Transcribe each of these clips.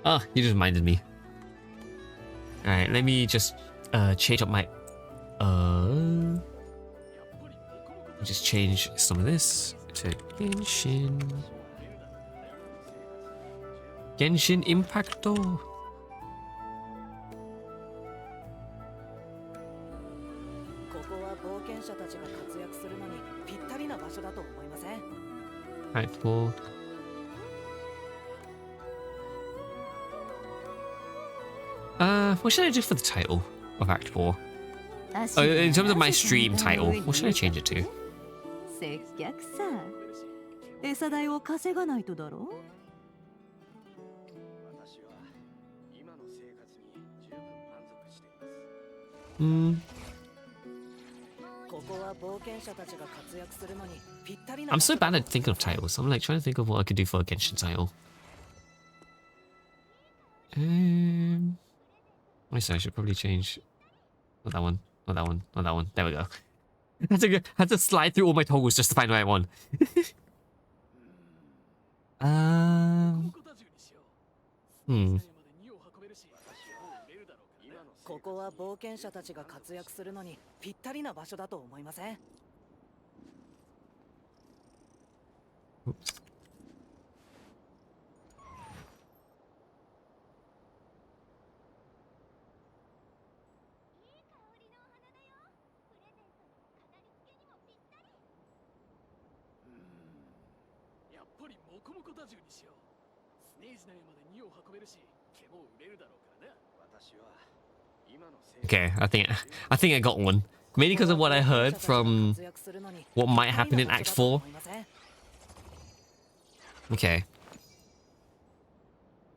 Oh, you just reminded me. Alright, let me just change up my just change some of this to Genshin Impact. はい、4. What should I do for the title of Act 4? Oh, in terms of my stream title, what should I change it to? 接客さ。餌代を稼がないとだろ。I'm so bad at thinking of titles. I'm like trying to think of what I could do for a Genshin title. So I should probably change. Not that one. Not that one. Not that one. There we go. I had to slide through all my toggles just to find the right one. Hmm. ここは冒険者たちが活躍するのにぴったりな場所だと思いません? Oops. Okay, I think I got one. Mainly because of what I heard from what might happen in Act 4. Okay.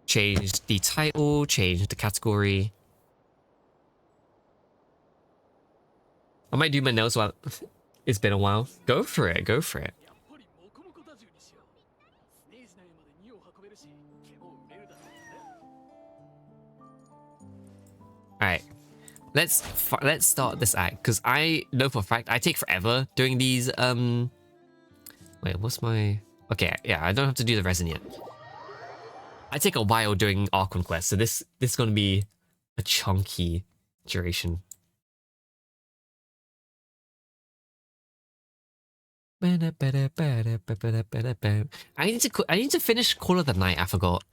Change the title, change the category. I might do my nails while it's been a while. Go for it, go for it. Alright. Let's start this act, because I know for a fact I take forever doing these, wait, what's my... Okay, yeah, I don't have to do the resin yet. I take a while doing Archon Quest, so this is going to be a chunky duration. I need to finish Call of the Night, I forgot.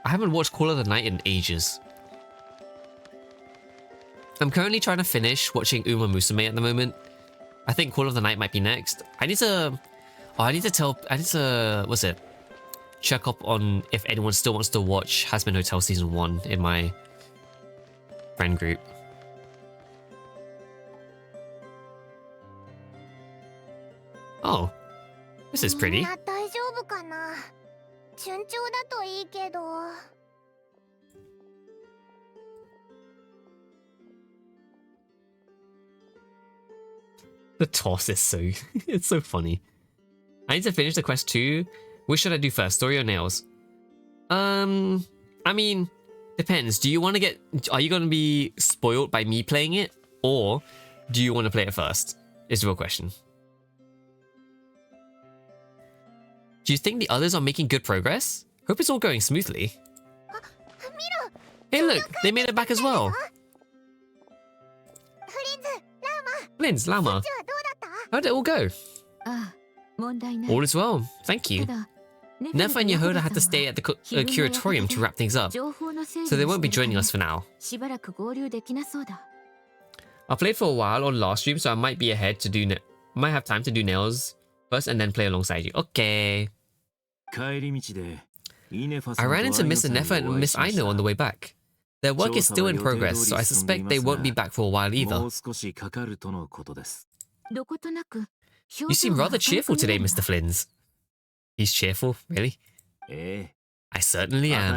I haven't watched Call of the Night in ages. I'm currently trying to finish watching Uma Musume at the moment. I think Call of the Night might be next. I need to what's it? Check up on if anyone still wants to watch Hazbin Hotel Season 1 in my friend group. Oh, this is pretty. The toss is so... it's so funny. I need to finish the quest too. Which should I do first, story or nails? I mean, depends. Do you want to get... Are you going to be spoiled by me playing it? Or do you want to play it first? Is the real question. Do you think the others are making good progress? Hope it's all going smoothly. Hey look, they made it back as well. Linz, Lama. How did it all go? All is well, thank you. Nefa and Yehoda had to stay at the curatorium to wrap things up, so they won't be joining us for now. I played for a while on last stream, so I might be ahead to do... might have time to do nails first and then play alongside you. Okay. I ran into Mr. Nefa and Miss Aino on the way back. Their work is still in progress, so I suspect they won't be back for a while either. You seem rather cheerful today, Mr. Flins. He's cheerful, really? I certainly am.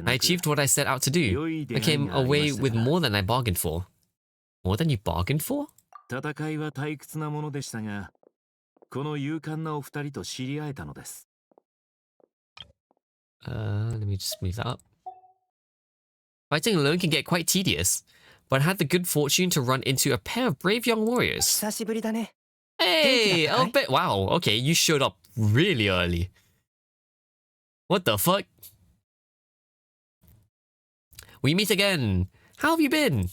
I achieved what I set out to do. I came away with more than I bargained for. More than you bargained for? Let me just move that up. Fighting alone can get quite tedious, but I had the good fortune to run into a pair of brave young warriors. Hey, oh, wow, okay, you showed up really early. What the fuck? We meet again. How have you been?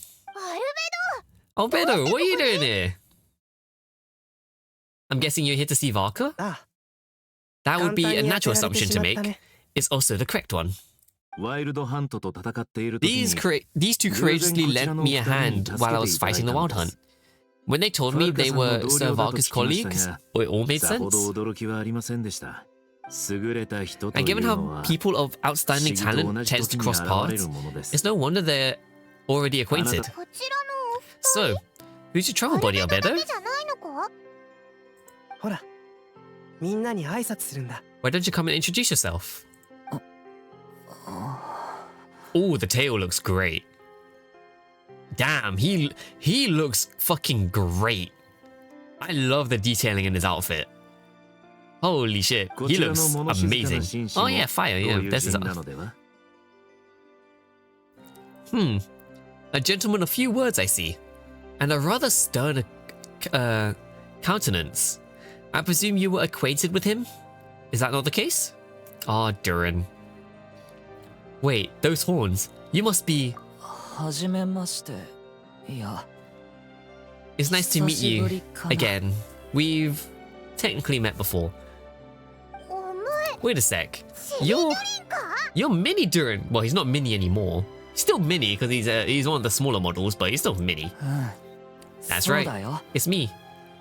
Albedo, what are you doing here? I'm guessing you're here to see Varka? That would be a natural assumption to make. It's also the correct one. These two courageously lent me a hand while I was fighting the Wild Hunt. When they told me they were Sir Varka's colleagues, it all made sense. And given how people of outstanding talent tend to cross paths, it's no wonder they're already acquainted. So, who's your travel buddy, Albedo? Why don't you come and introduce yourself? Oh, the tail looks great. Damn, he looks fucking great. I love the detailing in his outfit. Holy shit, he looks amazing. Oh yeah, fire, yeah, this is... A gentleman of few words, I see. And a rather stern countenance. I presume you were acquainted with him? Is that not the case? Ah, Durin. Wait, those horns. You must be... It's nice to meet you again. We've technically met before. Wait a sec. You're Mini Durin. Well, he's not Mini anymore. He's still Mini because he's one of the smaller models, but he's still Mini. That's right. It's me.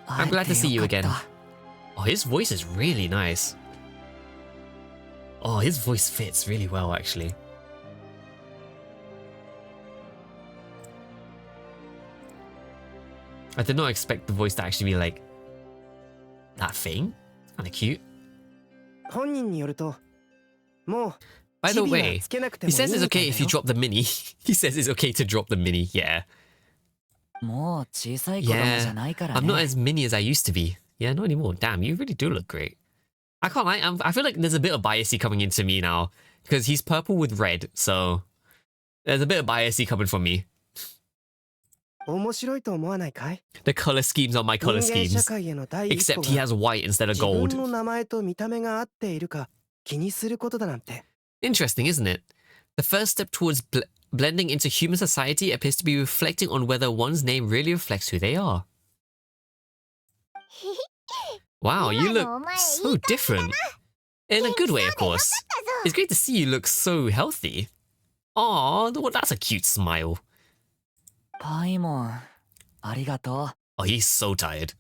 I'm glad to see you again. Oh, his voice is really nice. Oh, his voice fits really well, actually. I did not expect the voice to actually be like that thing. Kind of cute. By the way, he says it's okay if you drop the mini. He says it's okay to drop the mini, yeah. Yeah, I'm not as mini as I used to be. Yeah, not anymore. Damn, you really do look great. I can't lie, I feel like there's a bit of biasy coming into me now. Because he's purple with red, so... There's a bit of biasy coming from me. The color schemes are my color schemes. Except he has white instead of gold. Interesting, isn't it? The first step towards blending into human society appears to be reflecting on whether one's name really reflects who they are. Wow, you look so different. In a good way, of course. It's great to see you look so healthy. Aw, that's a cute smile. Oh, he's so tired.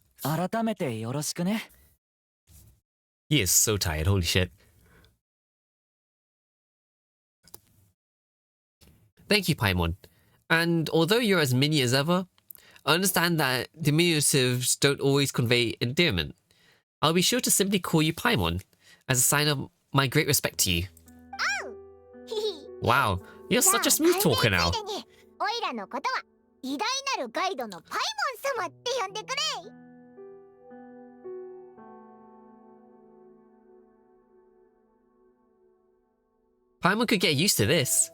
He is so tired, holy shit. Thank you, Paimon. And although you're as mini as ever, I understand that diminutives don't always convey endearment. I'll be sure to simply call you Paimon, as a sign of my great respect to you. Wow, you're such a smooth talker now. Paimon could get used to this.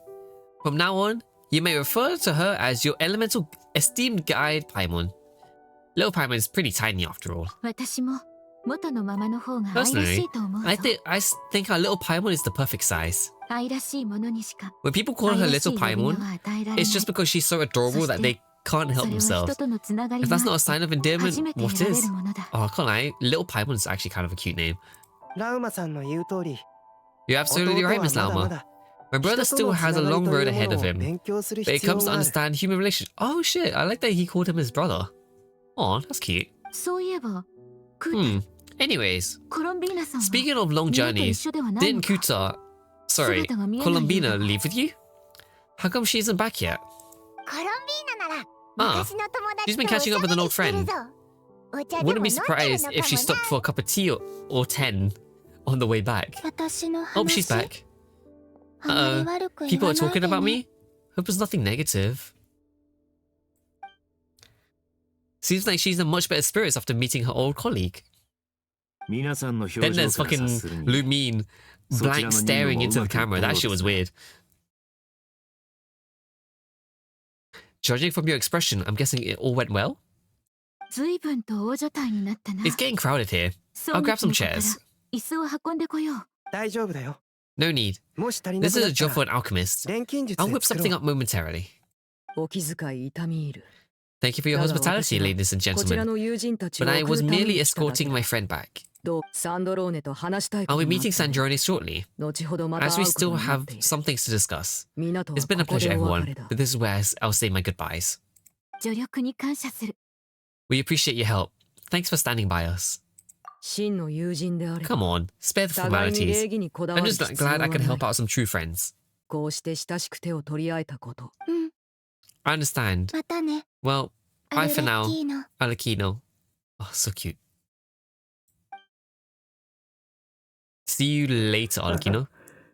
From now on, you may refer to her as your elemental esteemed guide Paimon. Little Paimon is pretty tiny after all. Personally, I think our little Paimon is the perfect size. When people call her little Paimon, it's just because she's so adorable that they can't help themselves. If that's not a sign of endearment, what is? Oh, I can't lie, little Paimon is actually kind of a cute name. You're absolutely right, Miss Lauma. My brother still has a long road ahead of him, but it comes to understand human relations. Oh shit, I like that he called him his brother. Oh, that's cute. Anyways, speaking of long journeys, didn't Colombina leave with you? How come she isn't back yet? She's been catching up with an old friend. Wouldn't be surprised if she stopped for a cup of tea or 10 on the way back. Oh, she's back. People are talking about me? Hope it's nothing negative. Seems like she's in much better spirits after meeting her old colleague. Then there's fucking Lumine blank staring into the camera. That shit was weird. Judging from your expression, I'm guessing it all went well? It's getting crowded here. I'll grab some chairs. No need. This is a job for an alchemist. I'll whip something up momentarily. Thank you for your hospitality, ladies and gentlemen. But I was merely escorting my friend back. I'll be meeting Sandrone shortly, as we still have some things to discuss. It's been a pleasure, everyone, but this is where I'll say my goodbyes. We appreciate your help. Thanks for standing by us. Come on, spare the formalities. I'm just glad I can help out some true friends. I understand. Well, bye for now, Alekino. Oh, so cute. See you later, Alekino.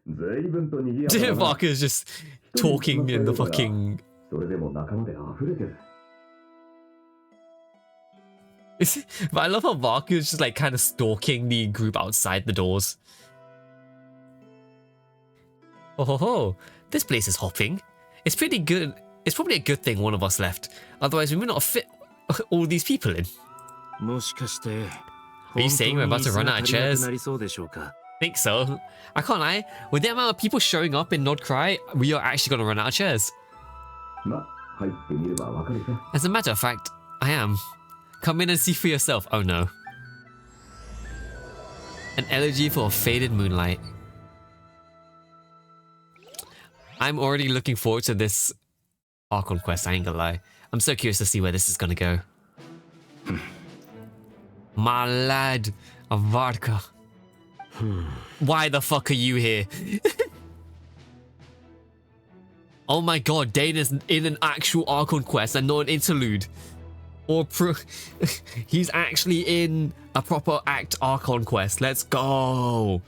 Varka's just talking in the fucking... But I love how Varka's just like kind of stalking the group outside the doors. Oh ho ho, this place is hopping. It's pretty good. It's probably a good thing one of us left. Otherwise we may not fit all these people in. Are you saying we're about to run out of chairs? Think so. I can't lie. With the amount of people showing up in Krai, we are actually going to run out of chairs. As a matter of fact, I am. Come in and see for yourself. Oh no. An elegy for a faded moonlight. I'm already looking forward to this Archon quest, I ain't gonna lie. I'm so curious to see where this is gonna go. My lad, Varka. Why the fuck are you here? Oh my god, Dana's in an actual Archon quest and not an interlude. Or he's actually in a proper Act Archon quest. Let's go.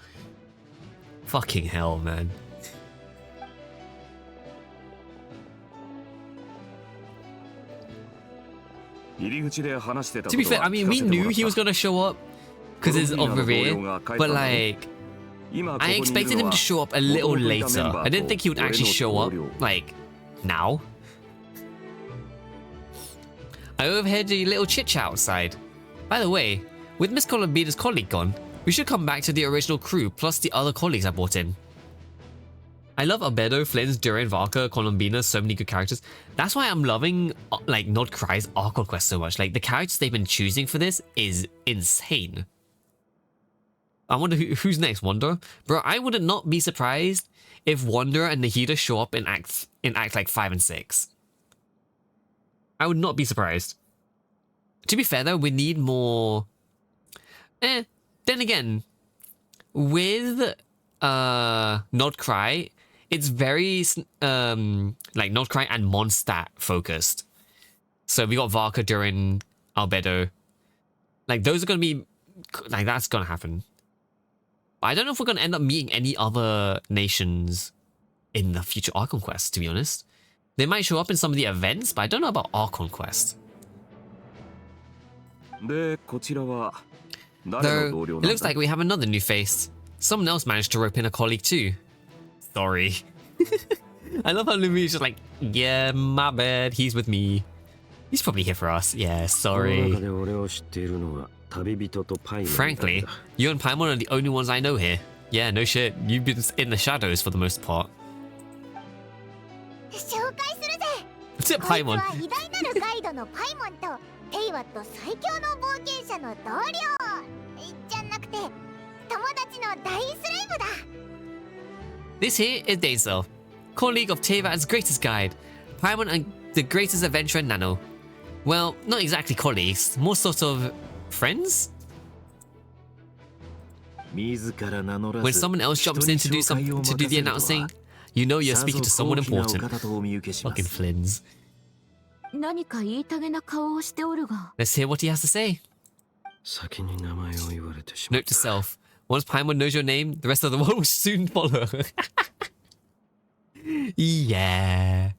Fucking hell, man. To be fair, I mean, we knew he was gonna show up because it's of Revere, but like, I expected him to show up a little later. I didn't think he would actually show up, like, now. I overheard a little chit-chat outside. By the way, with Miss Colombina's colleague gone, we should come back to the original crew plus the other colleagues I brought in. I love Albedo, Flynn's, Duran, Varka, Colombina, so many good characters. That's why I'm loving, like, Krai's Archon quest so much. Like, the characters they've been choosing for this is insane. I wonder who's next, Wanderer? Bro, I would not be surprised if Wanderer and Nahida show up in Act like 5 and 6. I would not be surprised. To be fair though, we need more... Then again, with Krai, it's very like Krai and Mondstadt focused. So we got Varka during Albedo. Like those are gonna be like that's gonna happen. But I don't know if we're gonna end up meeting any other nations in the future Archon quest, to be honest. They might show up in some of the events, but I don't know about Archon quest. Though it looks like we have another new face. Someone else managed to rope in a colleague too. Sorry. I love how Lumi's just like, yeah, my bad, he's with me. He's probably here for us. Yeah, sorry. Frankly, you and Paimon are the only ones I know here. Yeah, no shit. You've been in the shadows for the most part. What's it, Paimon? This here is Daisel, colleague of Teyvat's greatest guide, Paimon and the greatest adventurer Nano. Well, not exactly colleagues, more sort of friends? When someone else jumps in to do the announcing, you know you're speaking to someone important. Fucking Flynns. Let's hear what he has to say. Note to self. Once Paimon knows your name, the rest of the world will soon follow. Yeah.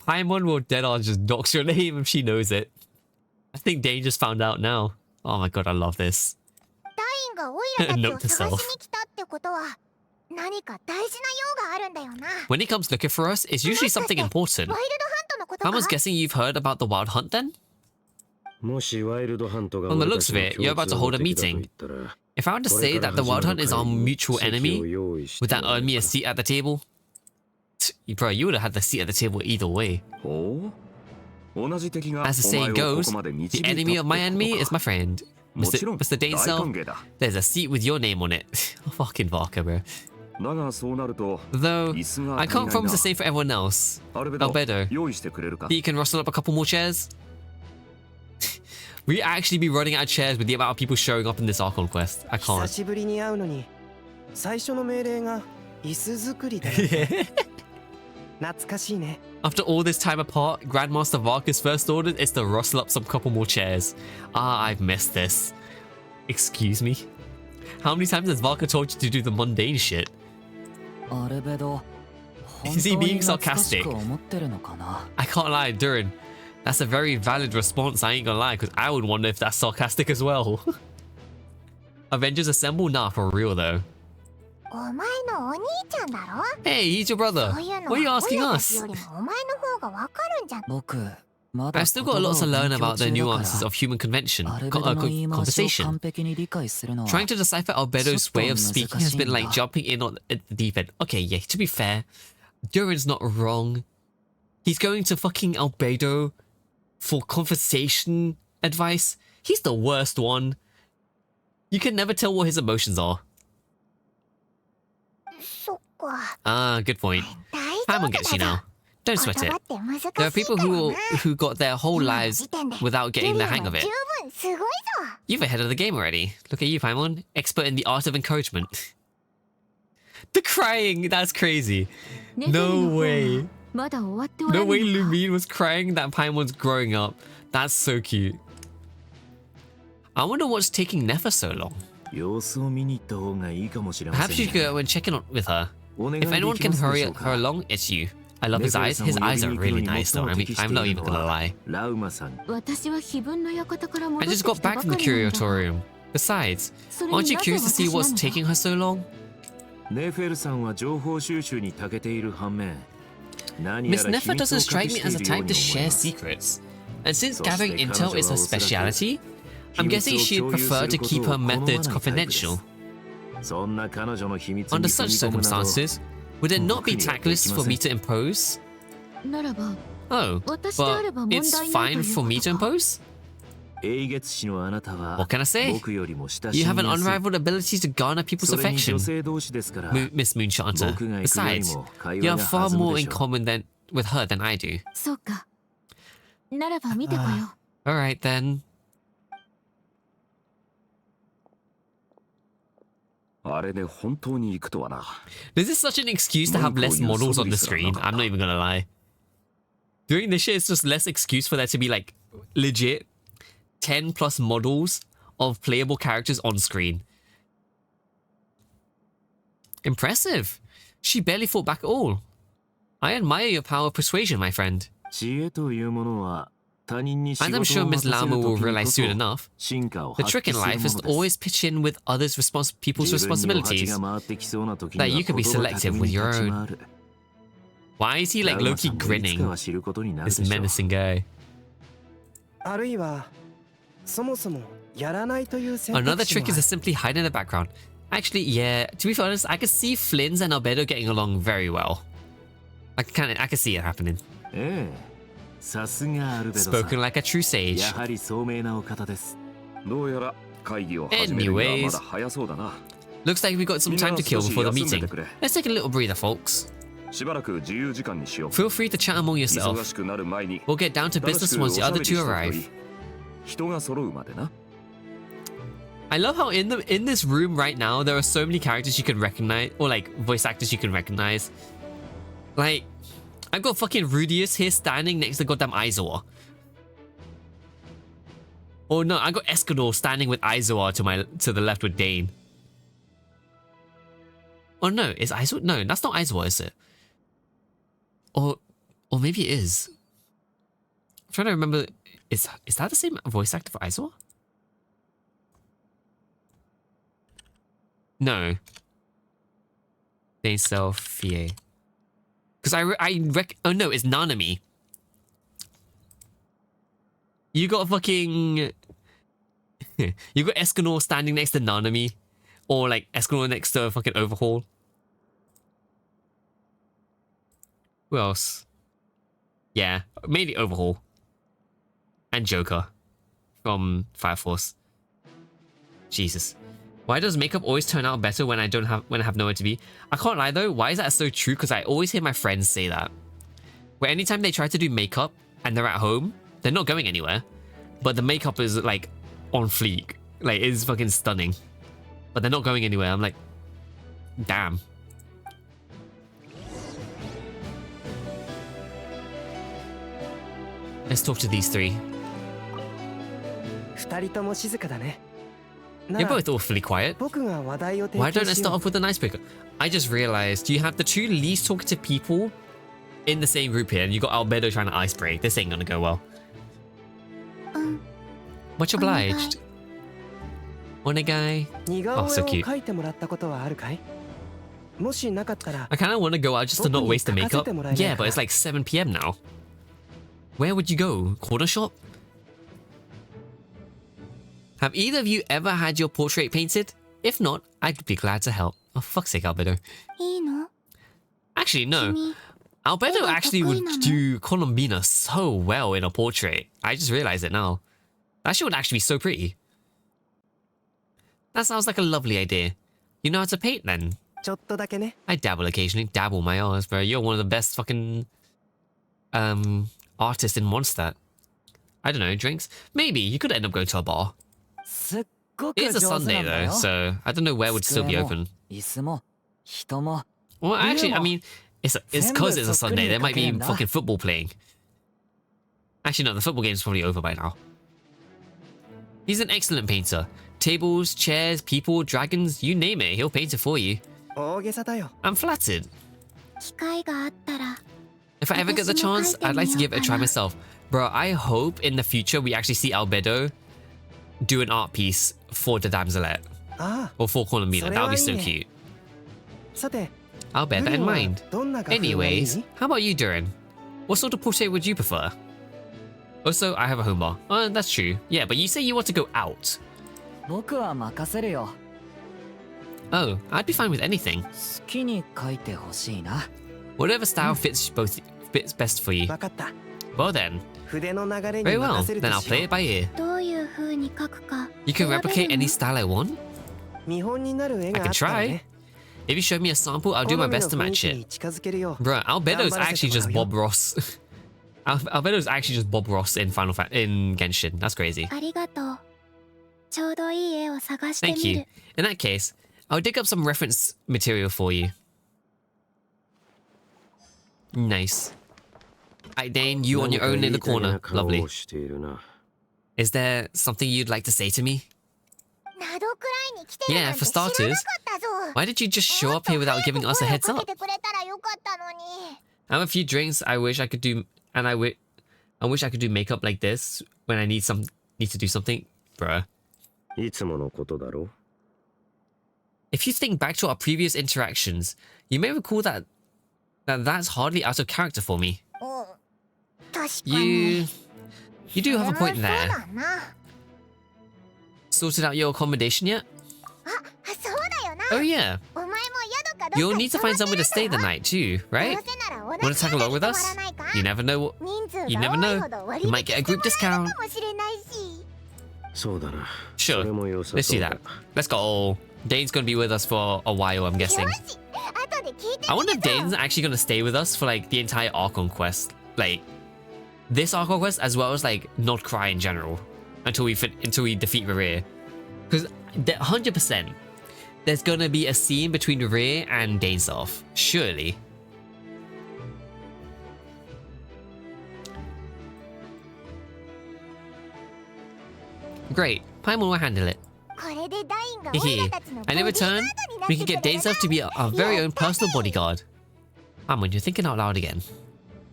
Paimon will dead on just dox your name if she knows it. I think Dane just found out now. Oh my god, I love this. Note to self. When he comes looking for us, it's usually something important. Paimon's guessing you've heard about the Wild Hunt then? From the looks of it, you're about to hold a meeting. If I were to say that the Wild Hunt is our mutual enemy, would that earn me a seat at the table? Bro, you would have had the seat at the table either way. As the saying goes, the enemy of my enemy is my friend. Mr. Dainsel, there's a seat with your name on it. Fucking vodka, bro. Though, I can't promise the same for everyone else. Albedo, you can rustle up a couple more chairs? We actually be running out of chairs with the amount of people showing up in this Archon quest. I can't. After all this time apart, Grandmaster Varka's first order is to rustle up some couple more chairs. Ah, I've missed this. Excuse me? How many times has Varka told you to do the mundane shit? Is he being sarcastic? I can't lie, Durin. That's a very valid response, I ain't gonna lie, because I would wonder if that's sarcastic as well. Avengers Assemble? Nah, for real though. Hey, he's your brother. What are you asking us? I've still got a lot to learn about the nuances of human convention, conversation. Trying to decipher Albedo's way of speaking has been like jumping in on the deep end. Okay, yeah, to be fair, Durin's not wrong. He's going to fucking Albedo for conversation advice. He's the worst one. You can never tell what his emotions are. Ah, good point. Paimon gets you now. Don't sweat it. There are people who got their whole lives without getting the hang of it. You've ahead of the game already. Look at you, Paimon. Expert in the art of encouragement. The crying! That's crazy. No way. No way Lumine was crying that Paimon's growing up. That's so cute. I wonder what's taking Nefa so long. Perhaps you should go and check in with her. If anyone can hurry her along, it's you. I love his eyes. His eyes are really nice though. I mean, I'm not even gonna lie. I just got back from the Curatorium. Besides, aren't you curious to see what's taking her so long? Miss Nefa doesn't strike me as a type to share secrets. And since gathering intel is her speciality, I'm guessing she'd prefer to keep her methods confidential. Under such circumstances, would it not be tactless for me to impose? Oh, but it's fine for me to impose? What can I say? You have an unrivaled ability to garner people's affection, Miss Moonshanter. Besides, you have far more in common with her than I do. Alright then. This is such an excuse to have less models on the screen, I'm not even gonna lie. Doing this shit is just less excuse for there to be like, legit, 10 plus models of playable characters on screen. Impressive. She barely fought back at all. I admire your power of persuasion, my friend. As I'm sure Miss Lama will realize soon enough, the trick in life is to always pitch in with others' people's responsibilities, that you can be selective with your own. Why is he like low-key grinning? This menacing guy. Another trick is to simply hide in the background. Actually, yeah, to be honest, I could see Flynn's and Albedo getting along very well. I can see it happening. Spoken like a true sage. Anyways, looks like we got some time to kill before the meeting. Let's take a little breather, folks. Feel free to chat among yourself. We'll get down to business once the other two arrive. I love how in this room right now there are so many characters you can recognize, or like voice actors you can recognize. Like, I've got fucking Rudius here standing next to goddamn Aizawa. Oh no, I got Escanor standing with Aizawa to the left with Dane. Oh no, is Aizawa? No, that's not Aizawa, is it? Or maybe it is. I'm trying to remember. Is that the same voice actor for Aizawa? No. Dane Selfie. Because oh no, it's Nanami. You got fucking... you got Escanor standing next to Nanami. Or like Escalon next to a fucking Overhaul. Who else? Yeah, mainly Overhaul. And Joker from Fire Force. Jesus. Why does makeup always turn out better when I have nowhere to be? I can't lie though, why is that so true? Because I always hear my friends say that. Where anytime they try to do makeup and they're at home, they're not going anywhere. But the makeup is like on fleek. Like it's fucking stunning. But they're not going anywhere. I'm like, damn. Let's talk to these three. You're both awfully quiet. Why don't I start off with an icebreaker? I just realized you have the two least talkative people in the same group here, and you got Albedo trying to ice break. This ain't gonna go well. Much obliged. Onegai. Oh, so cute. I kind of want to go out just to not waste the makeup. Yeah, but it's like 7 PM now. Where would you go? Corner shop? Have either of you ever had your portrait painted? If not, I'd be glad to help. Oh, fuck's sake, Albedo. Actually, no. Albedo actually would do Colombina so well in a portrait. I just realized it now. That shit would actually be so pretty. That sounds like a lovely idea. You know how to paint then? I dabble occasionally. Dabble my ass, bro. You're one of the best fucking artists in Mondstadt. I don't know, drinks? Maybe. You could end up going to a bar. It's a Sunday though, so I don't know where would still be open. Well, actually, I mean, it's because it's a Sunday. There might be fucking football playing. Actually, no, the football game's probably over by now. He's an excellent painter. Tables, chairs, people, dragons, you name it, he'll paint it for you. I'm flattered. If I ever get the chance, I'd like to give it a try myself. Bro, I hope in the future we actually see Albedo do an art piece for the Damselette. Or for Colombina. That would be so cute. I'll bear that in mind. Anyways, how about you, Durin? What sort of portrait would you prefer? Also, I have a home bar. Oh, that's true. Yeah, but you say you want to go out. Oh, I'd be fine with anything. Whatever style fits best for you. Well then. Very well, then I'll play it by ear. You can replicate any style I want? I can try. If you show me a sample, I'll do my best to match it. Bruh, Albedo's actually just Bob Ross. Albedo's actually just Bob Ross in in Genshin. That's crazy. Thank you. In that case, I'll dig up some reference material for you. Nice. Alright, Dane, you on your own in the corner. Lovely. Is there something you'd like to say to me? Yeah, for starters, why did you just show up here without giving us a heads up? I have a few drinks I wish I could do, and I wish I could do makeup like this when I need to do something. Bruh. If you think back to our previous interactions, you may recall that's hardly out of character for me. You do have a point there. Sorted out your accommodation yet? Oh yeah. You'll need to find somewhere to stay the night too, right? Want to tag along with us? You never know. You might get a group discount. Sure, let's do that. Let's go. Dane's gonna be with us for a while, I'm guessing. I wonder if Dane's actually gonna stay with us for like the entire Archon quest. Like, this Archon quest as well as like not Krai in general. Until we defeat Rear. Because 100% there's gonna be a scene between Rear and Danesoft. Surely. Great. Paimon will handle it. Hehe. And in return, we can get Danesoft to be our very own personal bodyguard. Paimon, you're thinking out loud again.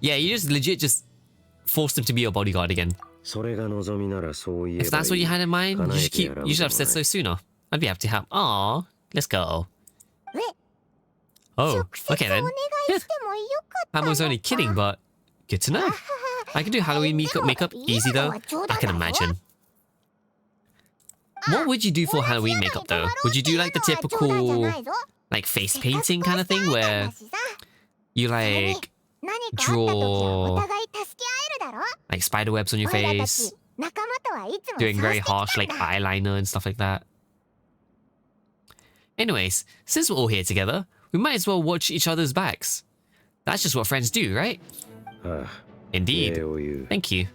Yeah, you just legit just forced him to be your bodyguard again. If that's what you had in mind, you should have said so sooner. I'd be happy to help. Aww, let's go. Oh, okay then. Yeah. Paimon's only kidding, but good to know. I can do Halloween makeup easy though. I can imagine. What would you do for Halloween makeup though? Would you do like the typical like face painting kind of thing where you like draw like spider webs on your face, doing very harsh like eyeliner and stuff like that? Anyways, since we're all here together, we might as well watch each other's backs. That's just what friends do, right? Indeed. Thank you.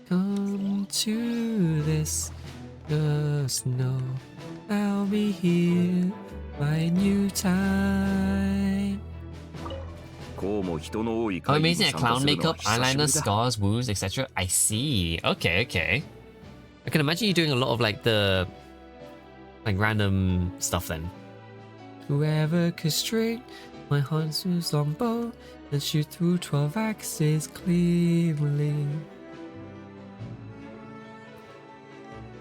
Come to this, just know I'll be here by new time. Oh, amazing at clown makeup, eyeliner, scars, wounds, etc. I see. Okay, okay. I can imagine you doing a lot of like the like random stuff then. Whoever could straight my hunter's longbow and shoot through 12 axes cleanly.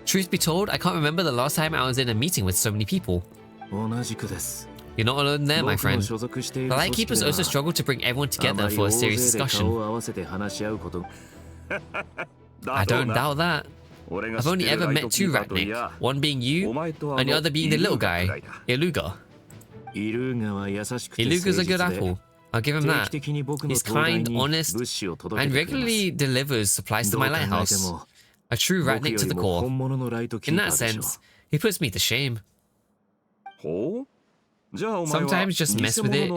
Truth be told, I can't remember the last time I was in a meeting with so many people. You're not alone there, my friend. The Lightkeepers also struggle to bring everyone together for a serious discussion. I don't doubt that. I've only ever met two Ratnik, one being you, and the other being the little guy, Iluga. Iluga's a good apple. I'll give him that. He's kind, honest, and regularly delivers supplies to my lighthouse. A true Ratnik to the core. In that sense, he puts me to shame. Sometimes just mess with it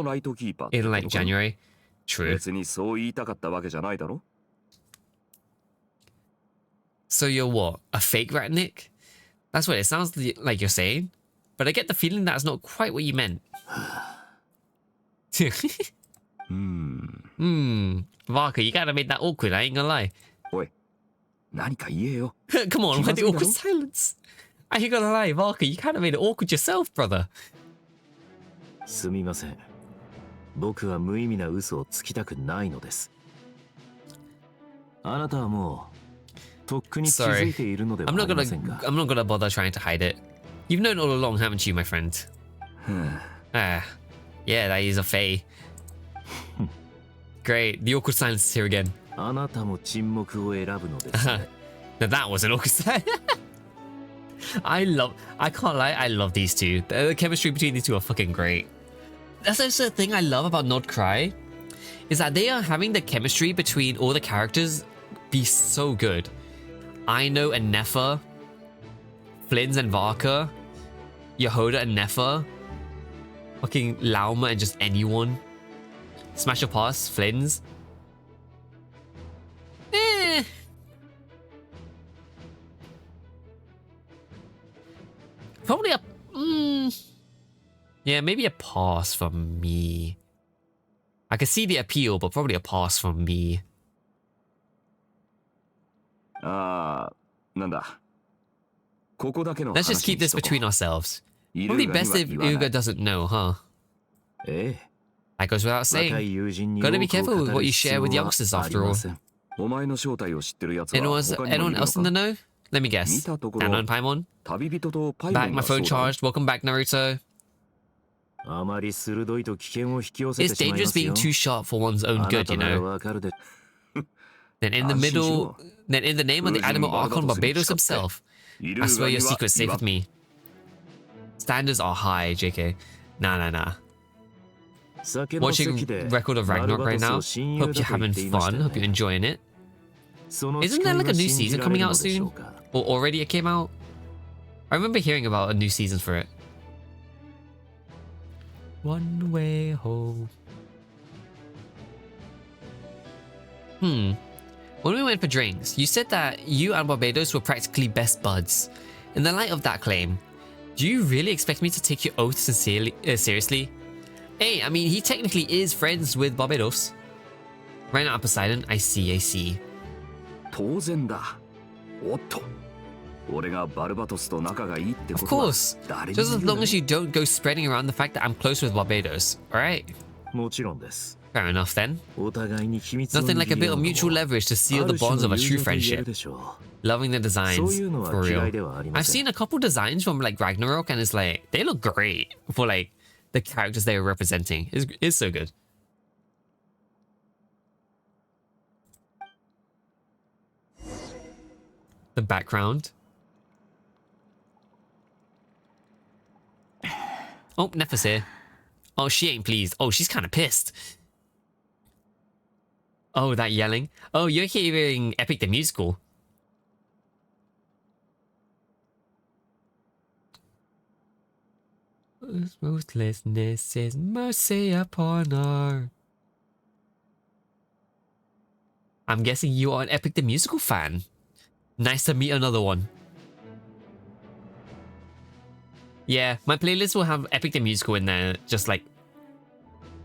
in like January. True. So you're what? A fake Ratnik? That's what it sounds like you're saying. But I get the feeling that's not quite what you meant. Varka, you kinda made that awkward, I ain't gonna lie. Come on, why the awkward silence? I ain't gonna lie, Varka, you kinda made it awkward yourself, brother. Sorry. I'm not gonna bother trying to hide it. You've known all along, haven't you, my friend? Yeah, that is a fae. Great, the awkward silence is here again. Now that was an awkward silence. I can't lie, I love these two. The chemistry between these two are fucking great. That's also the thing I love about Nod Krai, is that they are having the chemistry between all the characters be so good. Aino and Nefa, Flins and Varka, Yehoda and Nefa, fucking Lauma and just anyone. Smash or pass, Flins. Probably a... yeah, maybe a pass from me. I can see the appeal, but probably a pass from me. Let's just keep this between ourselves. Probably best if Uga doesn't know, huh? That goes without saying. Gotta be careful with what you share with youngsters after all. Anyone else in the know? Let me guess. Nano and Paimon? Back, my phone charged. Welcome back, Naruto. It's dangerous being too sharp for one's own good, you know. Then in the name of the Animal Archon Barbados himself, I swear your secret's safe with me. Standards are high, JK. Nah. Watching Record of Ragnarok right now. Hope you're having fun. Hope you're enjoying it. Isn't there like a new season coming out soon? Or already it came out? I remember hearing about a new season for it. One way home. When we went for drinks, you said that you and Barbados were practically best buds. In the light of that claim, do you really expect me to take your oath seriously? Hey, I mean, he technically is friends with Barbados. Right now, Poseidon, I see. Of course, just as long as you don't go spreading around the fact that I'm close with Barbados, alright? Fair enough then. Nothing like a bit of mutual leverage to seal the bonds of a true friendship. Loving the designs, for real. I've seen a couple designs from like Ragnarok and it's like, they look great for like the characters they were representing. It's so good. The background. Oh, Nefa's here. Oh, she ain't pleased. Oh, she's kind of pissed. Oh, that yelling. Oh, you're hearing Epic the Musical. Ruthlessness is mercy upon her. I'm guessing you are an Epic the Musical fan. Nice to meet another one. Yeah, my playlist will have Epic the Musical in there, just like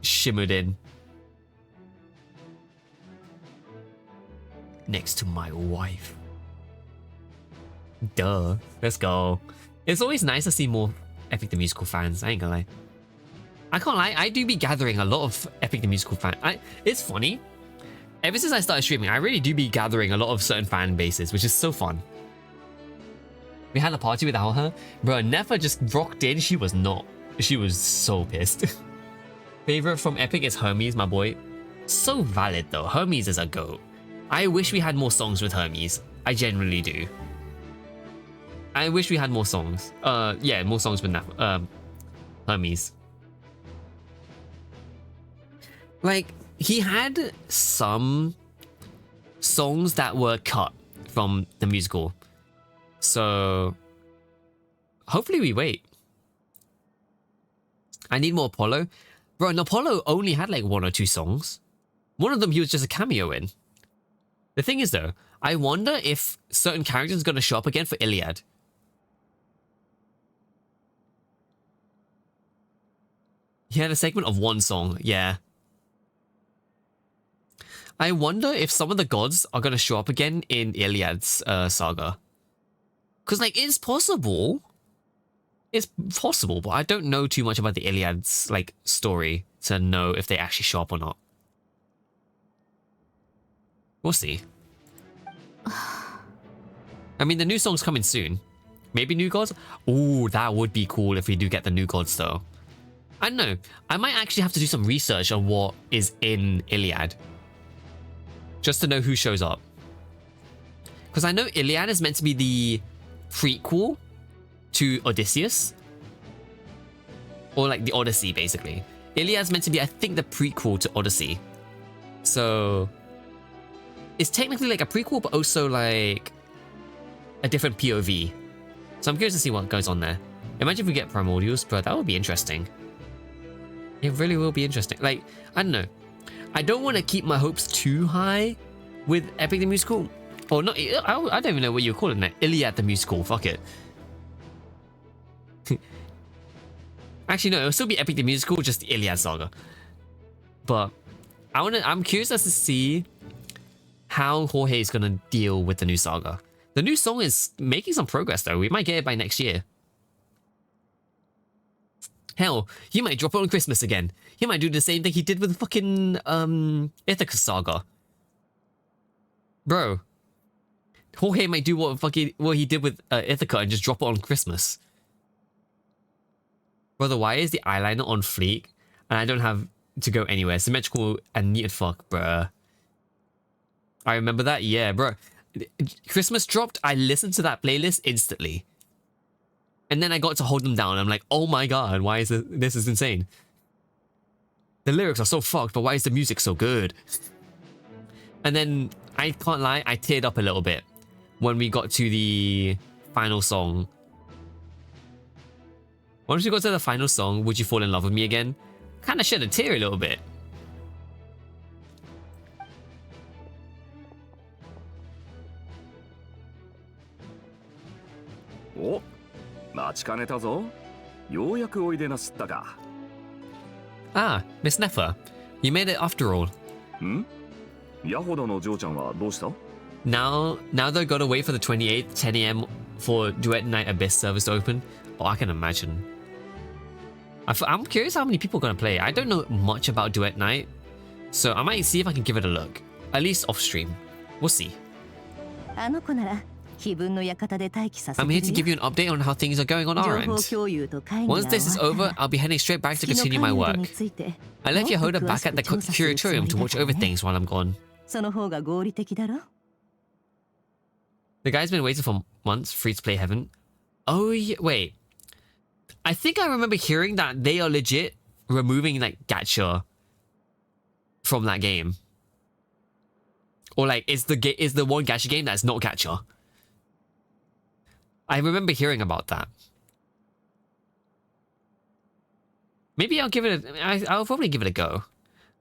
shimmered in. Next to my wife. Duh. Let's go. It's always nice to see more Epic the Musical fans, I ain't gonna lie. I can't lie, I do be gathering a lot of Epic the Musical fans. It's funny. Ever since I started streaming, I really do be gathering a lot of certain fan bases, which is so fun. We had a party without her. Bro, Nefa just rocked in. She was not. She was so pissed. Favorite from Epic is Hermes, my boy. So valid though. Hermes is a GOAT. I wish we had more songs with Hermes. I genuinely do. I wish we had more songs. Yeah, more songs with Hermes. Like, he had some songs that were cut from the musical. So, hopefully we wait. I need more Apollo. Bro, and Apollo only had like 1 or 2 songs. One of them he was just a cameo in. The thing is though, I wonder if certain characters are going to show up again for Iliad. He had a segment of 1 song, yeah. I wonder if some of the gods are going to show up again in Iliad's saga. Because, like, it's possible. It's possible, but I don't know too much about the Iliad's, like, story to know if they actually show up or not. We'll see. I mean, the new song's coming soon. Maybe new gods? Ooh, that would be cool if we do get the new gods, though. I don't know. I might actually have to do some research on what is in Iliad. Just to know who shows up. Because I know Iliad is meant to be the prequel to Odysseus. Or like the Odyssey, basically. Iliad's meant to be, I think, the prequel to Odyssey. So it's technically like a prequel, but also like a different POV. So I'm curious to see what goes on there. Imagine if we get Primordials, bro, that would be interesting. It really will be interesting. Like, I don't know. I don't want to keep my hopes too high with Epic the Musical. Or not, I don't even know what you're calling it. Iliad the Musical, fuck it. Actually, no, it'll still be Epic the Musical, just the Iliad saga. But I'm curious as to see how Jorge is gonna deal with the new saga. The new song is making some progress though. We might get it by next year. Hell, he might drop it on Christmas again. He might do the same thing he did with the fucking Ithaca saga. Bro. Jorge might do what he did with Ithaca and just drop it on Christmas. Brother, why is the eyeliner on fleek and I don't have to go anywhere? Symmetrical and neat fuck, bruh. I remember that, yeah, bro. Christmas dropped, I listened to that playlist instantly. And then I got to hold them down. I'm like, oh my god, why is this is insane. The lyrics are so fucked, but why is the music so good? And then, I can't lie, I teared up a little bit when we got to the final song. Once we got to the final song, Would You Fall in Love With Me Again? Kinda shed a tear a little bit. Oh, 待ちかねたぞ。ようやくおいでなすったか。Ah, Miss Nefa. You made it after all. ん？ヤホダの嬢ちゃんはどうした？ Now they've got to wait for the 28th, 10 AM for Duet Night Abyss service to open. Oh, I can imagine. I'm curious how many people are going to play. I don't know much about Duet Night, so I might see if I can give it a look. At least off stream. We'll see. I'm here to give you an update on how things are going on our end. Once this is over, I'll be heading straight back to continue my work. I left Yehoda back at the curatorium to watch over things while I'm gone. The guy's been waiting for months, free to play heaven. Oh, yeah, wait. I think I remember hearing that they are legit removing like gacha from that game. Or like is the one gacha game that's not gacha. I remember hearing about that. Maybe I'll give it I'll probably give it a go.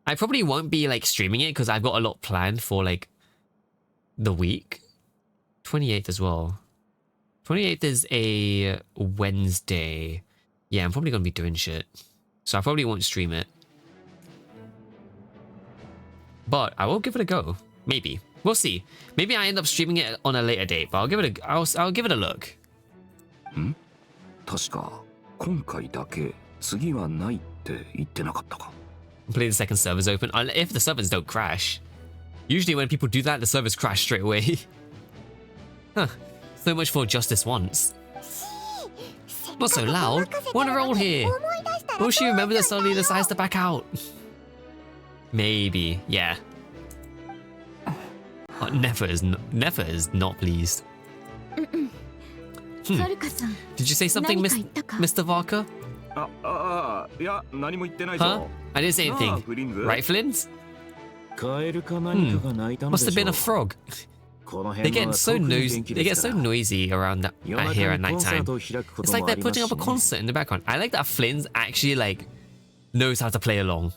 I probably won't be like streaming it because I've got a lot planned for like the week. 28th as well. 28th is a Wednesday. Yeah, I'm probably gonna be doing shit. So I probably won't stream it. But I will give it a go. Maybe. We'll see. Maybe I end up streaming it on a later date, but I'll give it a look. 確か今回だけ次はないって言ってなかったか。 Hopefully the second server's open. If the servers don't crash. Usually when people do that, the servers crash straight away. Huh. So much for justice once. Not so loud. We're on a roll here. Will she remember that suddenly decides to back out? Maybe. Yeah. Never is not pleased. Did you say something, Mr. Varka? いや何も言ってないぞ。 Huh? I didn't say anything. Right, Flins? カエルか何かが鳴いたのでしょう。 Must have been a frog. They get so noisy around here at night time. It's like they're putting up a concert in the background. I like that Flins actually like knows how to play along.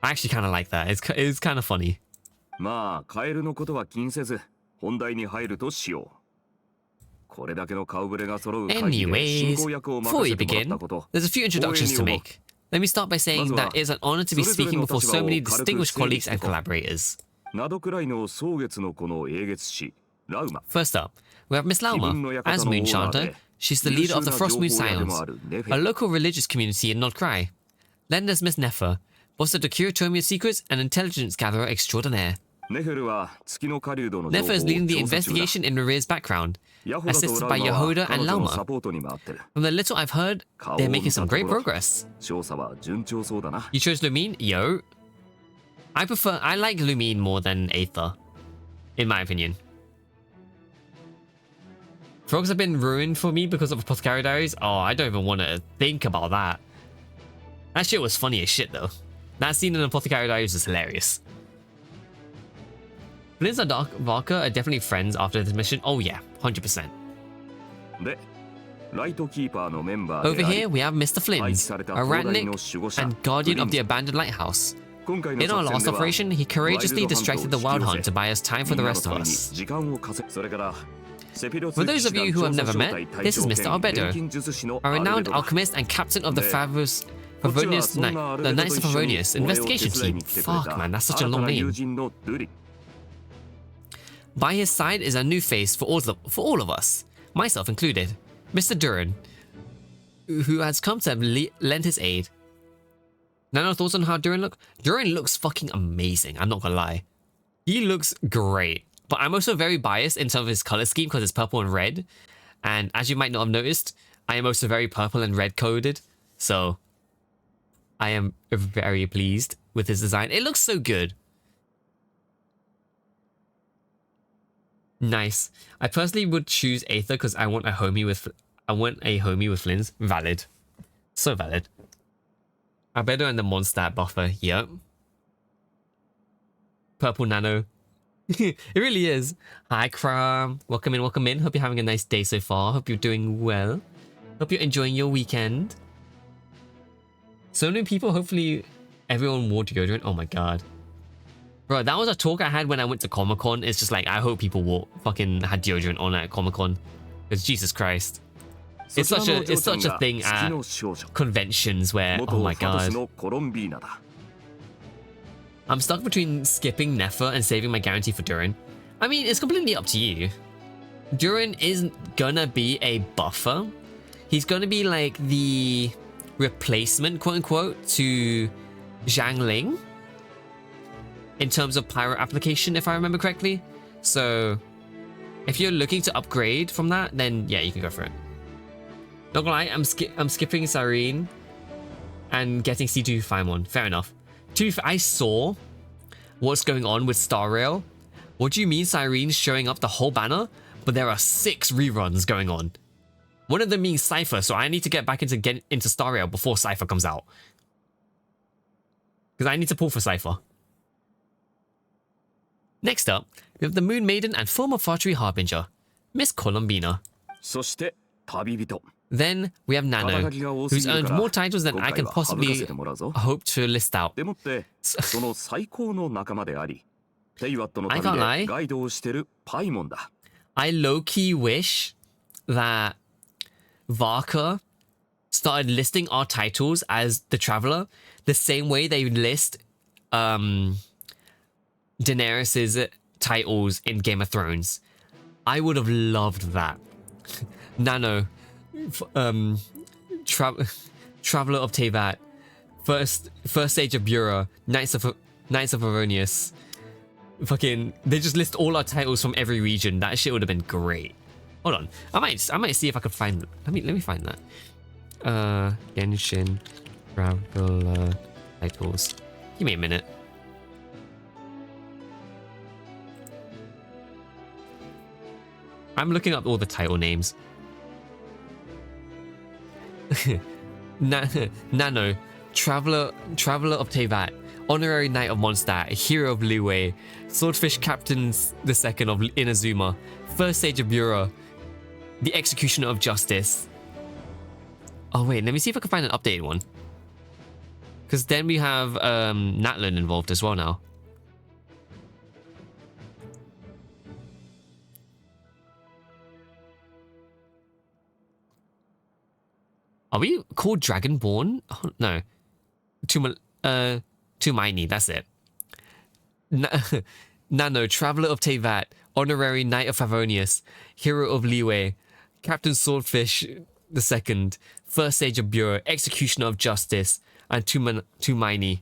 I actually kind of like that. It's kind of funny. まあカエルのことは気にせず本題に入るとしよう。 Anyway, before we begin, there's a few introductions to make. Let me start by saying that it's an honor to be speaking before so many distinguished colleagues and collaborators. First up, we have Miss Lauma as Moon Chanter. She's the leader of the Frost Moon Scions, a local religious community in Krai. Then there's Miss Nefer, boss of the Kuratomia secrets and intelligence gatherer extraordinaire. Nefer is leading the investigation in Maria's background, assisted by Yehoda and Lauma. From the little I've heard, they're making some great progress. You chose Lumine? Yo. I like Lumine more than Aether, in my opinion. Frogs have been ruined for me because of Apothecary Diaries. Oh, I don't even want to think about that. That shit was funny as shit though. That scene in Apothecary Diaries was hilarious. Flins and Varka are definitely friends after this mission. Oh yeah, 100%. Over here, we have Mr. Flins, a Ratnik and guardian of the abandoned lighthouse. In our last operation, he courageously distracted the Wild Hunt to buy us time for the rest of us. For those of you who have never met, this is Mr. Albedo, a renowned alchemist and captain of the Knights of Favonius investigation team. Fuck man, that's such a long name. By his side is a new face for all of us, myself included, Mr. Duran, who has come to lend his aid. Nano thoughts on how Duran looks? Duran looks fucking amazing, I'm not gonna lie. He looks great, but I'm also very biased in terms of his color scheme because it's purple and red. And as you might not have noticed, I am also very purple and red coded, so I am very pleased with his design. It looks so good. Nice. I personally would choose Aether because I want a homie with Flins. Valid. So valid. Albedo and the Mondstadt buffer. Yep. Purple Nano. It really is. Hi Kram. Welcome in. Hope you're having a nice day so far. Hope you're doing well. Hope you're enjoying your weekend. So many people, hopefully everyone wore deodorant. Oh my god. Bro, that was a talk I had when I went to Comic-Con. It's just like, I hope people fucking had deodorant on at Comic-Con. Because Jesus Christ. It's such a thing at conventions where, oh my god. I'm stuck between skipping Nefer and saving my guarantee for Duran. I mean, it's completely up to you. Duran is gonna be a buffer. He's gonna be like the replacement, quote unquote, to Zhang Ling. In terms of pyro application, if I remember correctly. So, if you're looking to upgrade from that, then yeah, you can go for it. Not gonna lie, I'm skipping Cyrene and getting C2 Faimon. Fair enough. I saw what's going on with Star Rail. What do you mean Cyrene's showing up the whole banner, but there are 6 reruns going on? One of them being Cypher, so I need to get back into Star Rail before Cypher comes out. Because I need to pull for Cypher. Next up, we have the Moon Maiden and former Fartry Harbinger, Miss Columbina. そして旅人 Then we have Nano, who's earned more titles than I can possibly hope to list out. でもってその最高の仲間でありテイワットの I 旅 can't lie. でガイドをしてるパイモンだ I low-key wish that Varka started listing our titles as the Traveler the same way they list Daenerys's titles in Game of Thrones. I would have loved that. Nano, Traveler of Teyvat, First Stage of Bura, Knights of Aronius. Fucking, they just list all our titles from every region. That shit would have been great. Hold on, I might see if I can find. Let me find that. Genshin Traveler titles. Give me a minute. I'm looking up all the title names. Nano, Traveler of Teyvat, Honorary Knight of Mondstadt, Hero of Liyue, Swordfish Captain II of Inazuma, First Sage of Bura, The Executioner of Justice. Oh wait, let me see if I can find an updated one. Because then we have Natlan involved as well now. Are we called Dragonborn? Oh, no. Tumaini, that's it. Nano, Traveler of Teyvat, Honorary Knight of Favonius, Hero of Liyue, Captain Swordfish II, First Sage of Bura, Executioner of Justice, and Tumaini.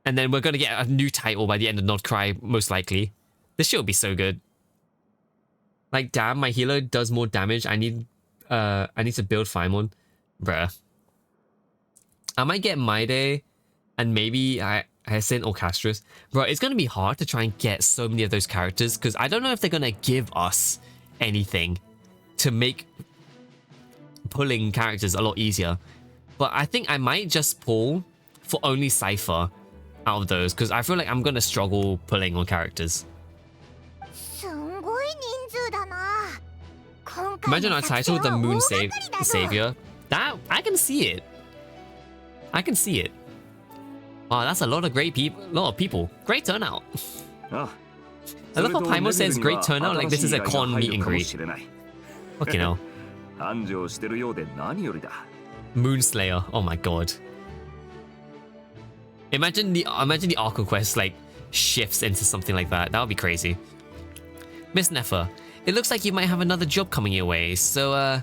And then we're going to get a new title by the end of Not Cry, most likely. This shit will be so good. Like, damn, my healer does more damage. I need to build Faimon. Bruh. I might get Maide and maybe Hyacinth or Castris. Bro, it's going to be hard to try and get so many of those characters because I don't know if they're going to give us anything to make pulling characters a lot easier. But I think I might just pull for only Cypher out of those because I feel like I'm going to struggle pulling on characters. Imagine our title, The Moon Savior. That, I can see it. I can see it. Oh, that's a lot of great people. A lot of people. Great turnout. I love how Paimo says great turnout like this is a con meet and greet. Fucking hell. Moonslayer. Oh my god. Imagine the Arco quest like shifts into something like that. That would be crazy. Miss Nefer, it looks like you might have another job coming your way, so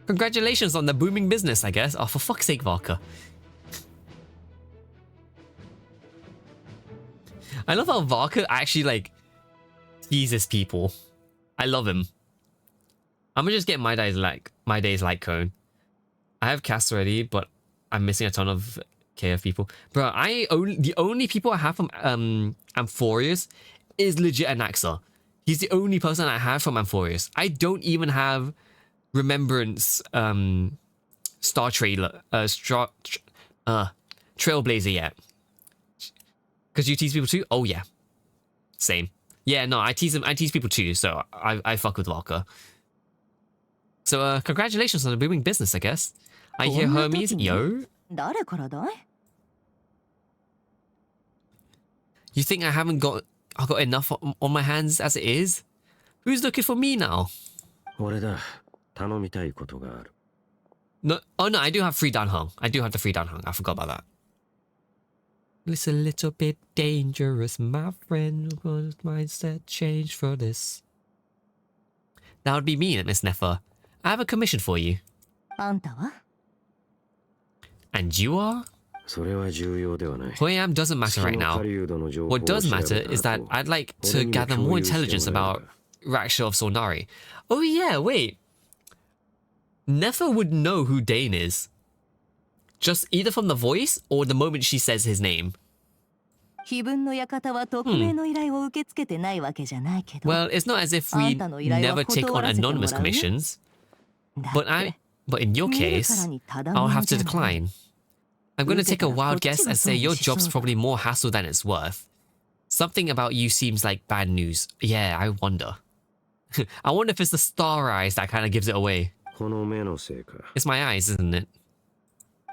congratulations on the booming business, I guess. Oh, for fuck's sake, Varka. I love how Varka actually like teases people. I love him. I'm gonna just get my day's light cone. I have Cass already, but I'm missing a ton of KF people. Bro, the only people I have from Amphorius is legit Anaxa. He's the only person I have from Amphorius. I don't even have Remembrance Star Trailer Trailblazer yet. Because you tease people too? Oh yeah. Same. Yeah, no, I tease people too, so I fuck with Valka. So congratulations on the booming business, I guess. I hear Hermes, yo. You think I got enough on my hands as it is? Who's looking for me now? No, oh no, I do have free Danheng. I do have the free Danheng. I forgot about that. It's a little bit dangerous, my friend. Mindset change for this. That would be me, Miss Nefer. I have a commission for you. And you are? Who I am doesn't matter right now. What does matter is that I'd like to gather more intelligence about Raksha of Solnari. Oh yeah, wait. Nefer would know who Dane is. Just either from the voice or the moment she says his name. Well, it's not as if we never take on anonymous commissions. But in your case, I'll have to decline. I'm going to take a wild guess and say your job's probably more hassle than it's worth. Something about you seems like bad news. Yeah, I wonder. I wonder if it's the star eyes that kind of gives it away. It's my eyes, isn't it?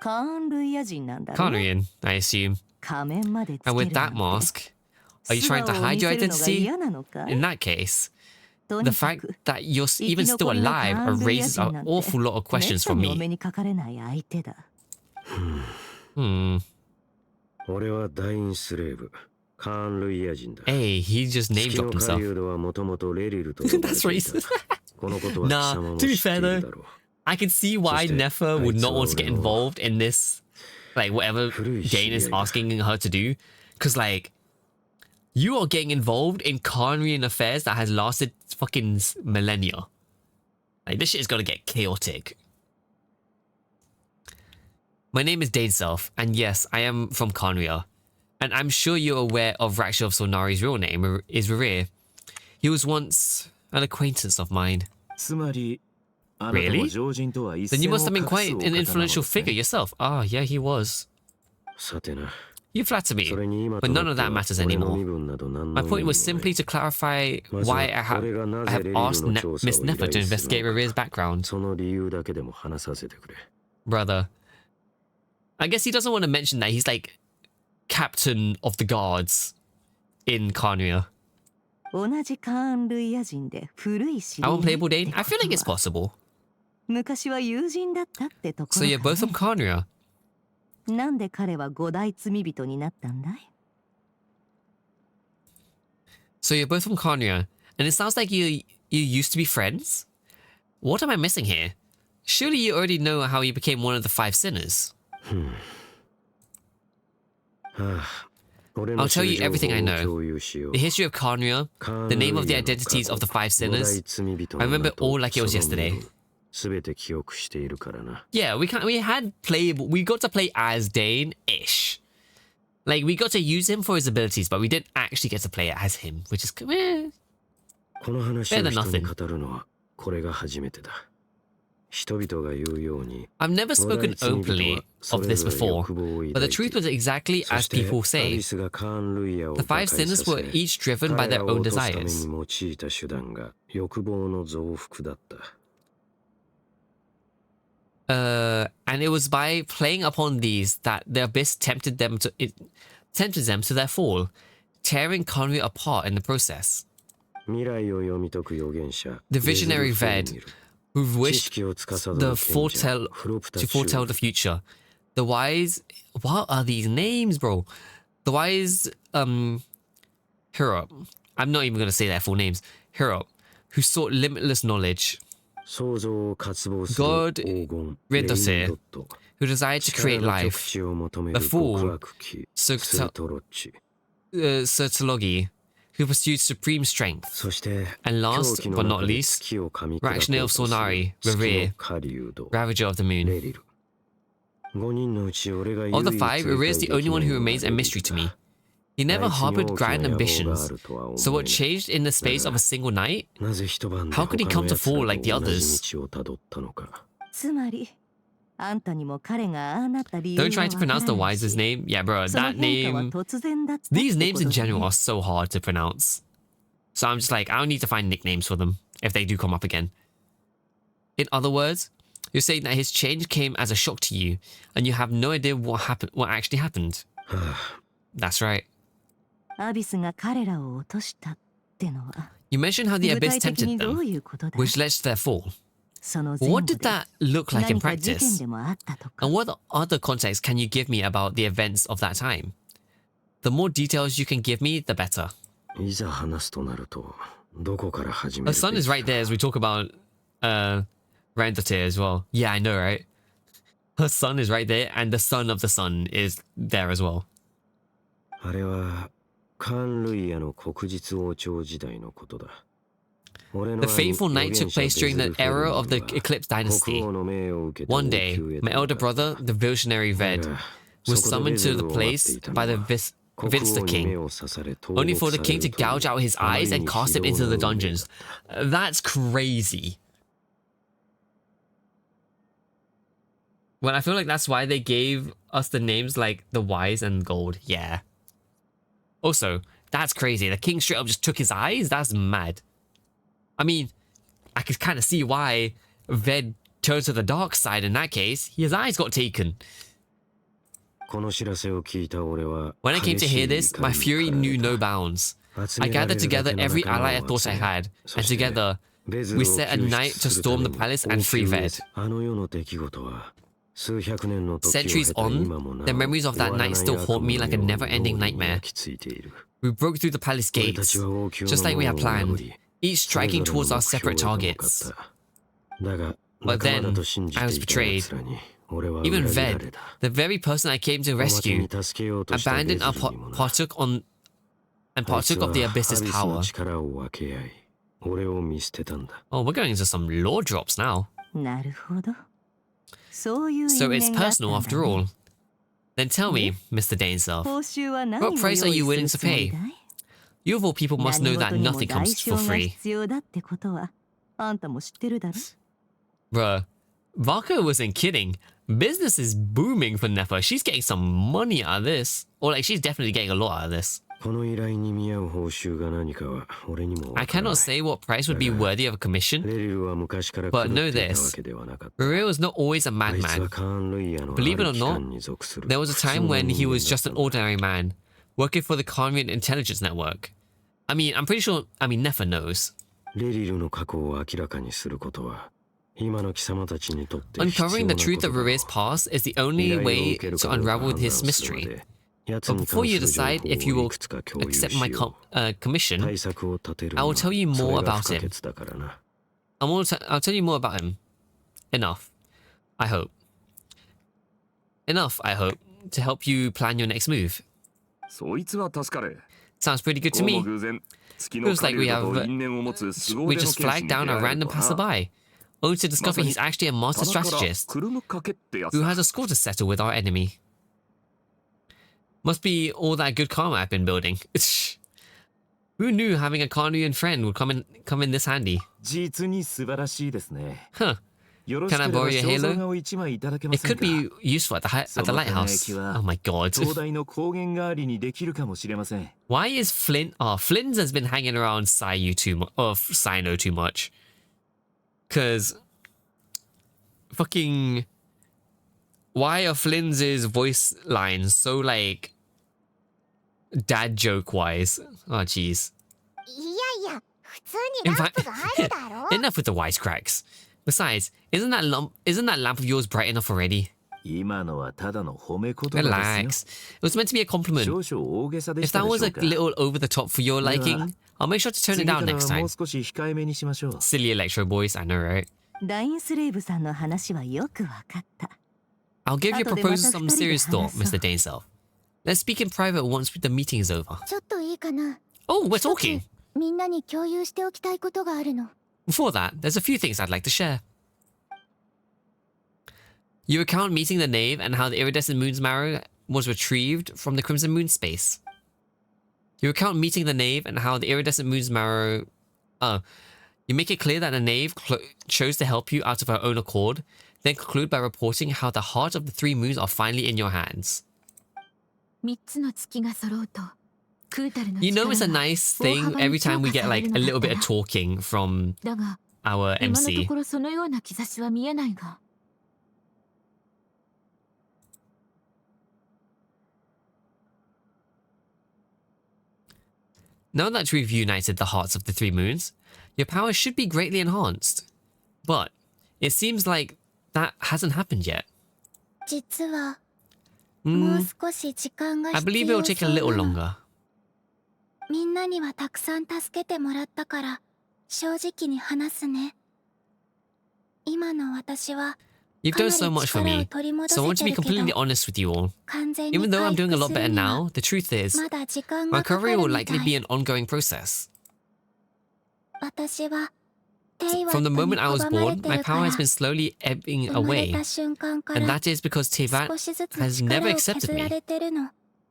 Kanrian, I assume. And with that mask, are you trying to hide your identity? In that case, the fact that you're even still alive raises an awful lot of questions for me. Hey, he just name dropped himself. That's racist. Nah, to be fair though, I can see why Nefer would not want to get involved in this, like whatever Dane is asking her to do. Because like, you are getting involved in Khanrian affairs that has lasted fucking millennia. Like, this shit is gonna get chaotic. My name is Dane Self, and yes, I am from Khanria. And I'm sure you're aware of Rakshov Sonari's real name is Rerir. He was once an acquaintance of mine. Really? Then you must have been quite an influential figure yourself. Ah, yeah, he was. You flatter me, but none of that matters anymore. My point was simply to clarify why I have asked Miss Nefer to investigate Rerir's background. Brother. I guess he doesn't want to mention that he's like captain of the guards in Khanria. I won't play Dane. I feel like it's possible. So you're both from Khanria? So you're both from Khanria, and it sounds like you used to be friends? What am I missing here? Surely you already know how you became one of the 5 sinners. I'll tell you everything I know. The history of Khanria, the name of the identities of the 5 sinners. I remember it all like it was yesterday. Yeah, we got to play as Dane-ish. Like, we got to use him for his abilities, but we didn't actually get to play it as him, which is better than nothing. I've never spoken openly of this before, but the truth was exactly as people say. The 5 sinners were each driven by their own desires. And it was by playing upon these that the abyss tempted them to their fall, tearing Khanria apart in the process. The visionary Ved, who wished to foretell the future. The wise... What are these names, bro? The wise... Hero. I'm not even going to say their full names. Hero, who sought limitless knowledge. God Ridosir, who desired to create life. The fool, Sertologi, who pursued supreme strength. And last but not least, Rakshne of Sonari, Rerir, Ravager of the Moon. Of the 5, Rerir is the only one who remains a mystery to me. He never harbored grand ambitions, so what changed in the space of a single night? How could he come to fall like the others? Don't try to pronounce the wise's name. Yeah, bro, that name... These names in general are so hard to pronounce. So I'm just like, I don't need to find nicknames for them if they do come up again. In other words, you're saying that his change came as a shock to you, and you have no idea what actually happened. That's right. You mentioned how the abyss tempted them, which led to their fall. What did that look like in practice? And what other context can you give me about the events of that time? The more details you can give me, the better. Her son is right there as we talk about Randatir as well. Yeah, I know, right? Her son is right there, and the son of the son is there as well. The fateful night took place during the era of the Eclipse Dynasty. One day, my elder brother, the visionary Ved, was summoned to the place by the Vinster King, only for the king to gouge out his eyes and cast him into the dungeons. That's crazy. Well, I feel like that's why they gave us the names like the Wise and Gold. Yeah. Also, that's crazy. The king straight up just took his eyes? That's mad. I mean, I could kind of see why Ved turned to the dark side in that case. His eyes got taken. When I came to hear this, my fury knew no bounds. I gathered together every ally I thought I had, and together, we set a night to storm the palace and free Ved. Centuries on, the memories of that night still haunt me like a never-ending nightmare. We broke through the palace gates, just like we had planned, each striking towards our separate targets. But then, I was betrayed. Even Ved, the very person I came to rescue, abandoned and partook of the Abyss's power. Oh, we're going into some lore drops now. So it's personal after all. Then tell me, Mr. Daneself, what price are you willing to pay? You of all people must know that nothing comes for free. Bruh, Vaka wasn't kidding. Business is booming for Nefa. She's getting some money out of this. Or like, she's definitely getting a lot out of this. I cannot say what price would be worthy of a commission, but know this. Ruriel was not always a madman. Believe it or not, there was a time when he was just an ordinary man, working for the Convenient Intelligence Network. I mean, I'm pretty sure, Nefa knows. Uncovering the truth of Ruriel's past is the only way to unravel his mystery. But before you decide if you will accept my commission, I will tell you more about him. I'll tell you more about him. Enough, I hope. Enough, I hope, to help you plan your next move. Sounds pretty good to me. Feels like we just flagged down a random passerby, only to discover he's actually a master strategist who has a score to settle with our enemy. Must be all that good karma I've been building. Who knew having a Carnelian friend would come in this handy? Huh. Can I borrow your halo? It could be useful at the lighthouse. Oh my god. Why is Flint... Oh, Flint has been hanging around Sino too much. Because... Fucking... Why are Flynn's voice lines so, like... dad joke wise? Oh, jeez. Enough with the wisecracks. Besides, isn't that lamp of yours bright enough already? Relax. It was meant to be a compliment. If that was a little over the top for your liking, I'll make sure to tone it down next time. Silly electro boys, I know, right? I'll give your proposal some serious thought, Mr. Daneself. Let's speak in private once the meeting is over. Oh, we're talking! Before that, there's a few things I'd like to share. You recount meeting the Knave and how the iridescent moon's marrow was retrieved from the Crimson Moon space. You recount meeting the Knave and how the iridescent moon's marrow... You make it clear that the Knave chose to help you out of her own accord, then conclude by reporting how the heart of the three moons are finally in your hands. You know, it's a nice thing every time we get like a little bit of talking from our MC. Now that we've united the hearts of the three moons, your power should be greatly enhanced. But it seems like that hasn't happened yet. I believe it will take a little longer. You've done so much for me, so I want to be completely honest with you all. Even though I'm doing a lot better now, the truth is, my recovery will likely be an ongoing process. From the moment I was born, my power has been slowly ebbing away, and that is because Tevat has never accepted me.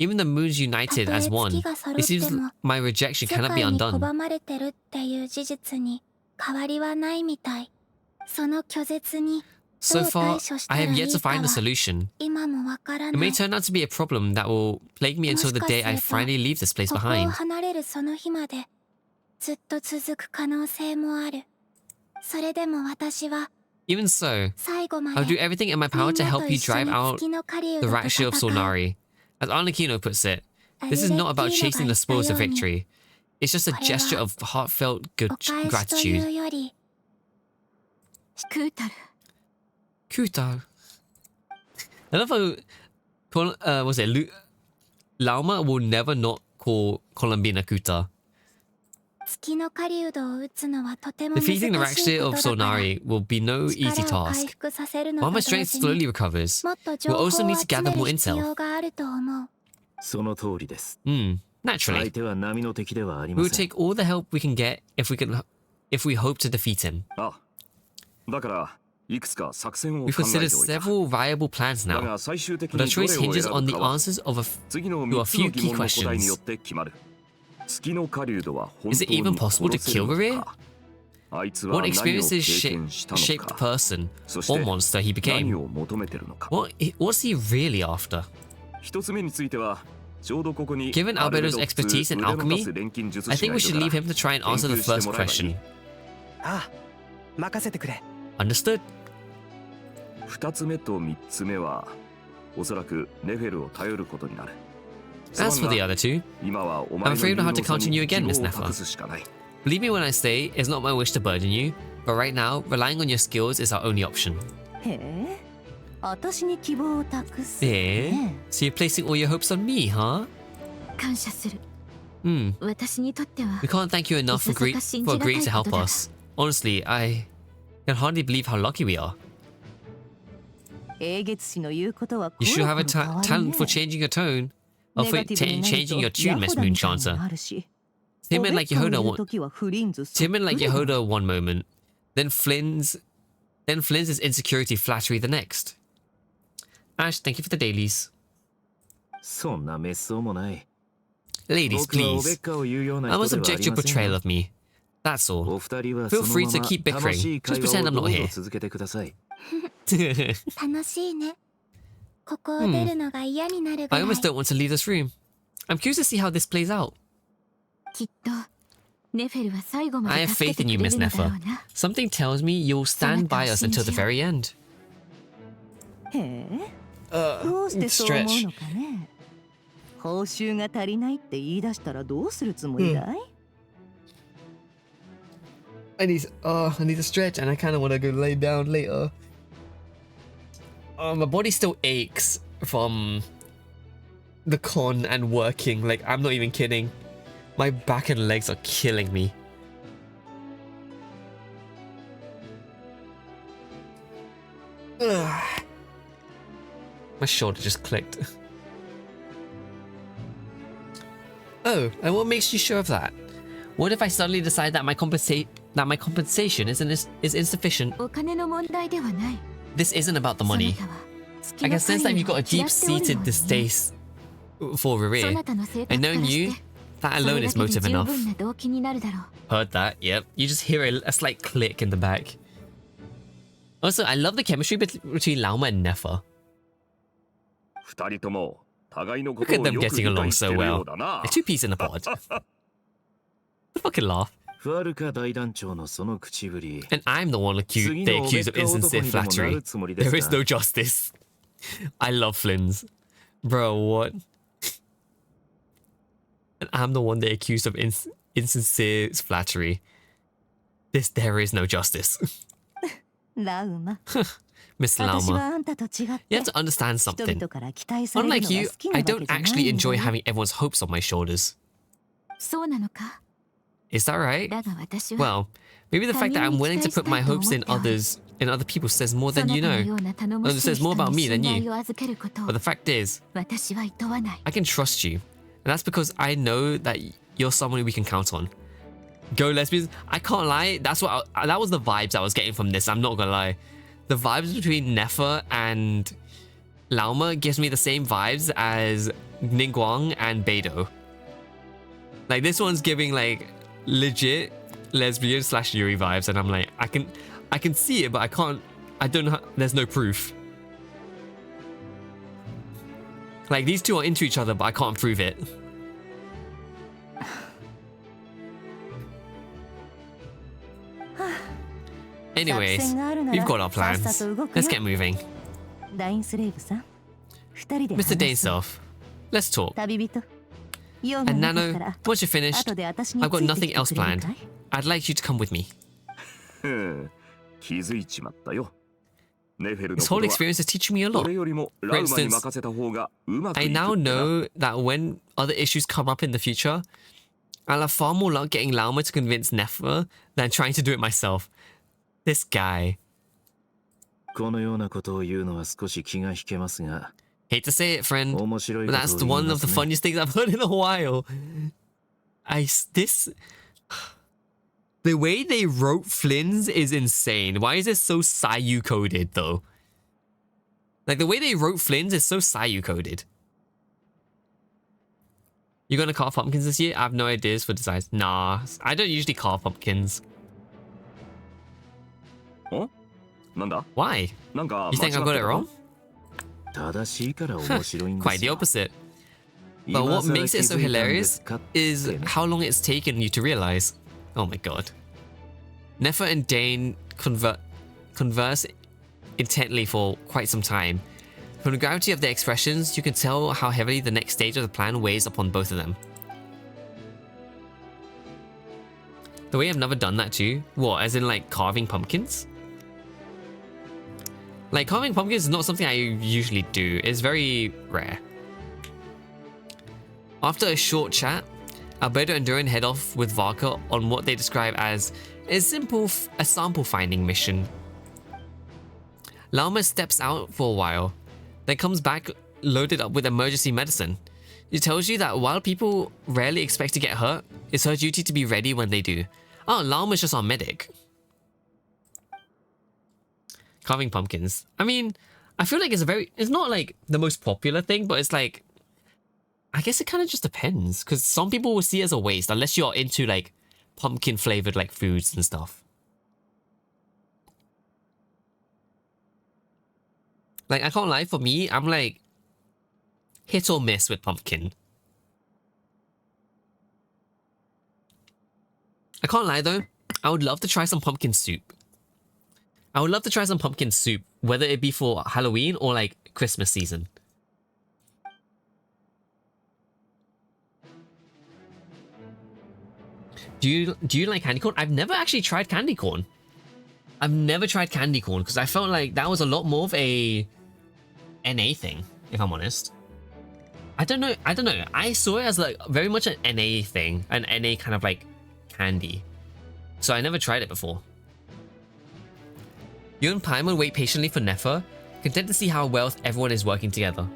Even the moons united as one, it seems my rejection cannot be undone. So far, I have yet to find a solution. 今もわから It な may い。 turn out to be a problem that will plague me until the day I finally leave this place ここを behind. 離れるその日までずっと続く可能性もある。それでも私は Even so, 最後ま I'll do で everything in my power to help you drive out 月の狩人 the と rat ship of 戦う。 Solnari. As Arlecchino puts it, this is not about chasing the spoils of victory. It's just a gesture of heartfelt お返しという gratitude. より、クータル Kuta. I love how was it Lauma will never not call Colombina Kuta. 月の狩人を撃つのはとても難しい Defeating the rat こ ship と of だから Solnari will be no easy 力を回 task. 復させるの While と my 同 strength 時 slowly に recovers, もっと情報 we'll を also 集 need め to gather る more 必 intel. 要があると思う。その通りです。 Naturally. 相手は波の敵ではあり We ま will せん。 take all the help we can get if we hope to defeat him. あ、だからいくつか作戦を考 We've え considered ておいた。 several viable plans だ now, が最終的 but our にどれ choice を hinges 選 on ぶ the かは answers of 次のto a 3つの few 疑 key 問の答えによ questions. って決まる。月の狩人は本 Is 当 it に even possible to 殺せる kill の Gary? か。あいつは What 何を経 experiences 験したの shaped か。 person そし or て monster he 何 became? を求めてるのか。 What's he really after? 一つ目についてはちょうどここに Given ある Albedo's 程度 expertise in 腕の alchemy, 立つ錬金術 I 師 think が we い should る leave から him to try and answer the 研究して first もらえばいい。 question. ああ任せてくれ。 Understood? 二つ目と三つ目はおそらくネフェルを頼ることになる。 As for the other two, 今はお I'm 前の afraid 有 I'll have 能 to さ count on に you again, 希 Miss 望を Neffa. 託すしかない。 Believe me when I say it's not my wish to burden you, but right now, relying on your skills is our only option. へえ私に希望を託す、 Eh? ね So you're placing all your hopes on me, huh? 感謝する Hmm. 私にとっては We can't thank you enough for agreeing to help us. Honestly, I can hardly believe how lucky we are. 英月氏の言うことは You should have a コロコロ変わる talent ね for changing your tone, or ネ for ガティブになる changing your と tune, ヤ Miss ホダみたいに Moonchancer. なるし Timid like おべっかを Yehoda 入れる one, 時はフリンズ timid like そっくりだ Yehoda one moment, then Flynn's insecurity flattery the next. Ash, thank you for the dailies. そんな滅相もない。 Ladies, 僕はおべっ please. かを言うような I 人 must ではあ object り your ません portrayal よ。 of me. That's all. お二人は Feel その free ま to ま keep bickering. 楽しい Just 会 pretend 話 I'm をど not うぞ here. 続けてください。楽しいね。ここを出るのが嫌になるぐら I い。 almost don't want to leave this room. I'm curious to see how this plays out. きっとネフェルは最後ま I で have 助 faith け in て you, くれ Miss るのだろう Neffa. な Something tells me you'll stand by us until the very end. へえどうしてそう思うのかね報酬が足りないって言い出したらどうするつもりだい、I need to stretch and I kind of want to go lay down later. My body still aches from the con and working. Like, I'm not even kidding. My back and legs are killing me. Ugh. My shoulder just clicked. Oh, and what makes you sure of that? What if I suddenly decide that my compensation is insufficient? お金の問題ではない This isn't about the そな money. たは I can sense that you've got a 月の狩人を嫌っておる deep-seated ようにね distaste for そ Rerir. なたの性 And 格から knowing し you, て that それ alone だ is けで motive 十 enough. 分な動機になるだろう Heard that, yep. You just hear a slight click in the back. Also, I love the chemistry between Lauma and Neffa. 二人とも互いのこ Look と at を them よく getting 理 along 解して so るよ well. うだな They're。two peas in a pod. Fucking laugh. ファルカ大団長のその口ぶり。 And I'm the one they 次のおべ accuse っ of か男 insincere にでもな flattery. るつもりで There す is か no justice. I love Flynn's. Bro, what? And I'm the one they accused of insincere flattery. There is no justice. ラウマ Miss 私は Lauma. あんたと違って You have to understand 人 something. 々から期待されるのが Unlike you, 好きな I わけ don't じゃない actually んだ enjoy よ having everyone's hopes on my shoulders. そうなのか Is that right? だが私は Well, maybe the fact that I'm willing to put my hopes in other people says more そ than な you たの know. ような頼も It しい says 人 more about に me 信 than 頼 you. を預けることを But the fact is, 私はいとわない I can trust you. And that's because I know that you're someone we can count on. Go lesbians. I can't lie. That was the vibes I was getting from this. I'm not gonna lie. The vibes between Neffa and Lauma gives me the same vibes as Ningguang and Beidou. Like, this one's giving like legit lesbian / Yuri vibes, and I'm like, I can see it, but I I don't know. There's no proof. Like, these two are into each other, but I can't prove it. Anyways, we've got our plans. Let's get moving. Mr. Daneself, let's talk. And Nano, once you're finished, I've got nothing else planned. I'd like you to come with me. This whole experience is teaching me a lot. For instance, I now know that when other issues come up in the future, I'll have far more luck getting Lauma to convince Nefer than trying to do it myself. This guy. Hate to say it, friend, but that's one of the funniest things I've heard in a while. The way they wrote Flynn's is insane. Why is it so Sayu coded though? Like, the way they wrote Flynn's is so Sayu coded. You gonna carve pumpkins this year? I have no ideas for designs. Nah, I don't usually carve pumpkins. Why? You think I got it wrong? Quite the opposite. But what makes it so hilarious is how long it's taken you to realize. Oh my god. Nefer and Dane converse intently for quite some time. From the gravity of their expressions, you can tell how heavily the next stage of the plan weighs upon both of them. The way I've never done that too? What, as in like carving pumpkins? Like, carving pumpkins is not something I usually do. It's very rare. After a short chat, Alberto and Duran head off with Varka on what they describe as a sample finding mission. Lauma steps out for a while, then comes back loaded up with emergency medicine. She tells you that while people rarely expect to get hurt, it's her duty to be ready when they do. Oh, Lauma's just our medic. Carving pumpkins. I mean, I feel like it's not like the most popular thing, but it's like, I guess it kind of just depends, because some people will see it as a waste unless you're into like pumpkin flavored like foods and stuff. Like, I can't lie, for me, I'm like hit or miss with pumpkin. I can't lie though, I would love to try some pumpkin soup. I would love to try some pumpkin soup, whether it be for Halloween or like Christmas season. Do you like candy corn? I've never actually tried candy corn. I've never tried candy corn because I felt like that was a lot more of a NA thing, if I'm honest. I don't know. I saw it as like very much an NA thing, an NA kind of like candy. So I never tried it before. You and Paimon wait patiently for Nefer, content to see how well everyone is working together.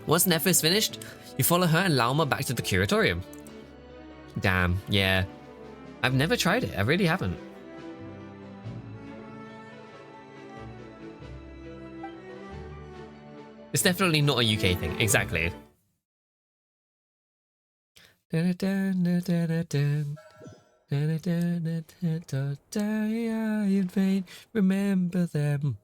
Once Nefer is finished, you follow her and Lauma back to the curatorium. Damn, yeah. I've never tried it, I really haven't. It's definitely not a UK thing, exactly. Die in vain, remember them.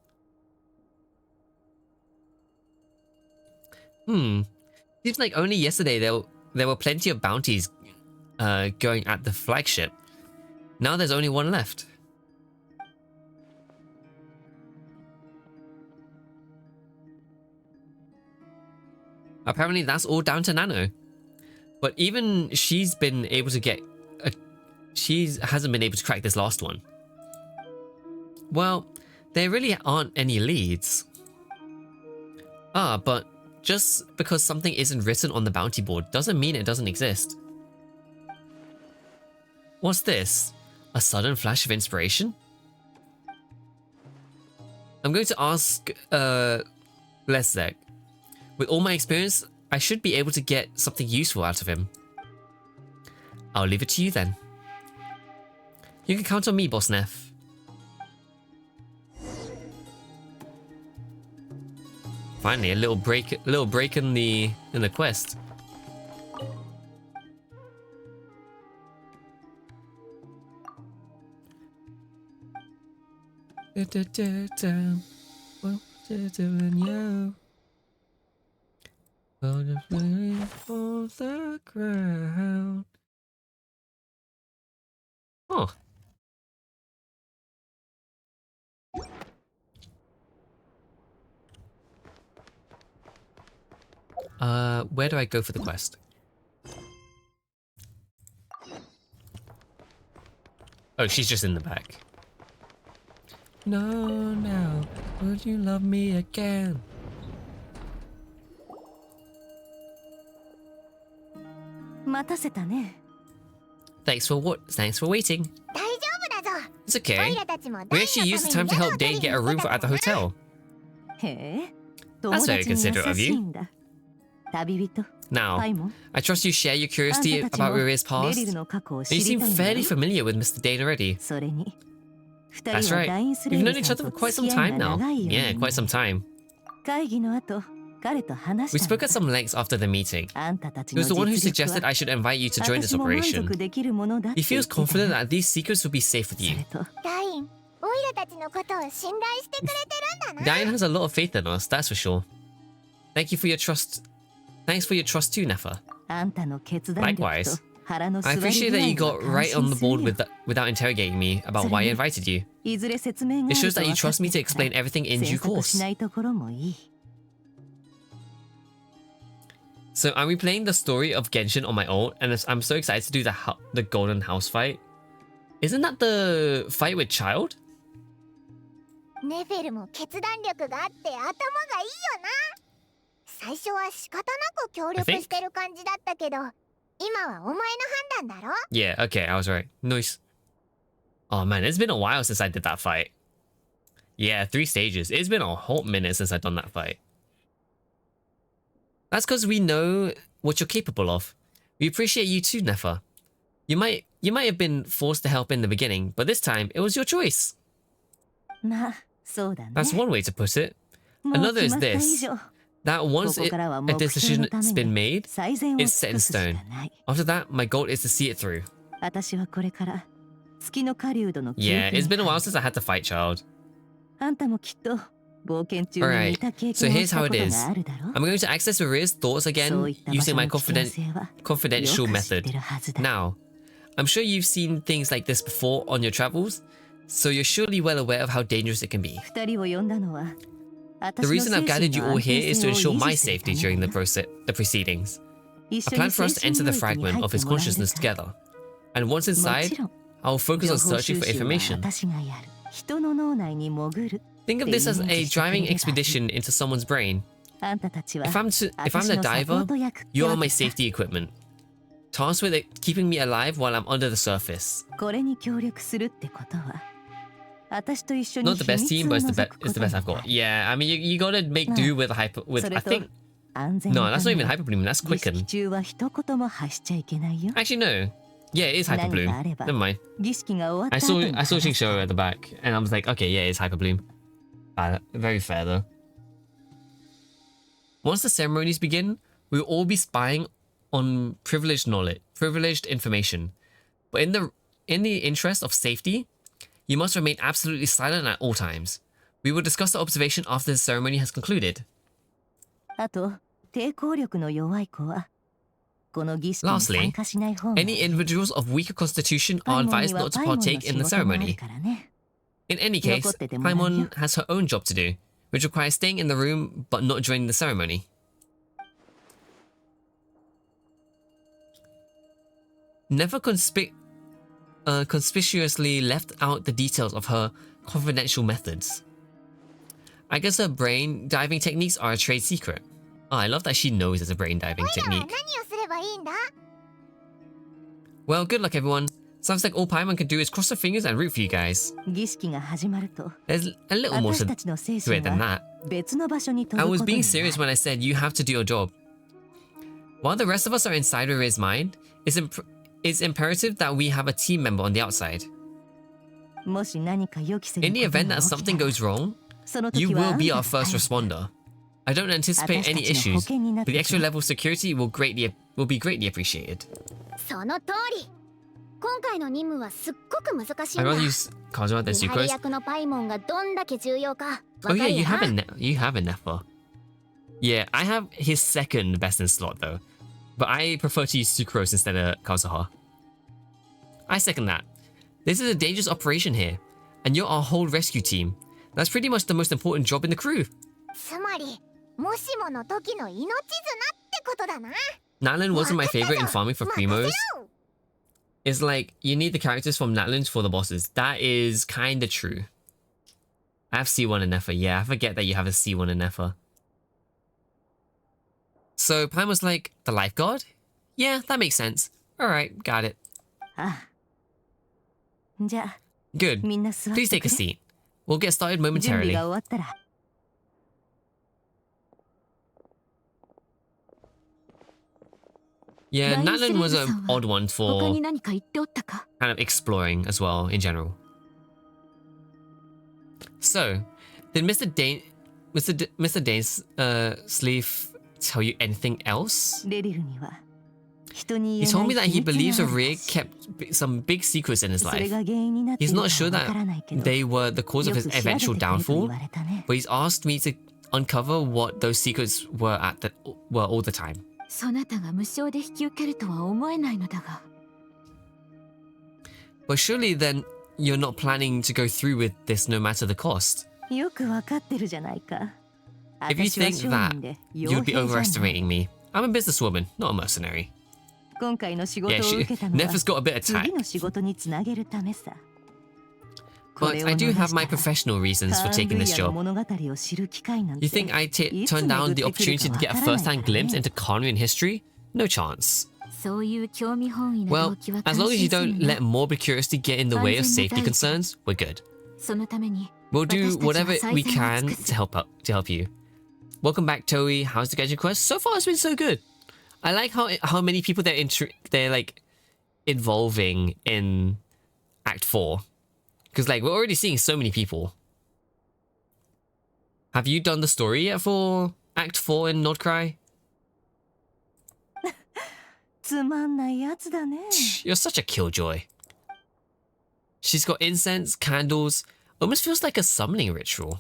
Seems like only yesterday there were plenty of bounties going at the flagship. Now there's only one left. Apparently that's all down to Nano. But even she's been able to get she hasn't been able to crack this last one. Well, there really aren't any leads. But just because something isn't written on the bounty board doesn't mean it doesn't exist. What's this? A sudden flash of inspiration? I'm going to ask Leszek. With all my experience, I should be able to get something useful out of him. I'll leave it to you then. You can count on me, Boss Neff. Finally, a little break in the quest. Oh. Where do I go for the quest? Oh, she's just in the back. No, no, would you love me again? Thanks for waiting. It's okay. We actually used the time to help Dane get a room at the hotel. That's very considerate of you. Now, I trust you share your curiosity about Riri's past, and you seem fairly familiar with Mr. Dane already. That's right. We've known each other for quite some time now. Yeah, quite some time. We spoke at some lengths after the meeting. He was the one who suggested I should invite you to join this operation. He feels confident that these secrets will be safe with you. Diane has a lot of faith in us, that's for sure. Thank you for your trust. Thanks for your trust too, Nefa. Likewise. I appreciate that you got right on the board without interrogating me about why I invited you. It shows that you trust me to explain everything in due course. So I'm replaying the story of Genshin on my own, and I'm so excited to do the Golden House fight. Isn't that the fight with Child? I think? Yeah, okay, I was right. Nice. Oh man, it's been a while since I did that fight. Yeah, 3 stages. It's been a whole minute since I've done that fight. That's because we know what you're capable of. We appreciate you too, Nefa. You might have been forced to help in the beginning, but this time it was your choice. That's one way to put it. Another is this. That once a decision's been made, it's set in stone. After that, my goal is to see it through. Yeah, it's been a while since I had to fight Child. Alright, so here's how it is. I'm going to access Riri's thoughts again using my confidential method. Now, I'm sure you've seen things like this before on your travels, so you're surely well aware of how dangerous it can be. The reason I've gathered you all here is to ensure my safety during the proceedings. I plan for us to enter the fragment of his consciousness together, and once inside, I will focus on searching for information. Think of this as a driving expedition into someone's brain. If I'm the diver, you are my safety equipment, tasked with keeping me alive while I'm under the surface. Not the best team, but it's the best I've got. Yeah, I mean you gotta make do with I think. No, that's not even Hyperbloom. That's Quicken. Actually, no. Yeah, it is Hyperbloom. Never mind. I saw Xingqiu at the back, and I was like, okay, yeah, it's Hyperbloom. Very fair though. Once the ceremonies begin, we will all be spying on privileged information. But in the interest of safety, you must remain absolutely silent at all times. We will discuss the observation after the ceremony has concluded. Lastly, any individuals of weaker constitution are advised not to partake in the ceremony. In any case, Paimon has her own job to do, which requires staying in the room but not joining the ceremony. Never conspicuously left out the details of her confidential methods. I guess her brain diving techniques are a trade secret. Oh, I love that she knows it's a brain diving technique. Well, good luck everyone. Sounds like all Paimon can do is cross her fingers and root for you guys. There's a little more to it than that. I was being serious when I said you have to do your job. While the rest of us are inside Riri's mind, it's imperative that we have a team member on the outside. In the event that something goes wrong, you will be our first responder. I don't anticipate any issues, but the extra level of security will be greatly appreciated. 今回の任務はすっごく難しいん I'd だ。 rather use Kazuma than 見張り Sucrose. 役のパイモンがどんだけ重要かわ Oh か yeah, る you よ have な。 you have a Nefer. Yeah, I have his second best in slot though, but I prefer to use Sucrose instead of Kazuha. I second that. This is a dangerous operation here, and you're our whole rescue team. That's pretty much the most important job in the crew. つまりもしもの時の命綱ってことだな。 Natlan wasn't my favorite in farming for Primos. It's like, you need the characters from Natlan for the bosses. That is kinda true. I have C1 and Nefer. Yeah, I forget that you have a C1 and Nefer. So Pine was like, the lifeguard? Yeah, that makes sense. Alright, got it. ああ。じゃあ、 Good. みんな座っ Please て take く a れ。 seat. We'll get started 準備 momentarily. が終わったら。Yeah, Natlan was an odd one 他 for に何か言っておったか？ kind of exploring as well in general. So, did Mr. Dane's sleeve tell you anything else? レリルには人に He 言え told me な that い he 秘密 believes が a ある rig らしい kept some big secrets in his それ life. が原因になってい He's る not か sure はわ that からないけど、 they were the cause of よ his く調べて eventual くれと言 downfall, われたね。 but he's asked me to uncover what those secrets were all the time. そなたが無償で引き受けるとは思えないのだが。 But surely then you're not planning to go through with this no matter the cost. よくわかってるじゃないか。 If you 私は think 商 that, 人で you'd 傭 be 兵じゃない。 overestimating me. I'm a businesswoman, not a mercenary. 今回の仕事を Yeah, 受 she, けたのは Nefer's got a bit of 次 tact. の仕事につなげるためさ。こ But れを I 逃 do した have my ら professional reasons カ for ーン taking ルイ this ヤの job. 物語を知る機会なんて You think I いつ turn down 巡 the ってくる opportunity か to get a わからない first-hand から glimpse ね。 into Kanuyan history? No chance. そういう興味本位な Well, 動機は as 感 long as you 心する don't の let morbid curiosity get in the way of safety concerns, we're good. そのために We'll do 私たちは whatever 最 we 善を can 尽くす。 to help you. Welcome back, Toei. How's the Genshin quest? So far, it's been so good. I like how many people they're like involving in Act 4, because like we're already seeing so many people. Have you done the story yet for Act 4 in Nordkrai? つまんないやつだね。 You're such a killjoy. She's got incense, candles. Almost feels like a summoning ritual.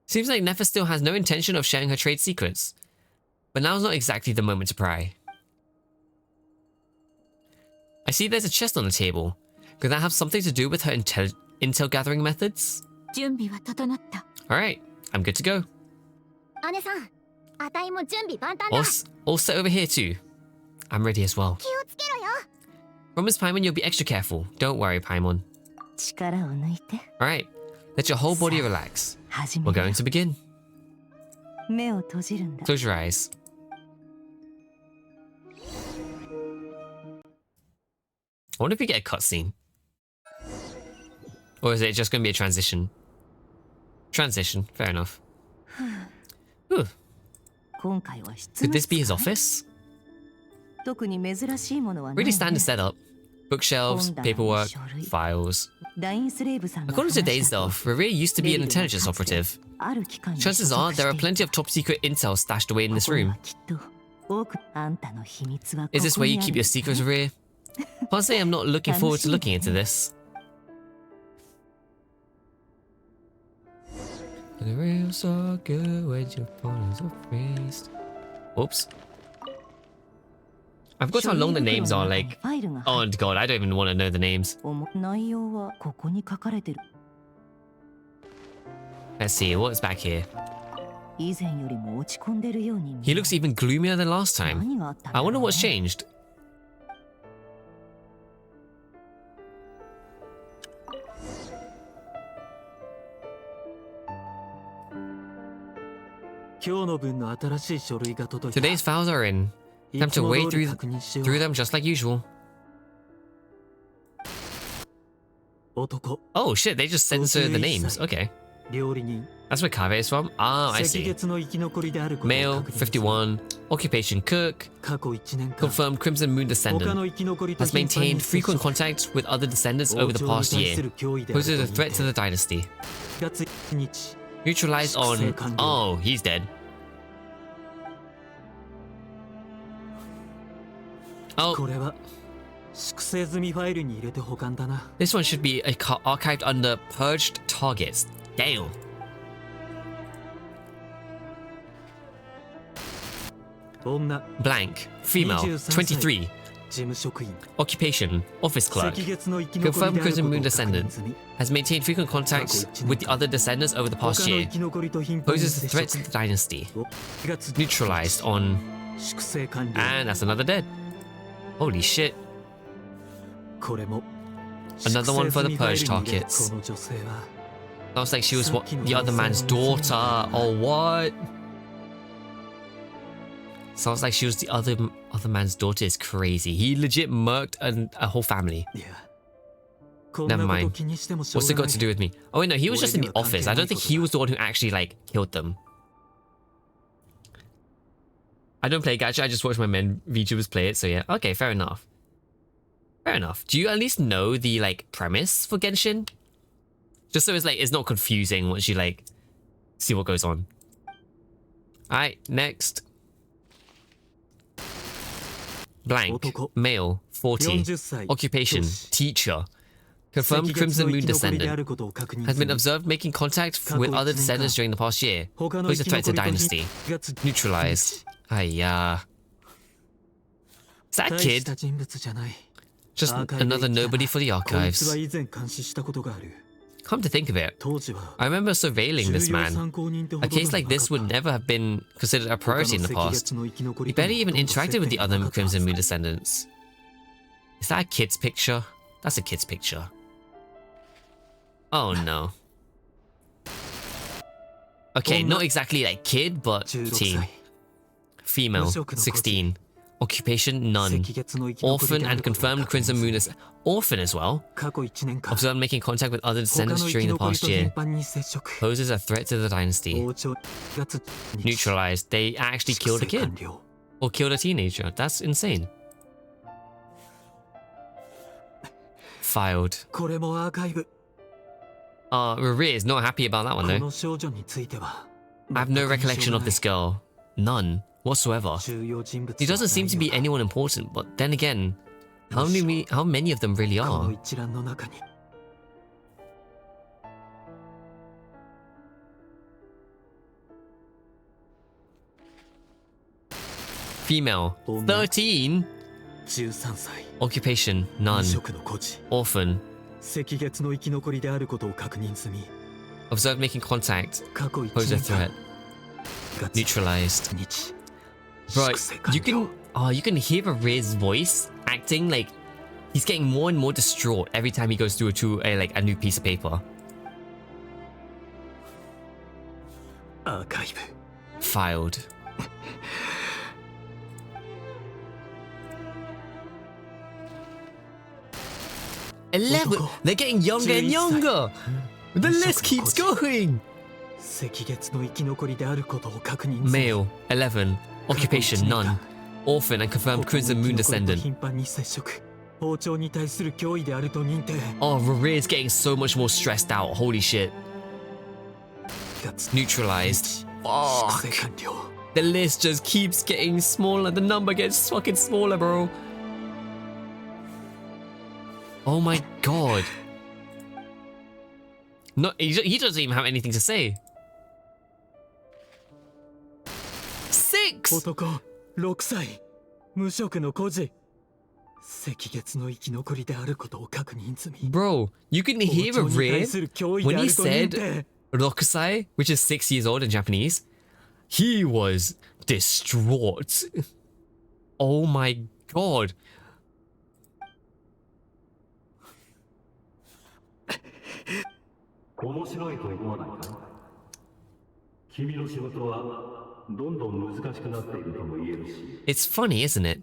Seems like Nefer still has no intention of sharing her trade secrets. But now's not exactly the moment to pry. I see there's a chest on the table. Could that have something to do with her intel gathering methods? 準備は整った。 Alright, I'm good to go. 姉さん、あたいも準備万端だ。 All set over here too. I'm ready as well. 気をつけろよ。 Promise Paimon you'll be extra careful. Don't worry, Paimon. 力を抜いて Alright, let your whole body relax. 始め We're る going to begin. 目を閉じるんだ。 Close your eyes. I wonder if we get a cutscene. Or is it just going to be a transition? Transition, fair enough. Ooh, 今回は質 could の this be his 使い office? 特に珍しいものはない Really ね standard setup. Bookshelves, paperwork, files. ダインスレーブさんの According to 話 Dane's だと stuff, Revere used to be an intelligence operative. ある機関に Chances 所 are 属 there are してい plenty た of top secret intel stashed away in this ここに room. はきっと多くあんたの秘密はこ Is this こ where に you あ keep る your secrets, Revere? Can't say I'm not looking forward to looking into this. The real so good when your opponents are praised. Oops. I've got how long the names are, like... ファイルが Oh 入っ god, I don't even want to know the names. 内容はここに書かれてる。 Let's see, what's back here? 以前よりも落ち込んでるように見 He える looks even gloomier than last time. 何があったんだ I ろう wonder ね what's changed. Today's files are in. Time to wade through them just like usual. Oh shit, they just censored the names. Okay. That's where Kave is from? Ah, I see. Male, 51. Occupation cook. Confirmed Crimson Moon descendant. Has maintained frequent contact with other descendants over the past year. Poses a threat to the dynasty. Neutralized on... Oh, he's dead. Oh, This one should be archived under purged targets. Damn. Blank. Female. 23. Occupation. Office clerk. Confirmed Crimson Moon descendant. Has maintained frequent contacts with the other descendants over the past year. Poses a threat to the dynasty. Neutralized on... And that's another dead. Holy shit. Another one for the purge targets. Sounds like she was what, the other man's daughter. Oh, what? Sounds like she was the other man's daughter. Is crazy. He legit murked a whole family. Never mind. What's it got to do with me? Oh wait, no, he was just in the office. I don't think he was the one who actually like killed them. I don't play gacha. I just watch my men VTubers play it. So yeah, okay, fair enough. Fair enough. Do you at least know the like premise for Genshin? Just so it's like it's not confusing once you like see what goes on. Alright, next. Blank. Male. 40. Occupation. Teacher. Confirmed Crimson Moon descendant. Has been observed making contact with other descendants during the past year. Poses a threat to dynasty. Neutralized. Hiya. Is that a kid? Just another nobody for the archives. Come to think of it, I remember surveilling this man. A case like this would never have been considered a priority in the past. He barely even interacted with the other Crimson Moon descendants. Is that a kid's picture? That's a kid's picture. Oh no. Okay, not exactly like kid, but teen. Female, 16. Occupation, none. Orphan and confirmed Crimson Moon is orphan as well. Observed making contact with other descendants during the past year. Poses a threat to the dynasty. Neutralized. They actually killed a kid. Or killed a teenager. That's insane. Filed. Riri is not happy about that one though. I have no recollection of this girl. None. Whatsoever. He doesn't seem to be anyone important, but then again, how many of them really are? Female, 13. Occupation, none. Orphan. Observed making contact. Pose a threat. Neutralized. Right, you can hear Rir's voice acting like he's getting more and more distraught every time he goes through a new piece of paper. Archive. Filed. $11. They're getting younger and younger. The list keeps going. Male, 11. Occupation, none. Orphan and confirmed Crimson Moon descendant. Oh, Rir's getting so much more stressed out. Holy shit. Neutralized. Fuck. The list just keeps getting smaller. The number gets fucking smaller, bro. Oh my god. No, he doesn't even have anything to say. 6! Bro, you can hear Rir when he said Rokusai, which is 6 years old in Japanese. He was distraught. Oh my god. It's funny, isn't it?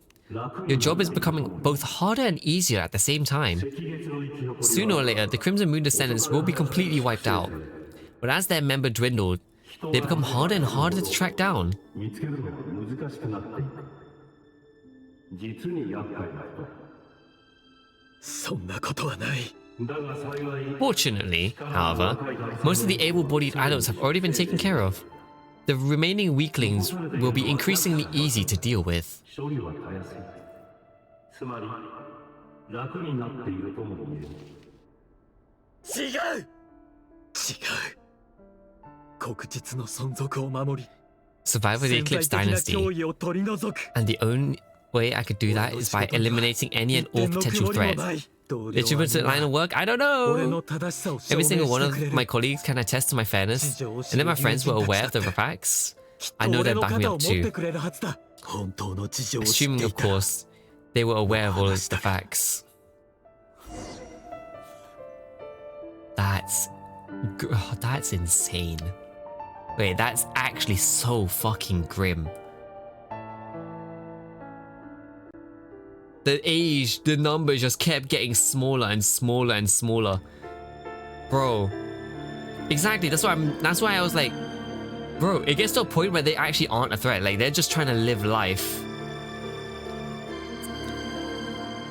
Your job is becoming both harder and easier at the same time. Sooner or later, the Crimson Moon descendants will be completely wiped out. But as their member dwindled, they become harder and harder to track down. Fortunately, however, most of the able-bodied adults have already been taken care of. The remaining weaklings will be increasingly easy to deal with. 楽になっているとも言える。違う。違う。国実の存続を守り、 Survive with the Eclipse 潜在的な Dynasty. 脅威を取り除く。 And the only way I could do that is by eliminating any and all potential threats. The achievements that line of work? I don't know! Every single one of my colleagues can attest to my fairness, and then my friends were aware of the facts. I know they'd back me up too. Assuming, of course, they were aware of all of the facts. That's insane. Wait, that's actually so fucking grim. The numbers just kept getting smaller and smaller and smaller. Bro. Exactly, that's why I was like, bro, it gets to a point where they actually aren't a threat. Like, they're just trying to live life.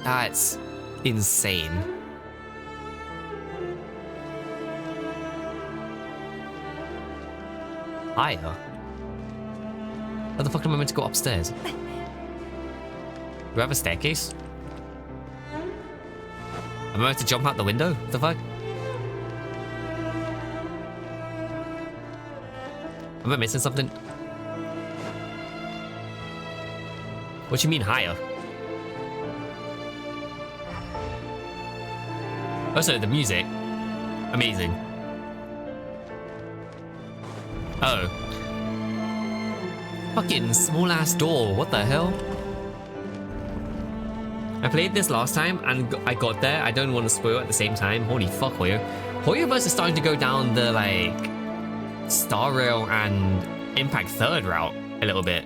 That's insane. Higher? How the fuck am I meant to go upstairs? Do I have a staircase? Am I meant to jump out the window? What the fuck? Am I missing something? What do you mean higher? Oh, sorry, the music. Amazing. Oh. Fucking small ass door, what the hell? I played this last time and I got there. I don't want to spoil at the same time. Holy fuck, Hoyo. Hoyoverse is starting to go down the, like, Star Rail and Impact 3rd route a little bit.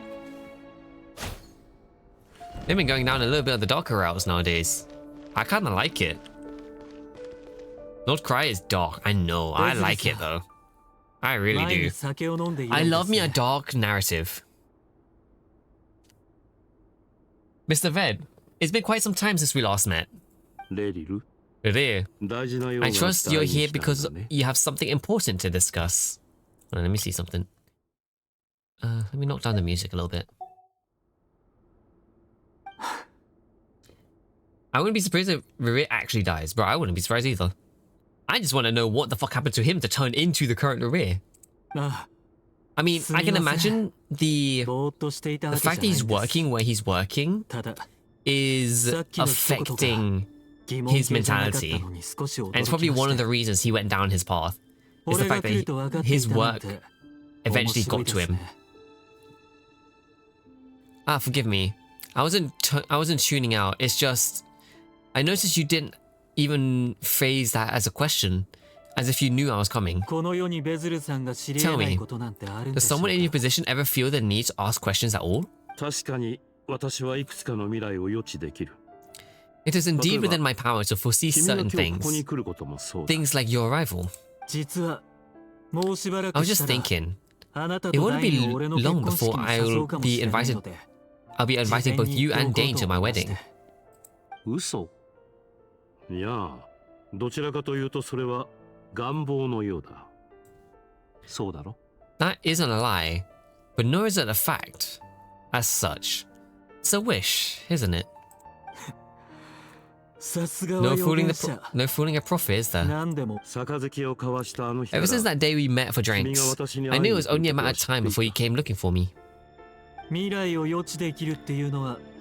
They've been going down a little bit of the darker routes nowadays. I kind of like it. North Krai is dark. I know. I like it though. I really do. I love me a dark narrative. Mr. Ved, it's been quite some time since we last met. Rere, I trust you're here because you have something important to discuss. Hold on, let me see something. Let me knock down the music a little bit. I wouldn't be surprised if Rere actually dies, bro. I wouldn't be surprised either. I just want to know what the fuck happened to him to turn into the current Rere. I mean, I can imagine the fact that he's working where he's working is affecting his mentality. And it's probably one of the reasons he went down his path. Is the fact that his work eventually got to him. Ah, forgive me. I wasn't tuning out. It's just I noticed you didn't even phrase that as a question, as if you knew I was coming. Tell me, does someone in your position ever feel the need to ask questions at all? It is indeed within my power to foresee certain things. Things like your arrival. I was just thinking, it won't be long before I'll be inviting both you and Dane to my wedding. That isn't a lie, but nor is it a fact. As such, it's a wish, isn't it? No fooling a prophet, is there? Ever since that day we met for drinks, I knew it was only a matter of time before you came looking for me.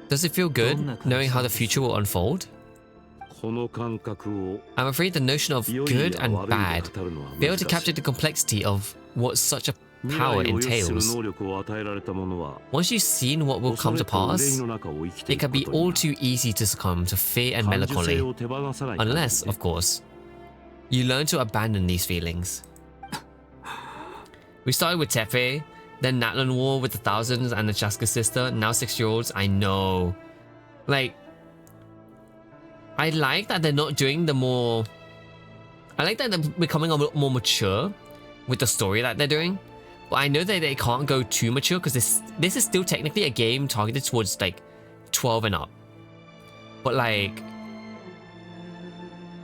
Does it feel good, knowing how the future will unfold? I'm afraid the notion of good and bad fail to capture the complexity of what such a power entails. Once you've seen what will come to pass, it can be all too easy to succumb to fear and melancholy, unless, of course, you learn to abandon these feelings. We started with Tepe, then Natlan War with the Thousands and the Chaska sister, now 6-year-olds. I know. Like, I like that they're not doing the more... I like that they're becoming a bit more mature with the story that they're doing. But I know that they can't go too mature because this is still technically a game targeted towards like 12 and up. But like,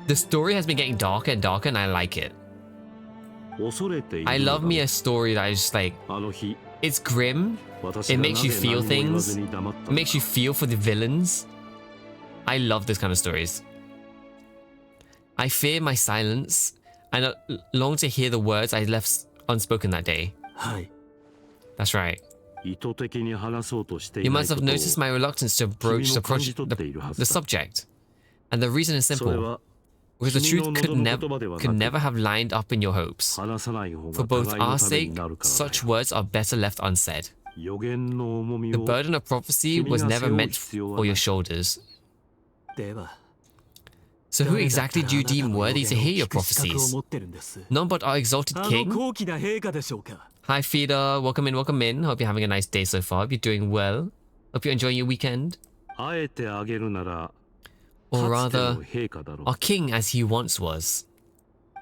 the story has been getting darker and darker and I like it. I love me a story that is just like, it's grim, it makes you feel things, it makes you feel for the villains. I love this kind of stories. I fear my silence and long to hear the words I left unspoken that day. はい。 That's right. 意図的に話そうとしてい You ない must こ have とを noticed my reluctance to broach the, 君も感じ取っているはずだ。 the subject. And the reason is それ simple. は Because the 君 truth の could, 望む言葉ではなく could never have lined up in your hopes. 話さない方 For が both 互いの our ために sake, なるからだ such よ。 words are better left unsaid. 予言の重み The を burden of prophecy was never meant for your shoulders. では、 So who exactly do you deem worthy to hear your 誰だったらあなたの予言を聞く資格を prophecies? 持ってるんです。 None but our exalted あの king? 高貴な陛下でしょうか。 Hi Feeder, welcome in, welcome in. Hope you're having a nice day so far. Hope you're doing well. Hope you're enjoying your weekend. あえてあげるなら Or かつて rather, の陛下だろう。 our king as he once was.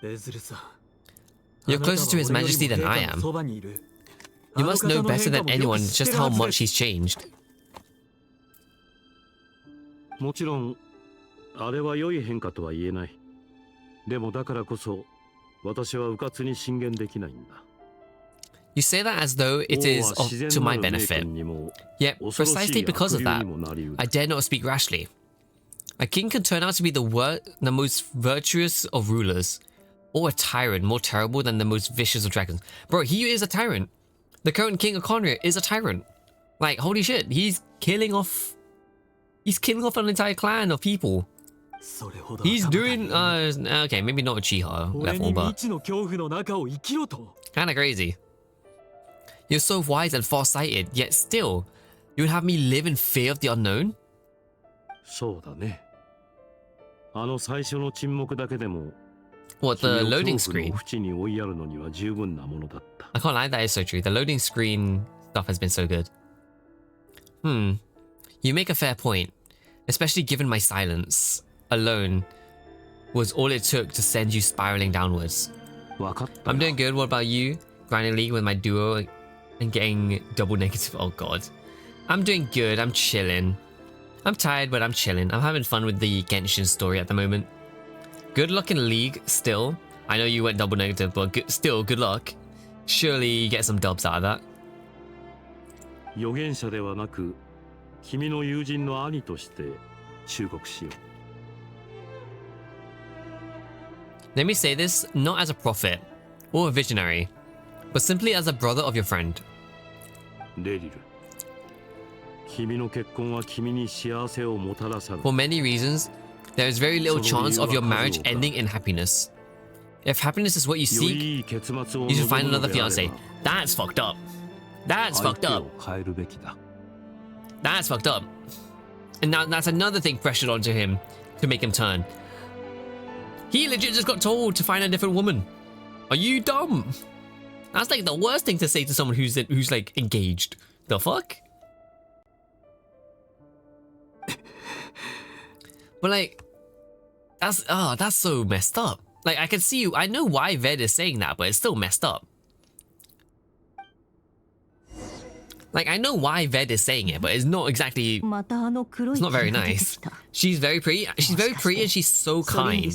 ベズルさん。 You're closer to his majesty than I am. You must know better than anyone just how much he's changed. もちろんあれは良い変化とは言えない。でもだからこそ私は迂闊に進言できないんだ。 You say that as though it is to my benefit. Yet, precisely because of that, I dare not speak rashly. A king can turn out to be the most virtuous of rulers, or a tyrant more terrible than the most vicious of dragons. Bro, he is a tyrant. The current king of Conria is a tyrant. Like, holy shit, he's killing off an entire clan of people. He's doing, okay, maybe not a Chiha level, but kind of crazy. You're so wise and far-sighted, yet still, you would have me live in fear of the unknown? そうだね。あの最初の沈黙だけでも What, the 君を loading 恐怖 screen? の淵に追いやるのには十分なものだった。 I can't lie, that is so true. The loading screen stuff has been so good. You make a fair point, especially given my silence alone was all it took to send you spiraling downwards. わかったよ。 I'm doing good. What about you? Grinding League with my duo and getting double negative. Oh god. I'm doing good. I'm chilling. I'm tired, but I'm chilling. I'm having fun with the Genshin story at the moment. Good luck in League still. I know you went double negative, but still good luck. Surely you get some dubs out of that. 預言者ではなく、君の友人の兄として忠告しよう。 Let me say this not as a prophet or a visionary, but simply as a brother of your friend. レリル、君の結婚は君に幸せをもたらさぬ。 For many reasons, there is very little chance of your marriage ending in happiness. If happiness is what you よ seek, りいい結末を you should 望 find むの another であれ fiance. ば、 That's fucked up. That's 相 fucked 手 up. を変えるべきだ。 That's fucked up. And now that's another thing pressured onto him to make him turn. He legit just got told to find a different woman. Are you dumb? That's like the worst thing to say to someone who's like engaged. The fuck? But like, that's so messed up. Like I can see, I know why Ved is saying that, but it's still messed up. Like I know why Ved is saying it, but it's not exactly. It's not very nice. She's very pretty. She's very pretty and she's so kind.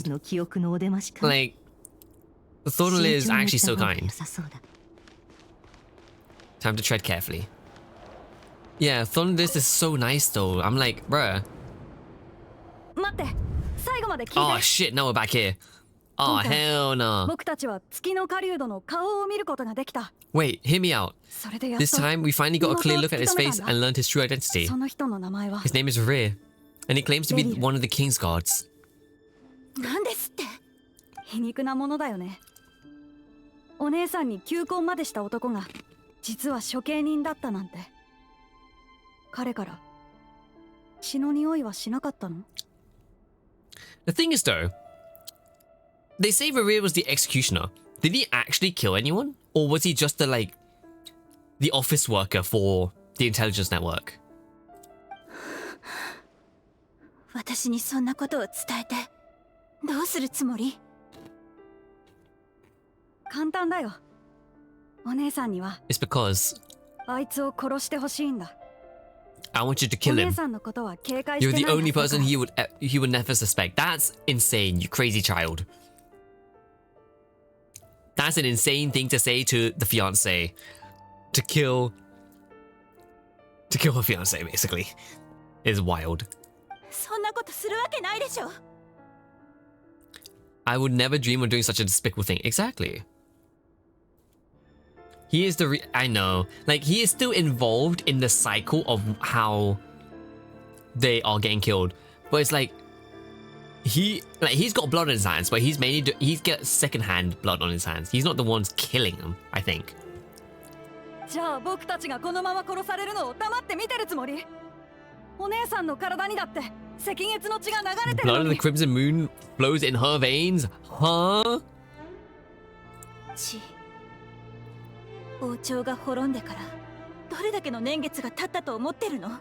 Like, Thornal is actually so kind. Time to tread carefully. Yeah, Thornal is so nice though. I'm like, bruh. Oh shit, now we're back here. Oh hell no. Wait, hear me out. This time we finally got a clear look at his face and learned his true identity. His name is Rhea, and he claims to be one of the king's guards. なんですって。皮肉なものだよね。お姉さんに求婚までした男が実は処刑人だったなんて。彼から血の匂いはしなかったの？ The thing is though, they say Rhea was the executioner. Did he actually kill anyone? Or was he just the office worker for the intelligence network? 私にそんなことを伝えてどうするつもり？簡単だよ。お姉さんには It's because あいつを殺してほしいんだ。 I want you to kill お姉 him. さんのことは警戒し You're て the ないは only ずだ person から he would never suspect. That's insane, you crazy child. That's an insane thing to say to the fiancé. To kill her fiancé, basically. Is wild. そんなことするわけないでしょ。 I would never dream of doing such a despicable thing. Exactly. He is the I know. Like, he is still involved in the cycle of how they are getting killed. But it's like, he's got blood on his hands, but he's got secondhand blood on his hands. He's not the ones killing them, I think. じゃあ僕たちがこのまま殺されるのを黙って見てるつもり？お姉さんの体にだって赤月の血が流れてる Blood の of に。 the Crimson Moon flows in her veins? Huh? 血。王朝が滅んでからどれだけの年月が経ったと思ってるの？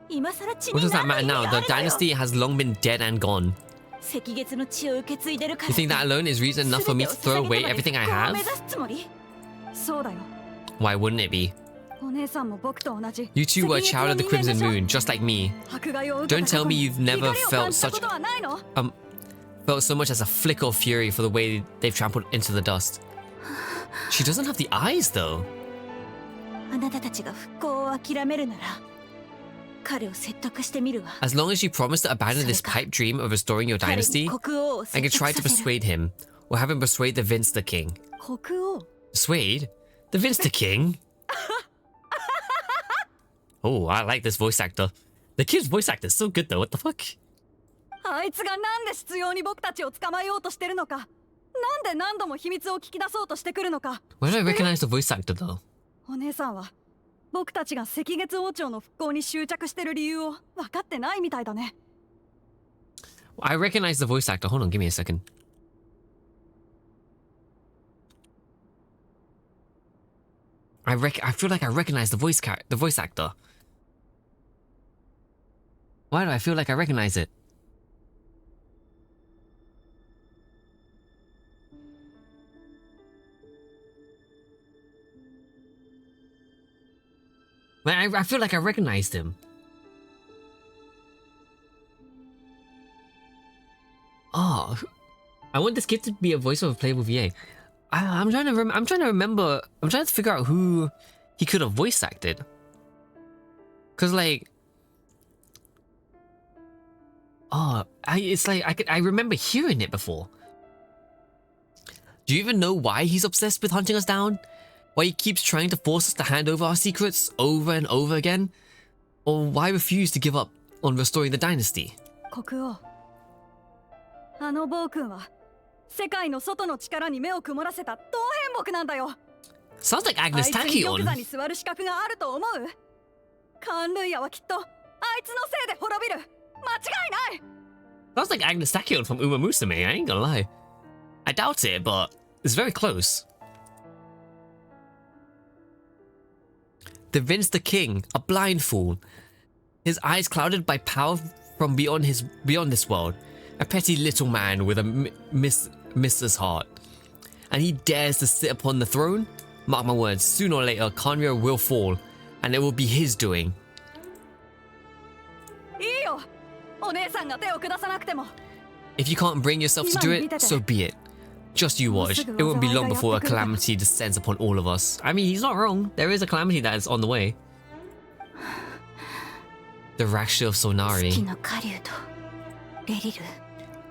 今さら血 What に does that 何の matter 意味 now? があ The るのよ。 dynasty has long been dead and gone. 赤月の血を受け継いでるから You think that alone is reason enough for me to throw away everything I 全てを捧げてまで復興を have? 目指すつもり？そうだよ。 Why wouldn't it be? お姉さんも僕と同じ。 You two were a child of the Crimson Moon, just like me. 迫害を受け Don't た tell 過去 me に you've never 怒りを felt 感じた such ことはないの？ felt so much as a flicker of fury for the way they've trampled into the dust. She doesn't have the eyes though. あなたたちが復興を諦めるなら彼を説得してみるわ。 As long as you promise to abandon this pipe dream of restoring your 彼に dynasty, 国王を I 説 can try 得 to させる。 persuade him, or have him persuade the Vinster King. 国王。 Persuade? The Vinster King? Oh, I like this voice actor. The kid's voice actor is so good though, what the fuck? あいつがなんで執拗に僕たちを捕まえようとしてるのか。なんで何度も秘密を聞き出そうとしてくるのか。 Why do I recognize the voice actor though? お姉さんは僕たちが赤月王朝の復興に執着してる理由を分かってないみたいだね。 I recognize the voice actor. Hold on, give me a second. I feel like I recognize the voice actor. Why do I feel like I recognize it? I feel like I recognized him. Oh, I want this kid to be a voice of a playable VA. I'm trying to remember. I'm trying to figure out who he could have voice acted. Cause like, oh, I remember hearing it before. Do you even know why he's obsessed with hunting us down? Why he keeps trying to force us to hand over our secrets over and over again? Or why refuse to give up on restoring the dynasty? 国王。あの暴君は世界の外の力に目を曇らせた同変木なんだよ。 Sounds like あ Agnes いつに玉 Tachyon. 座に座る資格があると思う？カンルイヤはきっとあいつのせいで滅びる。間違いない。 Sounds like Agnes Tachyon from Uma Musume, I ain't gonna lie. I doubt it, but it's very close. The Vince the King, a blind fool. His eyes clouded by power from beyond this world. A petty little man with a mistress heart. And he dares to sit upon the throne? Mark my words, sooner or later, Kanryo will fall, and it will be his doing. いいよ。お姉さんが手を下さなくても。 If you can't bring yourself to do it, so be it. Just you watch. It won't be long before a calamity descends upon all of us. I mean, he's not wrong. There is a calamity that is on the way. The Raksha of 月 Sonari. の狩人レリル。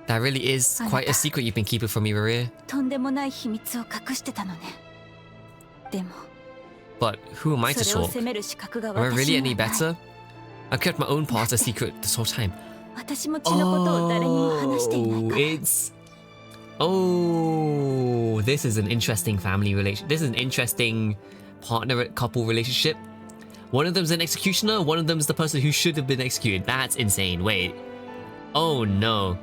That really is quite a secret you've been keeping from me, Maria. とんでもない秘密を隠してたのね。でも But who am I to それを talk? 責める資格が Am I 私 really に any はない。 better? I've kept my own part a secret this whole time. 私も血のことを誰にも話していない Oh, から。 it's... Oh, this is an interesting family relation. This is an interesting couple relationship. One of them's an executioner, one of them's the person who should have been executed. That's insane. Wait. Oh no.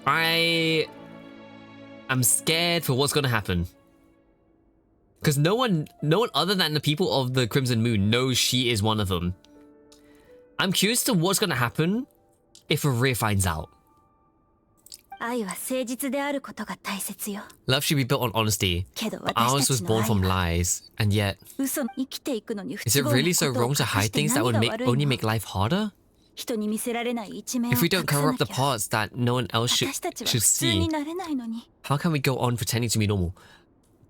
I'm scared for what's gonna happen. Because no one other than the people of the Crimson Moon knows she is one of them. I'm curious to what's gonna happen if Maria finds out. 愛は誠実であることが大切よ。 Love should be built on honesty. けど But 私 ours た was ちの born 愛 from は lies, and yet, 嘘の生きていくのに不 is 都 it 合 really な so ことを wrong to 隠 hide して things that 何 would が make 悪い only の？ make life harder? 人に見せられない一面を If 隠 we don't さ cover な up the きゃ。 parts that no one else 私たちは should 普通に see, なれないのに。 how can we go on pretending to be normal?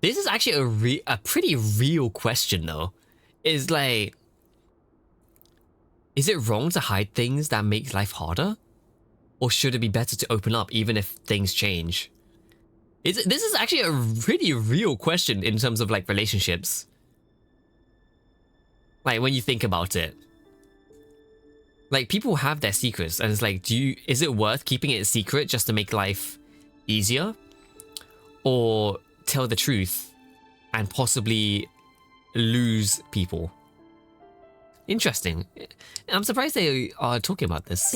This is actually a pretty real question, though. Is Is it wrong to hide things that make life harder? Or should it be better to open up even if things change? This is actually a really real question in terms of like relationships. Like when you think about it. Like people have their secrets and it's like, is it worth keeping it a secret just to make life easier? Or tell the truth and possibly lose people? Interesting. I'm surprised they are talking about this.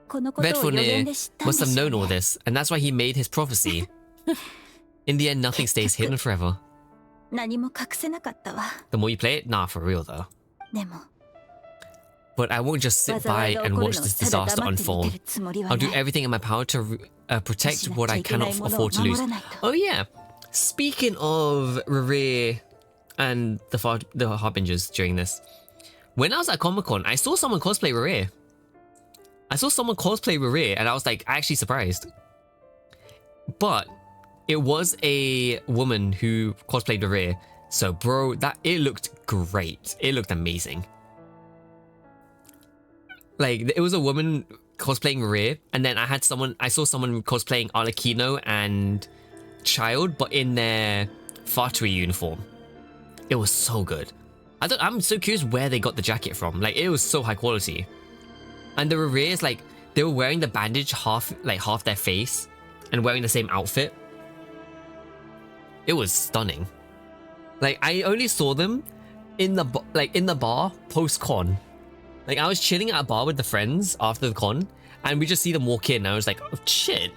Vedfone must have known all this, and that's why he made his prophecy. In the end, nothing stays hidden forever. The more you play it, nah, for real though. But I won't just sit by and watch this disaster unfold. I'll do everything in my power to protect what I cannot afford to lose. Oh yeah, speaking of Rere and the Harbingers during this, when I was at Comic-Con, I saw someone cosplay Rere. And I was like actually surprised. But it was a woman who cosplayed Rere. So bro, it looked great. It looked amazing. Like, it was a woman cosplaying Rere, and then I saw someone cosplaying Arlecchino and Child, but in their Fatui uniform. It was so good. I'm so curious where they got the jacket from. Like, it was so high quality. And the Rere's, like, they were wearing the bandage half their face, and wearing the same outfit. It was stunning. Like, I only saw them in the bar post-con. Like, I was chilling at a bar with the friends after the con, and we just see them walk in, and I was like, oh, shit.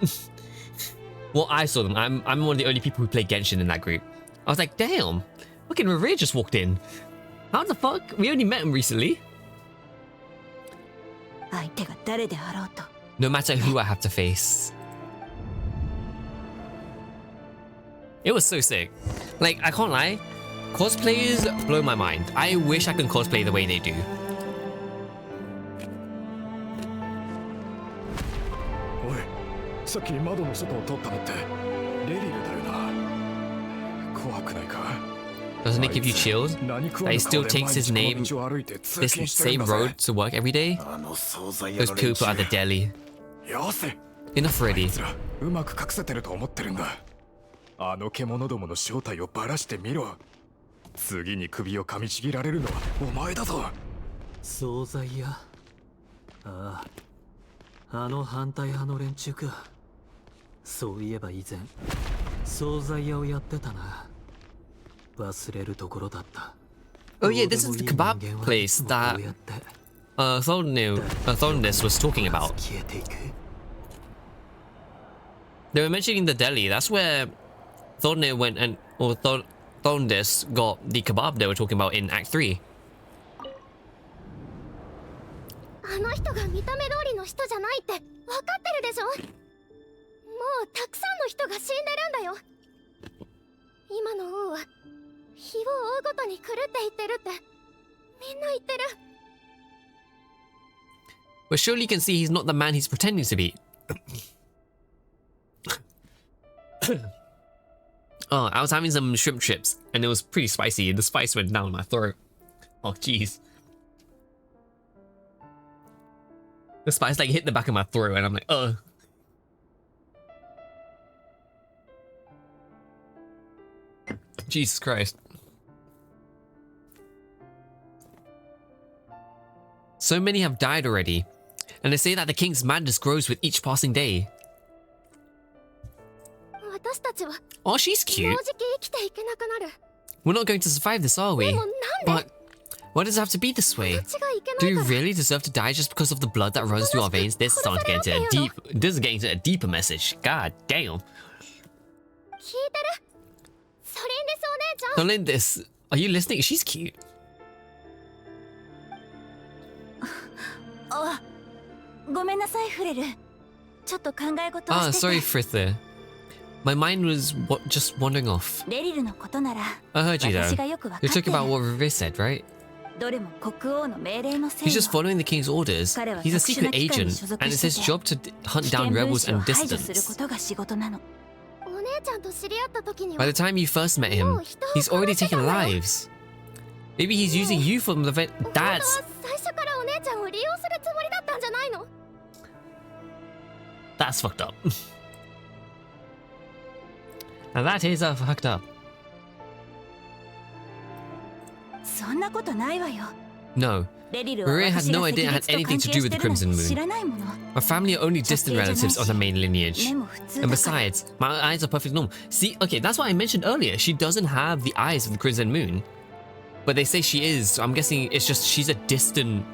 Well, I saw them. I'm one of the only people who play Genshin in that group. I was like, damn, fucking Rere just walked in. How the fuck? We only met him recently. No matter who I have to face. It was so sick. Like, I can't lie, cosplayers blow my mind. I wish I could cosplay the way they do. Doesn't it give you chills that he still takes his name, this same road to work every day? Those people at the deli. Enough already. Oh yeah, this is the kebab place that Thorndis was talking about. They were mentioning the deli. That's where Thorndis went Thorndis got the kebab they were talking about in Act 3. But surely you can see he's not the man he's pretending to be. Oh, I was having some shrimp chips and it was pretty spicy and the spice went down my throat. Oh jeez. The spice like hit the back of my throat and I'm like, ugh. Jesus Christ. So many have died already, and they say that the king's madness grows with each passing day. Oh, she's cute. We're not going to survive this, are we? But why does it have to be this way? Do we really deserve to die just because of the blood that runs through our veins? This is starting to get into a deeper message. God damn. Thorndis, are you listening? She's cute. Ah, sorry, Fritha. My mind was just wandering off. I heard you though. You're talking about what Rere said, right? He's just following the king's orders. He's a secret agent, and it's his job to hunt down rebels and dissidents. By the time you first met him, he's already taken lives. Maybe he's using you for the event. That's... 最初からお姉ちゃんを利用するつもりだったんじゃないの？ That's fucked up. Now that is fucked up. そんなことないわよ。 No. レリルは Maria had 私が no 赤 idea it 月 had と anything 関 to 係 do し with て the るなん Crimson て知 Moon. らないもの。 My family are only distant relatives on the main lineage. 目も普通 And だから。 besides, my eyes are perfectly normal. See, okay, that's what I mentioned earlier. She doesn't have the eyes of the Crimson Moon. But they say she is, so I'm guessing it's just she's a distant...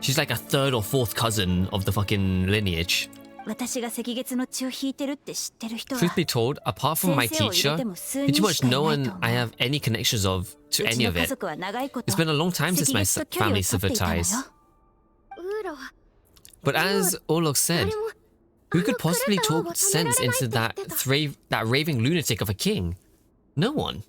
She's like a third or fourth cousin of the fucking lineage. 私が赤月の血を引いてるって知ってる人は Truth be told, apart from my 先生を入 teacher, れても数 pretty 人 much しかい no ない one と思う。 I have any connections of う to ち any の of 家 it. 族は長いこと It's been a long time 赤 since my 月と距離を family 取って severed いたのよ。 ties. ウーロ But as Orlok said, who could possibly talk sense into that raving lunatic of a king? No one.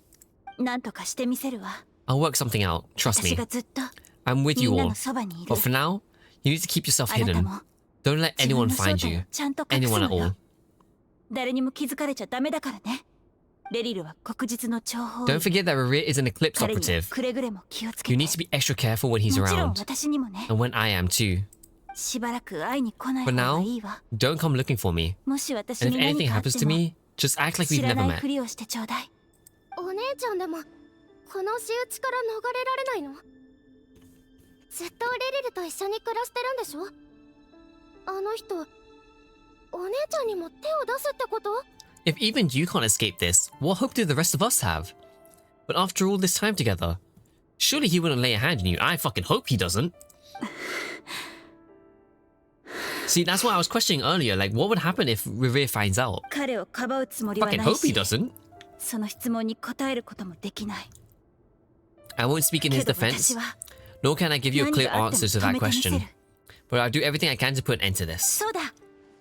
なんとかしてみせるわ。 I'll work something out, trust 私 me. がずっと I'm with み you んな all. のそばにいる But。for now, you need to keep yourself あなた hidden. も Don't let 自分 anyone の正 find 体 you. をちゃんと隠す Anyone の at all. よ。誰にも気づかれちゃダメだからね。レリルは黒日の諜報 Don't 員。 forget that Rerir is an Eclipse 彼には operative. くれぐれも気をつけ You て。 need to be extra careful when he's もちろん around. 私にもね。 And when I am too. しばらく会いに来ない For 方が now, いいわ。 don't come looking for me. もし私 And に if 何 anything かあっ happens て to も me, just act like 知 we've ら never ない met. ふりをしてちょうだい。お姉ちゃんでもこの仕打ちから逃れられないの？ずっとレリルと一緒に暮らしてるんでしょ？あの人、お姉ちゃんにも手を出すってこと？ If even you can't escape this, what hope do the rest of us have? But after all this time together, surely he wouldn't lay a hand on you. I fucking hope he doesn't. See, that's what I was questioning earlier. Like, what would happen if Rerir finds out? 彼をかばうつもりは Fucking ない hope he し、 doesn't. その質問に答えることもできない I won't speak in け his ど defense, 私は nor can I give you a 何 clear があっても answer to 止 that めてみせ question. る But I'll do everything I can to put an end to this. そうだ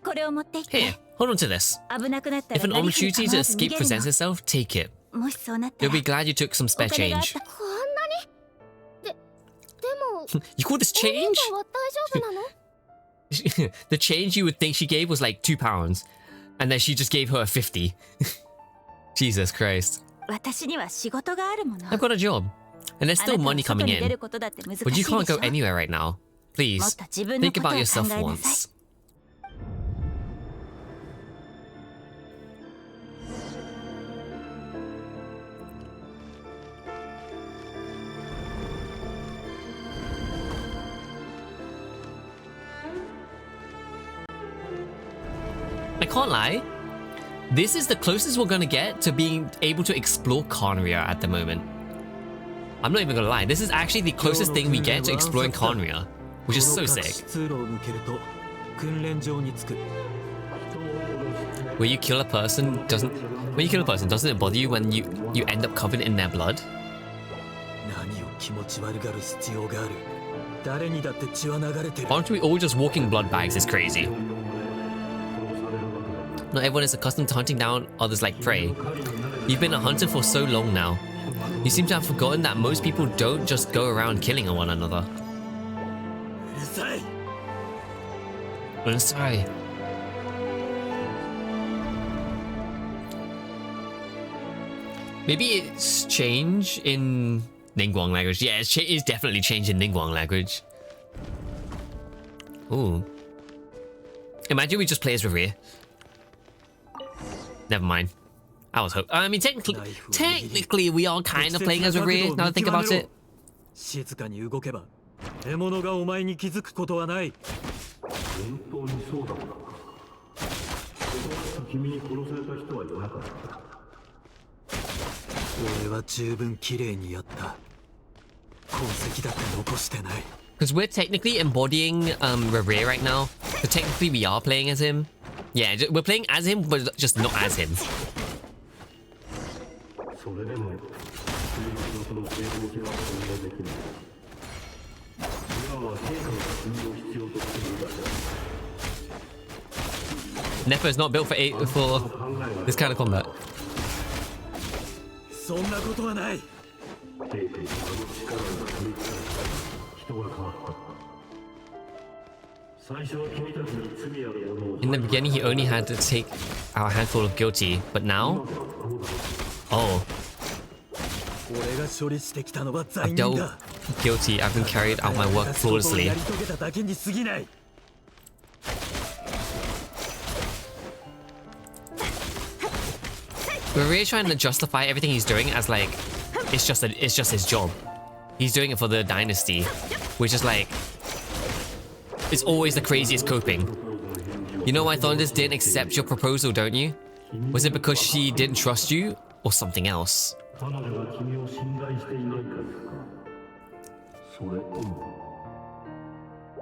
これを持っていって Here, hold on to this. 危なくなった If ら an 何かに opportunity 構 to わず逃 escape げる presents の itself, take it. もしそうなった You'll ら be glad you took some お spare 金があっ change. たこんなにでも You call this お姉 change? ちゃんは大丈夫なの？ The change you would think she gave was like £2, and then she just gave her a 50. Jesus Christ. 私には仕事があるもの I've got a job, and there's あ still なたは money 外 coming に出 in. ることだって難しい But で you し can't ょ go anywhere right now. もっ Please, と自分の think ことを about 考 yourself えなさい once. I can't lie. This is the closest we're gonna get to being able to explore Khaenri'ah at the moment. I'm not even gonna lie. This is actually the closest thing we get to exploring Khaenri'ah, which is so sick. 通路を抜けると訓練場に着く。 When you kill a person, doesn't it bother you when you end up covered in their blood? 何を気持ち悪がる必要がある。誰にだって血は流れてる。 Aren't we all just walking blood bags? It's crazy. Not everyone is accustomed to hunting down others like prey. You've been a hunter for so long now. You seem to have forgotten that most people don't just go around killing one another. うるさい。 I'm sorry. Maybe it's change in Ningguang language. Yeah, it's definitely change in Ningguang language. Ooh. Imagine we just play as Rerir. Never mind. I was hoping. I mean, technically, we are kind of playing as Rerir. Now that I think about it. 静かに動けば獲物がお前に気づくことはない。本当にそうだったのか。君に殺された人はいなかった。俺は十分綺麗にやった。痕跡だって残してない。 Because we're technically embodying Rerir right now. But technically, we are playing as him. Yeah, we're playing as him, but just not as him. それでもその正当性は証明できない。今は陛下の確認を必要とするだけ。 Nepa is not built for this kind of combat. そんなことはない。陛下にあの力が取りつかれ人が変わった。最初は君たちに罪ある者を In the beginning, he only had to take out a handful of guilty, but now? Oh. 俺が処理してきたのは I've 罪人 dealt だ guilty. I've been carried out my work flawlessly. やり遂げただけに過ぎない We're really trying to justify everything he's doing as like it's just his job. He's doing it for the dynasty, which is like it's always the craziest coping. You know why Thunders didn't accept your proposal, don't you? Was it because she didn't trust you or something else? 彼女が君を信頼していないからですか。それとも。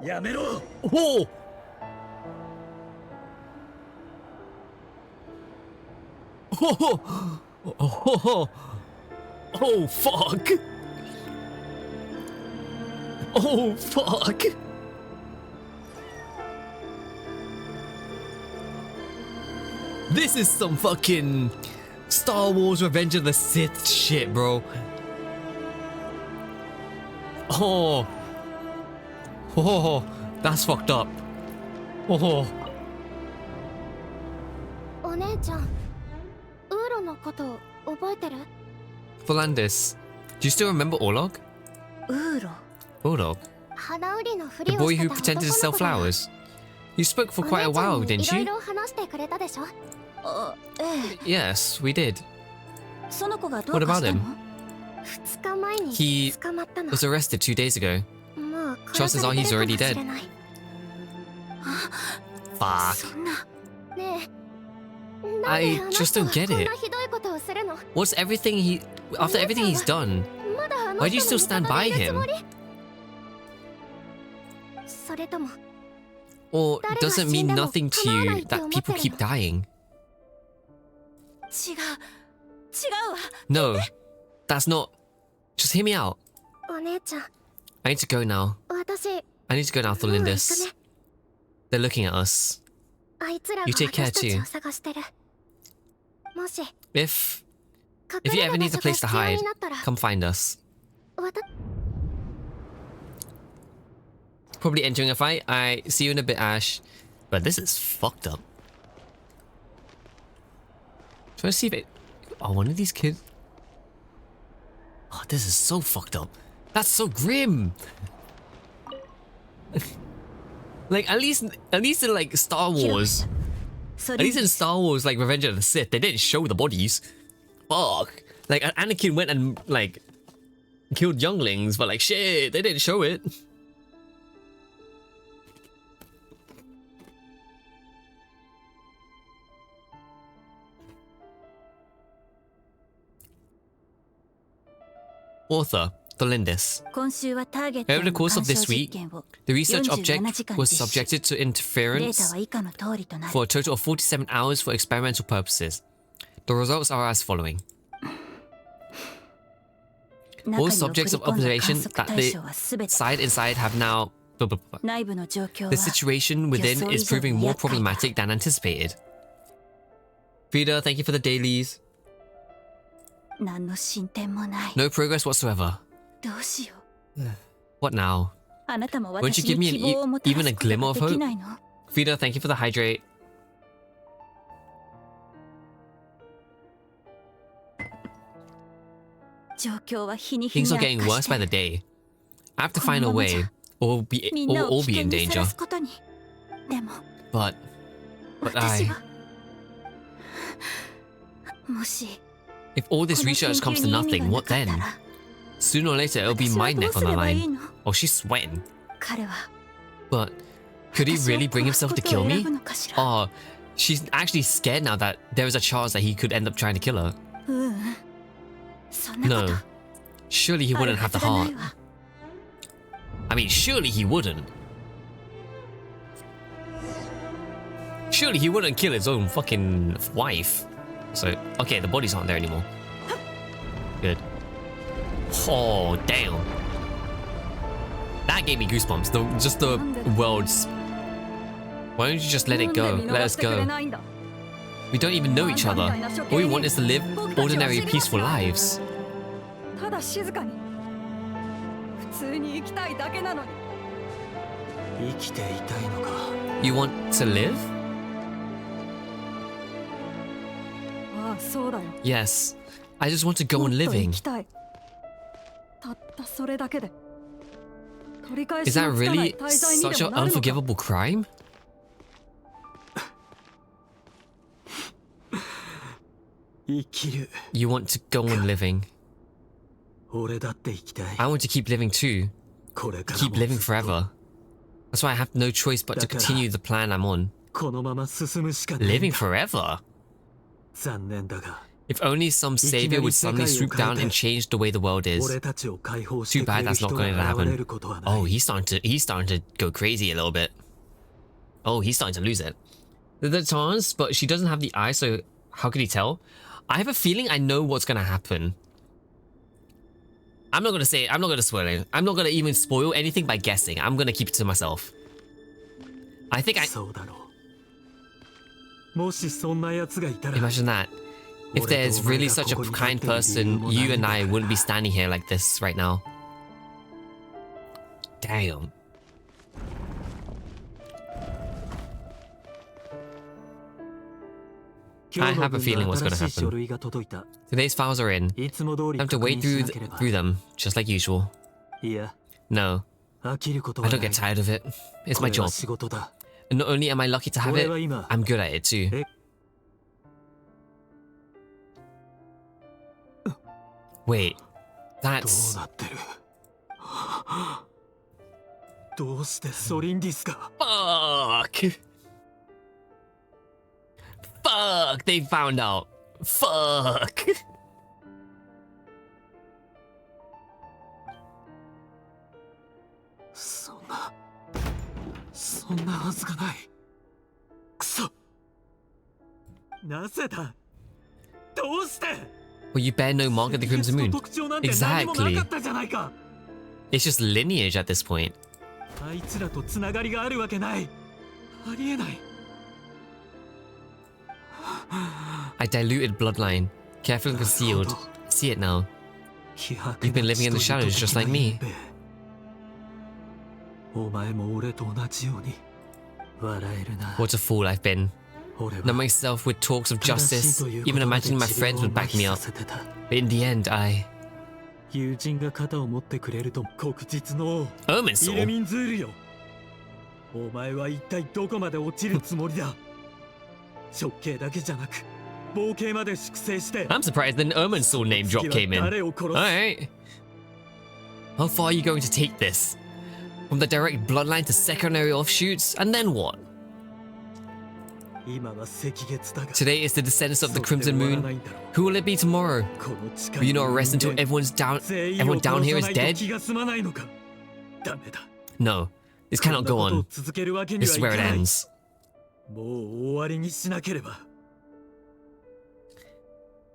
やめろ Oh! Oh! Oh! Oh fuck! Oh fuck! This is some fucking Star Wars Revenge of the Sith shit, bro. Oh. Oh, that's fucked up. Oh. お姉ちゃん、ウーロのこと覚えてる？ Volandis, do you still remember Orlog? ウーロ Orlog? 花売りのふ The りを boy して who た pretended to 男 sell の子だ。 flowers? You spoke for お quite a 姉ちゃ while, んに didn't いろい you? ろ話してくれたでしょ？あ、ええ Yes, we did. その子がどう What か about したの him? 2日前 He に捕まったの。 was arrested 2 days ago. もう Chances 殺さ are れ he's てる already かも dead. しれない。Fuck. そんなねえ、 I なんで just あの don't 人 get はこん it. なひどいことをするの？ What's everything he... After everything he's done, まだあの why do you 人 still の stand 味 by 方でいるつ him? もり？それとも Or 誰が does it 死ん mean でも nothing to 構わな you いって that 思っ people てる keep の？ dying? 違うわ No, that's not... Just hear me out. お姉ちゃん、 I need to go now. 私 I need to go now, もう行く Tholindis. ね。 They're looking at us. あいつらが You take care 私たち too. を探してる。もし If 隠 you れ ever る場 need 所 a が place 必 to 要 hide, になったら、 come find us. わた Probably entering a fight. I see you in a bit, Ash. But this is fucked up. Trying to see if it... Oh, one of these kids... Oh, this is so fucked up. That's so grim. Like, at least in, like, Star Wars... そ At れ least in Star Wars, like, Revenge of the Sith, they didn't show the bodies. Fuck. Like, Anakin went and, like, killed younglings, but, like, shit, they didn't show it. Author, Tholindis. 今週はターゲットへ Over the の course 干 of 渉 this 実 week, 験を the research 47 object 時間 was 実施 subjected to データ interference は以下の通りとなる for a total of 47 hours for experimental purposes. The results are as following. 中 All に送り subjects of 込んだ観 observation 測 that 対 the 象はすべて side inside have now... blah, blah, blah. 内部の状況は The situation within is proving more problematic than anticipated. Frida, thank you for the dailies. 何の進展もない No progress whatsoever. どうしよう What now? あなたも Won't you 私 give に me 希望をもたら even a すこと glimmer が of でき hope? ないの Frida, thank you for the hydrate. 状況は日に日 Things に are getting 悪化 worse し by て the day. I have to find a way, or みんな we'll を all 危 be 険 in にさら danger. すことにでも But 私 I... はもし If all こ this の research 研 comes 究 to に意 nothing, 味がな what かった then? ら Sooner or later, it'll be 私 my はどう neck す on the ればいい line. の Oh, she's sweating. 彼は But could he 私を really bring 殺す himself こ to とを kill 選 me? ぶのかしら Oh, she's actually scared now that there is a chance that he could end up trying to kill her. ううんそんなこと No. Surely he ある wouldn't は have ず the がな heart. いわ I mean, surely he wouldn't. Surely he wouldn't kill his own fucking wife. So, okay, the bodies aren't there anymore. Good. Oh, damn. That gave me goosebumps. Just the world's... Why don't you just let it go? Let us go. We don't even know each other. All we want is to live ordinary, peaceful lives. ただ静かに普通に生きたいだけなのに生きていたいのか You want to live? ああそうだよ Yes. I just want to go も on っと生 living. きたいそれだけで取り返 Is し that のつかない really 滞在にで such も an なるのか。 unforgivable crime? 生きる。 You want to go on living. 俺だって生きたい。 I want to keep living too. これから Keep も living ずっと forever. That's why I have no choice but to continue the plan I'm on. このまま進むしかない。 Living forever? 残念だが。 If only some savior would suddenly swoop down and change the way the world is. 俺たちを解放して Too くれ bad る that's 人 not が going to 現れ happen. ることはない。 Oh, he's starting to go crazy a little bit. Oh, he's starting to lose it. The chance, but she doesn't have the eye, so how could he tell? I have a feeling I know what's gonna happen. I'm not gonna say it. I'm not gonna spoil it. I'm not gonna even spoil anything by guessing. I'm gonna keep it to myself. I think I... そうだろう。もしそんな奴がいたら。 Imagine that. If there's really such a kind person, you and I wouldn't be standing here like this right now. Damn. I have a feeling what's gonna happen. Today's files are in. I have to wade through them, just like usual. No, I don't get tired of it. It's my job. And not only am I lucky to have it, I'm good at it too. Wait, that's... どうしてソリンディスが Fuck! Fuck! They found out. Fuck! そんなはずがない。くそ。なぜだ。どうして。 Well, you bear no mark at the Crimson Moon. Exactly. It's just lineage at this point. あいつらとつながりがあるわけない。ありえない。 I diluted bloodline, careful and concealed. See it now. You've been living in the shadows just like me. お前も俺と同じように笑えるな。 What a fool I've been. Numb myself with talks of justice, even imagining my friends would back me up. But in the end, I... 友人が肩を持ってくれると黒日の Ermin's イルミンズールよ。お前は一体どこまで落ちるつもりだ。直径だけじゃなく冒険まで粛清して。 I'm surprised an Ermin's soul name drop came in. Alright. How far are you going to take this? From the direct bloodline to secondary offshoots, and then what? Today is the descendants of the Crimson Moon. Who will it be tomorrow? Will you not rest until everyone down here is dead? No, this cannot go on. This is where it ends.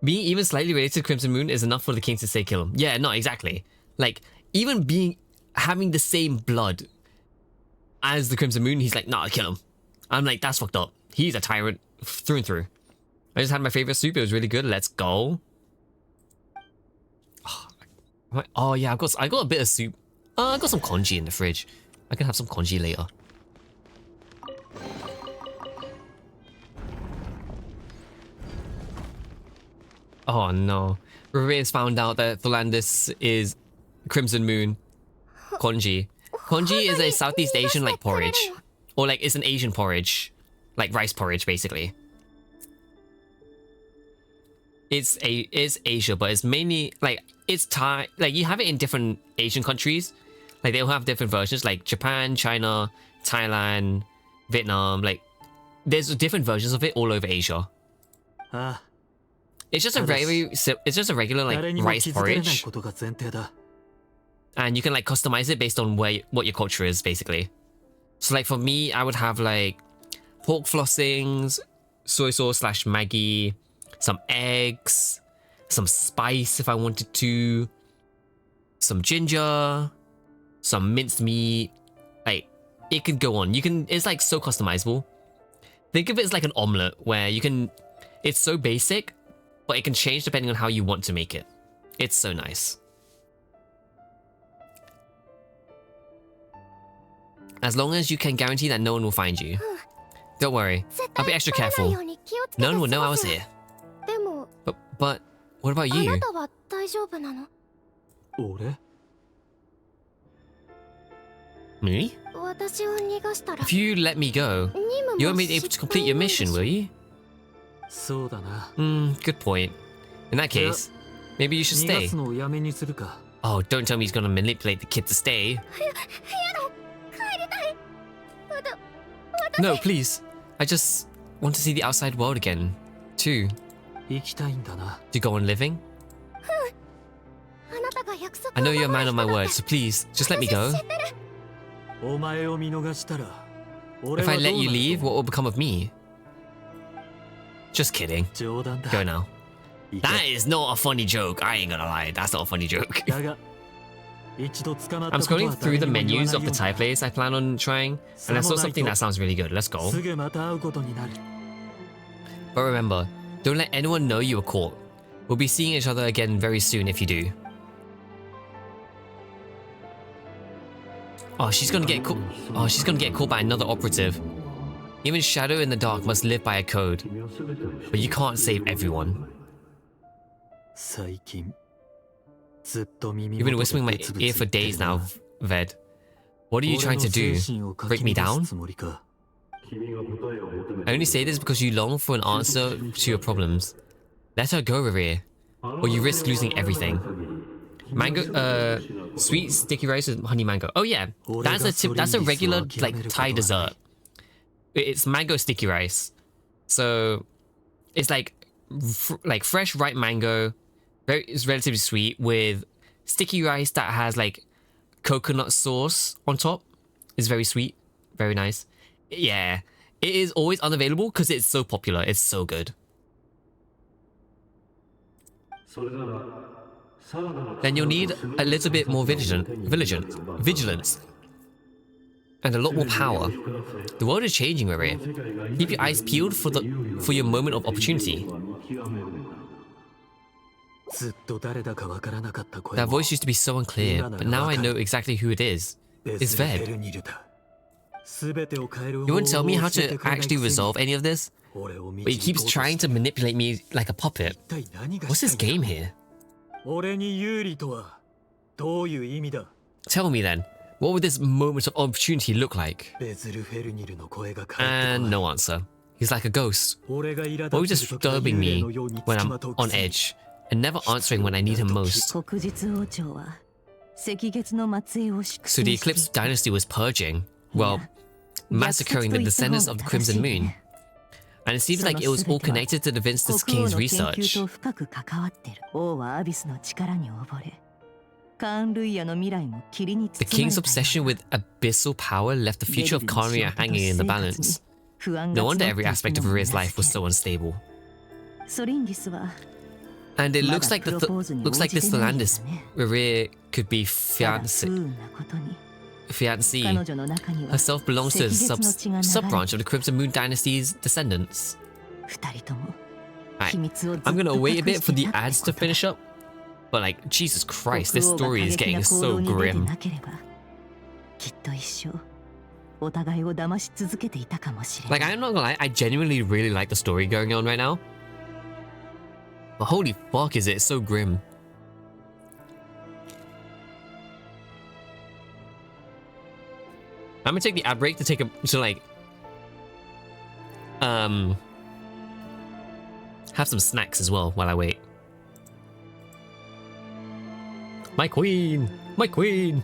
Being even slightly related to Crimson Moon is enough for the king to say kill him. Yeah, no, exactly. Like, even having the same blood as the Crimson Moon, he's like, nah, kill him. I'm like, that's fucked up. He's a tyrant through and through. I just had my favorite soup. It was really good. Let's go. Oh yeah, I got a bit of soup. I got some congee in the fridge. I can have some congee later. Oh no. Rivera's found out that Tholandis is Crimson Moon. Congee. Congee is a Southeast Asian like porridge. Or like it's an Asian porridge. Like rice porridge basically. It's Asia, but it's mainly like it's Thai. Like you have it in different Asian countries. Like they all have different versions, like Japan, China, Thailand, Vietnam. Like there's different versions of it all over Asia. It's just a regular like rice porridge. And you can like customize it based on what your culture is basically. So like for me, I would have like pork flossings, soy sauce / Maggi, some eggs, some spice if I wanted to, some ginger, some minced meat. Like it could go on. It's like so customizable. Think of it as like an omelet where it's so basic, but it can change depending on how you want to make it. It's so nice. As long as you can guarantee that no one will find you. Don't worry, I'll be extra careful. No one will know I was here. But what about you? Me? 私を逃がしたら If you let me go, 任務 you も won't be able to complete your mission, will you? そうだな。 Good point. In that case, maybe you should 逃が stay. すのをやめにするか。 Oh, don't tell me he's gonna manipulate the kid to stay. 帰りたい。 No, please. I just want to see the outside world again, too. 行きたいんだな。 To go on living. あなたが約束 I を know you're a 守 man る of my 人だって word, so please, just let me go. 私知ってる。お前を見逃したら、俺 If は I どうな let る you と leave, what will become of me? Just kidding. 冗談だ。 Go now. 行け That is not a funny joke. I ain't gonna lie. That's not a funny joke. だが、一度捕まった I'm ことは scrolling through the 誰にも言わ menus な of いよ the うに Thai place I plan on trying, and I saw something that sounds really good. Let's go. すぐまた会うことになる。 But remember, don't let anyone know you were caught. We'll be seeing each other again very soon if you do. Oh, she's gonna get caught. Oh, she's gonna get caught by another operative. Even Shadow in the Dark must live by a code. But you can't save everyone. 最近、ずっと耳 You've been 元 whispering で my ブツブ ear ツ for 言って days るな now, Ved. What are you 俺 trying の to 精 do? 神をか Break き me 乱 down? すつもりか。 I only say this because you long for an answer to your problems. Let her go, Revere, or you risk losing everything. Mango, sweet sticky rice with honey mango. Oh yeah, that's a regular like Thai dessert. It's mango sticky rice, so it's like fresh ripe mango. It's relatively sweet with sticky rice that has like coconut sauce on top. It's very sweet, very nice. Yeah, it is always unavailable because it's so popular. It's so good. Then you'll need a little bit more vigilance, and a lot more power. The world is changing, Maria. Keep your eyes peeled for your moment of opportunity. ずっと誰だかわからなかった声 That も voice used to be so unclear, but now I know exactly who it is. ベ It's ズルフェ Ved. ルニルだ。全てを変える You 方法を won't tell me how 教え to てくれない actually くせに resolve any of this, 俺を but he 導 keeps こうと trying して to manipulate me like a puppet. 一体何が What's し this たいん game だ here? 俺に有利とはどういう意味だ Tell me then, what would this moment of opportunity look like? ベズルフェルニルの声が返って And こない no answer. He's like a ghost, 俺が苛立 always ってる時は disturbing 幽霊 me のように when 付き I'm まとう on くせに edge and never answering when I need him most. 国実王朝は赤月の末裔を粛 So the 清して Eclipse Dynasty was purging, well, いや massacring the 虐殺と言った方 descendants が of the 正し Crimson い Moon. ね And it seems like it was all connected to the Vince's 国王 King's の研究 research. と深く関わってる王はアビスの力に溺れカーン・ルイヤの未来も霧に The 包まれ King's た obsession with abyssal power left the future of Karnia hanging in the balance. 不安 No が wonder 募って every いく aspect of のを Rhea's life was 裏 so 付ける unstable. ソリンギスは And it ま looks だ like プロポーズに応 looks like じ this てないよ Stellandis ね Rhea could be ただ不 fiancé. 運なことに Fiancé 彼女の中には herself belongs to a 赤月の血が流れ sub-branch of the Crimson Moon Dynasty's descendants. 二人とも Right, 秘密をずっと I'm gonna wait a 隠 bit し for て the たって ads こ to とだ finish up. But like, Jesus Christ, this 国王が story is 過激 getting な行 so 動に出て grim. なければきっと一生お互いを騙し続けていたかもしれな Like, い I'm not gonna lie, I genuinely really like the story going on right now. But holy fuck, is it so grim. I'm gonna take the ad break to have some snacks as well while I wait. My queen! My queen!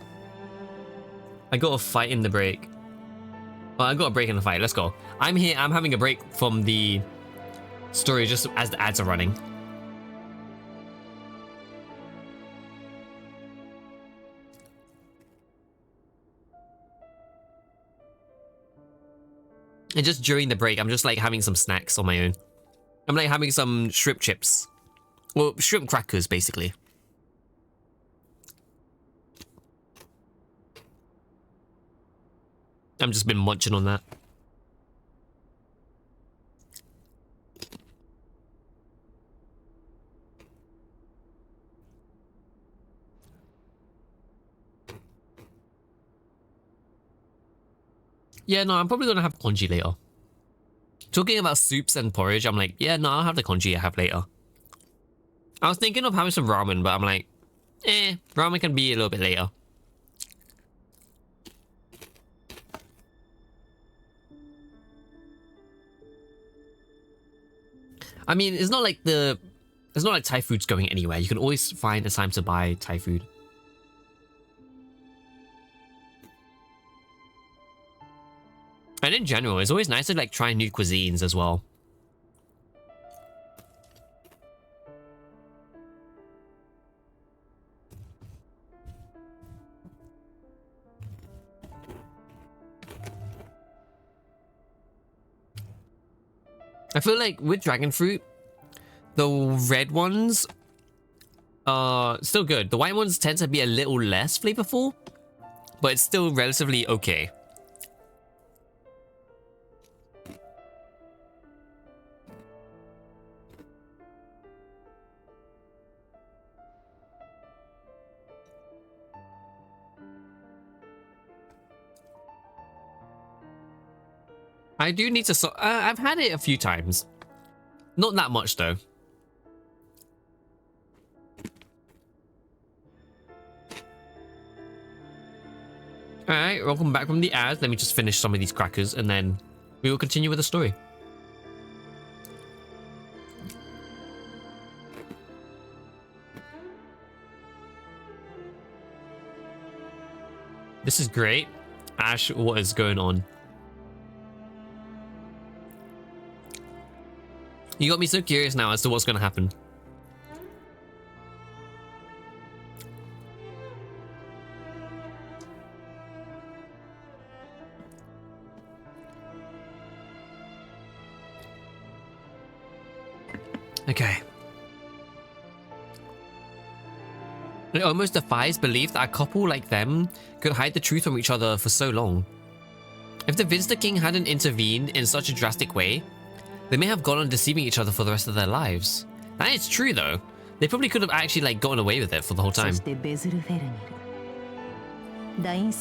I got a fight in the break. Well, I got a break in the fight. Let's go. I'm here. I'm having a break from the story just as the ads are running. And just during the break, I'm just like having some snacks on my own. I'm like having some shrimp chips. Well, shrimp crackers, basically. I've just been munching on that. Yeah, no, I'm probably gonna have congee later. Talking about soups and porridge, I'm like, yeah, no, I'll have the congee I have later. I was thinking of having some ramen, but I'm like, ramen can be a little bit later. I mean, it's not like Thai food's going anywhere. You can always find a time to buy Thai food. And in general, it's always nice to like try new cuisines as well. I feel like with dragon fruit, the red ones are still good. The white ones tend to be a little less flavorful, but it's still relatively okay. I do need to I've had it a few times. Not that much though. Alright, welcome back from the ads. Let me just finish some of these crackers and then we will continue with the story. This is great. Ash, what is going on? You got me so curious now as to what's going to happen. Okay. It almost defies belief that a couple like them could hide the truth from each other for so long. If the Vinster King hadn't intervened in such a drastic way, they may have gone on deceiving each other for the rest of their lives. That is true though. They probably could have actually like gotten away with it for the whole time.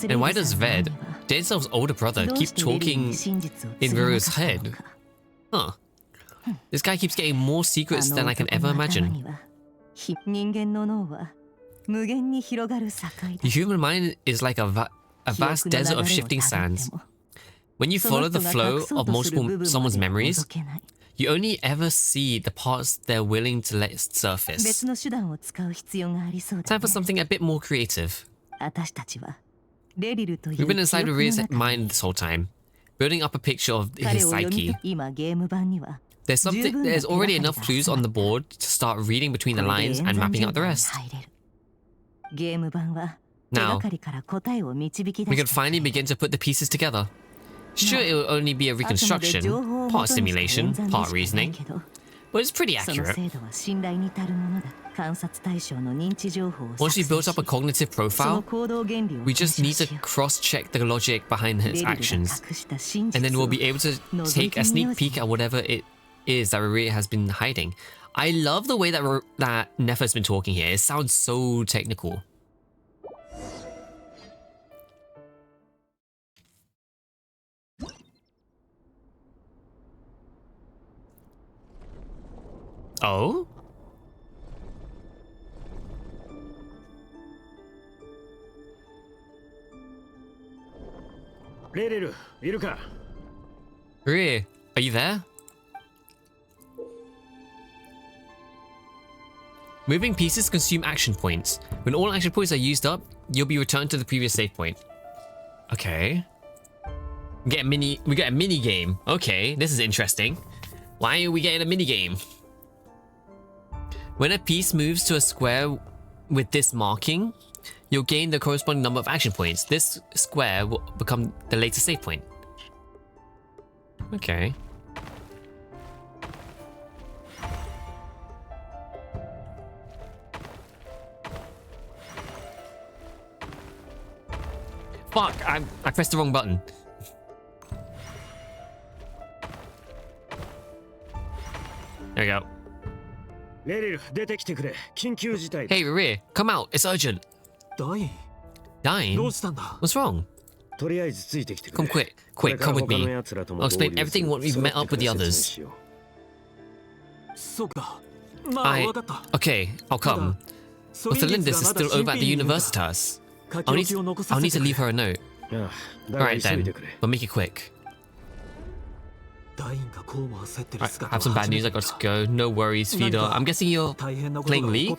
And why does Ved, Densel's older brother, keep talking in Veru's head? Huh. This guy keeps getting more secrets than I can ever imagine. The human mind is like a vast desert of shifting sands. When you follow the flow of someone's memories, you only ever see the parts they're willing to let surface. Time for something a bit more creative. We've been inside Riri's mind this whole time, building up a picture of his psyche. There's already enough clues on the board to start reading between the lines and mapping out the rest. Now, we can finally begin to put the pieces together. Sure, it will only be a reconstruction, part simulation, part reasoning, but it's pretty accurate. Once we've built up a cognitive profile, we just need to cross-check the logic behind his actions, and then we'll be able to take a sneak peek at whatever it is that Riri has been hiding. I love the way that Nefer's been talking here. It sounds so technical. Oh? Riri, are you there? Moving pieces consume action points. When all action points are used up, you'll be returned to the previous save point. Okay. We get a mini game. Okay, this is interesting. Why are we getting a mini game? When a piece moves to a square with this marking, you'll gain the corresponding number of action points. This square will become the later save point. Okay. Fuck, I pressed the wrong button. There we go. Hey, Riri, come out. It's urgent. Dying? What's wrong? Come quick. Quick, come with me. I'll explain everything when we've met up with the others. Okay, I'll come. But Felindis is still over at the Universitas. I'll need to leave her a note. Alright then, but make it quick. I have some bad news, I got to go. No worries, Feeder. I'm guessing you're playing League?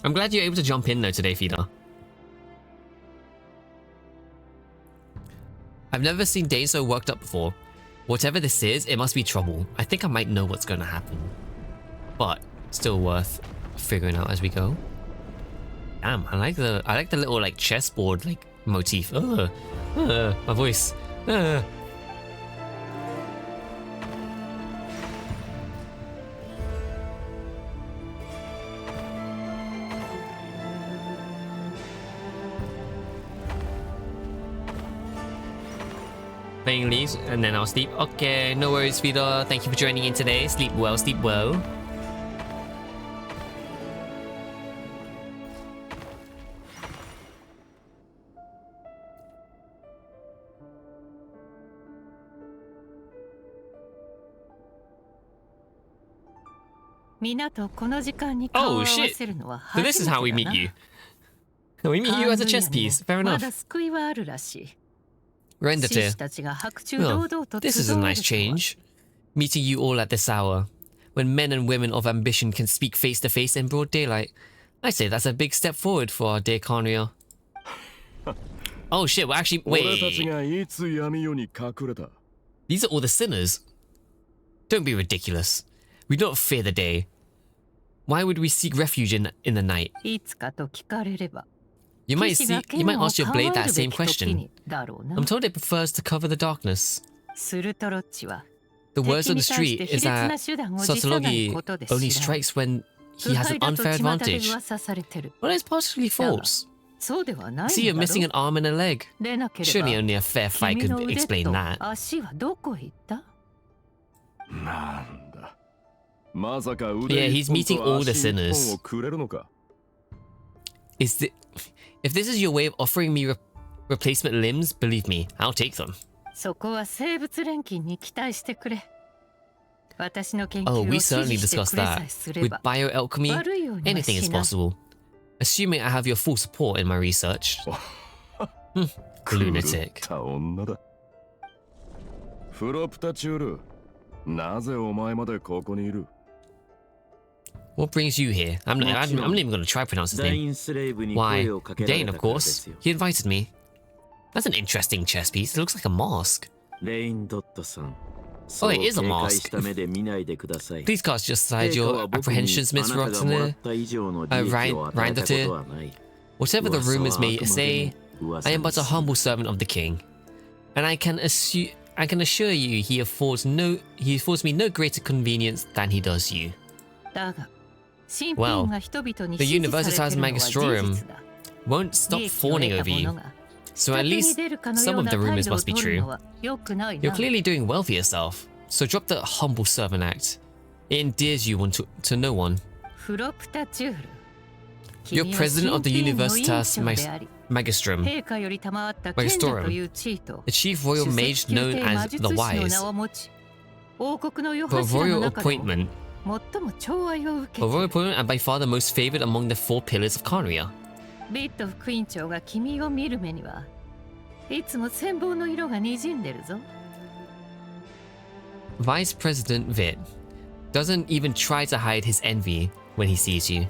I'm glad you're able to jump in though today, Feeder. I've never seen Dane so worked up before. Whatever this is, it must be trouble. I think I might know what's going to happen. But still worth figuring out as we go. Damn, I like the little like chessboard like motif. My voice. Playing leaves and then I'll sleep. Okay, no worries, Vida. Thank you for joining in today. Sleep well, sleep well. Oh shit! So this is how we meet you. We meet you as a chess piece. Fair enough. Render tier. Well, this is a nice change. Meeting you all at this hour, when men and women of ambition can speak face to face in broad daylight. I say that's a big step forward for our dear Conria. Oh shit, well actually, wait. These are all the sinners. Don't be ridiculous. We don't fear the day. Why would we seek refuge in the night? You might ask your blade that same question. I'm told it prefers to cover the darkness. The words on the street is that Sotologi only strikes when he has an unfair advantage. Well, it's possibly false. See, you're missing an arm and a leg. Surely only a fair fight could explain that. Yeah, he's meeting all the sinners. If this is your way of offering me replacement limbs, believe me, I'll take them. Oh, we certainly discussed that. With bioalchemy, anything is possible. Assuming I have your full support in my research. Lunatic. What brings you here? I'm not even going to try to pronounce his name. Why? Dane, of course. He invited me. That's an interesting chess piece. It looks like a mask. Oh, it is a mask. Please cast just aside your apprehensions, Miss Roxana. Reindotir. Whatever the rumors may say, I am but a humble servant of the king. And I can assure you he affords me no greater convenience than he does you. Well, the Universitas Magistrorum won't stop fawning over you, so at least some of the rumors must be true. You're clearly doing well for yourself, so drop the humble servant act. It endears you to no one. You're president of the Universitas Magistrorum, the chief royal mage known as the Wise. For a royal appointment, and by far the most favored among the 4 pillars of Conria. Vice President Vit doesn't even try to hide his envy when he sees you.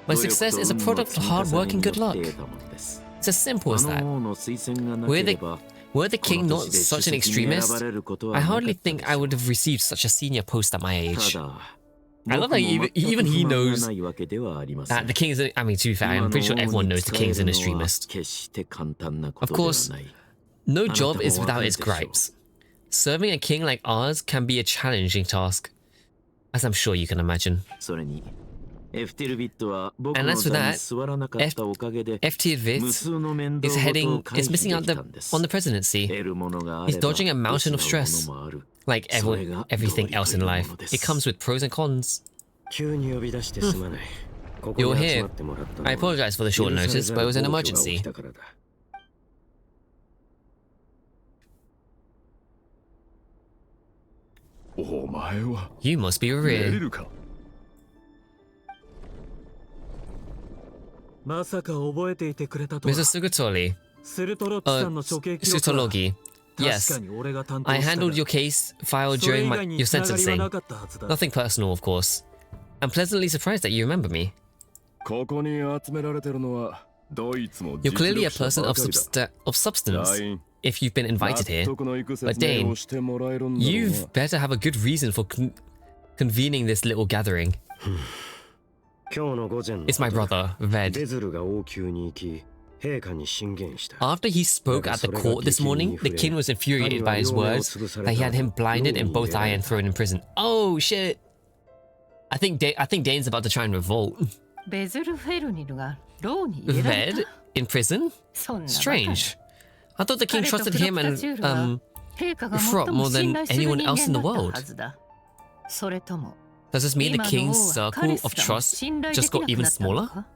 My success is a product of hard work and good luck. It's as simple as that. Were the king not such an extremist, I hardly think I would have received such a senior post at my age. I love that even he knows that the king is. I mean, to be fair, I'm pretty sure everyone knows the king is an extremist. Of course, no job is without its gripes. Serving a king like ours can be a challenging task, as I'm sure you can imagine. And as for that, Eftirvit is missing out on the presidency. He's dodging a mountain of stress. Like everything else in life, it comes with pros and cons. You're here. I apologize for the short notice, but it was an emergency. You must be Rir. Mr. Sugatoli. Sutologi. Yes, I handled your case file during your sentencing. Nothing personal, of course. I'm pleasantly surprised that you remember me. You're clearly a person of substance if you've been invited here. But Dane, you've better have a good reason for convening this little gathering. It's my brother, Ved. After he spoke at the court this morning, the king was infuriated by his words that he had him blinded in both eyes and thrown in prison. Oh shit! I think Dane's about to try and revolt. Ved in prison? Strange. I thought the king trusted him and Frot more than anyone else in the world. Does this mean the king's circle of trust just got even smaller?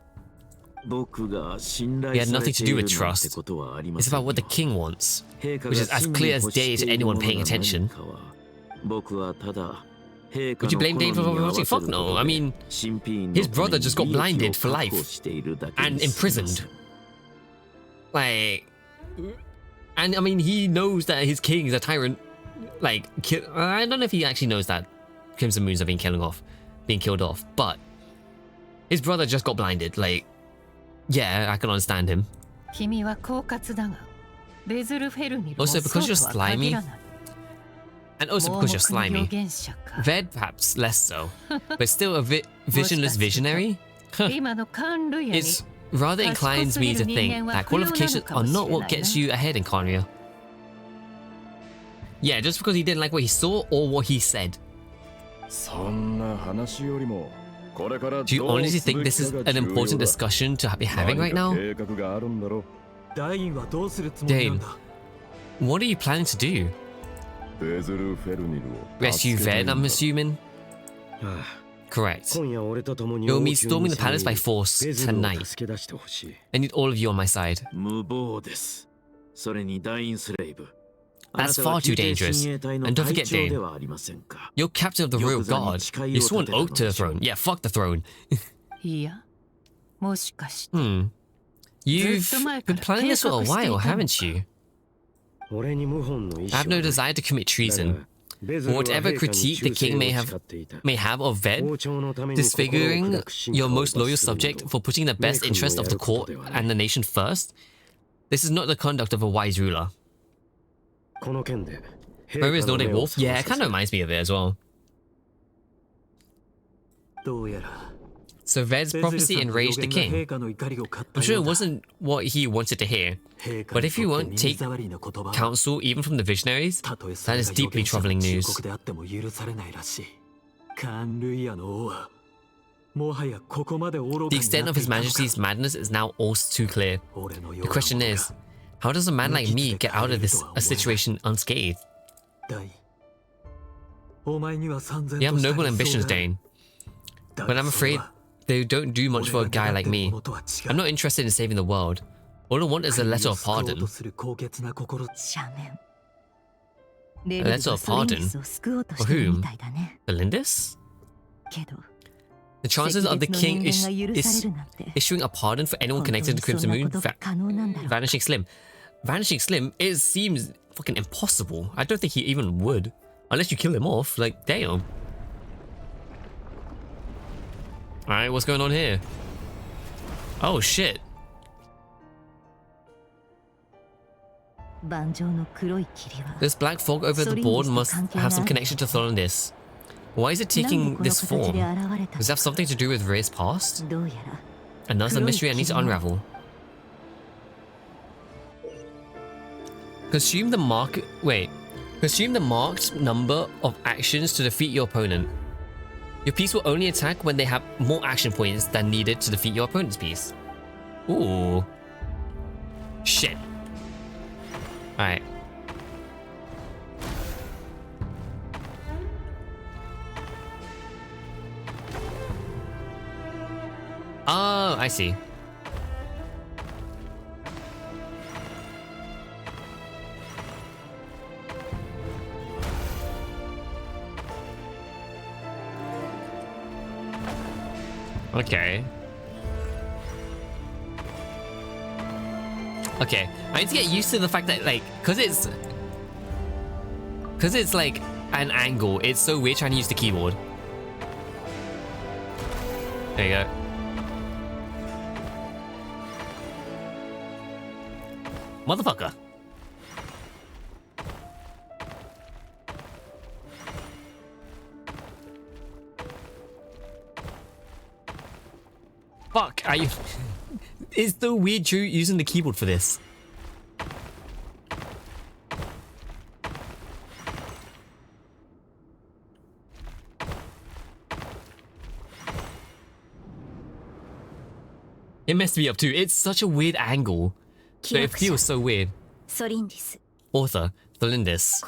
It had nothing to do with trust. It's about what the king wants, which is as clear as day to anyone paying attention. Would you blame Dane for watching? Fuck no. I mean, his brother just got blinded for life and imprisoned. Like, and I mean, he knows that his king is a tyrant. Like, I don't know if he actually knows that Crimson Moons are being killed off, but his brother just got blinded. Like, yeah, I can understand him. Also, because you're slimy, and also because you're slimy, Ved perhaps less so, but still a visionless visionary? It rather inclines me to think that qualifications are not what gets you ahead in Conria. Yeah, just because he didn't like what he saw or what he said. Do you honestly think this is an important discussion to be having right now? Dane, what are you planning to do? Rescue Ved, I'm assuming? Correct. You'll be storming the palace by force tonight. I need all of you on my side. That's far too dangerous. And don't forget, Dane, you're captain of the royal guard. You swore an oath to the throne. Yeah, fuck the throne. You've been planning this for a while, haven't you? I have no desire to commit treason. Whatever critique the king may have of Ved, disfiguring your most loyal subject for putting the best interest of the court and the nation first, this is not the conduct of a wise ruler. Remember his Nordic wolf? Yeah, it kind of reminds me of it as well. So Ved's prophecy enraged the king. I'm sure it wasn't what he wanted to hear, but if you won't take counsel even from the visionaries, that is deeply troubling news. The extent of His Majesty's madness is now all too clear. The question is, how does a man like me get out of this situation unscathed? You have noble ambitions, Dane, but I'm afraid they don't do much for a guy like me. I'm not interested in saving the world. All I want is a letter of pardon. A letter of pardon? For whom? Belindis? The chances of the king issuing a pardon for anyone connected to Crimson Moon vanishing slim. Vanishing Slim, it seems fucking impossible. I don't think he even would. Unless you kill him off, like, damn. Alright, what's going on here? Oh, shit. This black fog over the board must have some connection to Thorlandis. Why is it taking this form? Does it have something to do with Ray's past? Another mystery I need to unravel. Consume the marked number of actions to defeat your opponent. Your piece will only attack when they have more action points than needed to defeat your opponent's piece. Ooh. Shit. Alright. Oh, I see. Okay. Okay, I need to get used to the fact that, like, because it's Because it's like an angle, it's so weird trying to use the keyboard. There you go. Motherfucker. Fuck, are you... It's so weird using the keyboard for this. It messed me up too. It's such a weird angle. So it feels so weird. Author, Tholindis.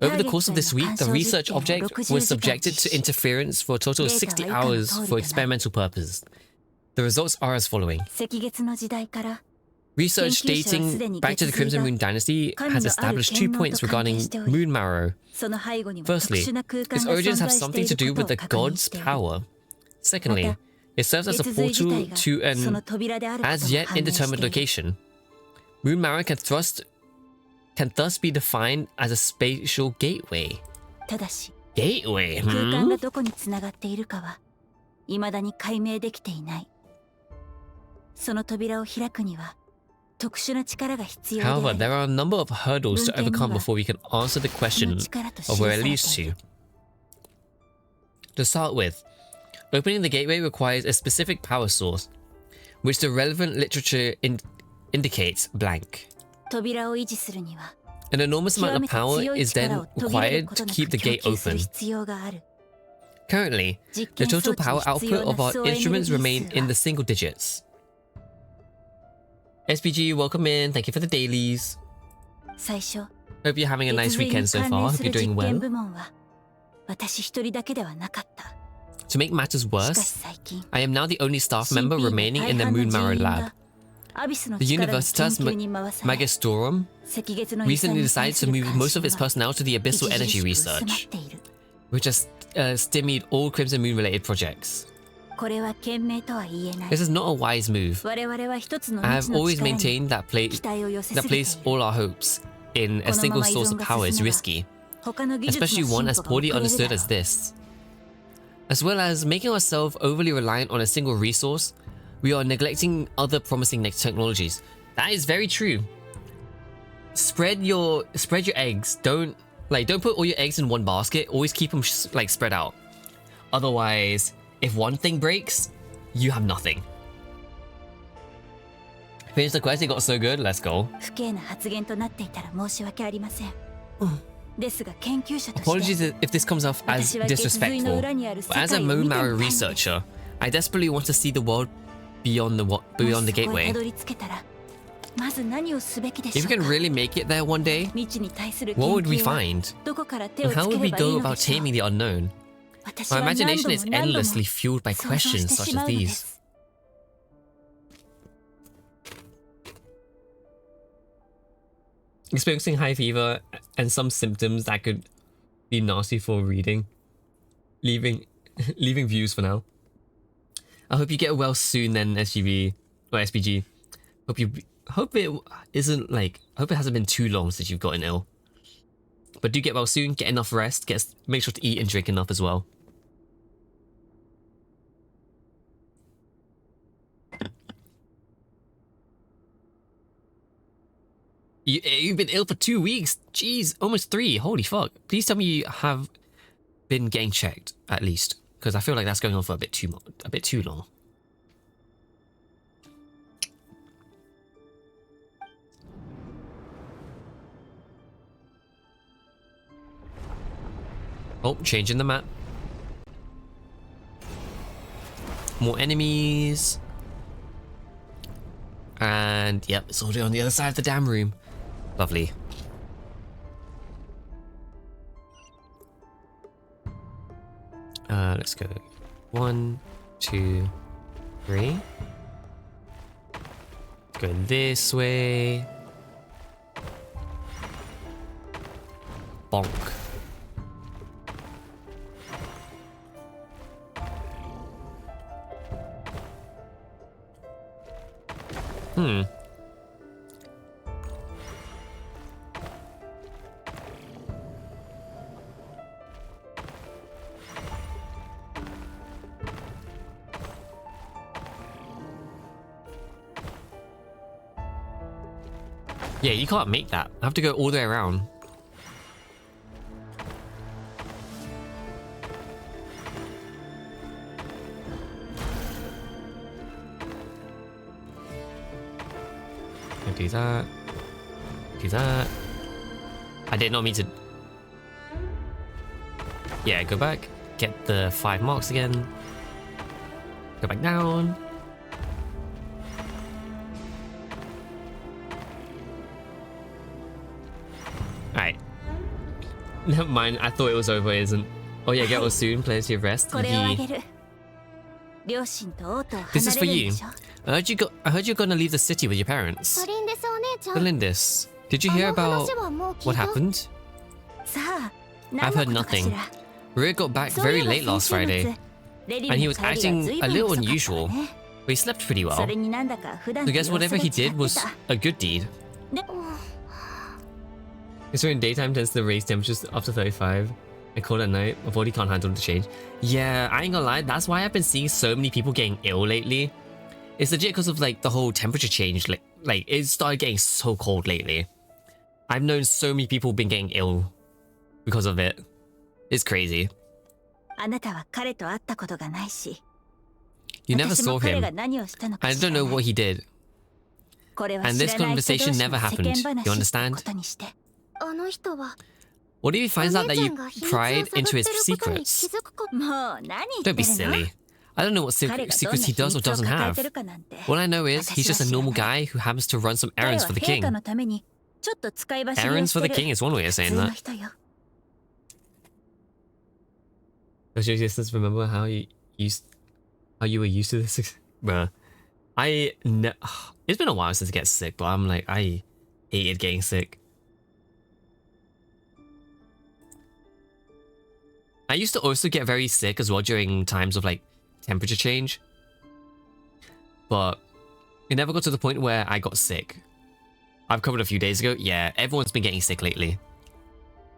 Over the course of this week, the research object was subjected to interference for a total of 60 hours for experimental purposes. The results are as following. Research dating back to the Crimson Moon Dynasty has established 2 points regarding Moon Marrow. Firstly, its origins have something to do with the god's power. Secondly, it serves as a portal to an as yet indeterminate location. Moon Marrow can thus be defined as a spatial gateway. Gateway? However, there are a number of hurdles to overcome before we can answer the question of where it leads to. To start with, opening the gateway requires a specific power source, which the relevant literature indicates blank. An enormous amount of power is then required to keep the gate open. Currently, the total power output of our instruments remain in the single digits. SPG, welcome in. Thank you for the dailies. Hope you're having a nice weekend so far. Hope you're doing well. To make matters worse, I am now the only staff member remaining in the Moon Marrow lab. The Universitas Magistrorum recently decided to move most of its personnel to the Abyssal Energy Research, which has stymied all Crimson Moon related projects. This is not a wise move. I have always maintained that place all our hopes in a single source of power is risky, especially one as poorly understood as this. As well as making ourselves overly reliant on a single resource, we are neglecting other promising technologies. That is very true. Spread your eggs. Don't put all your eggs in one basket. Always keep them spread out. Otherwise, if one thing breaks, you have nothing. Finish the quest, it got so good, let's go. Apologies if this comes off as disrespectful, but as a Moon Marrow researcher, I desperately want to see the world beyond the gateway. If we can really make it there one day, what would we find? And how would we go about taming the unknown? My imagination is endlessly fueled by questions such as these. Experiencing high fever and some symptoms that could be nasty for reading. Leaving views for now. I hope you get well soon then, SGB or SPG. Hope it hasn't been too long since you've gotten ill. But do get well soon, get enough rest, make sure to eat and drink enough as well. You've been ill for 2 weeks. Jeez, almost 3. Holy fuck. Please tell me you have been getting checked, at least. Because I feel like that's going on for a bit too long. Oh, changing the map. More enemies. And, yep, it's already on the other side of the damn room. Lovely. Let's go. 1, 2, 3. Go this way. Bonk. Yeah, you can't make that. I have to go all the way around. Do that. Do that. I did not mean to... Yeah, go back. Get the 5 marks again. Go back down. Alright. Never mind, I thought it was over, isn't? Oh yeah, get well soon, plenty of rest. Yee. This is for you. I heard you're gonna leave the city with your parents. Lindis, did you hear about what happened? I've heard nothing. Rick got back very late last Friday, and he was acting a little unusual, but he slept pretty well. So I guess whatever he did was a good deed. Considering daytime tends to raise temperatures up to 35, and cold at night, my body can't handle the change. Yeah, I ain't gonna lie, that's why I've been seeing so many people getting ill lately. It's legit because of like the whole temperature change, like it started getting so cold lately. I've known so many people been getting ill because of it. It's crazy. You never saw him. I don't know what he did. And this conversation never happened. You understand? What if he finds out that you pried into his secrets? Don't be silly. I don't know what secrets he does or doesn't have. All I know is he's just a normal guy who happens to run some errands for the king. Errands for the king is one way of saying that. Does your sisters remember how you were used to this? Bruh. It's been a while since I get sick, but I'm like, I hated getting sick. I used to also get very sick as well during times of like temperature change, but it never got to the point where I got sick. I've covered a few days ago. Yeah, everyone's been getting sick lately.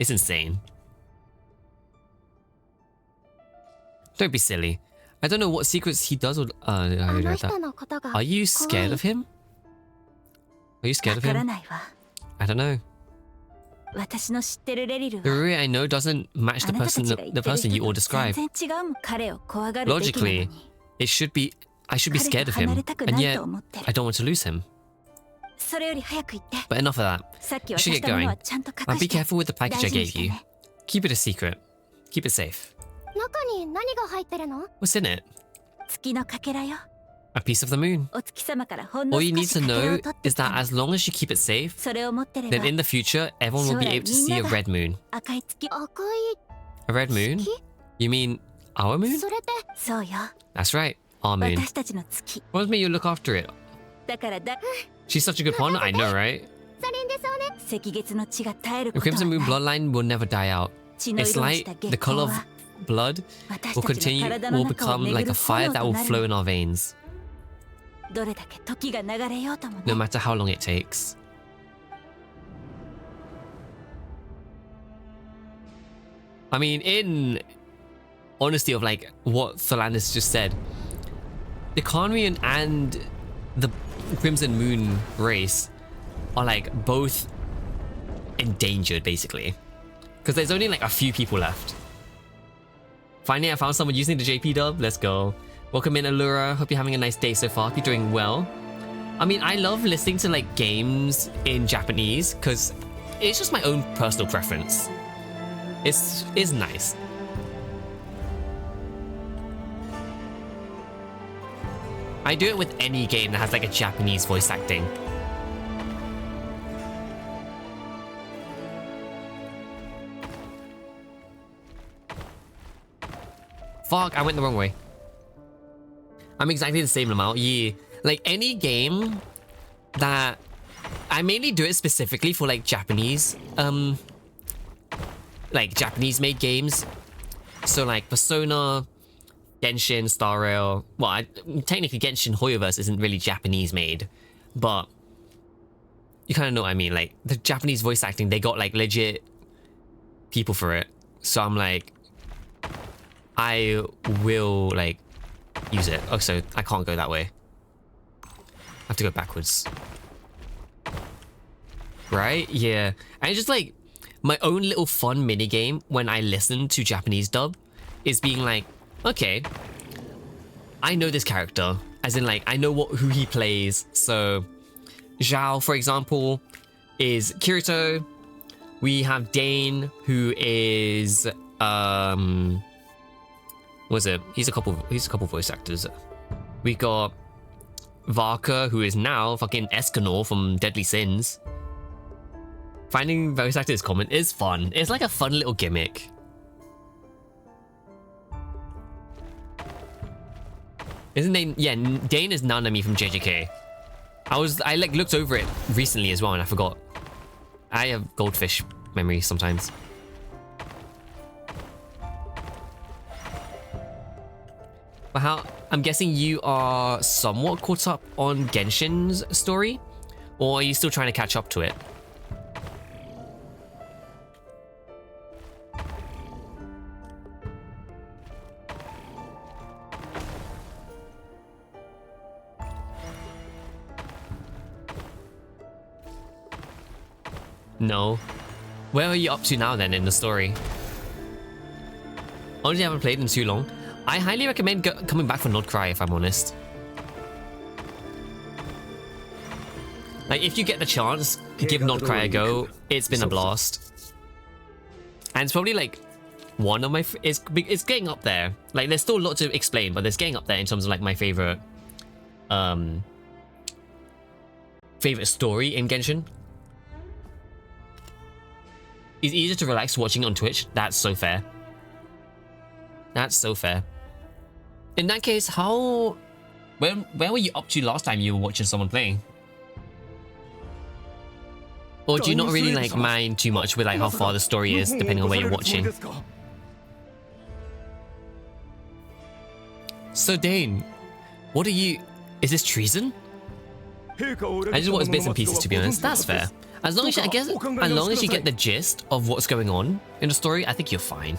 It's insane. Don't be silly. I don't know what secrets he does or I read that. Are you scared of him? Are you scared of him? I don't know. The Riri I know doesn't match the person you all describe. Logically, I should be scared of him, and yet I don't want to lose him. But enough of that. You should get going. And be careful with the package I gave you. Keep it a secret. Keep it safe. What's in it? A piece of the moon. All you need to know is that as long as you keep it safe, then in the future, everyone will be able to see a red moon. A red moon? You mean our moon? That's right, our moon. Promise me you'll look after it. She's such a good pawn, I know, right? The Crimson Moon bloodline will never die out. Its light, the color of blood, will become like a fire that will flow in our veins. No matter how long it takes. I mean, in honesty of like what Philandis just said, the Khanrian and the Crimson Moon race are like both endangered basically, because there's only like a few people left. Finally, I found someone using the JP dub. Let's go. Welcome in, Allura. Hope you're having a nice day so far. Hope you're doing well. I mean, I love listening to like games in Japanese because it's just my own personal preference. It's nice. I do it with any game that has like a Japanese voice acting. Fuck, I went the wrong way. I'm exactly the same amount. Yeah, like any game that I mainly do it specifically for like Japanese, like Japanese made games. So like Persona, Genshin, Star Rail. Well, technically Genshin Hoyoverse isn't really Japanese made, but you kind of know what I mean. Like the Japanese voice acting, they got like legit people for it. So I'm like, I will like use it. Oh, so I can't go that way. I have to go backwards. right? Yeah. And just like my own little fun mini game when I listen to Japanese dub is being like, okay, I know this character, as in like I know who he plays. So Zhao, for example, is Kirito. We have Dane, who is what is it? He's a couple voice actors. We got Varka, who is now fucking Escanor from Deadly Sins. Finding voice actors common is fun. It's like a fun little gimmick. Isn't Dane? Yeah, Dane is Nanami from JJK. I like looked over it recently as well and I forgot. I have goldfish memory sometimes. But how? I'm guessing you are somewhat caught up on Genshin's story, or are you still trying to catch up to it? No. Where are you up to now then in the story? Honestly, I haven't played in too long. I highly recommend coming back for Krai if I'm honest. Like, if you get the chance to give Krai a go, it's been a blast. And it's probably like one of my... It's getting up there. Like, there's still a lot to explain, but it's getting up there in terms of like my favorite... favorite story in Genshin. It's easier to relax watching on Twitch. That's so fair. That's so fair. In that case, how... Where were you up to last time you were watching someone playing? Or do you not really like mind too much with like how far the story is, depending on where you're watching? So Dane, what are you... Is this treason? I just watch bits and pieces, to be honest. That's fair. As long as you get the gist of what's going on in the story, I think you're fine.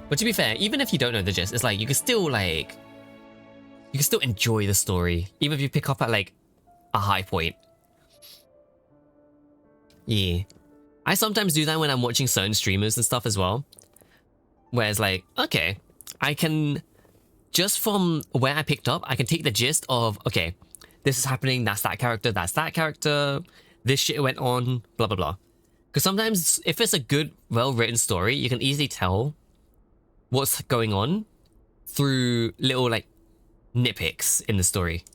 But to be fair, even if you don't know the gist, it's like you can still enjoy the story, even if you pick up at like a high point. Yeah. I sometimes do that when I'm watching certain streamers and stuff as well. Where it's like, okay, I can, just from where I picked up, I can take the gist of, okay, this is happening, that's that character, this shit went on, blah, blah, blah. Because sometimes, if it's a good, well-written story, you can easily tell what's going on through little, like, nitpicks in the story.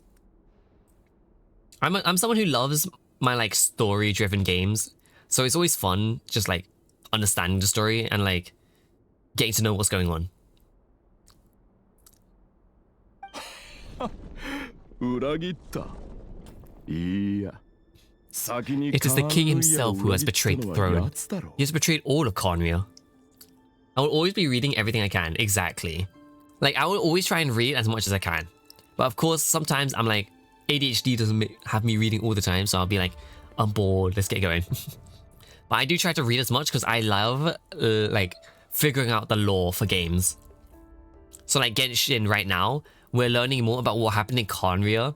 I'm someone who loves my, like, story-driven games. So it's always fun just, like, understanding the story and, like, getting to know what's going on. It is the king himself who has betrayed the throne. He has betrayed all of Conria. I will always be reading everything I can, exactly. Like, I will always try and read as much as I can. But of course, sometimes I'm like, ADHD doesn't have me reading all the time, so I'll be like, I'm bored, let's get going. But I do try to read as much because I love, like, figuring out the lore for games. So like Genshin right now, we're learning more about what happened in Conria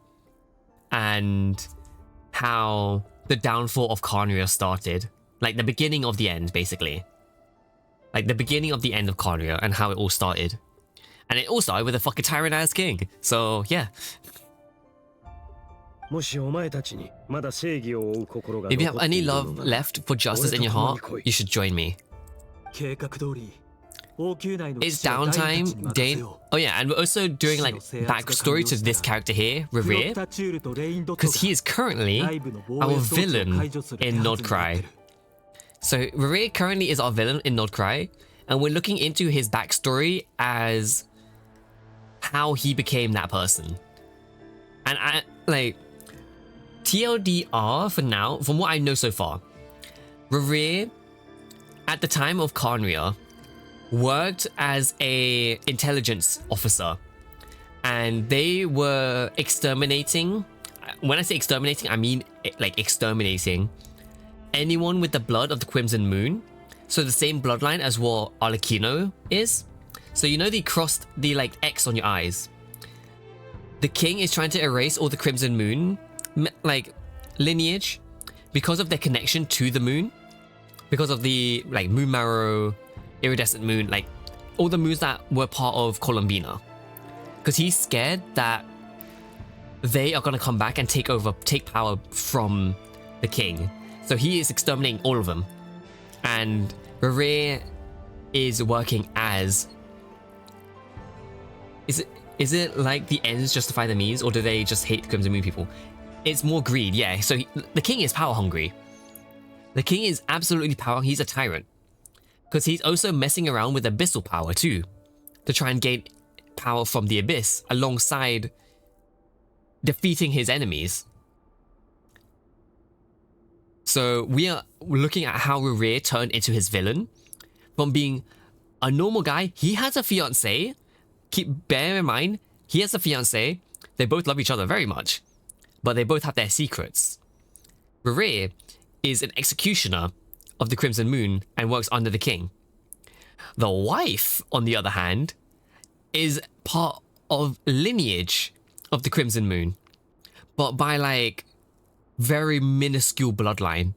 and how the downfall of Conria started. Like the beginning of the end, basically. Like the beginning of the end of Conria and how it all started. And it all started with a fucking tyrant-ass king. So, yeah. If you have any love left for justice in your heart, you should join me. It's downtime, Dane. Oh yeah, and we're also doing like backstory to this character here, Revere, because he is currently our villain in Krai. So Revere currently is our villain in Krai, and we're looking into his backstory as how he became that person. And I like TLDR for now, from what I know so far, Revere at the time of Conria worked as a intelligence officer, and they were exterminating. When I say exterminating, I mean like exterminating anyone with the blood of the Crimson Moon. So the same bloodline as what Arlecchino is. So you know the crossed, the like X on your eyes. The king is trying to erase all the Crimson Moon like lineage because of their connection to the moon, because of the like moon marrow, iridescent moon, like all the moons that were part of Columbina, because he's scared that they are going to come back and take power from the king. So he is exterminating all of them. And Rere is working as... Is it like the ends justify the means, or do they just hate the Crimson Moon people? It's more greed, yeah. So the king is power hungry. The king is absolutely power. He's a tyrant. Because he's also messing around with abyssal power too, to try and gain power from the abyss alongside defeating his enemies. So we are looking at how Rere turned into his villain. From being a normal guy, he has a fiancée. Bear in mind, he has a fiancée. They both love each other very much, but they both have their secrets. Rere is an executioner of the Crimson Moon and works under the king. The wife, on the other hand, is part of lineage of the Crimson Moon, but by like very minuscule bloodline.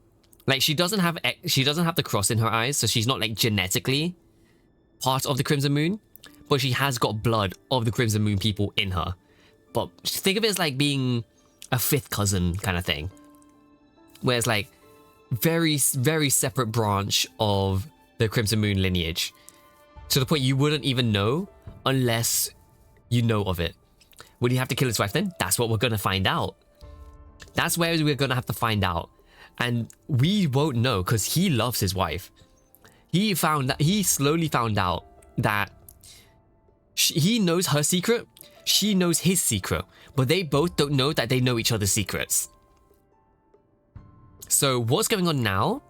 Like she doesn't have the cross in her eyes, so she's not like genetically part of the Crimson Moon, but she has got blood of the Crimson Moon people in her. But think of it as like being a fifth cousin kind of thing, where it's like very, very separate branch of the Crimson Moon lineage, to the point you wouldn't even know unless you know of it. Would he have to kill his wife then? That's what we're going to find out. That's where we're going to have to find out. And we won't know because he loves his wife. He slowly found out that he knows her secret, she knows his secret, but they both don't know that they know each other's secrets. So what's going on now,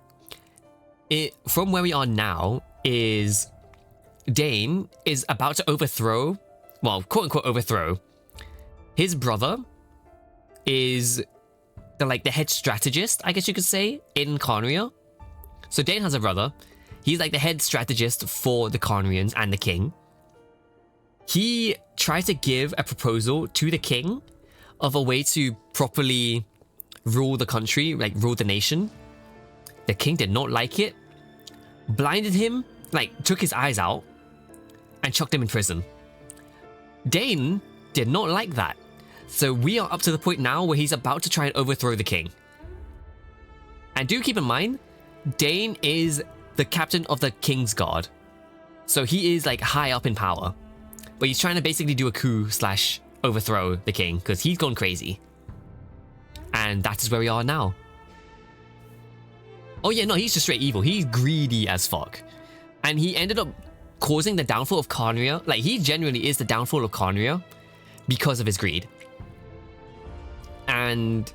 from where we are now, is Dane is about to overthrow, well, quote unquote overthrow. His brother is the head strategist, I guess you could say, in Carnria. So Dane has a brother. He's like the head strategist for the Carnrians and the king. He tried to give a proposal to the king of a way to properly rule the country, like rule the nation. The king did not like it, blinded him, like took his eyes out, and chucked him in prison. Dane did not like that. So we are up to the point now where he's about to try and overthrow the king. And do keep in mind, Dane is the captain of the King's Guard. So he is like high up in power. But he's trying to basically do a coup / overthrow the king because he's gone crazy. And that is where we are now. Oh yeah, no, he's just straight evil. He's greedy as fuck. And he ended up causing the downfall of Carnria. Like, he genuinely is the downfall of Carnria because of his greed. And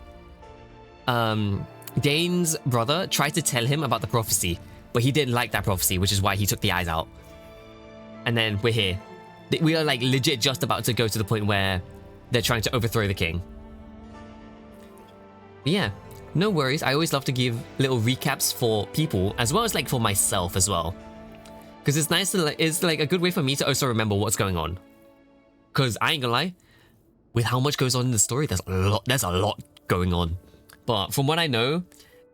Dane's brother tried to tell him about the prophecy, but he didn't like that prophecy, which is why he took the eyes out. And then we're here. We are like legit just about to go to the point where they're trying to overthrow the king. But yeah, no worries. I always love to give little recaps for people as well as like for myself as well, because it's nice to it's like a good way for me to also remember what's going on. Because I ain't gonna lie, with how much goes on in the story, there's a lot going on. But from what I know,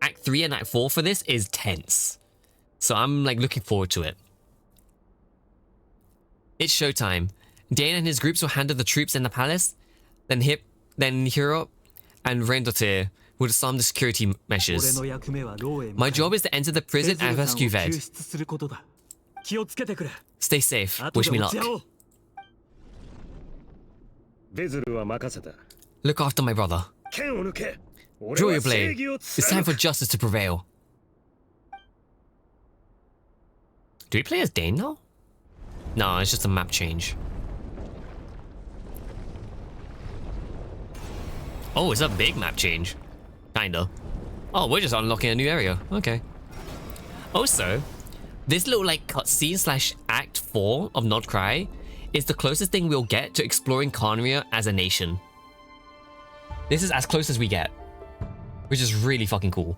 Act 3 and Act 4 for this is tense. So I'm like looking forward to it. It's showtime. Dane and his groups will handle the troops in the palace. Then Hero and Rendotir will disarm the security measures. My job is to enter the prison and rescue Ved. Stay safe. Wish me luck. Look after my brother. Draw your blade. It's time for justice to prevail. Do we play as Dane now? No, it's just a map change. Oh, it's a big map change. Kinda. Oh, we're just unlocking a new area. Okay. Also, this little like cutscene / Act 4 of Not Cry is the closest thing we'll get to exploring Carnria as a nation. This is as close as we get, which is really fucking cool.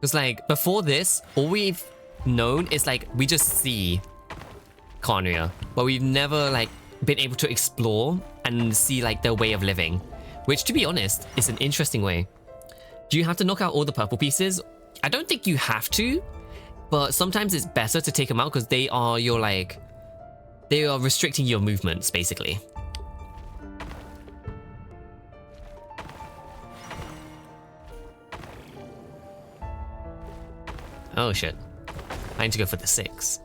Because like before this, all we've known is like we just see Kanya, but we've never like been able to explore and see like their way of living, which to be honest is an interesting way. Do you have to knock out all the purple pieces? I don't think you have to, but sometimes it's better to take them out because they are they are restricting your movements basically. Oh shit. I need to go for the 6.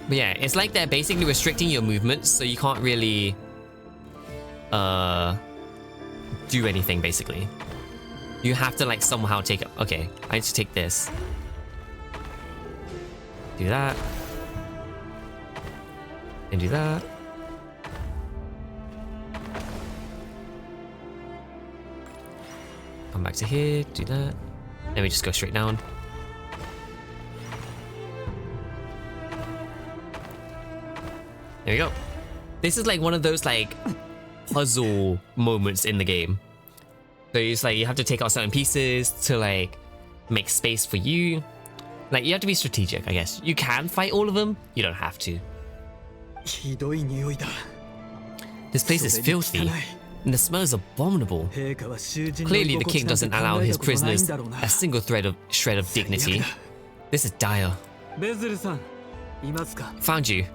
But yeah, it's like they're basically restricting your movements, so you can't really do anything basically. You have to like somehow take it. Okay, I need to take this. Do that. And do that. Come back to here, do that. Then we just go straight down. There we go. This is like one of those like puzzle moments in the game. So it's like you have to take out certain pieces to like make space for you. Like you have to be strategic, I guess. You can fight all of them, you don't have to. This place is filthy, and the smell is abominable. Clearly the king doesn't allow his prisoners a single shred of dignity. This is dire. Found you.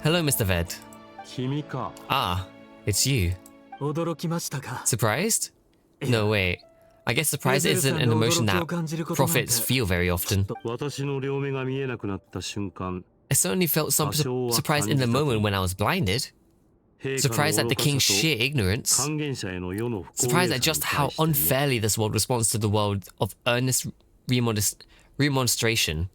Hello, Mr. Ved. Ah, it's you. Surprised? No, wait. I guess surprise isn't an emotion that prophets feel very often. I certainly felt some surprise in the moment when I was blinded. Surprised at the king's sheer ignorance. Surprised at just how unfairly this world responds to the world of earnest remonstration.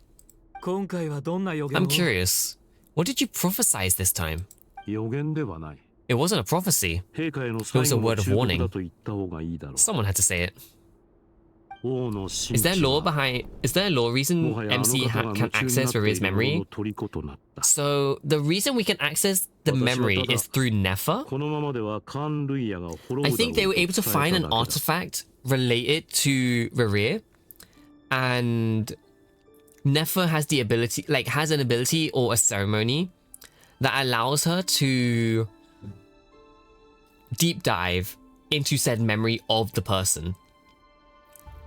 I'm curious. What did you prophesize this time? It wasn't a prophecy. It was a word of warning. Someone had to say it. Is there a law reason MC can access Riri's memory? So the reason we can access the memory is through Nefer. I think they were able to find an artifact related to Ririr, and Nefer has the ability, like has an ability or a ceremony that allows her to deep dive into said memory of the person.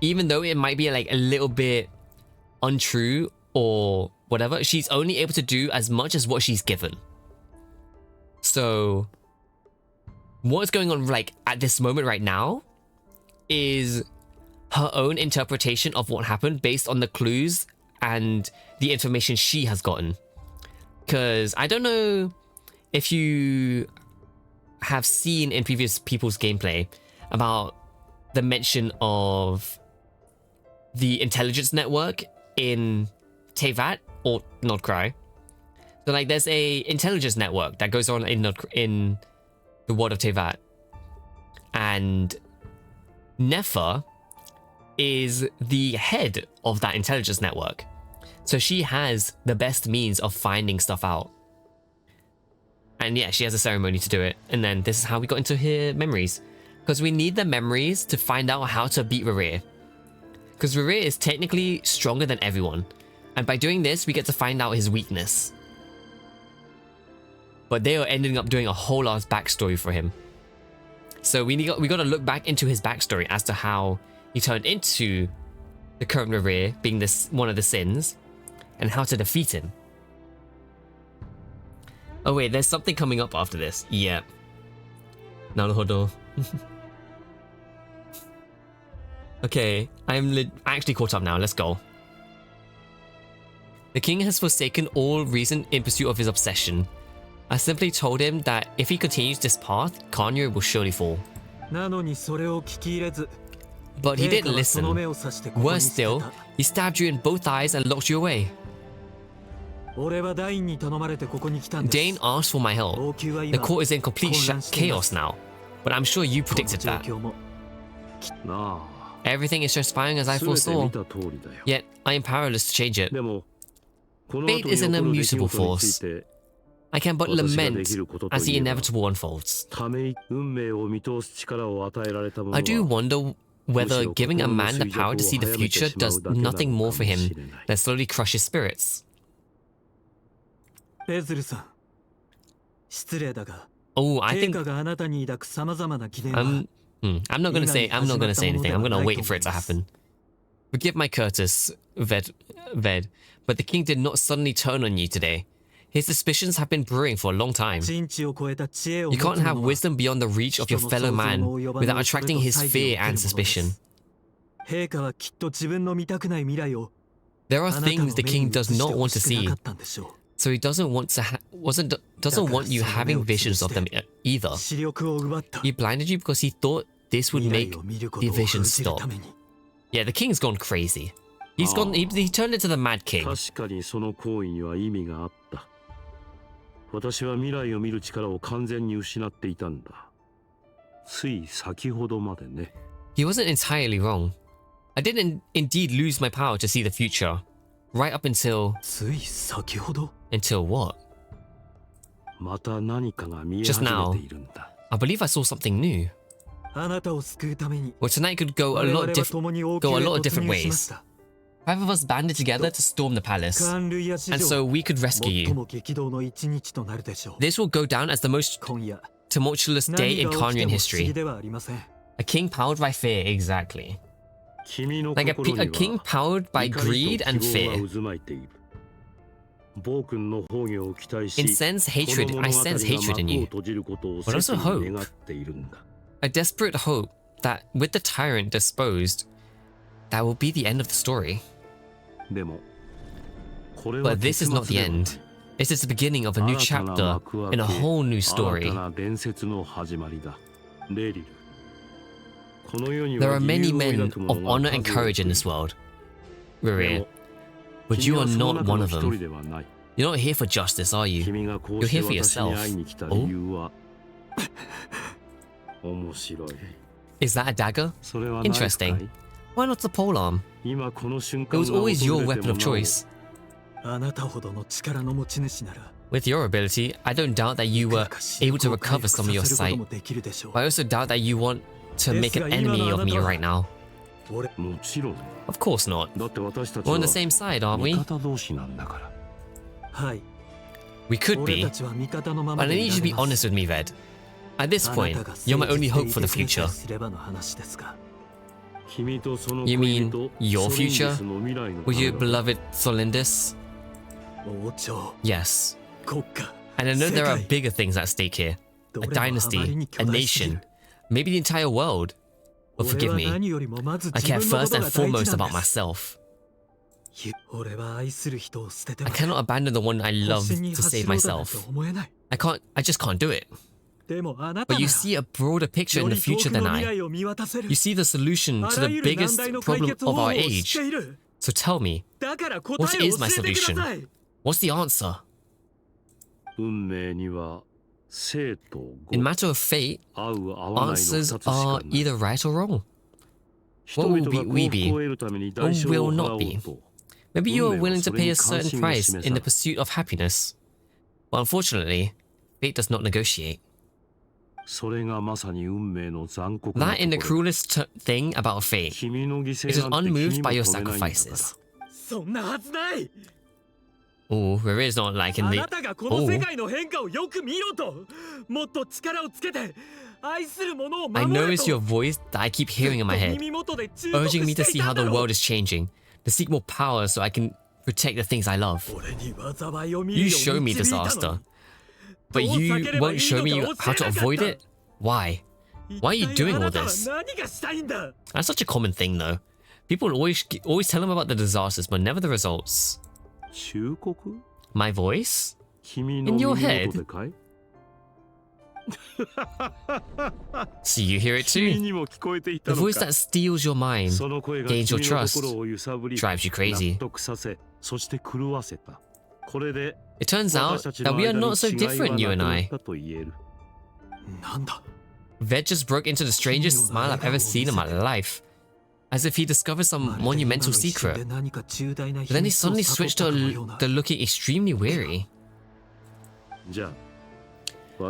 Even though it might be like a little bit untrue or whatever, she's only able to do as much as what she's given. So what's going on like at this moment right now is her own interpretation of what happened based on the clues and the information she has gotten. Because I don't know if you have seen in previous people's gameplay about the mention of the intelligence network in Teyvat or not Krai. So like there's a intelligence network that goes on in the world of Teyvat, and Nefer is the head of that intelligence network. So she has the best means of finding stuff out. And yeah, she has a ceremony to do it. And then this is how we got into her memories. Because we need the memories to find out how to beat Ririr. Because Ririr is technically stronger than everyone. And by doing this, we get to find out his weakness. But they are ending up doing a whole lot of backstory for him. So we got to look back into his backstory as to how he turned into the current Ririr, being this one of the sins, and how to defeat him. Oh wait, there's something coming up after this. Yep. Naruhodo. Okay, I'm actually caught up now. Let's go. The king has forsaken all reason in pursuit of his obsession. I simply told him that if he continues this path, Kanya will surely fall. But he didn't listen. Worse still, he stabbed you in both eyes and locked you away. Dane asked for my help. The court is in complete chaos now, but I'm sure you predicted that. Everything is transpiring as I foresaw, yet I am powerless to change it. Fate is an immutable force. I can but lament as the inevitable unfolds. I do wonder whether giving a man the power to see the future does nothing more for him than slowly crush his spirits. ベズルさん、失礼だが、 Oh, I 陛 think 下があなたに抱く様々な疑念は、 I'm not gonna say anything. I'm gonna wait for it to happen. Forgive my Curtis, Ved, but the king did not suddenly turn on you today. His suspicions have been brewing for a long time. 人知を超えた知恵を You 持つ can't have 者は wisdom beyond the reach of your fellow man without attracting his fear and suspicion. 陛下はきっと自分の見たくない未来を There are あなたの things the 目に king 映 does して not ほ want し to くな see, かったんでしょ so he doesn't want you having visions of them either. う。視力を奪った。 He blinded you because he thought this would 未 make 来を見るこ the とを vision 封じる stop. ために。 Yeah, the king's gone crazy. He turned into the mad king. 確かにその行為には意味があった。私は未来を見る力を完全に失っていたんだ。つい先ほどまでね。He wasn't entirely wrong. I didn't indeed lose my power to see the future. Right up until... つい先ほど Until what? また何かが見え Just 始め now. ているんだ。I believe I saw something new. あなたを救うために Well, tonight could go a 我々 lot は共に王 go 宮 a へ lot of 突 different 入しまし ways. た。 Five of us banded together to storm the palace, カンルイア史 and 上 so we could rescue 最 you. も激動の一日となるでしょう。 This will go down as the most 今夜 tumultuous day 何 in が起きて Kanrian も不思議 history. ではありません。 A king powered by fear, exactly. 君の Like 心に a は king powered by 怒り greed と and 希望が fear. 渦巻いている。暴君の崩御を期待し、 Sense hatred. この I 物語 sense が hatred in 幕を you. 閉じることを But also 切に願っているんだ。A desperate hope that with the tyrant disposed, that will be the end of the story. でも、これは But this is not the 結末ではない end. This is the beginning of a new 新たな chapter 幕開け in a whole new 新 story. たな伝説の始まりだ。レリル。この世に There は are 理 many 由を men 抱く者 of が honor and 数多く courage in い this る。 world. で Ririr, も but 君 you は are その not 中 one の of 一人 them. ではない。 You're not here for justice, are you? 君がこう You're して here for 私に yourself. 会いに来た理由は面白い。 Is that a dagger? それはないかい Interesting. Why not the polearm? 今この瞬 It 間 was が always your 訪れて weapon も of なお choice. あなたほどの力の持ち主なら With your ability, I don't doubt that you were able to recover some of your sight. もできるでしょう。 But I also doubt that you want to make an enemy of me right now. 俺もちろん。 Of course not. だって私たち We're は on the same side, aren't 味 we? 方同士なんだから。はい。 We could 俺 be. たちは味方のまま But I で need い you to られ be ます honest with me, Ved. At this あ point, なたが you're my 誠 only 実 hope で for い the てくれさ future. えすればの話ですが。君とその You 恋 mean 人 your ソリンデ future? スの未来のた With め your だ。 beloved Solindis? 王朝、 Yes. 国家、 And I know there are 世界 bigger things at stake here. ど A れもあまり dynasty, に a 巨大すぎ nation, る。 maybe the entire world. But 俺 forgive は me. 何よりもまず I 自 care 分のこ first と and が大 foremost 事なん about です myself. 俺は愛する人を捨てて I ま cannot abandon the one I 保 love 身に to 走 save ろうだなんて myself. 思えない。 I just can't do it. でもあなた But な you ら see a broader picture よ in り the 遠 future くの than 未 I. 来を見渡せる You。see the solution あ to ら the ゆる難 biggest 題の解 problem 決 of 方法 our を知っ age. ている。 So tell me, だから答 what え is を my 教えてくだ solution? さい。 What's the answer? 運命には生と In 業、 matter of fate, 合う合わないの answers 二つしか are ない。 either right or wrong. 人 what 々 will が we 幸 be? 福を得るために代 Or 償 will を not 払お be? うと。 Maybe you are willing to pay a 運命は certain それに関 price 心が in the 示され pursuit of happiness. But unfortunately, fate does not negotiate. それがまさに運命の残酷な That in the ところ。 cruelest thing about fate 君の犠 is 牲なんて unmoved 君 by も your 止めないんだから。 sacrifices. そんなはずない。 Oh, there is not like in あ the. なたがこの世界の変化をよく見ろと。もっと力をつけて愛するものを I 守れ notice と。 your voice that I keep hearing in my head, 耳元で忠告 urging me to してい see た how だ the ろう world is changing, to seek more power so I can protect the things I love. 俺に災いを見る You よう show me 導いたの disaster, but you won't show me how to avoid it? Why? Why are you doing all this? 何がしたいんだ。 That's such a common thing, though. People always tell them about the disasters, but never the results. 忠告？ My voice? 君の In your 耳 head? 元でかい？ So you hear it 君 too? にも聞こえていた The の voice か。 that steals your mind, その声が gains your 君の trust, 心を揺さぶり、 drives you crazy. 納得させ、そして狂わせた。これで It turns 私 out たち that の we are 間に not so 違い different, は you な and くな I. ったと言える。なんだ。 Ved just broke into the strangest smile I've ever seen in my life, as if he discovered some monumental secret. But then he suddenly switched to looking extremely weary.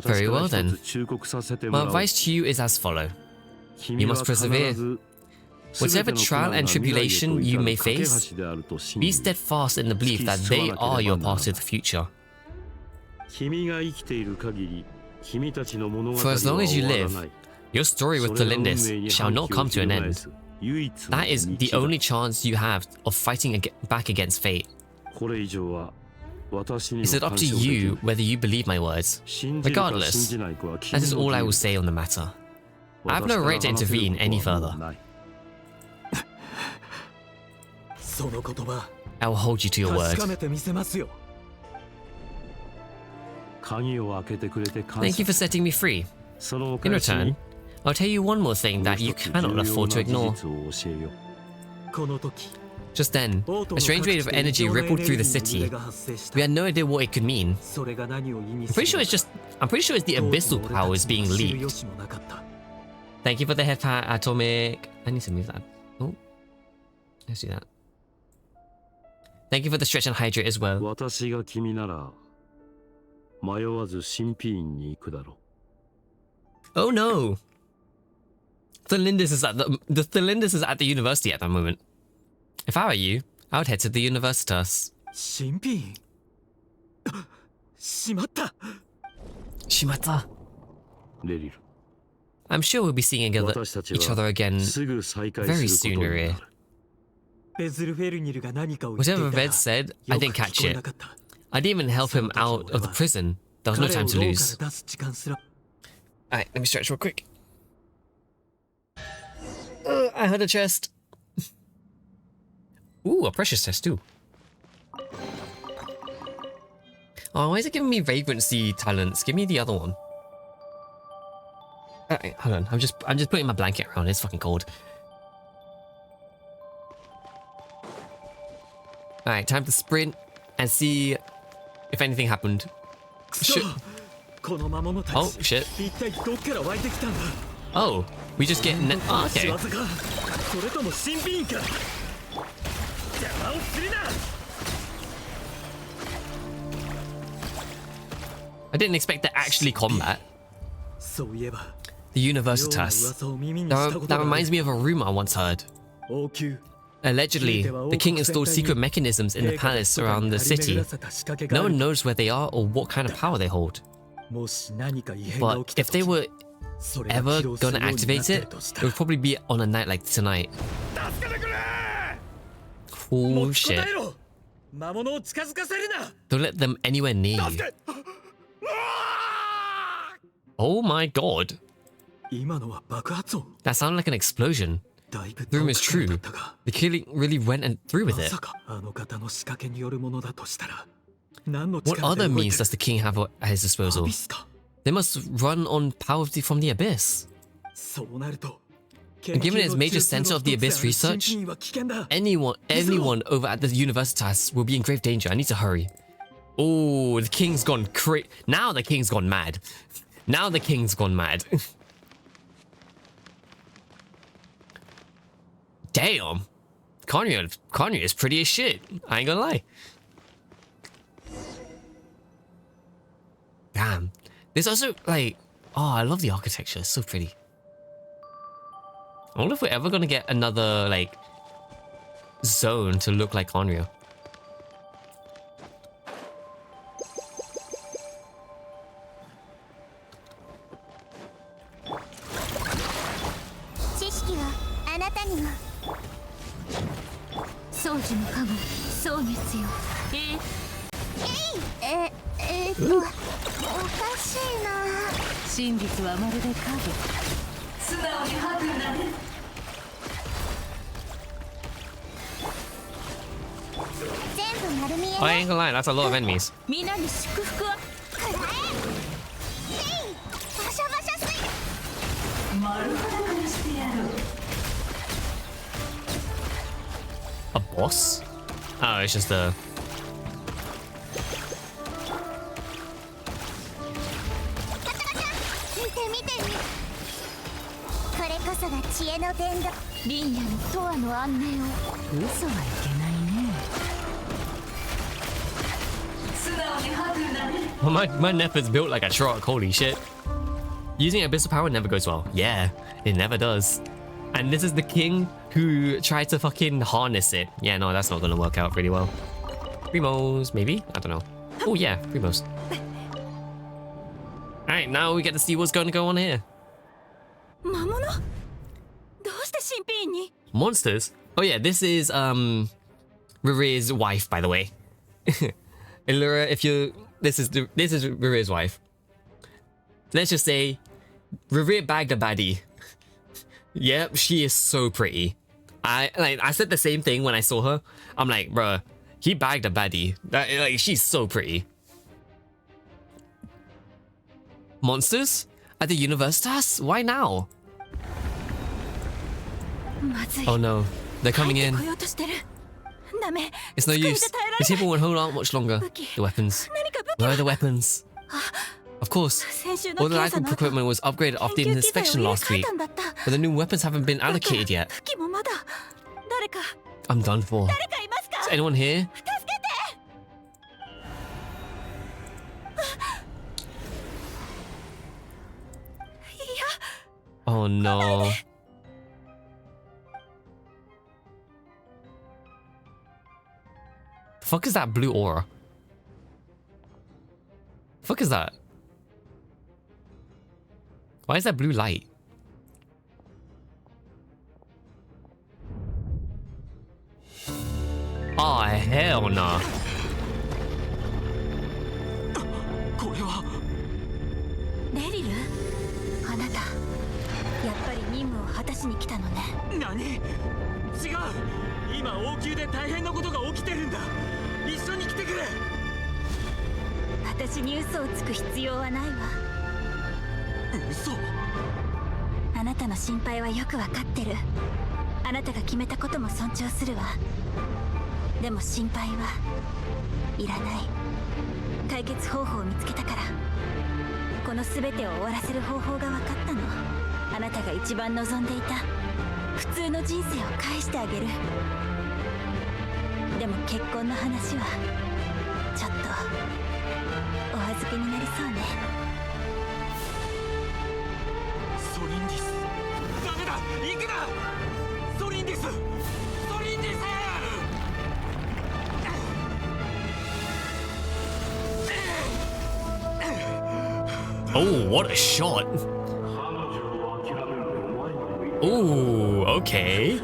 Very well then. My advice to you is as follow. You must persevere. Whatever trial and tribulation you may face, be steadfast in the belief that they are your path to the future. For as long as you live, your story with Thalindis shall not come to an end. That is the only chance you have of fighting back against fate. Is it up to you whether you believe my words? Regardless, that is all I will say on the matter. I have no right to intervene any further. I will hold you to your word. Thank you for setting me free. In return, I'll tell you one more thing that you cannot afford to ignore. Just then, a strange wave of energy rippled through the city. We had no idea what it could mean. I'm pretty sure it's the abyssal powers being leaked. Thank you for the head pat, Atomic. I need to move that. Oh, let's do that. Thank you for the stretch and hydrate as well. Oh no! Thalindis is at the university at that moment. If I were you, I would head to the Universitas. Shimata. I'm sure we'll be seeing each other again very soon, Uri. Whatever Ved said, I didn't catch it. I didn't even help him out of the prison. There was no time to lose. Alright, let me stretch real quick. I heard a chest. Ooh, a precious chest too. Oh, why is it giving me vagrancy talents? Give me the other one. Alright, hold on. I'm just putting my blanket around. It's fucking cold. Alright, time to sprint and see if anything happened. Shit. Oh, shit. Oh, we just get... Oh, okay. I didn't expect to actually combat. The Universitas. That reminds me of a rumor I once heard. Allegedly, the king installed secret mechanisms in the palace around the city. No one knows where they are or what kind of power they hold. But if they were ever gonna activate it, it would probably be on a night like tonight. Oh shit. Don't let them anywhere near you. Oh my god. That sounded like an explosion. The rumor is true. The killing really went through with it. What other means does the king have at his disposal? They must run on power from the abyss. And given its major center of the abyss research, anyone over at the Universitas will be in grave danger. I need to hurry. Oh, the king's gone crazy. Now the king's gone mad. Now the king's gone mad. Damn. Kanye is pretty as shit. I ain't gonna lie. Damn. There's also like, oh, I love the architecture. It's so pretty. I wonder if we're ever gonna get another like zone to look like Onryo. I ain't gonna lie, that's a lot of enemies. A boss? Oh, it's just a... Well, my Nephid's built like a truck, holy shit. Using abyssal power never goes well. Yeah, it never does. And this is the king who tried to fucking harness it. Yeah, no, that's not gonna work out really well. Primos, maybe? I don't know. Oh yeah, Primos. Alright, now we get to see what's gonna go on here. Monsters? Oh yeah, this is Ririr's wife, by the way. Illura, if you this is Ririr's wife. Let's just say Ririr bagged a baddie. Yep, she is so pretty. I said the same thing when I saw her. I'm like, bruh, he bagged a baddie. She's so pretty. Monsters? At the Universitas? Why now? Oh no, they're coming in. It's no use. The table won't hold on much longer. The weapons. Where are the weapons? Of course, all the life equipment was upgraded after the inspection last week, but the new weapons haven't been allocated yet. I'm done for. Is anyone here? Oh no. The fuck is that blue aura? The fuck is that? Why is that blue light? Oh hell no. Oh, what a shot. Ooh, okay.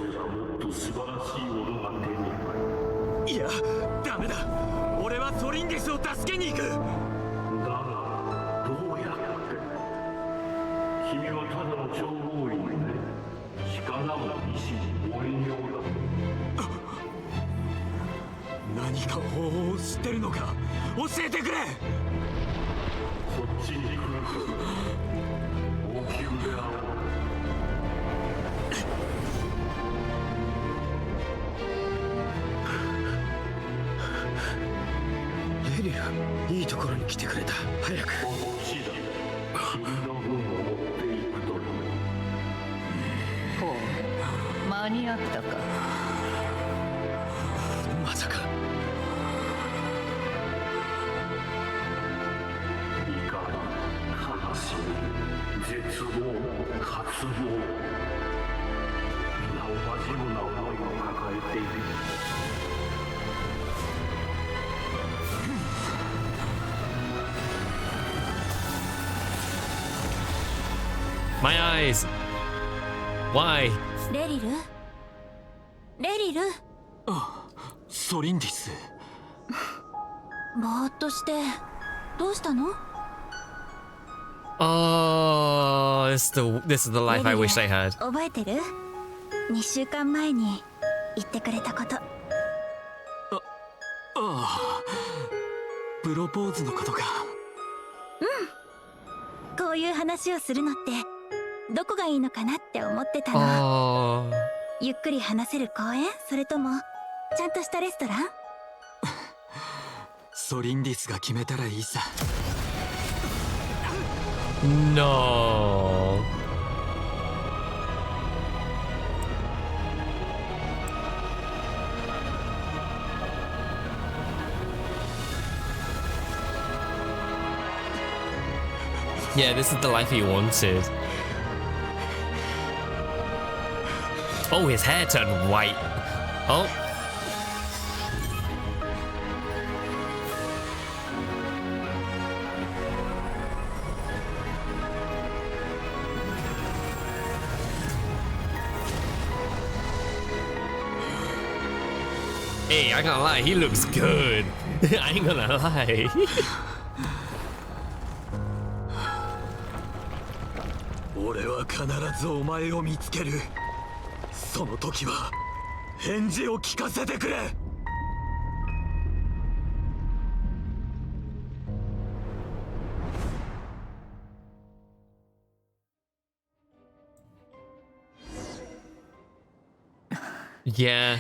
My eyes. Why? レリル？レリル？ソリンディス。ぼーっとしてどうしたの？ Oh, this is the life I wish I had. 覚えてる？2週間前に言ってくれたこと。プロポーズのことか。こういう話をするのってどこがいいのかなって思ってたの。ゆっくり話せる公園？それともちゃんとしたレストラン？ソリンディスが決めたらいいさ。No. Yeah, this is the life he wanted. Oh, his hair turned white. Oh. Hey, I ain't gonna lie, he looks good. I ain't gonna lie. 俺は必ずお前を見つける。その時は返事を聞かせてくれ。Yeah.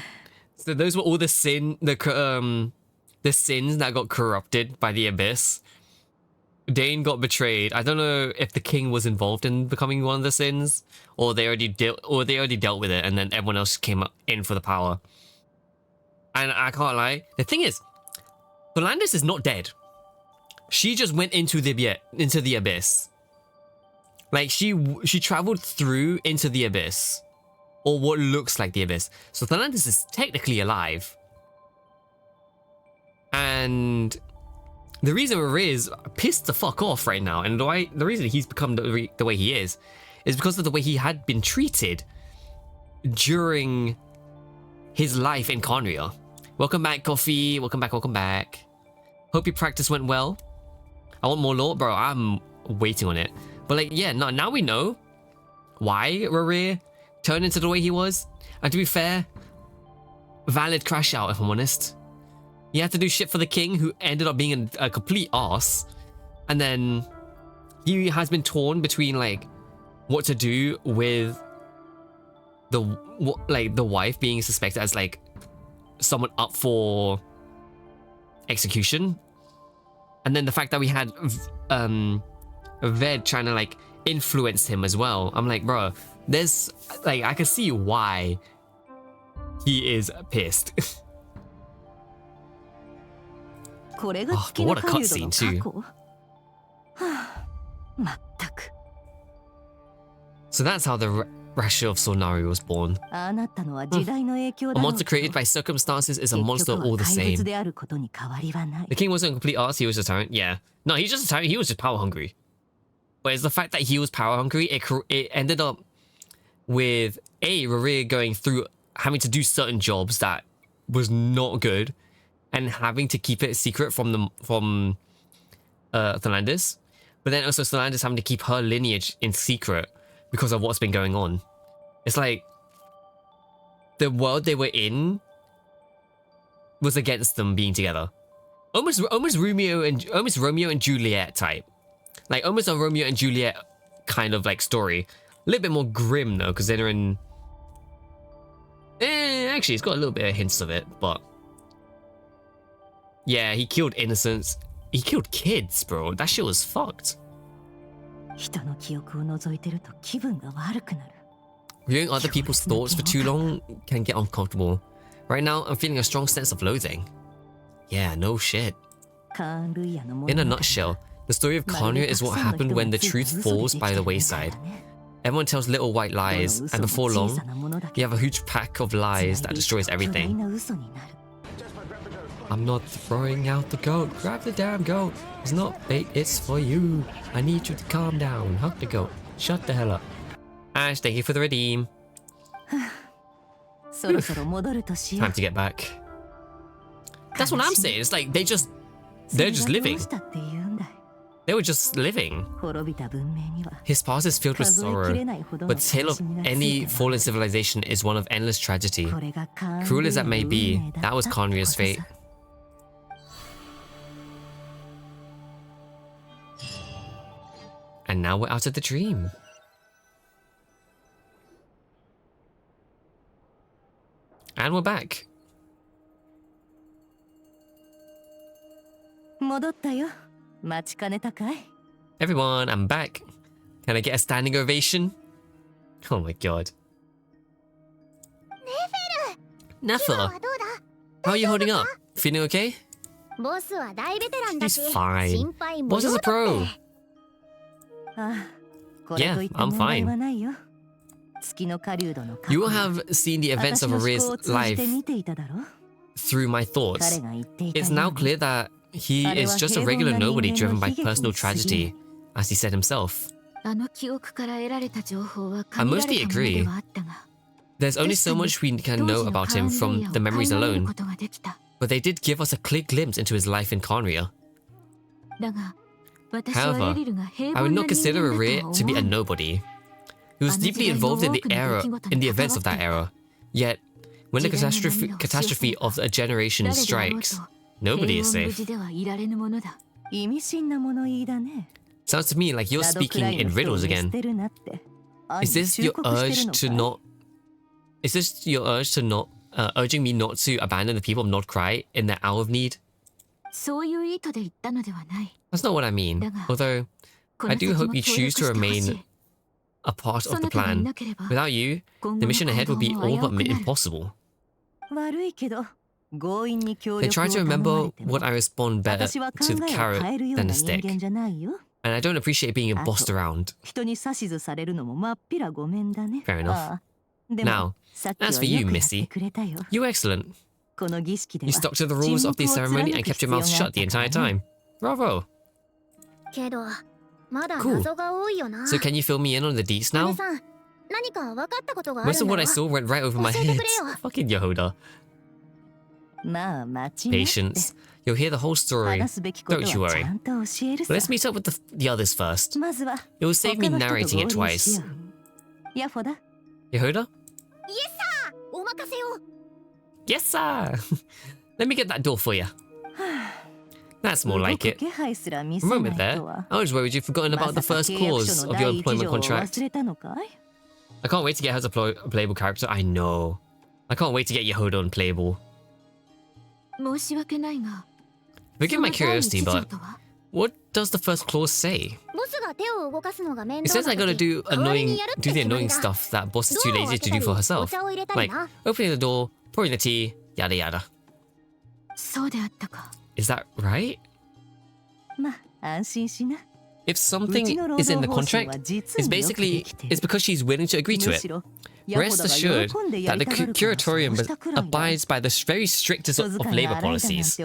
So those were all the sins that got corrupted by the Abyss. Dane got betrayed. I don't know if the king was involved in becoming one of the sins, or they already dealt with it, and then everyone else came in for the power. And I can't lie. The thing is, Volandis is not dead. She just went into the abyss. Like she traveled through into the abyss, or what looks like the abyss. So Volandis is technically alive. And the reason Raré is pissed the fuck off right now, and the reason he's become the way he is because of the way he had been treated during his life in Conria. Welcome back, Coffee. Welcome back, welcome back. Hope your practice went well. I want more lore, bro. I'm waiting on it. But like, yeah, now we know why Raré turned into the way he was. And to be fair, valid crash out, if I'm honest. He had to do shit for the king, who ended up being a complete arse. And then he has been torn between like what to do with the wife being suspected as like someone up for execution, and then the fact that we had Ved trying to like influence him as well. I'm like, bro, there's like, I can see why he is pissed. Oh, but what a cutscene too. So that's how the Rasha of Solnari was born. A monster created by circumstances is a monster all the same. The king wasn't a complete arse, he was a tyrant. Yeah. No, he's just a tyrant, he was just power hungry. But it's the fact that he was power hungry, it ended up with Raré going through having to do certain jobs that was not good, and having to keep it secret from Thelandis. But then also Thelandis having to keep her lineage in secret because of what's been going on. It's like the world they were in was against them being together. Almost Romeo and Juliet type. Like almost a Romeo and Juliet kind of like story. A little bit more grim though, because they're in... actually, it's got a little bit of hints of it, but... Yeah, he killed innocents. He killed kids, bro. That shit was fucked. Viewing other people's thoughts for too long can get uncomfortable. Right now, I'm feeling a strong sense of loathing. Yeah, no shit. In a nutshell, the story of Conria is what happened when the truth falls by the wayside. Everyone tells little white lies, and before long, you have a huge pack of lies that destroys everything. I'm not throwing out the goat. Grab the damn goat. It's not bait, it's for you. I need you to calm down. Hug the goat. Shut the hell up. Ash, thank you for the redeem. Time to get back. That's what I'm saying. It's like they're just living. They were just living. His past is filled with sorrow, but the tale of any fallen civilization is one of endless tragedy. Cruel as that may be, that was Conria's fate. And now we're out of the dream. And we're back. Everyone, I'm back. Can I get a standing ovation? Oh my god. Nefer! How are you holding up? Feeling okay? He's fine. Boss is a pro. Yeah, I'm fine. You will have seen the events of Aray's life through my thoughts. It's now clear that he is just a regular nobody driven by personal tragedy, as he said himself. I mostly agree. There's only so much we can know about him from the memories alone, but they did give us a clear glimpse into his life in Conria. However, I would not consider Aray to be a nobody. He was deeply involved in the events of that era. Yet, when the catastrophe of a generation strikes, nobody is safe. Sounds to me like you're speaking in riddles again. Is this your urge to not? Is this your urge to not urging me not to abandon the people of North Krai in their hour of need? That's not what I mean. Although, I do hope you choose to remain a part of the plan. Without you, the mission ahead would be all but impossible. Then try to remember what I respond better to the carrot than the stick. And I don't appreciate being bossed around. Fair enough. Now, as for you, Missy, you were excellent. You stuck to the rules of the ceremony and kept your mouth shut the entire time. Bravo. Cool. So can you fill me in on the deets now? Most of what I saw went right over my head. Fucking Yehoda. Patience. You'll hear the whole story. Don't you worry. But let's meet up with the others first. It will save me narrating it twice. Yehoda? Yes, sir! Let me get that door for you. That's more like it. A moment there. I was worried you'd forgotten about the first clause of your employment contract. I can't wait to get her as a playable character. I know. I can't wait to get Yehoda unplayable. Forgive my curiosity, but what does the first clause say? It says I gotta do the annoying stuff that boss is too lazy to do for herself. Like opening the door, pouring the tea, yada yada. Is that right? If something is in the contract, it's because she's willing to agree to it. Rest assured that the curatorium abides by the very strictest of labor policies.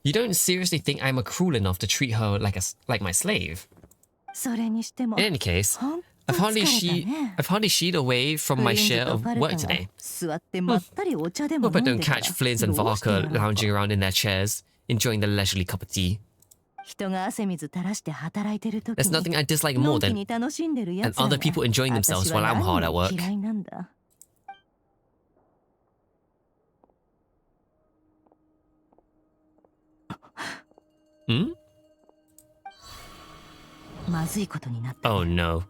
You don't seriously think I'm cruel enough to treat her like my slave? In any case, I've hardly sheed away from my share of work today. Hope I don't catch Flynn and Varka lounging around in their chairs, enjoying the leisurely cup of tea. There's nothing I dislike more than other people enjoying themselves while I'm hard at work. Hmm? Oh no.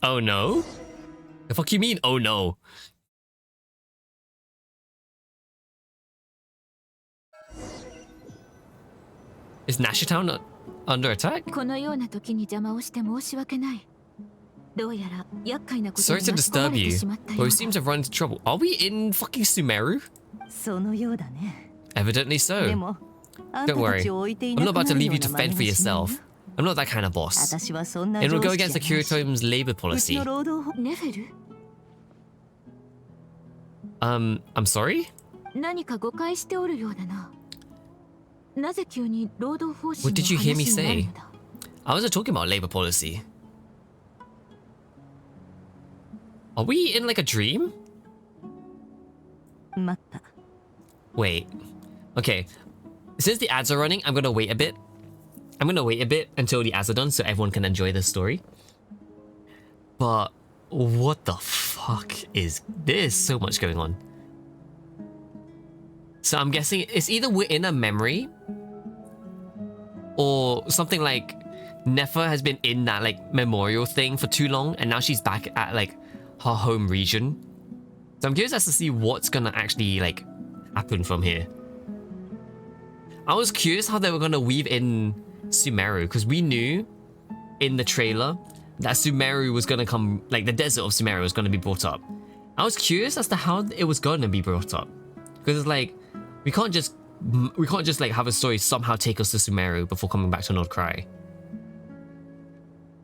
Oh no? The fuck you mean, oh no? Is Nashitown under attack? Sorry to disturb you, but we seem to have run into trouble. Are we in fucking Sumeru? Evidently so. Don't worry, I'm not about to leave you to fend for yourself. I'm not that kind of boss. It will go against the curatorium's labor policy. I'm sorry? What did you hear me say? I wasn't talking about labor policy. Are we in like a dream? Wait. Okay. Since the ads are running, I'm gonna wait a bit. I'm gonna wait a bit until the ads are done so everyone can enjoy this story. But what the fuck is this? So much going on. So I'm guessing it's either we're in a memory or something like Nefa has been in that like memorial thing for too long and now she's back at like her home region. So I'm curious as to see what's gonna actually like happen from here. I was curious how they were gonna weave in Sumeru because we knew in the trailer that Sumeru was gonna come, like the desert of Sumeru was gonna be brought up. I was curious as to how it was gonna be brought up because it's like we can't just like have a story somehow take us to Sumeru before coming back to North Krai.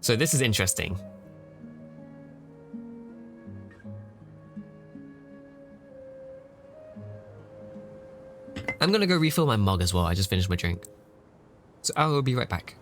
So this is interesting. I'm gonna go refill my mug as well. I just finished my drink. So I will be right back.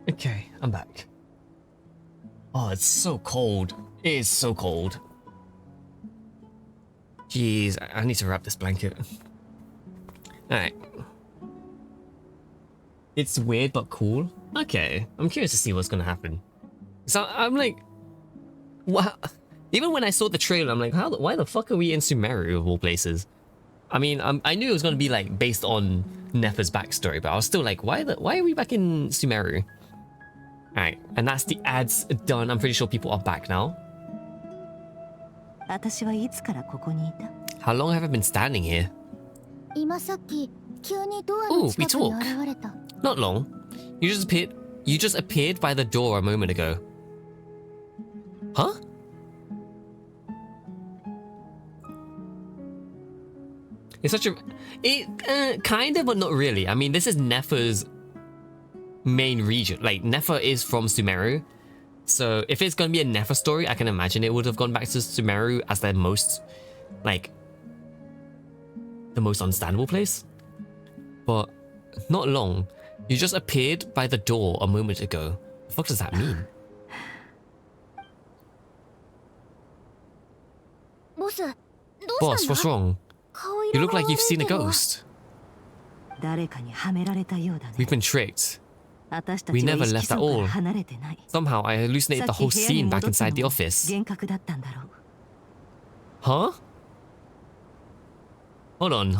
Okay, I'm back. Oh, it's so cold. It is so cold. Jeez, I need to wrap this blanket. Alright. It's weird but cool. Okay, I'm curious to see what's gonna happen. So I'm like, what? Even when I saw the trailer, I'm like, why the fuck are we in Sumeru of all places? I mean, I knew it was gonna be like based on Nefer's backstory, but I was still like, why are we back in Sumeru? Alright, and that's the ads done. I'm pretty sure people are back now. How long have I been standing here? Oh, we talk. Not long. You just appeared by the door a moment ago. Huh? It's such a... kind of, but not really. I mean, this is Nefer's main region. Like, Nefer is from Sumeru. So, if it's gonna be a Nefer story, I can imagine it would have gone back to Sumeru as their most... like... the most understandable place. But, not long. You just appeared by the door a moment ago. What the fuck does that mean? Boss, what's wrong? You look like you've seen a ghost. We've been tricked. We never left at all. Somehow I hallucinated the whole scene back inside the office. Huh? Hold on.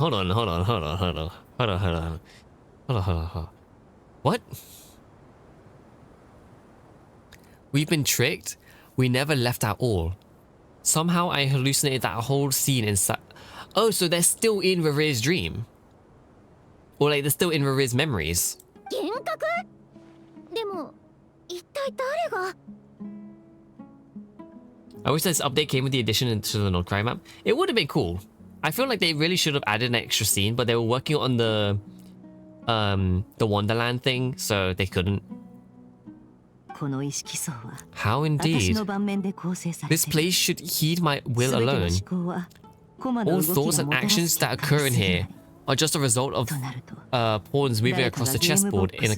What? We've been tricked? We never left at all. Somehow I hallucinated that whole scene inside... Oh, so they're still in Riri's dream? Or like they're still in Riri's memories? I wish this update came with the addition to the Krai map. It would have been cool. I feel like they really should have added an extra scene, but they were working on the Wonderland thing, so they couldn't. How indeed. This place should heed my will alone. All thoughts and actions that occur in here are just a result of pawns moving across the chessboard in a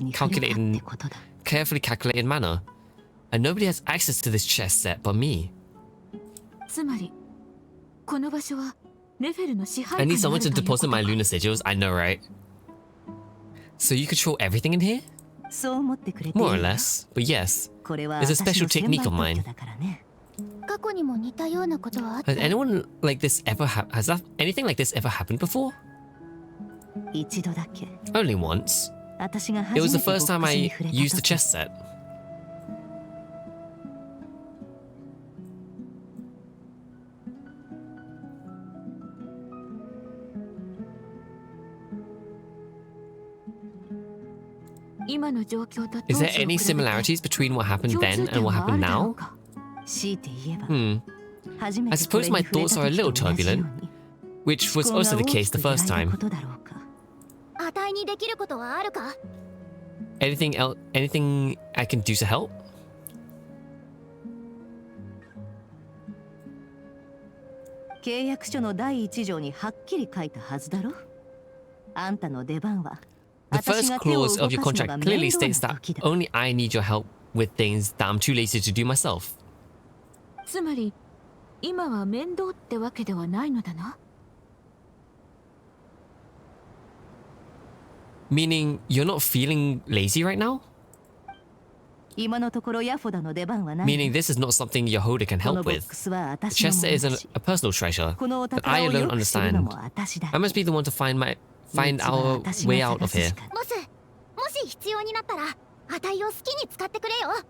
carefully calculated manner. And nobody has access to this chess set but me. I need someone to deposit my lunar sigils, I know, right? So you control everything in here? More or less, but yes. It's a special technique of mine. Has anyone like this ever anything like this ever happened before? Only once. It was the first time I used the chess set. Is there any similarities between what happened then and what happened now? I suppose my thoughts are a little turbulent, which was also the case the first time. Anything I can do to help? The The first clause of your contract clearly states that only I need your help with things that I'm too lazy to do myself. つまり今は面倒ってわけではないのだな。 Meaning you're not feeling lazy right now? 今のところヤフォダの出番はない。 Meaning this is not something Yehoda can こ help のボッ with. クスは The 私の chest も set の is だし a personal treasure このお that 宝 I を alone 良くするの understand. も私だ。 I must be the one to find our 道は私 way が out of 探す here. しかボス、もし必要になったらあたいを好きに使ってくれよ。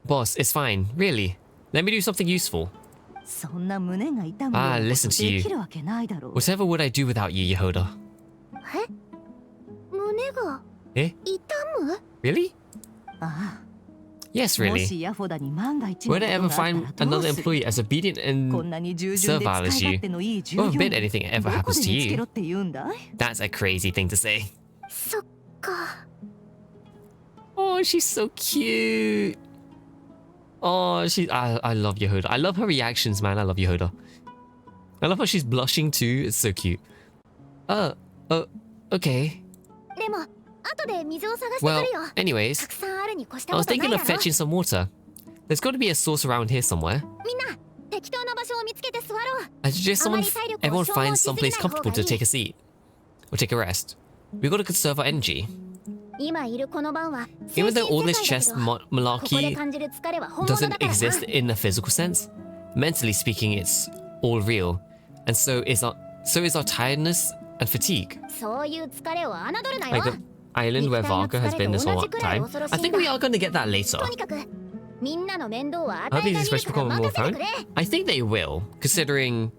Boss, it's fine. Really. Let me do something useful. そんな胸が痛むよう Ah, なこと listen to you. できるわけないだろう。 Whatever would I do without you, Yehoda? え？胸が Eh? 痛む？ Really? あ Yes, あ、も really. しヤフォダに万が一の Would こ I と ever があった find らどう another する？ employee as obedient こん and なに従順で servile 使 as い you? 勝手のいい従 God 業 forbid 員 anything ever どこ happens で to 見つけ you. ろって言うんだい？ That's a crazy thing to say. そっか。 Oh, she's so cute. Oh, I love Yehoda. I love her reactions, man. I love Yehoda. I love how she's blushing too. It's so cute. Okay. でも後で水を探してく Well, るよ。 anyways, たくさんあるに越した I こ was とない thinking だ of ろ。 fetching some water. There's got to be a source around here somewhere. みんな適当な場所を見つけて座ろう。 I suggest everyone finds someplace comfortable to take a seat or take a rest. We've got to conserve our energy. 今いるこの晩は Even though all this 精神世 chess 界だけどここで malarkey 感じる疲れは本物だ doesn't からな。 exist in a physical sense, mentally speaking, it's all real, and so is our tiredness and fatigue. そういう疲れを侮るなよ。 Like the island where Varga has been this whole time. I think we are going to get that later. とにかくみんなの面倒は I 与え think た these 見 expressions るから become more 任せて fun. くれ。 I think they will, considering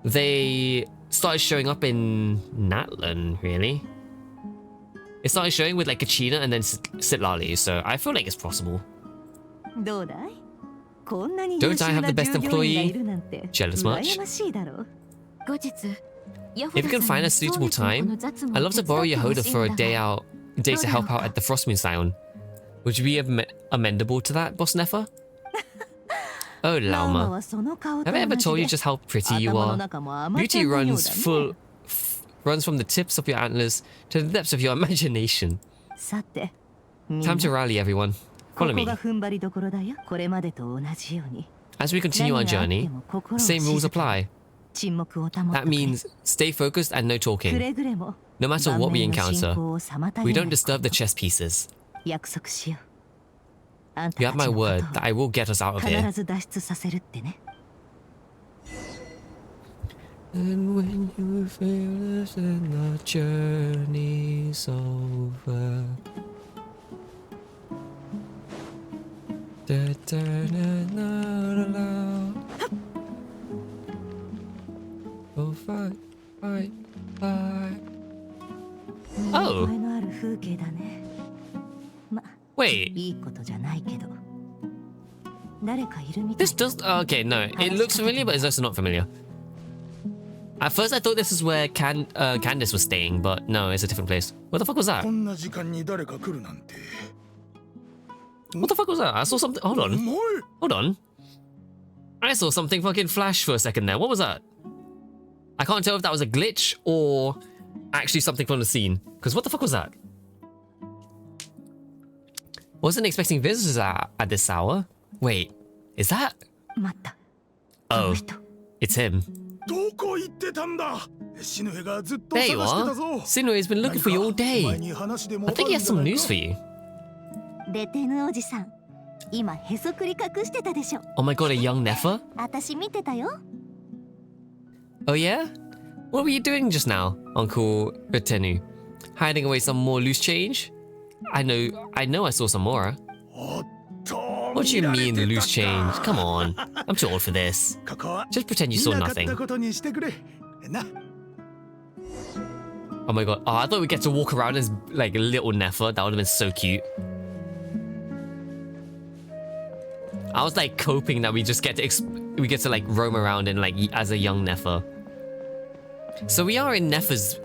they started showing up in Natlan, really. It started showing with like Kachina and then Sitlali, so I feel like it's possible. どうだい？こんなに Don't 優秀 I have な the best 従業員が employee? いるなんて Jealous much? 羨ましいだろう。後日、 If you can find a suitable time, I'd love to borrow Yehoda for a day to help out at the Frostmoon Scion. Would you be amendable to that, Boss Nefa? Oh, ママ Lauma. はその顔と Have I 同 ever じ told で you just how pretty you 頭の are? 中も甘ちゃ Beauty んのよう runs だね。 runs from the tips of your antlers to the depths of your imagination. さて、みんな Time to rally, everyone. こ Follow こ me. が踏ん張りどころだよ。これまでと同じように。 As we continue our 何があって journey, も心を the same rules 静かに apply. 沈黙を保ってくれ That means stay focused and no く talking. れぐれも No matter what we 盤面の encounter, 進行を妨げ we ない don't disturb the chess pieces. 約束しよう。あんた You た have ち my のこ word と that I will get us out を of 必 here. ず脱出させるってね。 And when you feel this and the journey's over, the turn is not allowed. Oh, fight, fight, fight. 見 Oh. 覚えのある風景だね。ま、 Wait, いいことじゃないけど。誰かいるみたい this does. Okay, no, it looks familiar, but it's also not familiar. At first, I thought this is where Candace was staying, but no, it's a different place. What the fuck was that? こんな時間に誰か来るなんて。 What the fuck was that? I saw something. Hold お on. 前 Hold on. I saw something fucking flash for a second there. What was that? I can't tell if that was a glitch or actually something from the scene. Because what the fuck was that? Wasn't expecting visitors at this hour. Wait, is that? 待った。この Oh, 人。 it's him. どこ行ってたんだ。シヌヘがずっと There you 探してた are. ぞ。 Sinue's been looking for you all お前 day. に話でも I think he has some news for you. レテヌおじさん。今へそくり隠してたでしょ。 Oh my god, a young Nefa? 私見てたよ。 Oh yeah? What were you doing just now, Uncle Retenu? Hiding away some more loose change? I know I saw some more. おっと What do you 見られ mean てた loose か change? Come on. I'm too old for this. ここは Just pretend you 見 saw なかった nothing. ことにしてくれ。な。 Oh my god. Oh, I thought we'd get to walk around as like a little Nefa. That would have been so cute. I was like coping that we just get to like roam around and like as a young Nefa. So we are in Nefa's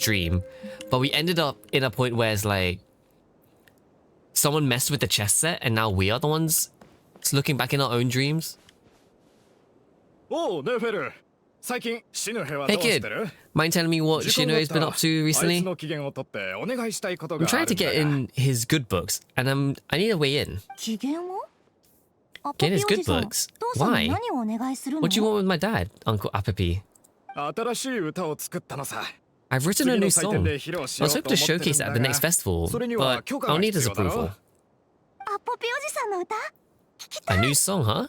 dream, but we ended up in a point where it's like someone messed with the chess set and now we are the ones looking back in our own dreams. おうネフェル最近シヌヘは Hey どうし kid, てる？ mind telling me what 時間があ Shino's った been ら up to あいつ recently? の機嫌を取ってお願いしたいこと I'm があ trying る to んだ get が。 in his good books, and I need a way in. 機嫌を？ア Get パ in his ピお good じさん、 books? 父さん Why? に何をお願いするの？ What do you want with my dad, Uncle Apapi? 新しい歌を作ったのさ。 I've written a 次 new の祭 song. 典 I で披露しよ was うと hoping to 思ってる showcase ん it だ at the が next festival, それには but 許可 I'll が need 必 his 要だろ approval. アパピおじさんの歌？聞きた A い。 new song, huh?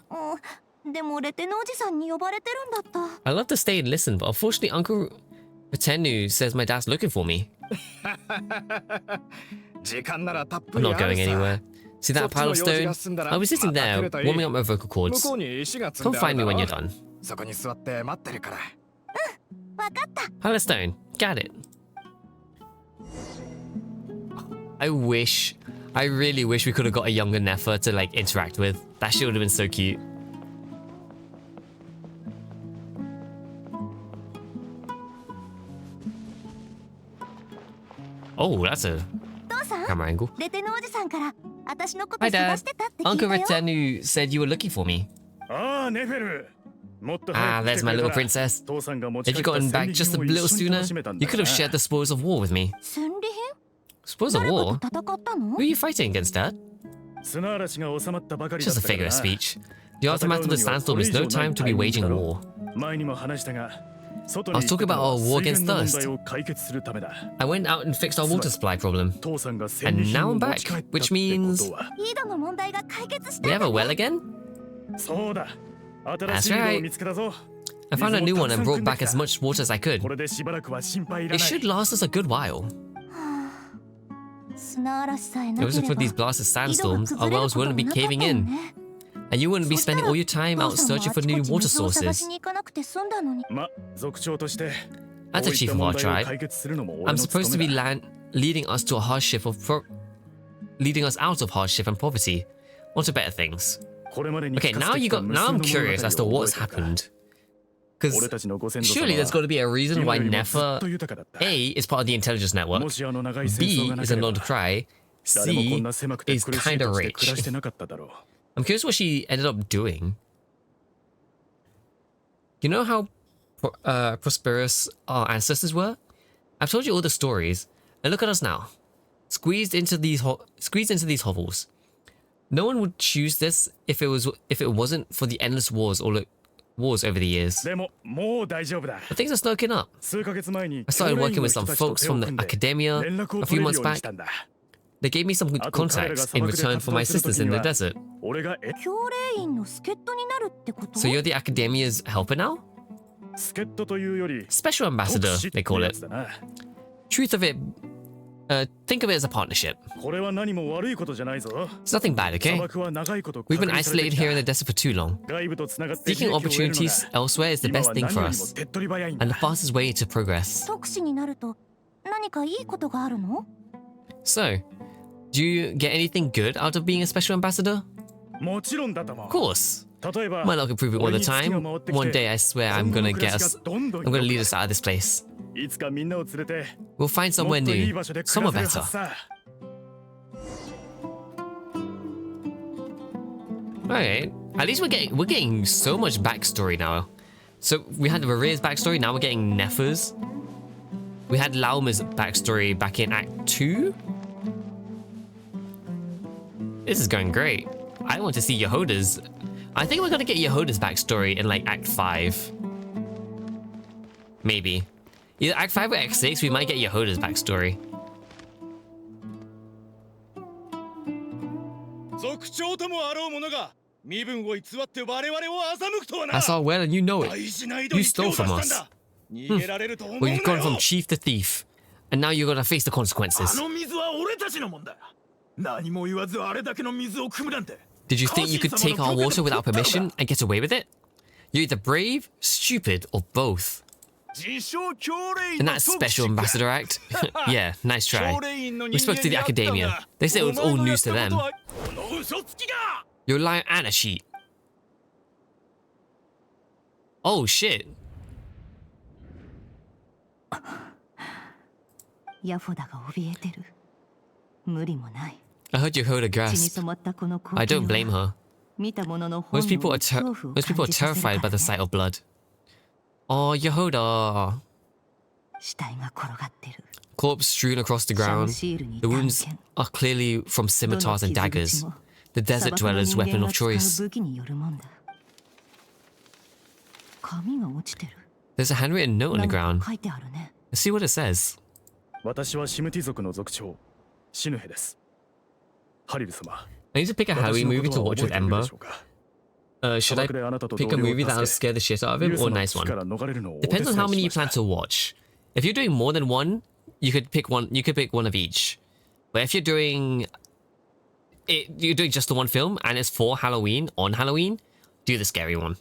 うん、でもレテノおじさんに呼ばれてるんだった。 I'd love to stay and listen, but unfortunately Uncle Retenu says my dad's looking for me. 時間ならたっぷ I'm り not ある going さ。 anywhere. See that pile of stone? I'll be sitting there, warming up my vocal 向 cords. こうに石が積ん Come であ find る me だ when ろ you're done. そこに座って待ってるから。わかった。 Pile of stone. Got it. I really wish we could have got a younger Nefer to like interact with. That shit would have been so cute. Oh, that's a 父さん、 camera angle. レテノおじさんから私のこと Hi 探 Dad. してたって聞い Uncle たよ。 Retenu said you were looking for me. ああネフェル。もっと Ah, 早く来 there's て my くれ little たら princess. 父さんが持ち If 帰 you'd った gotten 戦 back 利 just 品 a を little 一緒に楽 sooner, しめたん you だ could have な。 shared the spoils of war with me. 戦利品？ Spoils of 誰 war? かと戦ったの？ Who are you fighting against, Dad? 砂嵐が収まったばかりだっ Just a たか figure ら of な。 speech. The aftermath of the sandstorm is no time to be waging war. 前にも話したが、外 I に was 行って talking た about のは our war 水 against 源の問 thirst. 題を解決するためだ。 I went out and fixed our water supply problem. 父さんが戦 And 利品 now を I'm 持 back, ち帰ったって which こ means とは。イードの問題が解決した we ん have だ a ね。 well again? そうだ。新 That's しい井戸 right. を見つけたぞ。 I found a new one and brought back 水 as もたくさん汲んできた。 much water as I could. これでしばらくは心配いら It ない。 should last us a good while. 砂嵐さえ If な it け wasn't れ for ば these blasted 井戸が sandstorms, 崩 our れる wells こと wouldn't も be なかった caving よ in. ね。 And you wouldn't be そしたら spending all your time out 父さんも searching あ for ち new こち water 水を探し sources. に行かなくて済んだのに。ま、族長として、 As こ the ういっ chief た of 問 our 題を tribe, 解決するのも I'm 俺の supposed to 務 be めだ。 leading us to a hardship of leading us out of hardship and poverty onto better things. これまでに Okay, 聞か now せて you きた got. 無 Now 数 I'm の物 curious as to 語を what's 覚えてるか。 happened. 俺 Because たちのご先祖 surely 様 there's got to be a reason 今 why よりもずっ Nefer と豊かだった。 A is part of the intelligence も network, しあの長い戦争 B がな is け a れ Lord ば、 Krai, 誰もこん C な狭くて is 苦しい kind 土 of 地で暮ら rich. してなかっただろう。 I'm curious what she ended up doing. You know how prosperous our ancestors were? I've told you all the stories, and look at us now, squeezed into these hovels. No one would choose this if it wasn't for the endless wars over the years. でも、もう大丈夫だ。 But things are smoking up. 数ヶ月前に I started 教練 working 員の with 人 some たちと folks 手を from the 組んで academia 連絡を a 取 few れる months ように back. したんだ。 They gave me some good あと彼ら contacts が in 砂漠で return 活 for my 動する sisters 時 in に the は、 desert. 俺が教令員の助っ人になるってこと？ So you're the academia's helper now? 助っ人というより Special 特 ambassador, 使って they call や it. つだな。 Truth of it, think of it as a partnership. これは何も悪いことじゃないぞ。 It's nothing bad, 砂 okay? 漠は長いこと We've been 隔離されて isolated きた here in the desert for too long. 外部とつながって利益 Seeking を得るの opportunities が elsewhere is the 今 best は thing 何 for よりも us 手っ取り早いん and だ。 the fastest way to progress. 特使になると何かいいことがあるの？ So, do you get anything good out of being a special ambassador? もちろんだと思 Of course. う。例えば、 Might not improve it all 俺 the に月が time. 回ってき One て day I swear I'm 今後 gonna の暮 get らし us. がどんどん I'm gonna 良く lead us out of this place. いつかみんなを連れて We'll find も somewhere っといい new, 場所で暮 somewhere らせるは better. ずさ。 Alright. At least we're getting so much backstory now. So we had Maria's backstory, now we're getting Nefer's. We had Lauma's backstory back in Act 2. This is going great. I want to see Yehoda's. I think we're gonna get Yehoda's backstory in like Act 5. Maybe. Either Act 5 or Act 6, we might get Yehoda's backstory. 族長ともあろう者が身分を偽って我々を欺くとはな。 That's all well and you know 大 it. 事な井戸に You 手を stole 出した from ん us. だ。逃げられると思う Well, な you've gone よ from。chief to thief. And now you're gonna face the あ consequences. の水は俺たちのもんだ。何も言わずあれだけの水を汲むなんて。 Did you think you could take our water without permission and get away with it? You're either brave, stupid, or both. 自称教令員 And の that 特使 special か ambassador act? Yeah, nice 教 try. 令員の We 人 spoke 間 to the に会ったん academia. だ。 They said it was お前 all のや news った to こ them. とはこの嘘つきが。 You're a liar and a cheat. Oh shit. ヤフォダが怯えてる。無理もない。 I heard you hold a 血に grasp. 染まったこの光 I 景 don't blame は her. 見た者の本 Most people 能 are に恐怖を most people are 感じさせるから terrified by the ね。 sight of blood. Oh, Yehoda. 死体が転がってる。 Corpse strewn across the ground. The wounds are clearly from scimitars and daggers. The desert dweller's weapon of choice. 武器によるもんだ。紙が落ちてる。 There's a handwritten note on the ground. 書いてあるね。 Let's see what it says. 私はシムティ族の族長シヌヘです。ハリル様。 I need to pick a Halloween movie to watch with Ember. Should I pick a movie that'll scare the shit out of him or a nice one? Depends on how many you plan to watch. If you're doing more than one, you could pick one. You could pick one of each. But if you're doing just the one film and it's for Halloween on Halloween, do the scary one.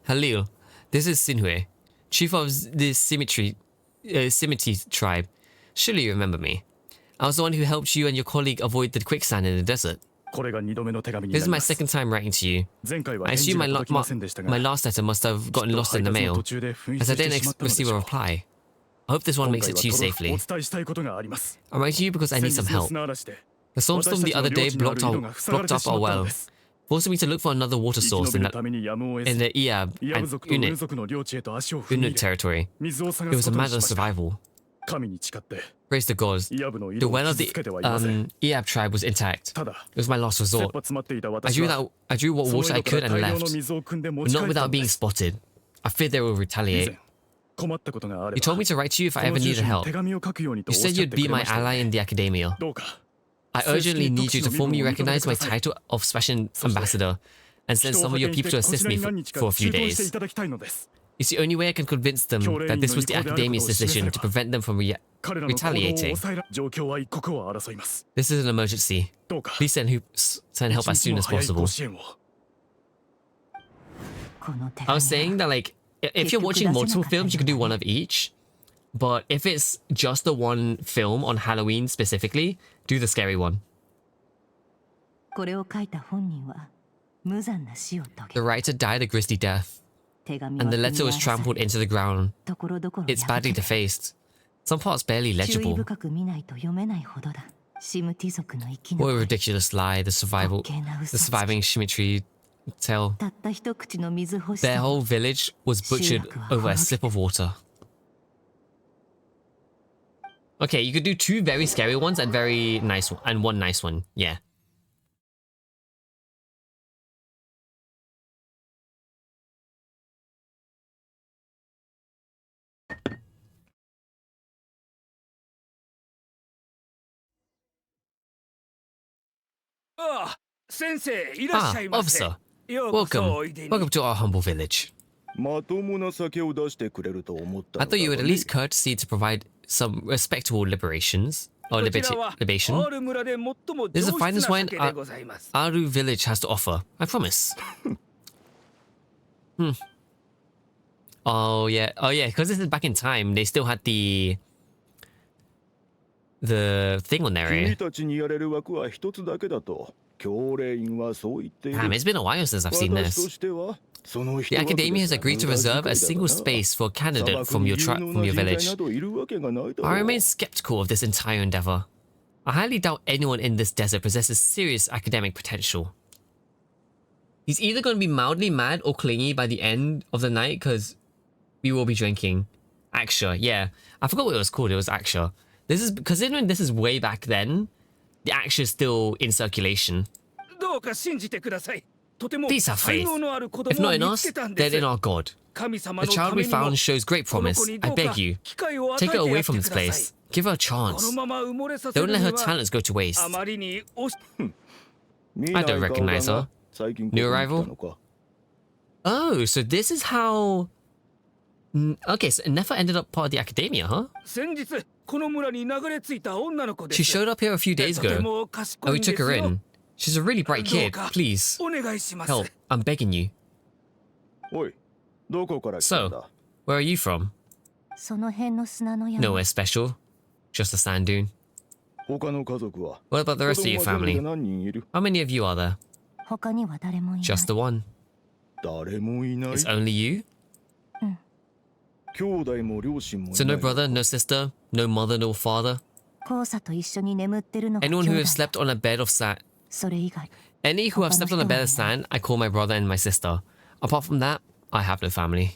Halil, this is Sinhue, chief of the Symmetry tribe. Surely you remember me. I was the one who helped you and your colleague avoid the quicksand in the desert. This is my second time writing to you. I assume my last letter must have gotten lost in the mail, as I didn't receive a reply. I hope this one makes it to you safely. I'm writing to you because I need some help. The storm the other day blocked up our well, forcing me to look for another water source in the Iab and Unit territory. It was a matter of survival. Praise the gods. The well of the Iab tribe was intact. It was my last resort. I drew what water I could and left, but not without being spotted. I feared they will retaliate. You told me to write to you if I ever needed help. You said you'd be my ally in the academia. I urgently need you to formally recognize my title of Special Ambassador and send some of your people to assist me for a few days. It's the only way I can convince them that this was the academia's decision to prevent them from retaliating. This is an emergency. Please send help as soon as possible. I was saying that, like, if you're watching multiple films, you can do one of each. But if it's just the one film on Halloween specifically, do the scary one. The writer died a grisly death, and the letter was trampled into the ground. It's badly defaced. Some parts barely legible. What a ridiculous lie, the surviving Symmetry tale. Their whole village was butchered over a slip of water. Okay, you could do two very scary ones and one nice one. Yeah. Officer. Welcome to our humble village. I thought you would at least courtesy to provide some respectable libation. This is the finest wine Aru village has to offer. I promise. Oh yeah, because this is back in time. They still had the thing on there. Eh? Damn, it's been a while since I've seen this. The Academia has agreed to reserve a single space for a candidate from your village. I remain skeptical of this entire endeavor. I highly doubt anyone in this desert possesses serious academic potential. He's either going to be mildly mad or clingy by the end of the night because we will be drinking. Aksha, yeah. I forgot what it was called. It was Aksha. This is, considering this is way back then, the Aksha is still in circulation. Please have faith. If not in us, then in our God. The child we found shows great promise. I beg you, take her away from this place. Give her a chance. Don't let her talents go to waste. I don't recognize her. New arrival? Oh, so this is how... Okay, so Nefa ended up part of the Academia, huh? She showed up here a few days ago, and we took her in. She's a really bright kid. Please, help. I'm begging you. So, where are you from? Nowhere special. Just a sand dune. What about the rest of your family? How many of you are there? Just the one. It's only you? So no brother, no sister, no mother, no father? Anyone who has slept on a bed of sand... Any who have slept on a bed of sand, I call my brother and my sister. Apart from that, I have no family.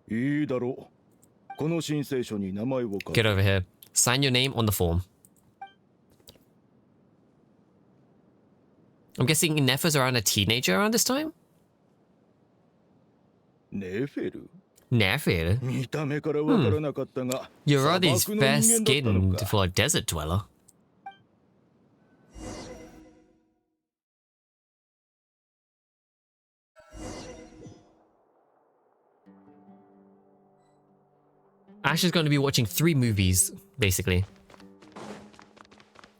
いいだろう。この申請書に名前を書く。 Get over here. Sign your name on the form. I'm guessing Nefer's around a teenager around this time? ネフェル Nefer? 見た目からわからなかったが、 You're rather 砂漠の人間だったの fair-skinned か。 for a desert dweller. Ash is going to be watching 3 movies, basically.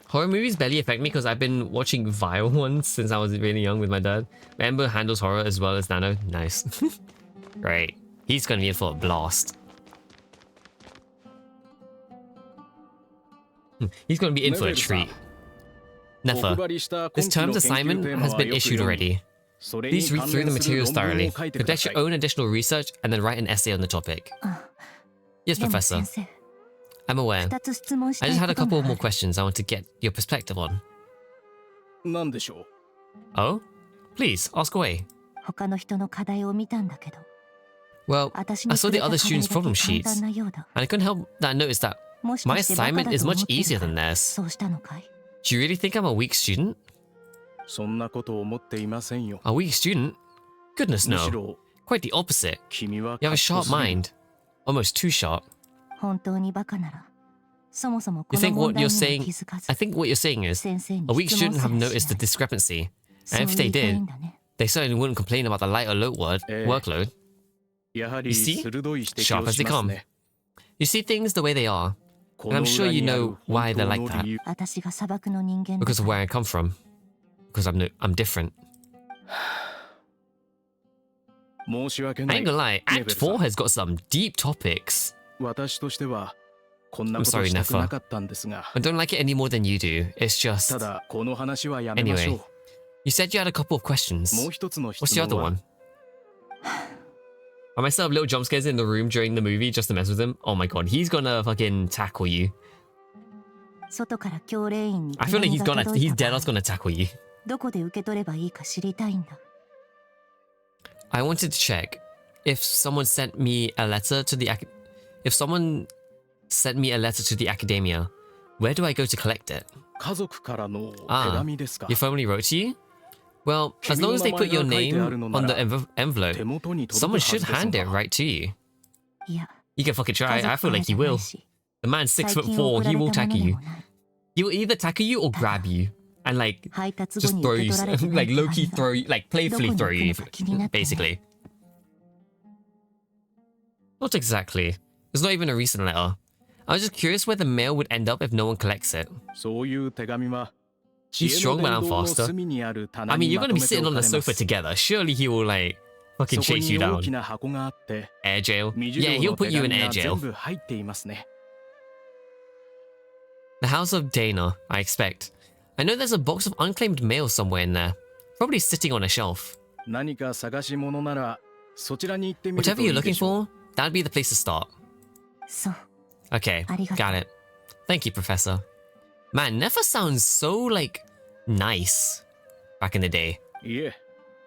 Horror movies barely affect me because I've been watching vile ones since I was really young with my dad. Amber handles horror as well as Nano. Nice. Great. He's going to be in for a blast. He's going to be in for a treat. Nefer, this term's assignment has been issued already. Please read through the materials thoroughly, conduct your own additional research, and then write an essay on the topic. Yes, Professor. I'm aware. I just had a couple more questions I want to get your perspective on. なんでしょう。 Oh? Please, ask away. 他の人の課題を見たんだけど、 Well, I saw the other students' problem sheets, and I couldn't help that I noticed that my assignment is much easier than theirs. そうしたのかい？ Do you really think I'm a weak student? そんなこと思っていませんよ。 A weak student? Goodness むし no. ろ Quite the opposite. 君は You have a 賢 sharp すぎる。 mind. Almost too sharp. 本当にバカなら、そもそもこ You の think 問 what 題 you're には saying... 気づかず、 I think what you're saying is, 先生に a weak 質問 student す have らし noticed the ない。 discrepancy. そ And う if 言 they いたい did, んだね。 they certainly wouldn't complain about the light or low workload. やはり You see? 鋭い指摘 Sharp を as し they ます come. ね。 You see things the way they are. こ And の I'm sure 裏 you にある know why 本 they're 当 like の that. 理由。私が砂漠の人間だ Because of か where ら。 I come from. Because I'm different. 申し訳 I ない ain't。gonna lie, Act ネベルさん。 4 has got some deep topics. 私としてはこんな I'm こと sorry, したく Nefer. なかったんですが、 I don't like it any more than you do. It's た just... だこの話はやめましょ Anyway, う。 you said you had a couple of questions. もう一つの What's 質 the 問 other は one? I might set up little jump scares in the room during the movie just to mess with him. Oh my god, he's gonna fucking tackle you. 外から教令員に I 手 feel like 紙 he's が gonna... 届い He's た dead 場 ass 合、 gonna tackle you. どこで受け取ればいいか知りたいんだ。 I wanted to check if someone sent me a letter to the... If someone sent me a letter to the academia, where do I go to collect it? 家族からの手 Ah, 紙ですか。 your family wrote to you? Well, as long as they put your name on the envelope, 手元に届 someone くは should ずです hand it が。 right to you. いや、 You can fucking 家 try. 族 I か feel ら like じ he ゃない will. し、 The man's 最 6'4". 近 He 送ら will れたも tackle ので you. もない。 He will either tackle you or grab you and like 配達後 just に throw 受け you, 取られてない like low 手 key 紙が throw you, like どこ playfully に throw 行く you, のか気になってね。 basically. Not exactly. It's not even a recent letter. I was just curious where the mail would end up if no one collects it. そういう手紙は He's strong, but I'm 知恵の殿堂の faster. 隅にある I 棚 mean, に you're ま gonna と be めて sitting お on か the れま sofa す。 together. Surely he will like fucking そこ chase に you 大 down. きな箱があって、 Air jail. 未 Yeah, 授業 he'll の put 手 you in 紙 air が全 jail. 部入っていますね。 The house of Dana, I expect. I know there's a box of unclaimed mail somewhere in there. Probably sitting on a shelf. 何か探し物ならそちらに行ってみると Whatever い you're いで looking しょう。 for, that'd be the place to start. そう。 Okay, ありがとう。 got it. Thank you, Professor. Man, Nefer sounds so, like, nice back in the day. いえ、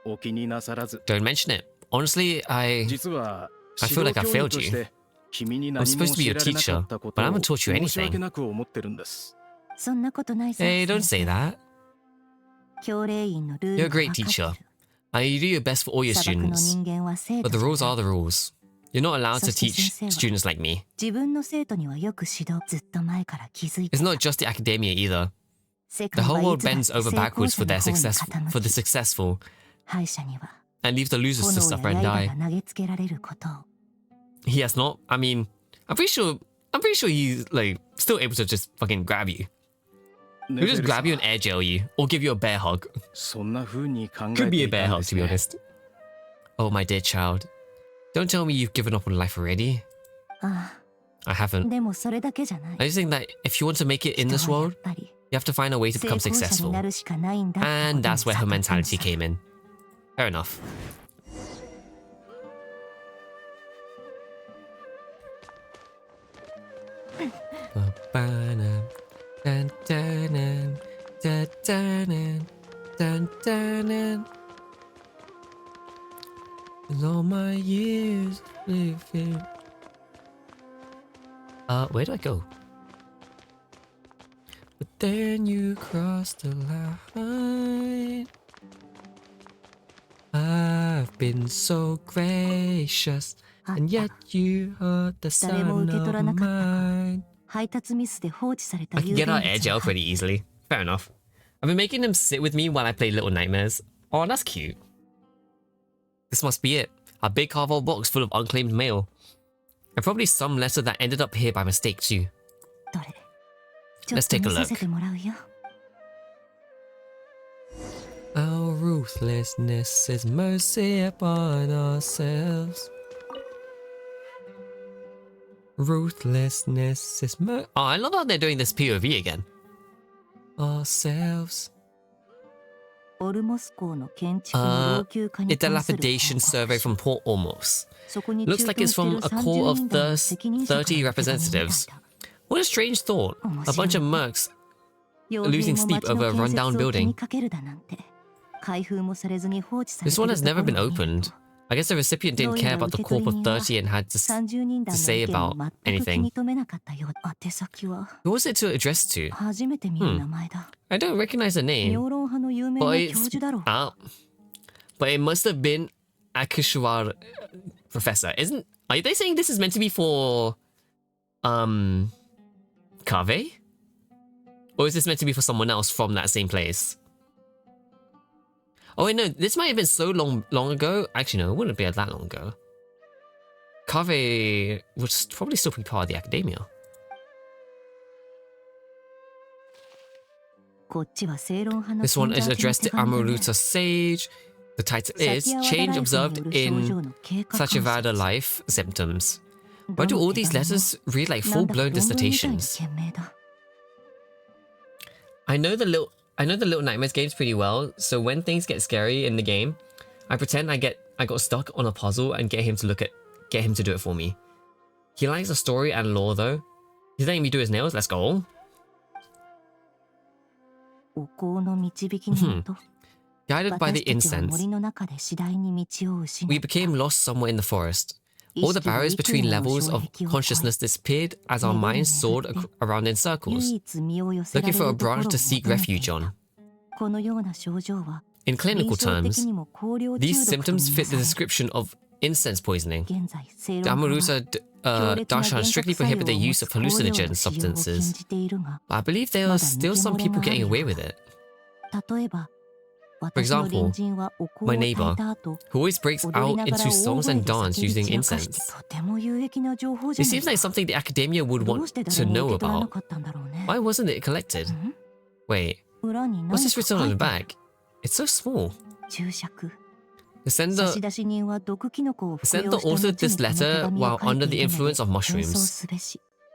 お気になさらず。 Don't mention it. Honestly, I 実は feel like I 指導教 failed 員と you. して君に I'm 何も supposed to be 教 your えられなか teacher, ったこ but と I を haven't taught you 申し訳 anything. なく思ってるんです。そんなことないさ。 Hey, don't 先 say 生。 that. 教令員のルー You're ル a が great 分かって teacher. る。 And you do your best for all your 砂漠の students. 人間は生徒 But the じゃ rules ない are the rules. You're not allowed to そして teach 先生は students like me. 自分の生徒にはよく指導ずっと前から気づいて It's た。 not just the academia either. 世 The 界 whole はい world つだって bends 成 over 功 backwards 者 for の their 方に for the 傾き、 successful 敗者には and leaves the losers to 炎 suffer and や die. 刃が投げつけられることを。 He has not. I mean, I'm pretty sure he's like still able to just fucking grab you. He'll just grab you and air jail you, or give you a bear hug. そんな風に考え Could て be a い bear たん hug, で to す be ね。 honest. Oh, my dear child. Don't tell me you've given up on life already. あ I あ、 haven't. でもそれだけじゃない。 I just think that if you want to make it in 人 this はやっ world, ぱり you have to find a way to 成 become 功者に successful. なるしかないんだって And ことに that's where her 悟ったの mentality さ。 came in. Fair enough. And all my years living. Where do I go? But then you crossed the line. I've been so gracious, and yet you hurt the son of mine. I can get out Edge out pretty easily. Fair enough. I've been making them sit with me while I play Little Nightmares. Oh, that's cute. This must be it. A big cardboard box full of unclaimed mail. And probably some letter that ended up here by mistake too. Let's take a look. Our ruthlessness is mercy upon ourselves. Ruthlessness is Oh, I love how they're doing this POV again. Ourselves. A dilapidation survey from Port Ormos. Looks like it's from a core of 30 representatives. What a strange thought. A bunch of mercs losing sleep over a rundown building. This one has never been opened. I guess the recipient didn't care about the corp of 30 and had to say about anything. Who was it to address to? I don't recognize the name, but it must have been Akushwar Professor. Are they saying this is meant to be for Kaveh? Or is this meant to be for someone else from that same place? Oh wait, no, this might have been so long ago. Actually, no, it wouldn't be that long ago. Kaveh would probably still be part of the academia. This one is addressed to Amaruta Sage. The title is Change Observed in Sachivada Life Symptoms. Why do all these letters read like full-blown dissertations? I know the Little Nightmares games pretty well, so when things get scary in the game, I pretend I got stuck on a puzzle and get him to do it for me. He likes the story and lore though. He's letting me do his nails. Let's go. Guided by the incense, we became lost somewhere in the forest. All the barriers between levels of consciousness disappeared as our minds soared around in circles, looking for a branch to seek refuge on. In clinical terms, these symptoms fit the description of incense poisoning. The Amaruta Darshan strictly prohibit the use of hallucinogen substances, but I believe there are still some people getting away with it. For example, my neighbor, who always breaks out into songs and dance using incense. It seems like something the academia would want to know about. Why wasn't it collected? Wait, what's this written on the back? It's so small. The sender authored this letter while under the influence of mushrooms.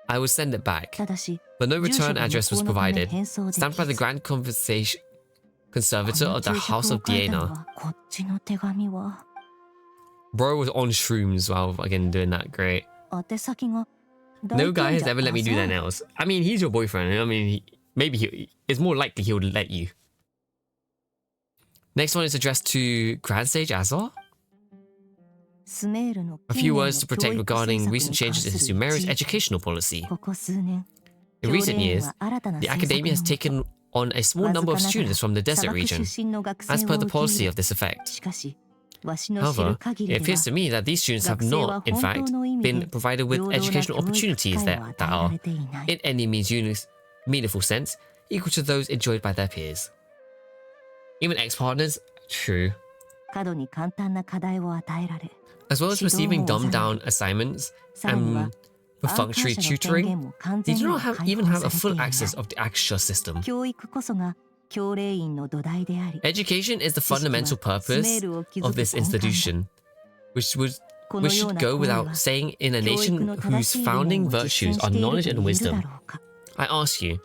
I would send it back, but no return address was provided, stamped by the Grand Conservator of the House of Diana. Bro was on shrooms while again doing that. Great. No guy has ever let me do their nails. I mean, he's your boyfriend. I mean, it's more likely he would let you. Next one is addressed to Grand Sage Azor. A few words to protect regarding recent changes in Sumeru's educational policy. In recent years, the academia has taken on a small number of students from the desert region, as per the policy of this effect. However, it appears to me that these students have not, in fact, been provided with educational opportunities that are, in any meaningful sense, equal to those enjoyed by their peers. Even ex-partners, true. As well as receiving dumbed-down assignments and perfunctory tutoring, they do not even have a full access of the Aksha system. Education is the fundamental purpose of this institution, which should go without saying in a nation whose founding virtues are knowledge and wisdom. I ask you,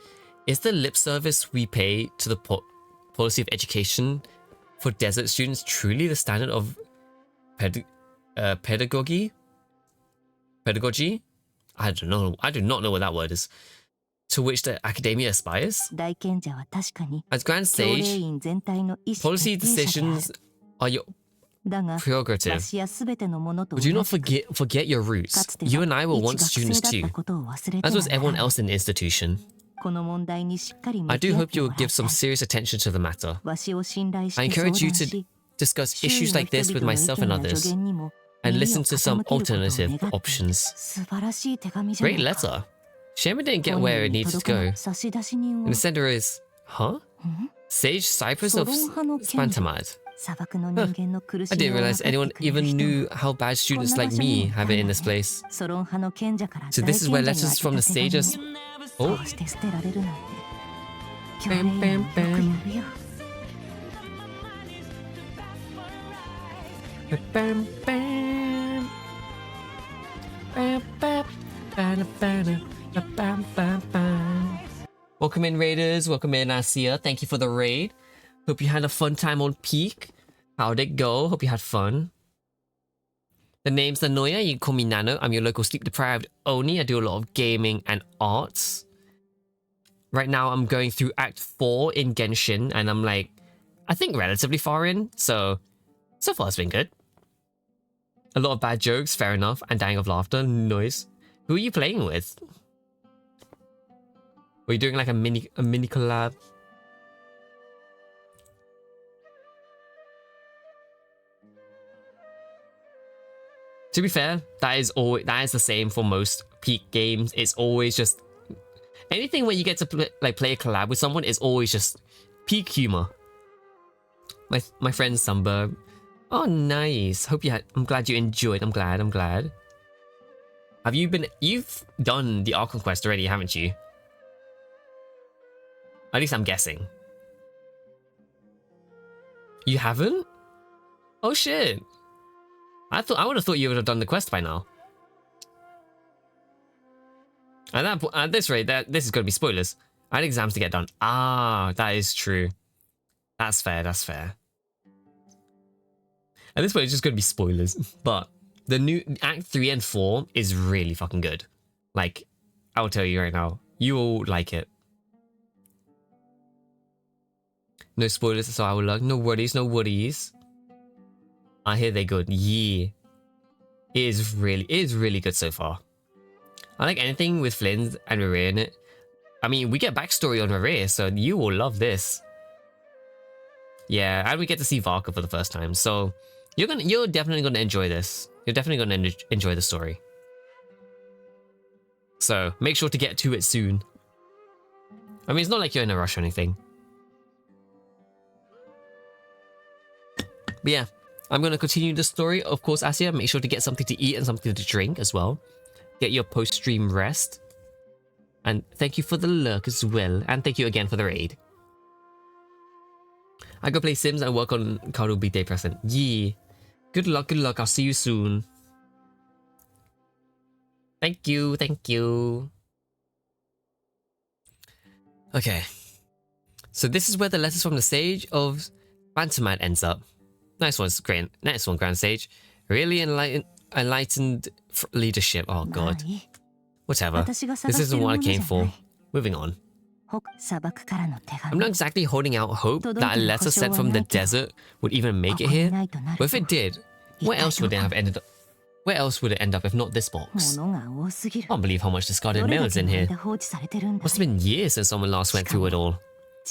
is the lip service we pay to the policy of education for desert students truly the standard of pedagogy? I don't know. I do not know what that word is. To which the academia aspires? As Grand Sage, policy decisions are Prerogative. Would you not forget your roots? You and I were once students too, as was everyone else in the institution. I do hope you will give some serious attention to the matter. I encourage you to discuss issues like this with myself and others, and listen to some alternative options. Great letter. Shame it didn't get where it needed to go. And the sender is... Huh? Sage Cypress of Spantamad. Huh. I didn't realize anyone even knew how bad students like me have it in this place. So this is where letters from the sages... Oh. Bam, bam, bam. Bam, bam. Bam, bam. Bam, bam. Bam, bam, bam. Welcome in, raiders. Welcome in, Asia. Thank you for the raid. Hope you had a fun time on Peak. How'd it go? Hope you had fun. The name's Nanoya. You can call me Nano. I'm your local sleep-deprived Oni. I do a lot of gaming and arts. Right now, I'm going through Act 4 in Genshin, and I'm like, I think relatively far in, so far it's been good. A lot of bad jokes, fair enough, and dying of laughter, noise. Who are you playing with? Were you doing like a mini collab? To be fair, that is the same for most Peak games. It's always just anything where you get to play a collab with someone is always just peak humor. My friend Sunburb. Oh, nice. Hope you had. I'm glad you enjoyed. I'm glad. You've done the Archon quest already, haven't you? At least I'm guessing. You haven't? Oh shit. I would have thought you would have done the quest by now. At this rate, this is going to be spoilers. I had exams to get done. Ah, that is true. That's fair. At this point, it's just going to be spoilers. But the new Act 3 and 4 is really fucking good. Like, I will tell you right now, you will like it. No spoilers, so I will like. No worries. I hear they're good. Yeah. It is really good so far. I like anything with Flynn and Rere in it. I mean, we get backstory on Rere, so you will love this. Yeah, and we get to see Varka for the first time, so you're definitely gonna enjoy this. You're definitely gonna enjoy the story. So make sure to get to it soon. I mean, it's not like you're in a rush or anything. But yeah, I'm going to continue the story. Of course, Asia, make sure to get something to eat and something to drink as well. Get your post-stream rest. And thank you for the lurk as well. And thank you again for the raid. I go play Sims and work on Karu Big Day present. Yeah. Good luck. I'll see you soon. Thank you. Okay. So this is where the letters from the Sage of Phantomad ends up. Nice one, Grand Sage. Really enlightened leadership. Oh god. Whatever. This isn't what I came for. Moving on. I'm not exactly holding out hope that a letter sent from the desert would even make it here. But if it did, where else would it end up if not this box? I can't believe how much discarded mail is in here. Must have been years since someone last went through it all.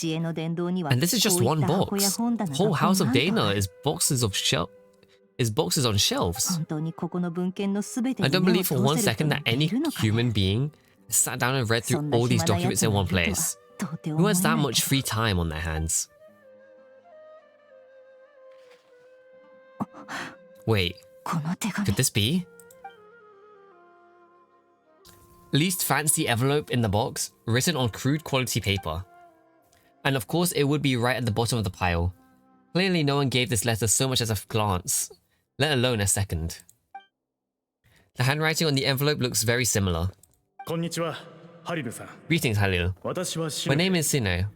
And this is just one box. The whole House of Dana is boxes on shelves. I don't believe for one second that any human being sat down and read through all these documents in one place. Who has that much free time on their hands? Wait, could this be? Least fancy envelope in the box, written on crude quality paper. And of course it would be right at the bottom of the pile. Clearly no one gave this letter so much as a glance, let alone a second. The handwriting on the envelope looks very similar. Greetings, Halil. My name is Sine.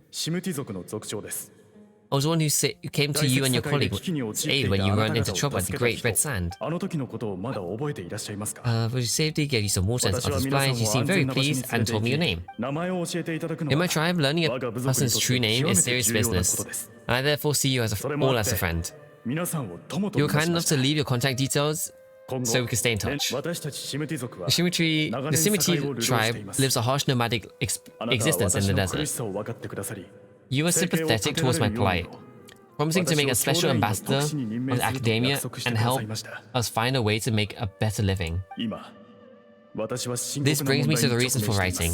I was the one who came to you and your colleague's aid when you ran into trouble at the Great Red Sand. For your safety, gave you some water and other supplies. You seemed very pleased and told me your name. In my tribe, learning a person's true name is serious business, and I therefore see you all as a friend. You were kind enough to leave your contact details so we can stay in touch. The Shimiti tribe lives a harsh nomadic existence in the desert. You were sympathetic towards my plight, promising to make a special ambassador of the academia and help us find a way to make a better living. This brings me to the reason for writing.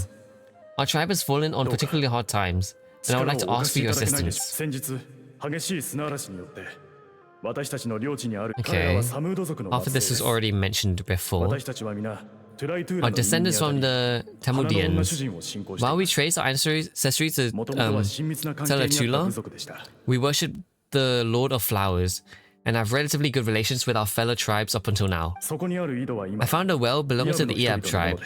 Our tribe has fallen on particularly hard times, and I would like to ask for your assistance. Okay, half of this was already mentioned before. Our descendants from the Tamudians. While we trace our ancestry to Telatula, we worship the Lord of Flowers and have relatively good relations with our fellow tribes up until now. I found a well belonging to the Iab tribe.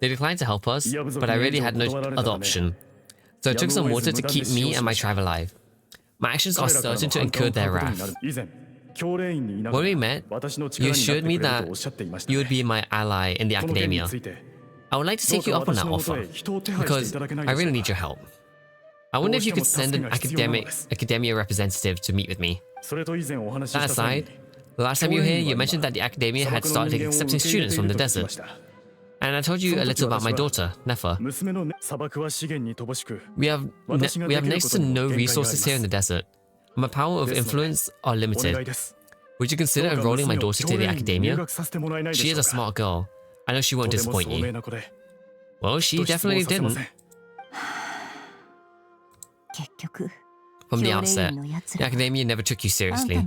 They declined to help us, but I really had no other option. So I took some water to keep me and my tribe alive. My actions are certain to incur their wrath. When we met, you assured me that you would be my ally in the academia. I would like to take you up on that offer, because I really need your help. I wonder if you could send an academia representative to meet with me. That aside, the last time you were here, you mentioned that the academia had started accepting students from the desert. And I told you a little about my daughter, Nefa. We have next to no resources here in the desert. My power of influence are limited. Would you consider enrolling my daughter to the academia? She is a smart girl. I know she won't disappoint you. Well, she definitely didn't. From the outset, the academia never took you seriously.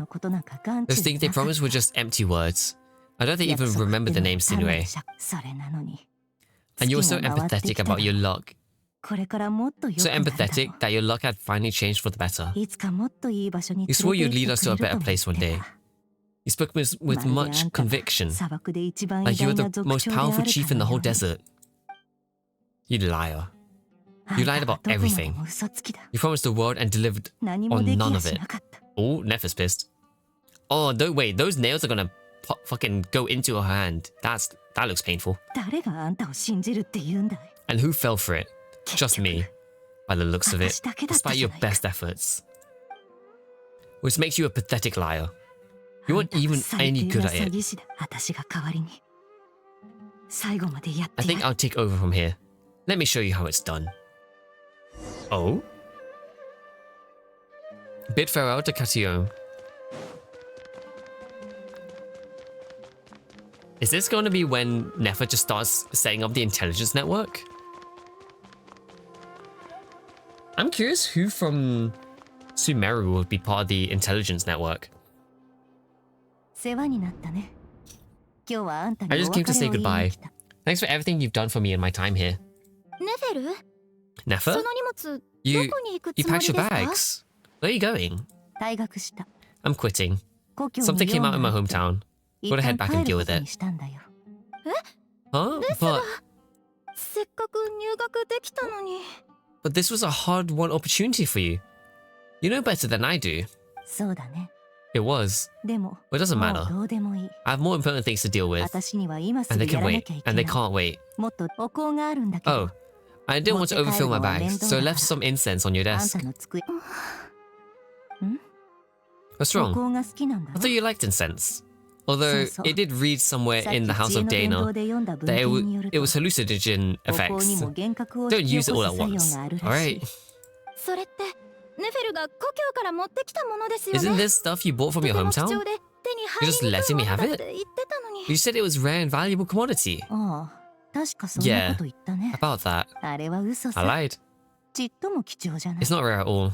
Those things they promised were just empty words. I don't think they even remember the name Sinue. And you were so empathetic about your luck. So empathetic that your luck had finally changed for the better. You swore you'd lead us to a better place one day. You spoke with much conviction, like you were the most powerful chief in the whole desert. You liar. You lied about everything. You promised the world and delivered on none of it. Oh, Nefa's pissed. Oh, wait, those nails are gonna fucking go into her hand. That looks painful. And who fell for it? Just me, by the looks of it, despite your best efforts. Which makes you a pathetic liar. You weren't even any good at it. I think I'll take over from here. Let me show you how it's done. Oh? Bid farewell to Catillon. Is this going to be when Nefa just starts setting up the intelligence network? I'm curious who from Sumeru would be part of the intelligence network. I just came to say goodbye. Thanks for everything you've done for me in my time here. Nefa? You packed your bags. Where are you going? I'm quitting. Something came out in my hometown. Gotta head back and deal with it. Huh? But this was a hard-won opportunity for you. You know better than I do. It was. But it doesn't matter. I have more important things to deal with. And they can wait. And they can't wait. Oh, I didn't want to overfill my bags, so I left some incense on your desk. What's wrong? I thought you liked incense. Although it did read somewhere in the House of Dana that it was hallucinogen effects. Don't use it all at once, alright? Isn't this stuff you bought from your hometown? You're just letting me have it? You said it was rare and valuable commodity. Yeah, about that. I lied. It's not rare at all.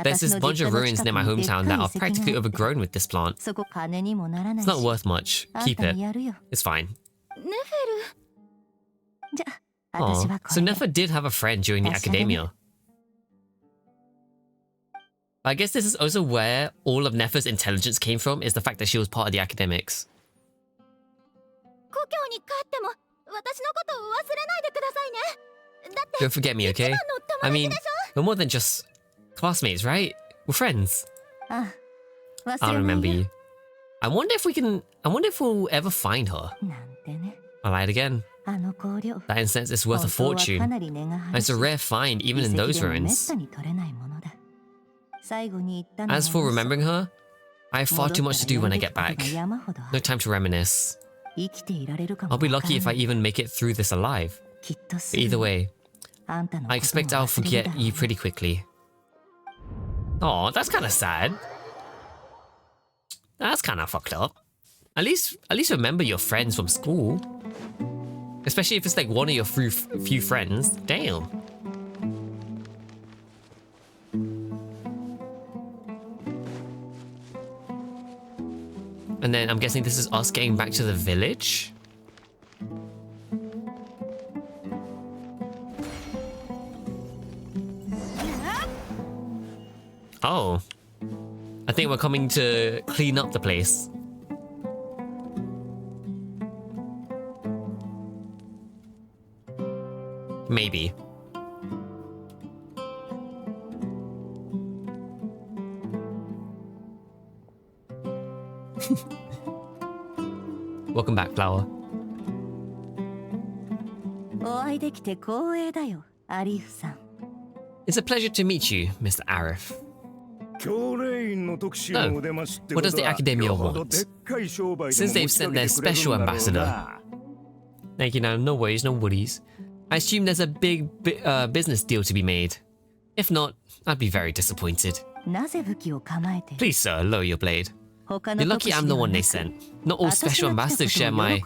There's this bunch of ruins near my hometown that are practically overgrown with this plant. It's not worth much. Keep it. It's fine. Aww. So Nefa did have a friend during the academia. I guess this is also where all of Nefa's intelligence came from, is the fact that she was part of the academics. Don't forget me, okay? I mean, we're more than just classmates, right? We're friends. I'll remember you. I wonder if we'll ever find her. I lied again. That incense is worth a fortune. And it's a rare find even in those ruins. As for remembering her, I have far too much to do when I get back. No time to reminisce. I'll be lucky if I even make it through this alive. But either way, I expect I'll forget you pretty quickly. Oh, that's kind of sad. That's kind of fucked up. At least remember your friends from school. Especially if it's like one of your few friends. Damn. And then I'm guessing this is us getting back to the village. Oh. I think we're coming to clean up the place. Maybe. Welcome back, Flower. It's a pleasure to meet you, Mr. Arif. No, what does the Academia want? Since they've sent their special ambassador. Thank you, now, no worries, no worries. I assume there's a big business deal to be made. If not, I'd be very disappointed. Please, sir, lower your blade. You're lucky I'm the one they sent. Not all special ambassadors share my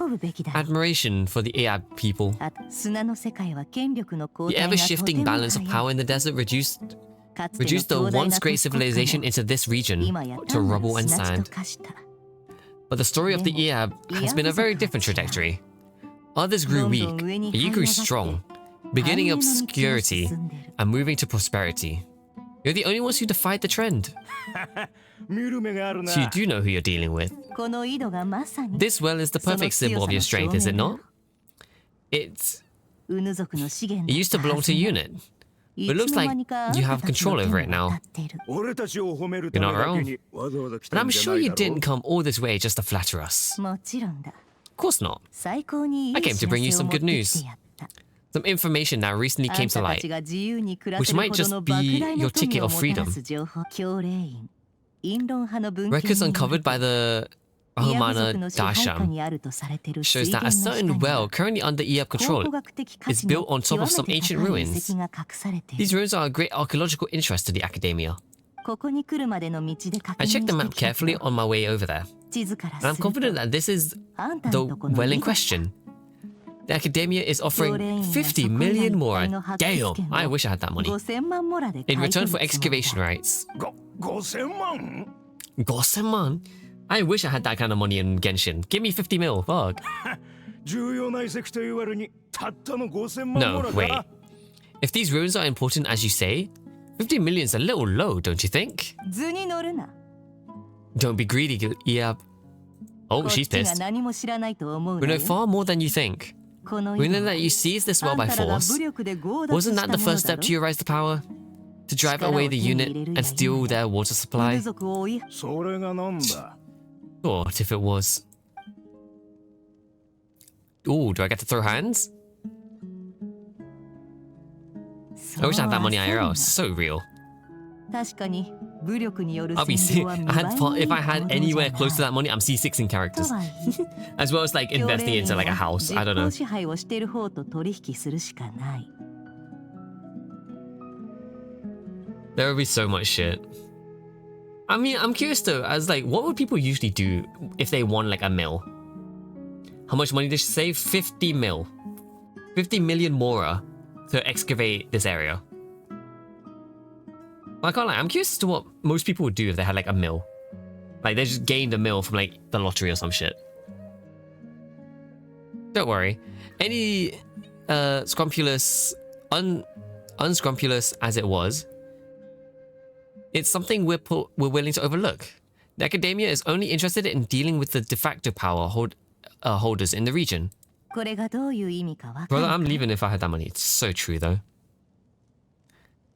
admiration for the Aab people. The ever-shifting balance of power in the desert reduced the once great civilization into this region, to rubble and sand. But the story of the Aab has been a very different trajectory. Others grew weak, but you grew strong, beginning obscurity and moving to prosperity. You're the only ones who defied the trend. So you do know who you're dealing with. This well is the perfect symbol of your strength, is it not? It used to belong to a unit. But it looks like you have control over it now. You're not wrong. But I'm sure you didn't come all this way just to flatter us. Of course not. I came to bring you some good news. Some information that recently came to light, which might just be your ticket of freedom. Records uncovered by the Ahumana Dasham shows that a certain well currently under Aab control is built on top of some ancient ruins. These ruins are of great archaeological interest to the Academia. I checked the map carefully on my way over there, and I'm confident that this is the well in question. The Academia is offering 50 million more. Damn, I wish I had that money. In return for excavation rights. 5000 man? I wish I had that kind of money in Genshin. Give me 50 mil, fuck. No, wait. If these ruins are important as you say, 50 million is a little low, don't you think? Don't be greedy, Aab. Oh, she's pissed. We know far more than you think. We know that you seized this well by force. Wasn't that the first step to your rise to power? To drive away the unit and steal their water supply? Thought if it was. Ooh, do I get to throw hands? I wish I had that money IRL. So real. I'll be if I had anywhere close to that money, I'm C6 in characters. As well as like investing into like a house. I don't know. There would be so much shit. I mean, I'm curious though, as like, what would people usually do if they won like a mil? How much money did she save? 50 mil. 50 million more to excavate this area. I can't lie, I'm curious as to what most people would do if they had like a mil. Like they just gained a mil from like the lottery or some shit. Don't worry. Any scrumpulous, unscrumpulous as it was, it's something we're willing to overlook. The Academia is only interested in dealing with the de facto power holders in the region. Brother, I'm leaving if I had that money. It's so true though.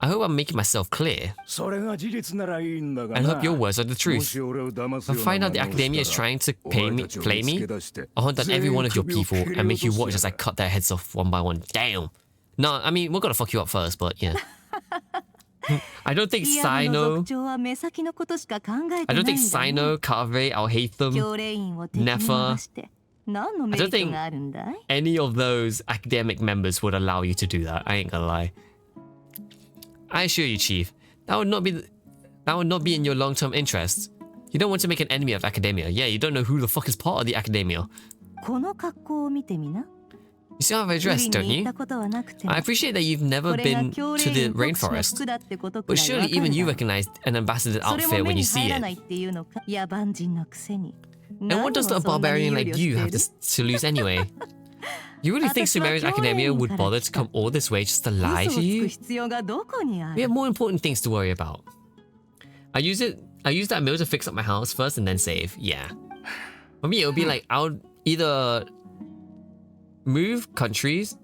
I hope I'm making myself clear. And hope your words are the truth. I find out the Academia is trying to play me. I'll hunt down every one of your people and make you watch as I cut their heads off one by one. Damn. No, I mean, we're gonna fuck you up first, but yeah. I don't think Sino, I don't think Sino, Kaveh, Al-Haytham, Nefer, I don't think any of those academic members would allow you to do that. I ain't gonna lie. I assure you, Chief, that would not be in your long-term interests. You don't want to make an enemy of academia. Yeah, you don't know who the fuck is part of the academia. You see how I dress, don't you? I appreciate that you've never been to the rainforest, but surely even you recognize an ambassador's outfit when you see it. And what does a barbarian like you have to lose anyway? You really think Sumerian academia would bother to come all this way just to lie to you? We have more important things to worry about. I use that mill to fix up my house first and then save. Yeah. For me, it would be like, I would either move countries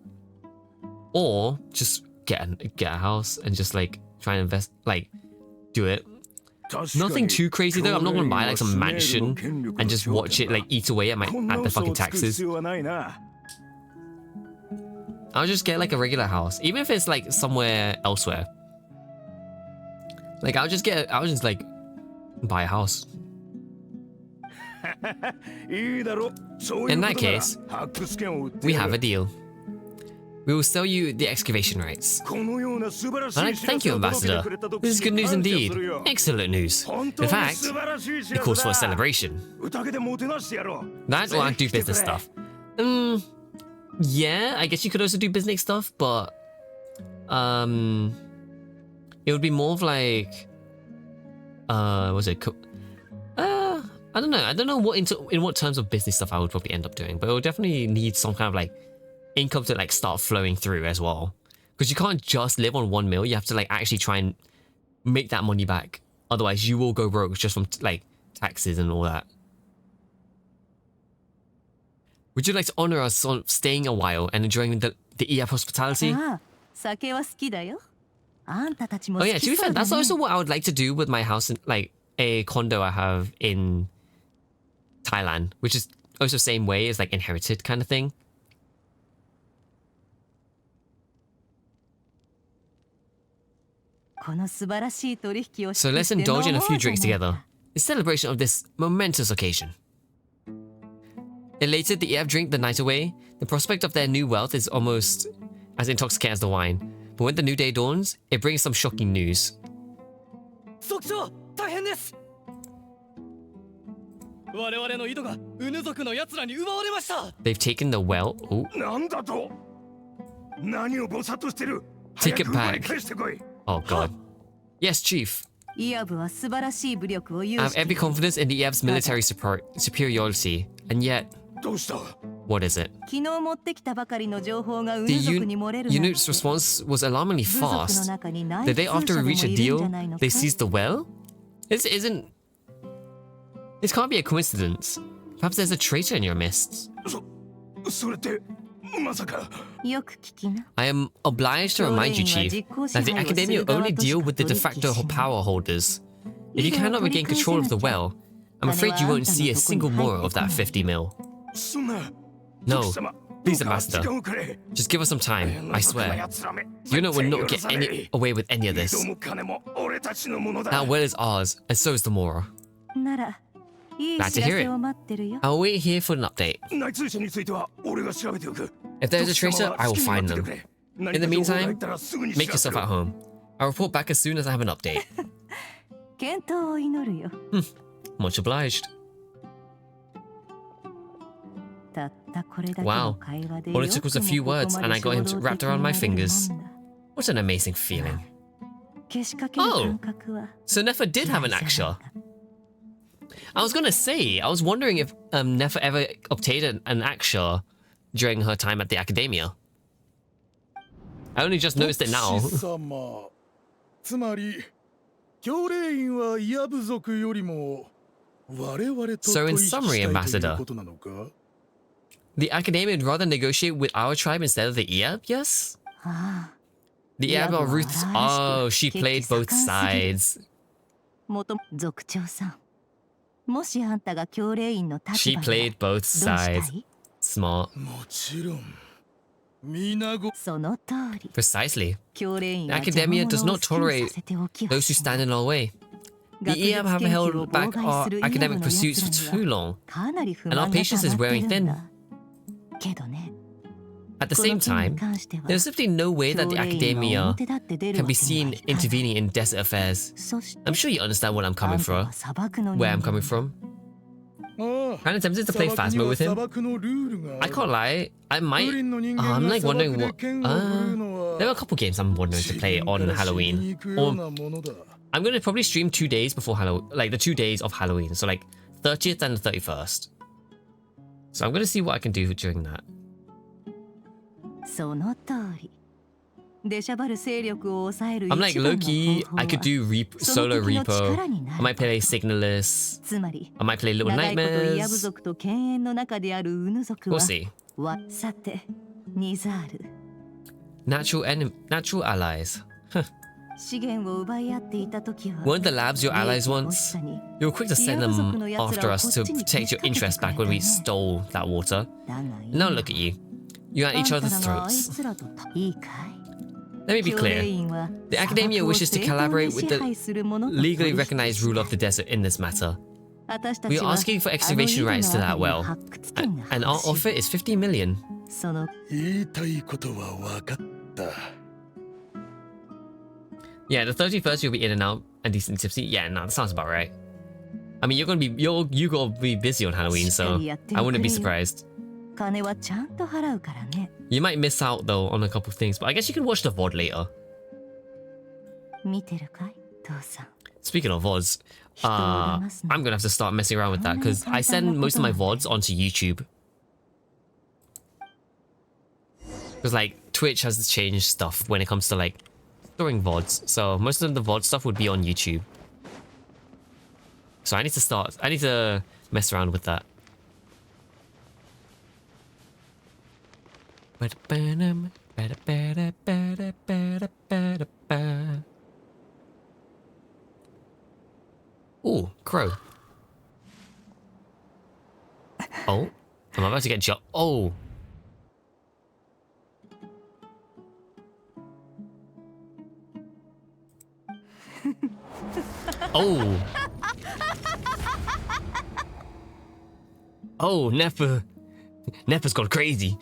or just get a house and just like try and invest, like do it. Nothing too crazy though. I'm not gonna buy like some mansion and just watch it like eat away at the fucking taxes. I'll just get like a regular house, even if it's like somewhere elsewhere. Like I'll just like buy a house. In that case, we have a deal. We will sell you the excavation rights. Thank you, Ambassador. This is good news indeed. Excellent news. In fact, it calls for a celebration. That or I do business stuff. Yeah, I guess you could also do business stuff, but it would be more of like I don't know. I don't know in what terms of business stuff I would probably end up doing, but it would definitely need some kind of like income to like start flowing through as well. Because you can't just live on 1 mil. You have to like actually try and make that money back. Otherwise, you will go broke just from like taxes and all that. Would you like to honor us on staying a while and enjoying the EF hospitality? Oh yeah, to be fair, that's also what I would like to do with my house, in, like a condo I have in Thailand, which is also the same way as like inherited kind of thing. So let's indulge in a few drinks together in celebration of this momentous occasion. Elated, the EF drink the night away. The prospect of their new wealth is almost as intoxicating as the wine. But when the new day dawns, it brings some shocking news. They've taken the well. Ooh. Take it back. Oh god. Yes, Chief. I have every confidence in the EF's military superiority, and yet... What is it? The unit's response was alarmingly fast. The day after we reached a deal, they seized the well? This can't be a coincidence. Perhaps there's a traitor in your midst. I am obliged to remind you, Chief, that the Academia only deal with the de facto power holders. If you cannot regain control of the well, I'm afraid you won't see a single more of that 50 mil. No, please, Ambassador. Just give us some time, I swear. Unit will not get away with any of this. That well is ours, and so is the Mora. Glad to hear it. I'll wait here for an update. If there's a traitor, I will find them. In the meantime, make yourself at home. I'll report back as soon as I have an update. Much obliged. Wow, all it took was a few words and I got him wrapped around my fingers. What an amazing feeling. Oh, so Nefer did have an Aksha. I was gonna say, I was wondering if Nefer ever obtained an Aksha during her time at the Academia. I only just noticed it now. So in summary, Ambassador, the Academia would rather negotiate with our tribe instead of the Iab, yes? The Iab are ruthless. Oh, she played both sides. She played both sides. Smart. その通り。 Precisely. 教練 The 員は academia 邪 does 魔者を not 好きに tolerate させておきは those who しない stand in our way. The 学 EM 術 have 研究を held 妨 back 害 our するイラブ academic の pursuits 奴 for ら too に long. はかなり不 And our 満が patience is 溜まって wearing るん thin. だ。けどね、 At the この same 件に time, 関しては there's simply no way that 教 the 練員が academia 表立って出る can わ be けには seen いかない。 intervening in desert affairs. そして I'm sure you understand what I'm あ coming んた from. は砂漠の人 Where I'm 間 coming だ。 from. Kind of tempted to play Phasmo with him. I can't lie, I might. I'm like wondering what. There are a couple games I'm wondering to play on Halloween. Or I'm gonna probably stream 2 days before Halloween, like the 2 days of Halloween, so like 30th and the 31st. So I'm gonna see what I can do during that. その通り。出しゃばる勢力を抑える I'm 一 like 番 low の key. 方法 I could は do その solo 時の repo. 力にな I る might play Signalist. つまり I might play Little 長いことイヤブ Nightmares. 族と犬猿の中であるウヌ族 We'll は see. さてニザール Natural allies. 資源を奪い合っていた時は Weren't the labs your allies 利益欲し once? さに You were quick to send them after us to protect your interests back when we stole that water. だが Now look at you. You're at あん each た other's らがあい throats. つらといいかい Let me be 教練 clear. 員は The 砂 academia 漠を wishes to 正当に collaborate with 支 the 配する者と legally 取引 recognized ruler of the desert in this matter. 私た We ち are は asking for あの excavation 井戸 rights to の that あたりの well. 発掘権が And our 欲しい offer is 50 million. その言いたいことは分かった。 Yeah, the 31st you'll be in and out and decent tipsy. Yeah, no, that sounds about right. I mean, you gotta be busy on Halloween, so I wouldn't be surprised. 金はちゃんと払うからね You might miss out though on a couple of things, but I guess you can watch the VOD later. 見てるかい父さん Speaking of VODs, I'm gonna have to start messing around with that because I send most of my VODs onto YouTube. Because like Twitch has changed stuff when it comes to like storing VODs, so most of the VOD stuff would be on YouTube. So I need to mess around with that. Ooh, crow. Oh, I'm about to get shot. Oh. Oh. Oh, Nepa. Nepa's gone crazy.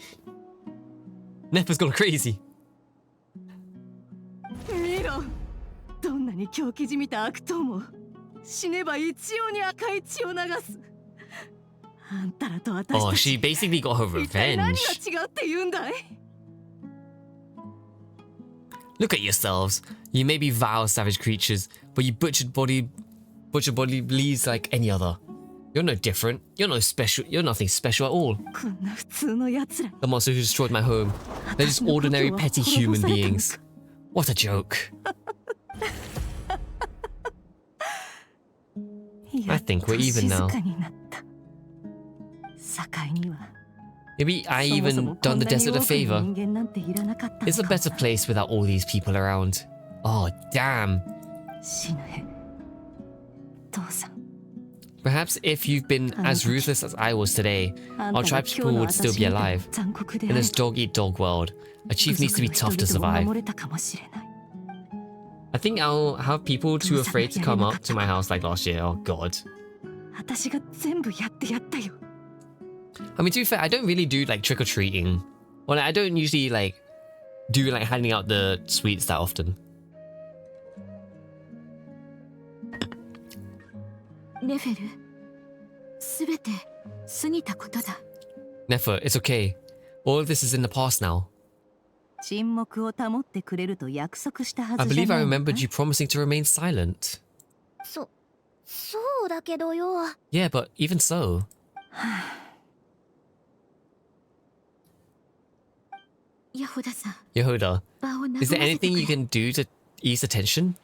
Nepa's gone crazy. 見ろどんなに狂気じみた悪党も死ねば一様に赤い血を流すあんたらと私 Oh, た she ち basically got her 一体何 revenge. が違うって言うんだい Look at yourselves. You may be vile savage creatures, but you butchered body bleeds like any other. You're no different. You're no special. You're nothing special at all. こんな普通の奴ら The monster who destroyed my home. They're just ordinary petty human beings. What a joke. I think we're even now. 静かになった境には Maybe I そもそ even も done こん the なに desert 多 a くの favor. 人間なんていらなかったの It's a かも better place without all these people around. Oh, damn. 死ぬへ父さん Perhaps if you've been as ruthless as I was today, あんた our が tribe's 今日 people の would still 私 be みたい alive. に残酷で In あれ this dog-eat-dog world, a chief needs to be tough to 部族の人々を survive. 守れたかもしれない I think I'll have people too afraid to come up to my house like last year. Oh god. 私が全部やってやったよ I mean, to be fair, I don't really do like trick-or-treating. Well, I don't usually like do like handing out the sweets that often. ネフェル、すべて過ぎたことだ。 Nefer, it's okay. All of this is in the past now. 沈黙を保ってくれると約束したは I ずじゃ believe な I いのか remembered you promising to remain silent. そうだけどよ。 Yeah, but even so. ヤホダさん、 Yehuda, 場を和ま is せ there て anything く you れ。 can do to ease the tension?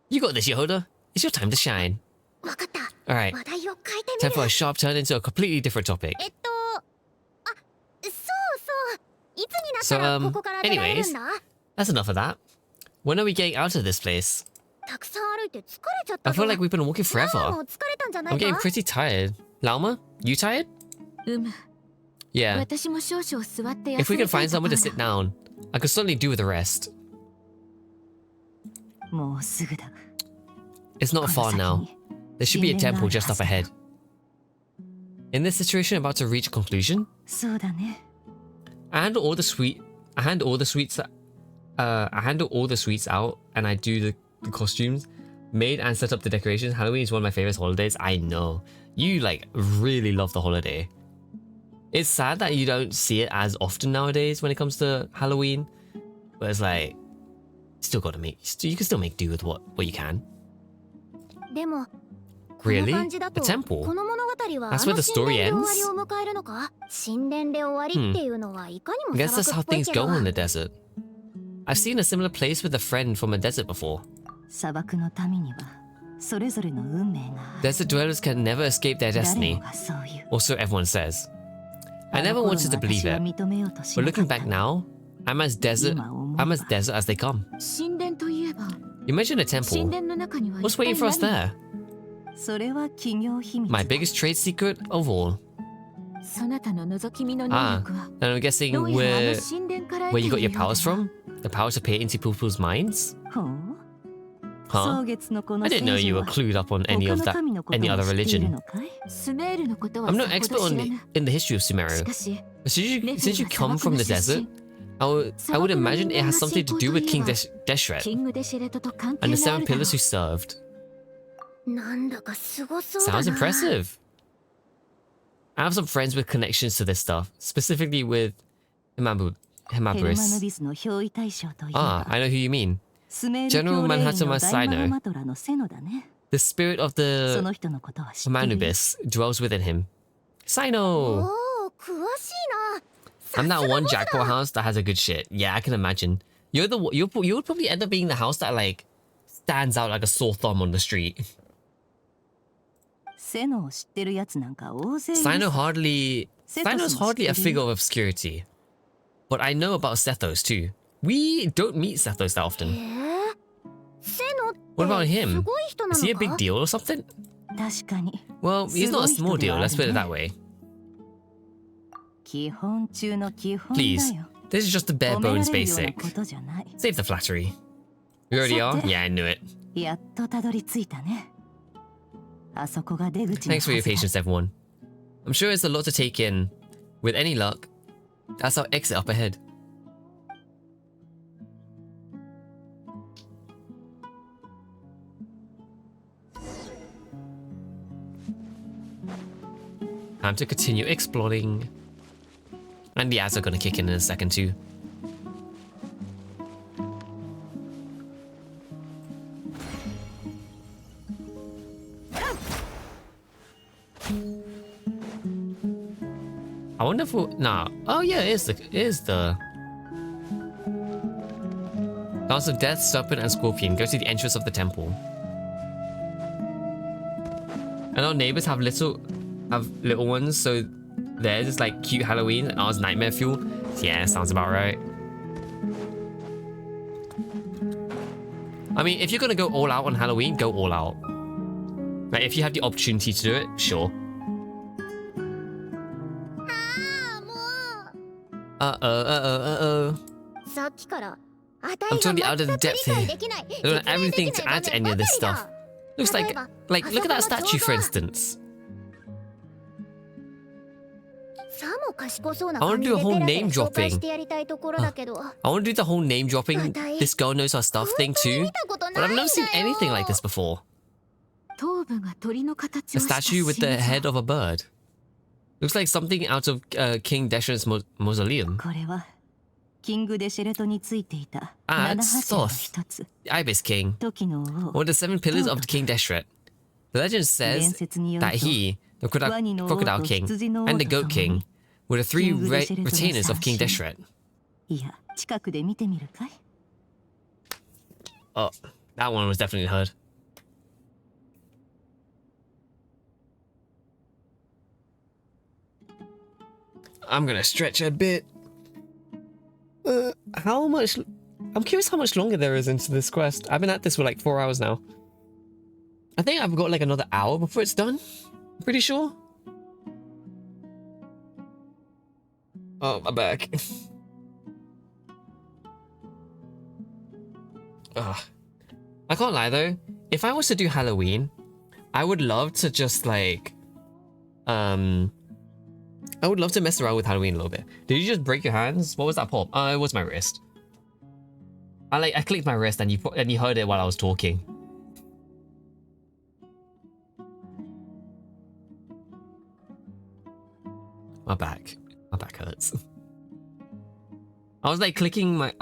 You got this, Yehuda. It's your time to shine. わかった。 Alright, 話題を変えてみ time る。 for a sharp turn into a completely different topic. そうそう。いつになったら So, ここから出られる anyways, んだ that's enough of that. When are we getting out of this place? たくさん歩いて疲れちゃった I ぞ。 feel like we've been walking ママ forever. も疲れたんじゃない I'm か getting pretty tired. Lauma, you tired? Yeah. If we can find someone to sit down, I could certainly do with the rest. It's not far now. There should be a temple just up ahead. In this situation, about to reach a conclusion? I handle all the sweets out, and I do the costumes, made and set up the decorations. Halloween is one of my favorite holidays. I know. You like really love the holiday. It's sad that you don't see it as often nowadays when it comes to Halloween, but it's like, you can still make do with what you can. Really? A temple? That's where the story ends? I guess that's how things go in the desert. I've seen a similar place with a friend from a desert before. Desert dwellers can never escape their destiny, or so everyone says. I never wanted to believe it, but looking back now, I'm as desert as they come. You mentioned a temple. What's waiting for us there? My biggest trade secret of all. Then I'm guessing where you got your powers from? The power to peer into people's minds? Huh? I didn't know you were clued up on any other religion. I'm no expert in the history of Sumeru, but since you come from the desert, I would imagine it has something to do with King Deshret and the 7 pillars who served. Sounds impressive. I have some friends with connections to this stuff, specifically with Himaburis. Ah, I know who you mean. General Manhattan Sino. The spirit of the Manubis dwells within him. Sino! I'm that one jackpot house that has a good shit. Yeah, I can imagine. You would probably end up being the house that like stands out like a sore thumb on the street. Sino's hardly a figure of obscurity. But I know about Sethos too. We don't meet Sethos that often. What about him? Is he a big deal or something? Well, he's not a small deal, let's put it that way. Please, this is just the bare bones basic. Save the flattery. We already are? Yeah, I knew it. Thanks for your patience, everyone. I'm sure it's a lot to take in. With any luck, that's our exit up ahead. Time to continue exploring. And the ads are gonna kick in a second too. I wonder if nah. Oh yeah, it is the Dance of Death, Serpent, and Scorpion. Go to the entrance of the temple. And our neighbors have little ones, so theirs is like cute Halloween and ours nightmare fuel. Yeah, sounds about right. I mean, if you're gonna go all out on Halloween, go all out. Like, if you have the opportunity to do it, sure. I'm totally out of the depth here. I don't have everything to add to any of this stuff. Looks like look at that statue, for instance. I want to do a whole name dropping. I want to do the whole name dropping, this girl knows her stuff thing too. But I've never seen anything like this before. A statue with the head of a bird. Looks like something out of King Deshret's mausoleum. Ah, that's Thoth, the Ibis King, one of the 7 pillars of King Deshret. The legend says that he, the Crocodile King, and the Goat King were the 3 retainers of King Deshret. Oh, that one was definitely heard. I'm gonna stretch a bit. How much? I'm curious how much longer there is into this quest. I've been at this for like 4 hours now. I think I've got like another hour before it's done. I'm pretty sure. Oh, my back. Ugh. I can't lie though. If I was to do Halloween, I would love to just like, I would love to mess around with Halloween a little bit. Did you just break your hands? What was that pop? It was my wrist. I clicked my wrist and you heard it while I was talking. My back hurts. I was like clicking my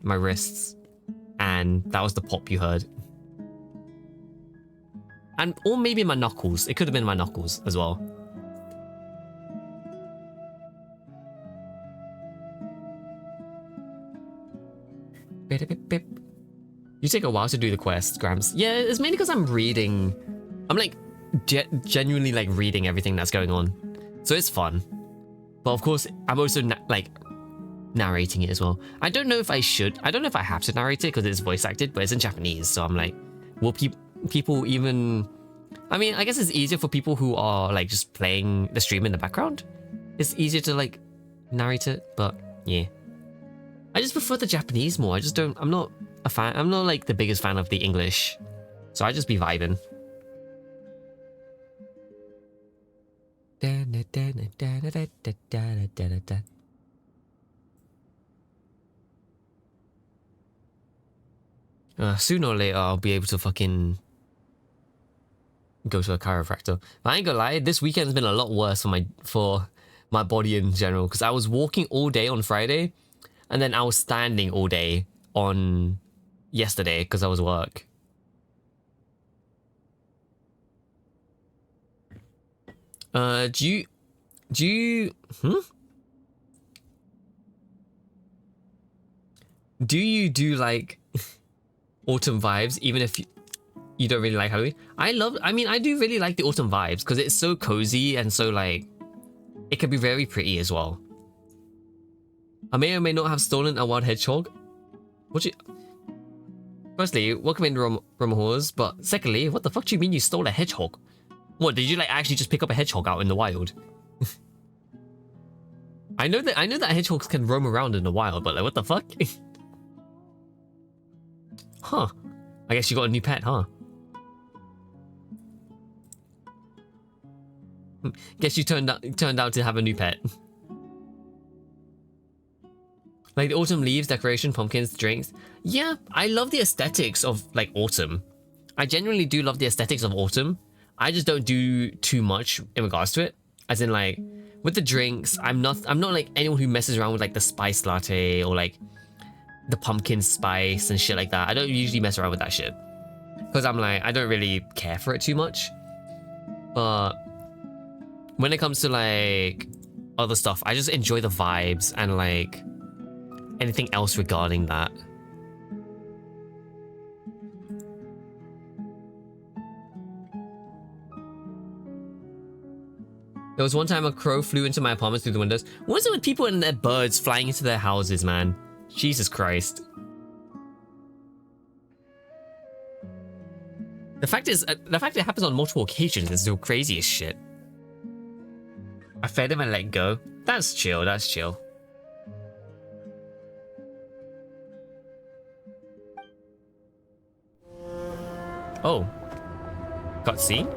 my wrists, and that was the pop you heard. Or maybe my knuckles. It could have been my knuckles as well. You take a while to do the quest, Grams. Yeah, it's mainly because I'm reading. I'm like genuinely like reading everything that's going on, so it's fun. But of course, I'm also like narrating it as well. I don't know if I should. I don't know if I have to narrate it because it's voice acted, but it's in Japanese, so I'm like, will people even? I mean, I guess it's easier for people who are like just playing the stream in the background. It's easier to like narrate it, but yeah. I just prefer the Japanese more. I just don't. I'm not a fan. I'm not like the biggest fan of the English, so I just be vibing. Sooner or later, I'll be able to fucking go to a chiropractor. I ain't gonna lie, this weekend's been a lot worse for my body in general, because I was walking all day on Friday, and then I was standing all day on yesterday because I was at work. Do you do like autumn vibes even if you don't really like Halloween? I mean, I do really like the autumn vibes because it's so cozy and so like, it can be very pretty as well. I may or may not have stolen a wild hedgehog. Firstly, welcome in Romahors, but secondly, what the fuck do you mean you stole a hedgehog? What, did you like actually just pick up a hedgehog out in the wild? I know that hedgehogs can roam around in the wild, but like, what the fuck? Huh. I guess you got a new pet, huh? Guess you turned out to have a new pet. Like the autumn leaves, decoration, pumpkins, drinks. Yeah, I love the aesthetics of like autumn. I genuinely do love the aesthetics of autumn. I just don't do too much in regards to it. As in like, with the drinks, I'm not like anyone who messes around with like the spice latte or like the pumpkin spice and shit like that. I don't usually mess around with that shit. Because I'm like, I don't really care for it too much. But when it comes to like other stuff, I just enjoy the vibes and like anything else regarding that. There was one time a crow flew into my apartment through the windows. What's it with people and their birds flying into their houses, man? Jesus Christ. The fact it happens on multiple occasions is the craziest shit. I fed him and let go. That's chill, that's chill. Oh. Cutscene?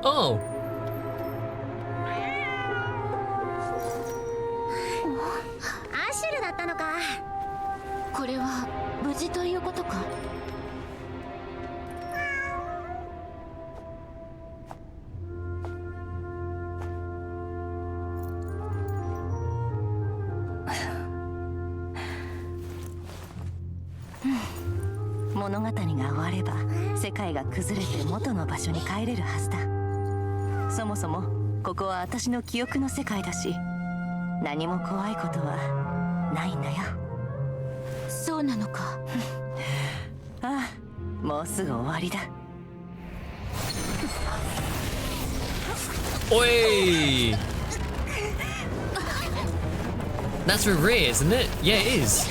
Oh.物語が終われば世界が崩れて元の場所に帰れるはずだ。そもそもここは私の記憶の世界だし、何も怖いことはないんだよ。そうなのか。ああ、もうすぐ終わりだ。おい。That's Riri, isn't it? Yeah, it is.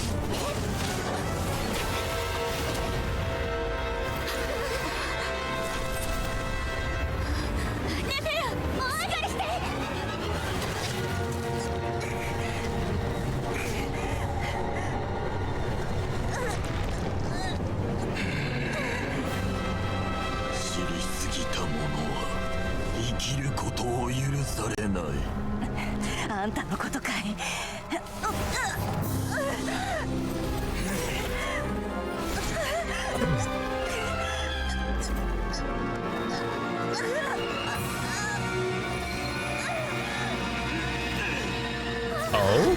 Oh?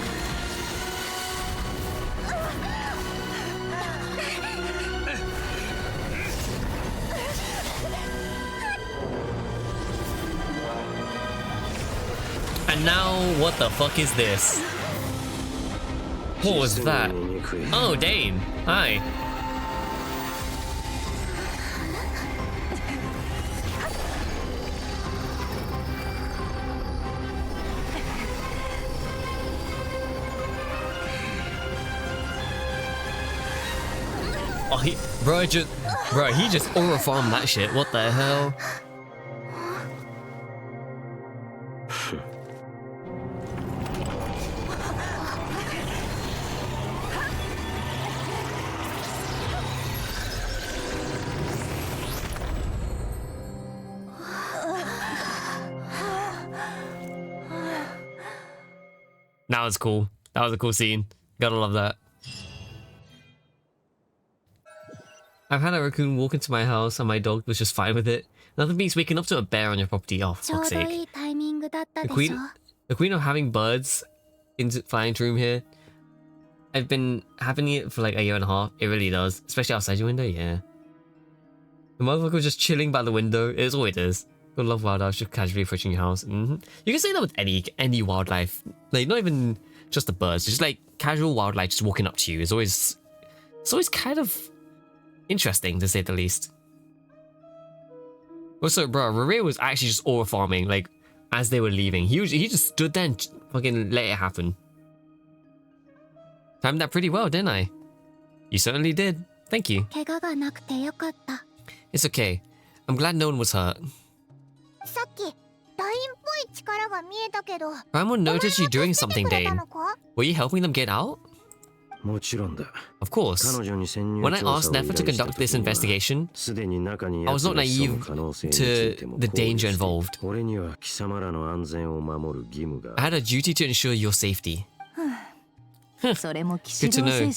And now, what the fuck is this? What was that? Oh, Dane. Hi. Oh, he just aura farmed that shit. What the hell? That was cool. That was a cool scene. Gotta love that. I've had a raccoon walk into my house and my dog was just fine with it. Nothing beats waking up to a bear on your property. Oh, for fuck's sake. The queen of having birds flying into room here. I've been having it for like a year and a half. It really does. Especially outside your window, yeah. The motherfucker was just chilling by the window. It is all it is. I love wildlife just casually approaching your house. You can say that with any wildlife. Like, not even just the birds. Just like casual wildlife just walking up to you. It's always kind of interesting, to say the least. Also, bro, Riri was actually just aura farming, like, as they were leaving. He just stood there and fucking let it happen. Timed that pretty well, didn't I? You certainly did. Thank you. It's okay. I'm glad no one was hurt. Paimon noticed you doing something, Dane. Were you helping them get out? Of course. When I asked Nefer to conduct this investigation, I was not naive to the danger involved. I had a duty to ensure your safety. Good to know.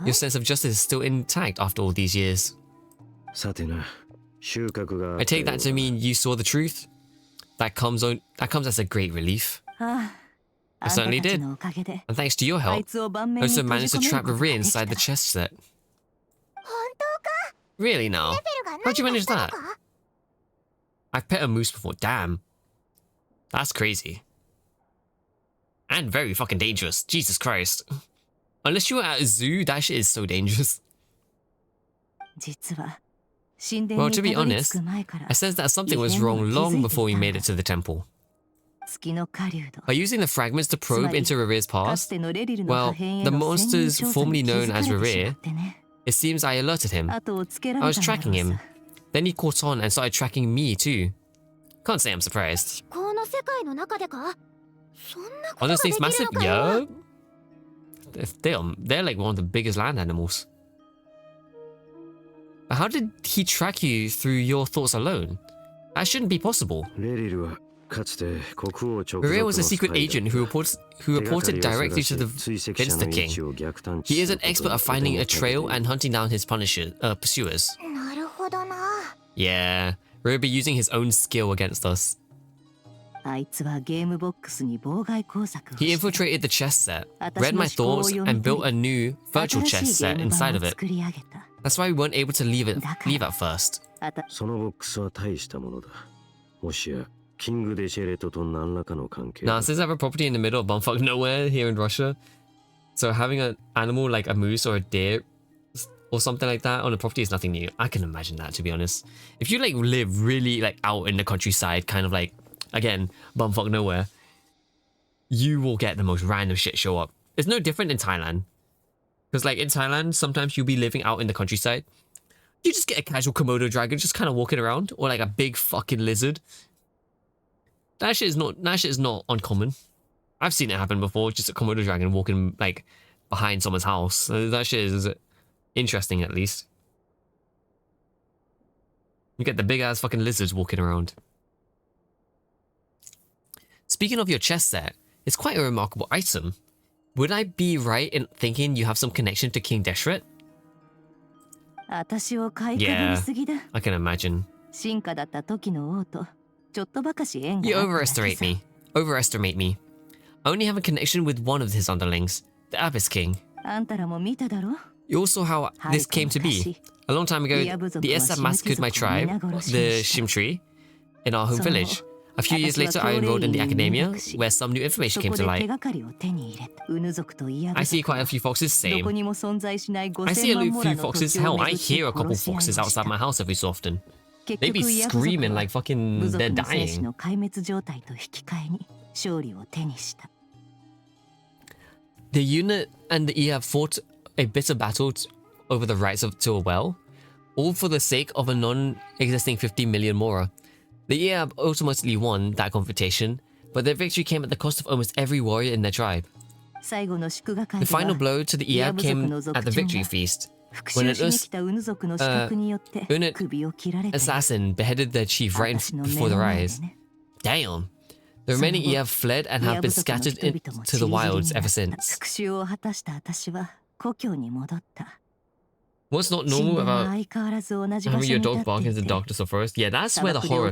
Your sense of justice is still intact after all these years. I take that to mean you saw the truth. That comes as a great relief. I certainly did. And thanks to your help, I also managed to trap Riri inside the chest set. Really now? How'd you manage that? I've pet a moose before, damn. That's crazy. And very fucking dangerous, Jesus Christ. Unless you were at a zoo, that shit is so dangerous. Well, to be honest, I sensed that something was wrong long before we made it to the temple. By using the fragments to probe into Riri's past, well, the monsters formerly known as Riri, it seems I alerted him. I was tracking him. Then he caught on and started tracking me too. Can't say I'm surprised. Are those things massive? Yeah. They're like one of the biggest land animals. But how did he track you through your thoughts alone? That shouldn't be possible. Riri was a secret agent who reported directly to the Finster King. He is an expert at finding a trail and hunting down his pursuers. Yeah, Riri be using his own skill against us. He infiltrated the chess set, read my thoughts, and built a new virtual chess set inside of it. That's why we weren't able to leave at first. Nah, since I have a property in the middle of bumfuck nowhere here in Russia, so having an animal like a moose or a deer or something like that on a property is nothing new. I can imagine that, to be honest. If you like live really like out in the countryside, kind of like, again, bumfuck nowhere, you will get the most random shit show up. It's no different in Thailand. Because like in Thailand, sometimes you'll be living out in the countryside. You just get a casual Komodo dragon just kind of walking around, or like a big fucking lizard. That shit is not uncommon. I've seen it happen before, just a Komodo dragon walking like behind someone's house. So that shit is interesting at least. You get the big ass fucking lizards walking around. Speaking of your chess set, it's quite a remarkable item. Would I be right in thinking you have some connection to King Deshret? Yeah, I can imagine. You overestimate me. Overestimate me. I only have a connection with one of his underlings, the Abyss King. You all saw how this came to be. A long time ago, the Esab massacred my tribe, the Shimtree, in our home village. A few years later, I enrolled in the academia, where some new information came to light. I see quite a few foxes, same. I see a few foxes, hell, I hear a couple foxes outside my house every so often. They be screaming like fucking they're dying. The unit and the Iab fought a bitter battle over the rights to a well, all for the sake of a non-existing 50 million mora. The Iab ultimately won that confrontation, but their victory came at the cost of almost every warrior in their tribe. The final blow to the Iab came at the victory feast, when an Unit assassin beheaded their chief right before their eyes. Damn! The remaining Iab fled and have been scattered into the wilds ever since. What's not normal about having your dog bark in the darkness of forest? Yeah, that's where the horror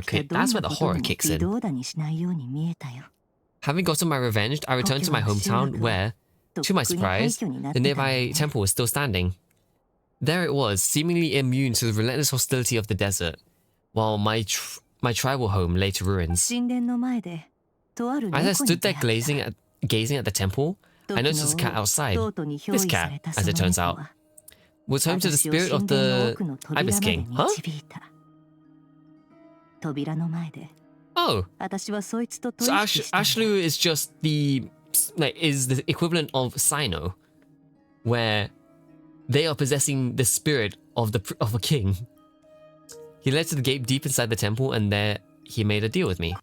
kicks in. Having gotten my revenge, I returned to my hometown where, to my surprise, the nearby temple was still standing. There it was, seemingly immune to the relentless hostility of the desert, while my tribal home lay to ruins. As I stood there gazing at the temple, I noticed a cat outside. This cat, as it turns out, was home to the spirit of the Ibis King. Huh? Oh. So Ashlu is just the equivalent of Sino, where they are possessing the spirit of a king. He led to the gate deep inside the temple, and there he made a deal with me.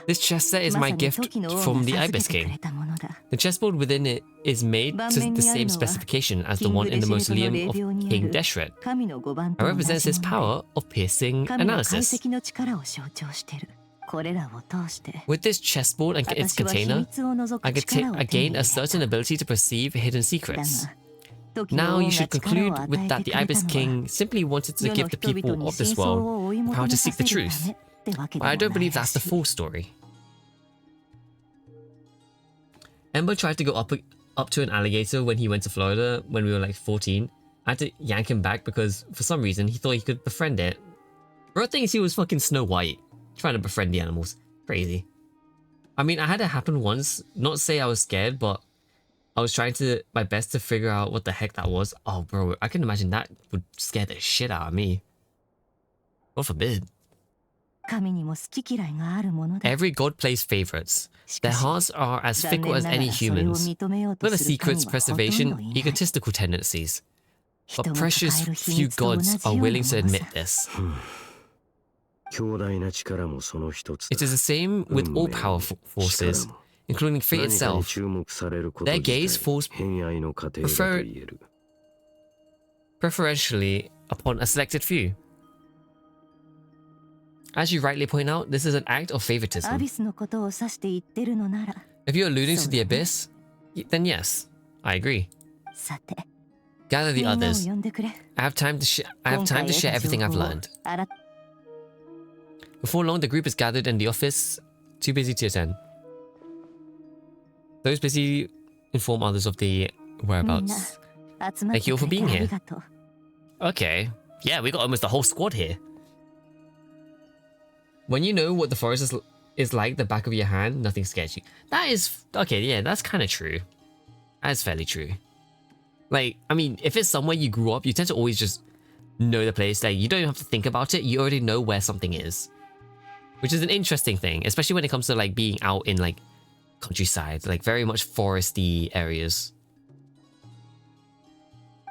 This chess set is my gift from the Ibis King. The chessboard within it is made to the same specification as the one in the mausoleum of King Deshret, and represents his power of piercing analysis. With this chessboard and its container, I gain a certain ability to perceive hidden secrets. Now you should conclude with that the Ibis King simply wanted to give the people of this world the power to seek the truth. But I don't believe that's the full story. Ember tried to go up to an alligator when he went to Florida when we were like 14. I had to yank him back because for some reason he thought he could befriend it. Bro thinks he was fucking Snow White, trying to befriend the animals. Crazy. I mean, I had it happen once. Not to say I was scared, but I was trying my best to figure out what the heck that was. Oh bro, I can imagine that would scare the shit out of me. God forbid. Every god plays favorites. Their hearts are as fickle as any humans. With a secret's preservation, egotistical tendencies. But precious few gods are willing to admit this. It is the same with all powerful forces, including fate itself. Their gaze falls preferentially upon a selected few. As you rightly point out, this is an act of favoritism. If you're alluding to the Abyss, then yes, I agree. Gather the others. I have time to share everything I've learned. Before long, the group is gathered in the office, too busy to attend. Those busy inform others of the whereabouts. Thank you all for being here. Okay. Yeah, we got almost the whole squad here. When you know what the forest is like the back of your hand, nothing scares you. That is... Okay, yeah, that's kind of true. That's fairly true. Like, I mean, if it's somewhere you grew up, you tend to always just know the place. Like, you don't even have to think about it. You already know where something is. Which is an interesting thing, especially when it comes to, like, being out in, like, countryside, like very much foresty areas.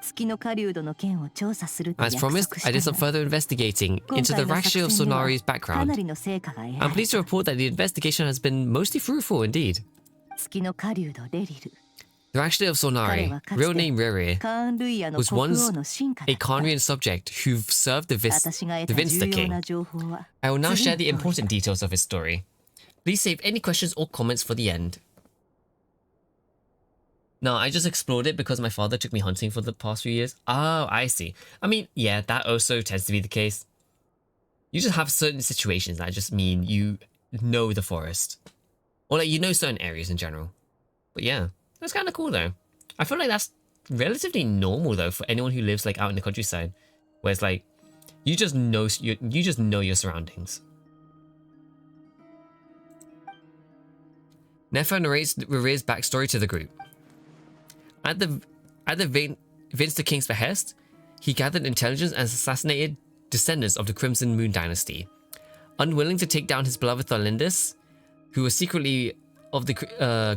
月の狩人の件を調査すると As 約 promised, 束し I た did some が further investigating 今 into 回 the の Rakshi 作 of 戦では Sonari's かな background. りの成果が得ら I'm れ pleased to た report that the investigation has been mostly fruitful indeed. 月の狩人デリル The Rakshi of 彼 Sonari, はかつ real て name Riri, カーン・ルイヤの was 国 once 王の進化だ a った Conrian subject who served the 私が得 Vinster た重要 King. な情報は I will now 次 share の the 通り important だ details of his story. Please save any questions or comments for the end. No, I just explored it because my father took me hunting for the past few years. Oh, I see. I mean, yeah, that also tends to be the case. You just have certain situations that just mean you know the forest. Or like you know certain areas in general. But yeah, that's kind of cool though. I feel like that's relatively normal though for anyone who lives like out in the countryside. Where it's like, you just know your surroundings. Nefer narrates Ririr's backstory to the group. At the Vinster King's behest, he gathered intelligence and assassinated descendants of the Crimson Moon dynasty. Unwilling to take down his beloved Thorlindus, who was secretly of the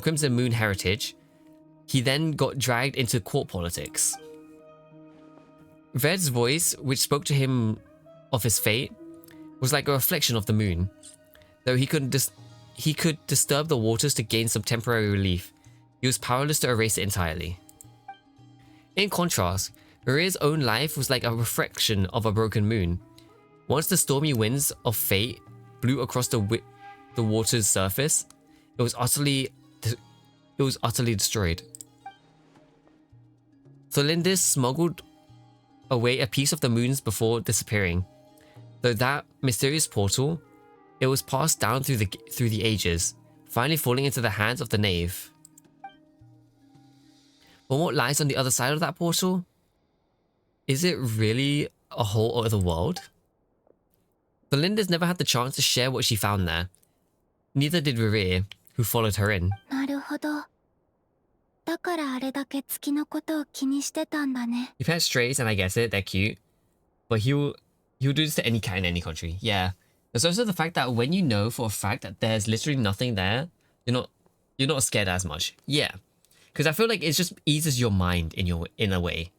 Crimson Moon heritage, he then got dragged into court politics. Ved's voice, which spoke to him of his fate, was like a reflection of the moon. Though he could disturb the waters to gain some temporary relief, he was powerless to erase it entirely. In contrast, Ririr's own life was like a reflection of a broken moon. Once the stormy winds of fate blew across the water's surface, it was utterly destroyed. Thorlindus smuggled away a piece of the moons before disappearing. Though that mysterious portal, it was passed down through the ages, finally falling into the hands of the knave. But what lies on the other side of that portal? Is it really a whole other world? Thorlindus never had the chance to share what she found there. Neither did Ririr, who followed her in. なるほど。だからあれだけ月のことを気にしてたんだね。 You've had strays and I guess it, they're cute. But he'll do this to any cat in any country, yeah. There's also the fact that when you know for a fact that there's literally nothing there, you're not scared as much. Yeah. Because I feel like it just eases your mind in a way.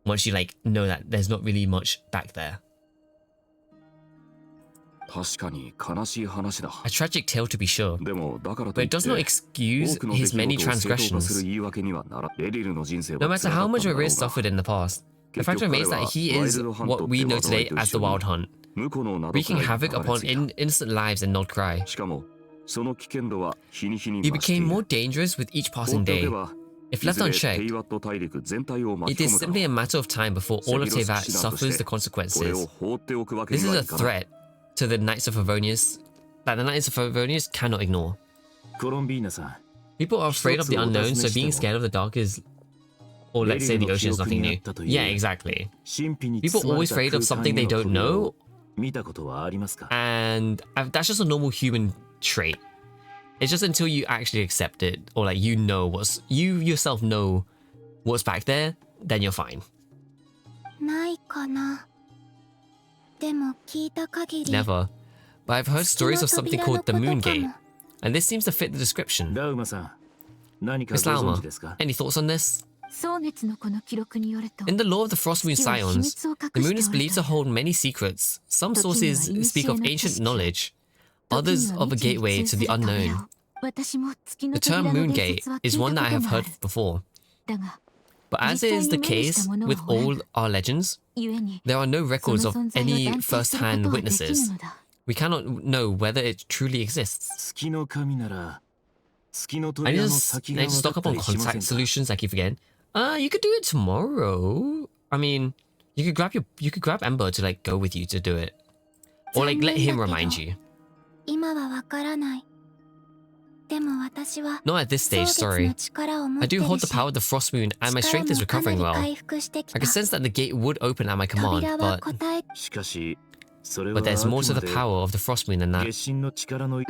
Once you like know that there's not really much back there. 確かに悲しい話だ。 A tragic tale to be sure. でもだから But といっ it て does not excuse 多くの his 出 many 来事を正当化す transgressions. る言い訳にはならレリルの人生 No は matter 辛か how ったん much だろう Ririr が suffered in the past, the fact remains that he is what we know today as the Wild Hunt, 向こうの名 wreaking から havoc 流れ upon 着いた innocent lives in Nod Krai. しかもその危険度は日に日に He 増してい became る more dangerous with each 放っ passing ておけ day. ば If い left ずれ unchecked, テイワット大陸全体を巻 it き込 is むだ simply ろ a う matter of time before セ all ミ of ロス Tevat 騎士団とし suffers the てこれを consequences. 放っておくわけ This に is は a いかない threat to the Knights of Favonius that the Knights of Favonius cannot ignore. コロンビーナさん、 People are afraid of the unknown, so being scared of the dark is, or let's say the ocean is nothing new. Yeah, exactly. 神秘に People 包まれ always た afraid 空 of 間 something へ they の don't 扉 know, を見たことはありますか？ and that's just a normal human trait. It's just until you actually accept it, or like you yourself know what's back there, then you're fine. ないかな。でも聞いた限り。 Never. But I've heard stories of something called the Moon Gate, and this seems to fit the description. ラウマさん、何か Miss ご存 Lauma, 知ですか？ any thoughts on this? 蒼月の子の記録によると In the lore of the Frost Moon 月は秘 Scions, 密を隠 the して moon is おる believed to hold many secrets. Some sources speak of ancient knowledge, others of a gateway to the unknown. 私も月の The term 扉 Moon の伝 Gate 説は聞い is たこ one that I と have があ heard る before. だが But as is the case with all our legends, 故に there are no そ records の of 存在を any 断定する first-hand ことはできぬ witnesses. のだ We cannot know whether it truly exists. 月の神なら月の I 扉 need の to, 先 I が need to 分か stock っ up た on りしませ contact んか？ solutions. I keep forgetting. You could do it tomorrow. I mean, you could grab Ember to like go with you to do it, or like let him remind you. 今はわからない。でも私は Not at this stage, 蒼月 sorry. の力を持 I って do る hold the し、 power of the Frost Moon, and my 力 strength is もかな recovering り well. 回復してき I た。 can sense that the gate would open at my command, 扉は but 答え。しかしそれは but あ there's く more ま to the で power of the Frost Moon than that. 月神の力のうん。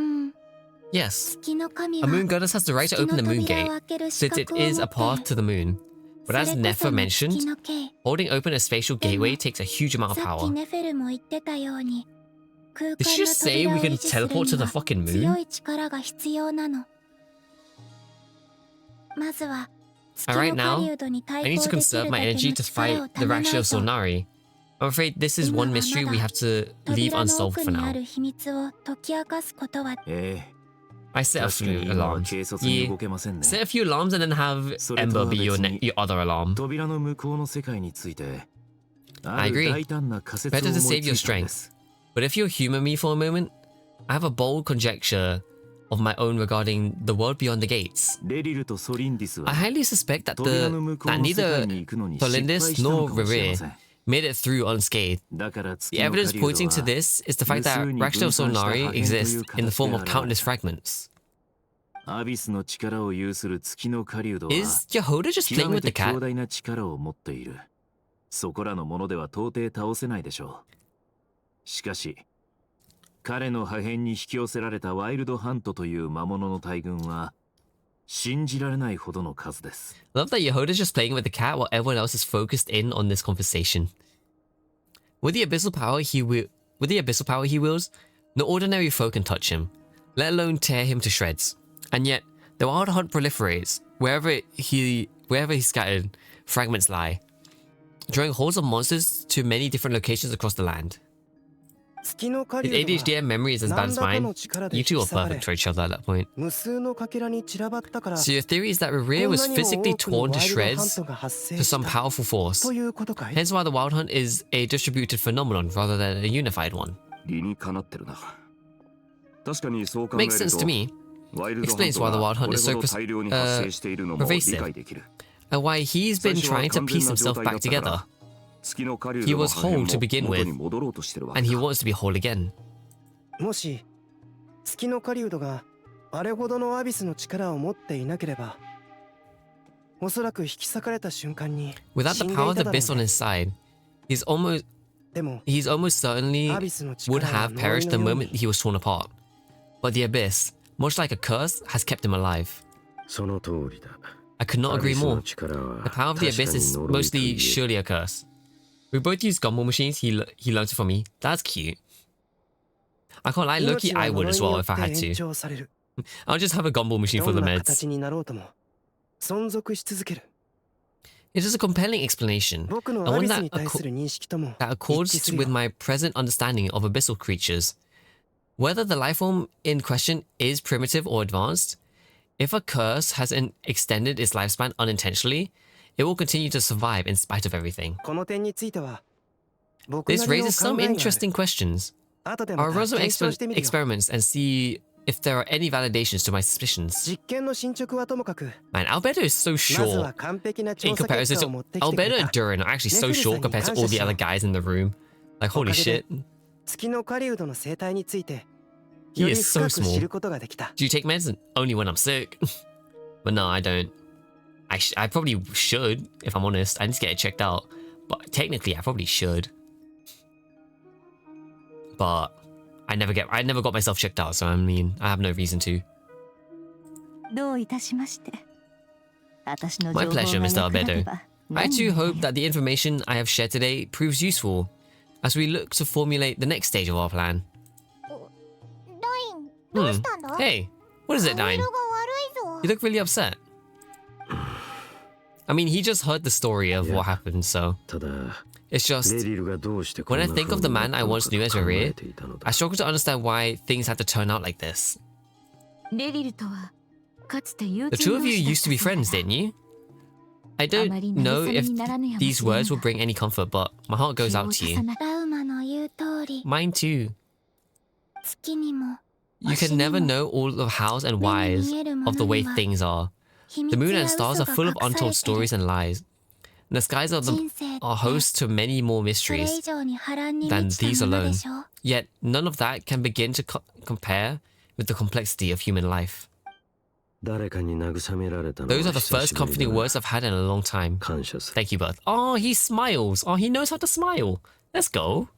Yes, 月の神 a は moon goddess has the right to 月 open の the moon 扉を gate, 開ける資 since it 格を持 is a って path いる。 to the moon. そ But れ as こ Nefer その mentioned, 月の刑。 holding open a spatial gateway takes a huge amount of さっき power. ネフェルも言ってたように、空 Did 間 she の just say 扉 we を can 維持する teleport to に the は fucking 強 moon? い力が必要なの。Alright, now, I need to conserve my energy to fight the Rakshio Solnari. I'm afraid this is one mystery we have to leave unsolved for now. I set a few alarms. Yeah, set a few alarms and then have Ember be your other alarm. I agree. Better to save your strength. But if you'll humor me for a moment, I have a bold conjecture of my own regarding the world beyond the gates. I highly suspect that neither Tolindis nor Rere made it through unscathed. The evidence pointing to this is the fact that Rakshio Solnari exists in the form of countless fragments. Is Yehoda just playing with the cat? そこらのものでは到底倒せないでしょう。しかし、彼の破片に引き寄せられたワイルドハントという魔物の大群は信じられないほどの数です。Love that Yehoda's just playing with the cat while everyone else is focused in on this conversation. With the abyssal power he wields, no ordinary foe can touch him, let alone tear him to shreds. And yet, the wild hunt proliferates wherever he scattered fragments lie, drawing hordes of monsters to many different locations across the land. His ADHD and memory is as bad as mine. You two are perfect for each other at that point. So your theory is that Rere was physically torn to shreds for some powerful force. Hence why the Wild Hunt is a distributed phenomenon rather than a unified one. Makes sense to me. Explains why the Wild Hunt is so pervasive, and why he's been trying to piece himself back together. He was whole to begin with, and he wants to be whole again. Without the power of the abyss on his side, he's almost certainly would have perished the moment he was torn apart. But the abyss, much like a curse, has kept him alive. I could not agree more. The power of the abyss is mostly surely a curse. We both use gumball machines. He learned it from me. That's cute. I can't lie, low-key I would as well if I had to. I'll just have a gumball machine for the meds. It is a compelling explanation, and one that accords with my present understanding of abyssal creatures. Whether the lifeform in question is primitive or advanced, if a curse has extended its lifespan unintentionally, it will continue to survive in spite of everything. This raises some interesting questions. I'll run some experiments and see if there are any validations to my suspicions. Man, Albedo is so short in comparison to... Albedo and Durin are actually so short compared to all the other guys in the room. Like, holy shit. He is so small. Do you take medicine? Only when I'm sick. But no, I don't. I probably should, if I'm honest. I need to get it checked out. But technically, I probably should. But I never got myself checked out, so I mean, I have no reason to. My pleasure, Mr. Albedo. I too hope that the information I have shared today proves useful as we look to formulate the next stage of our plan. Hey, what is it, Dine? You look really upset. I mean, he just heard the story of what happened, so... It's just... When I think of the man I once knew as Rere, I struggle to understand why things had to turn out like this. The two of you used to be friends, didn't you? I don't know if these words will bring any comfort, but my heart goes out to you. Mine too. You can never know all the hows and whys of the way things are. The moon and stars are full of untold stories and lies. And the skies are host to many more mysteries than these alone. Yet none of that can begin to compare with the complexity of human life. Those are the first comforting words I've had in a long time. Thank you both. Oh, he smiles. Oh, he knows how to smile. Let's go.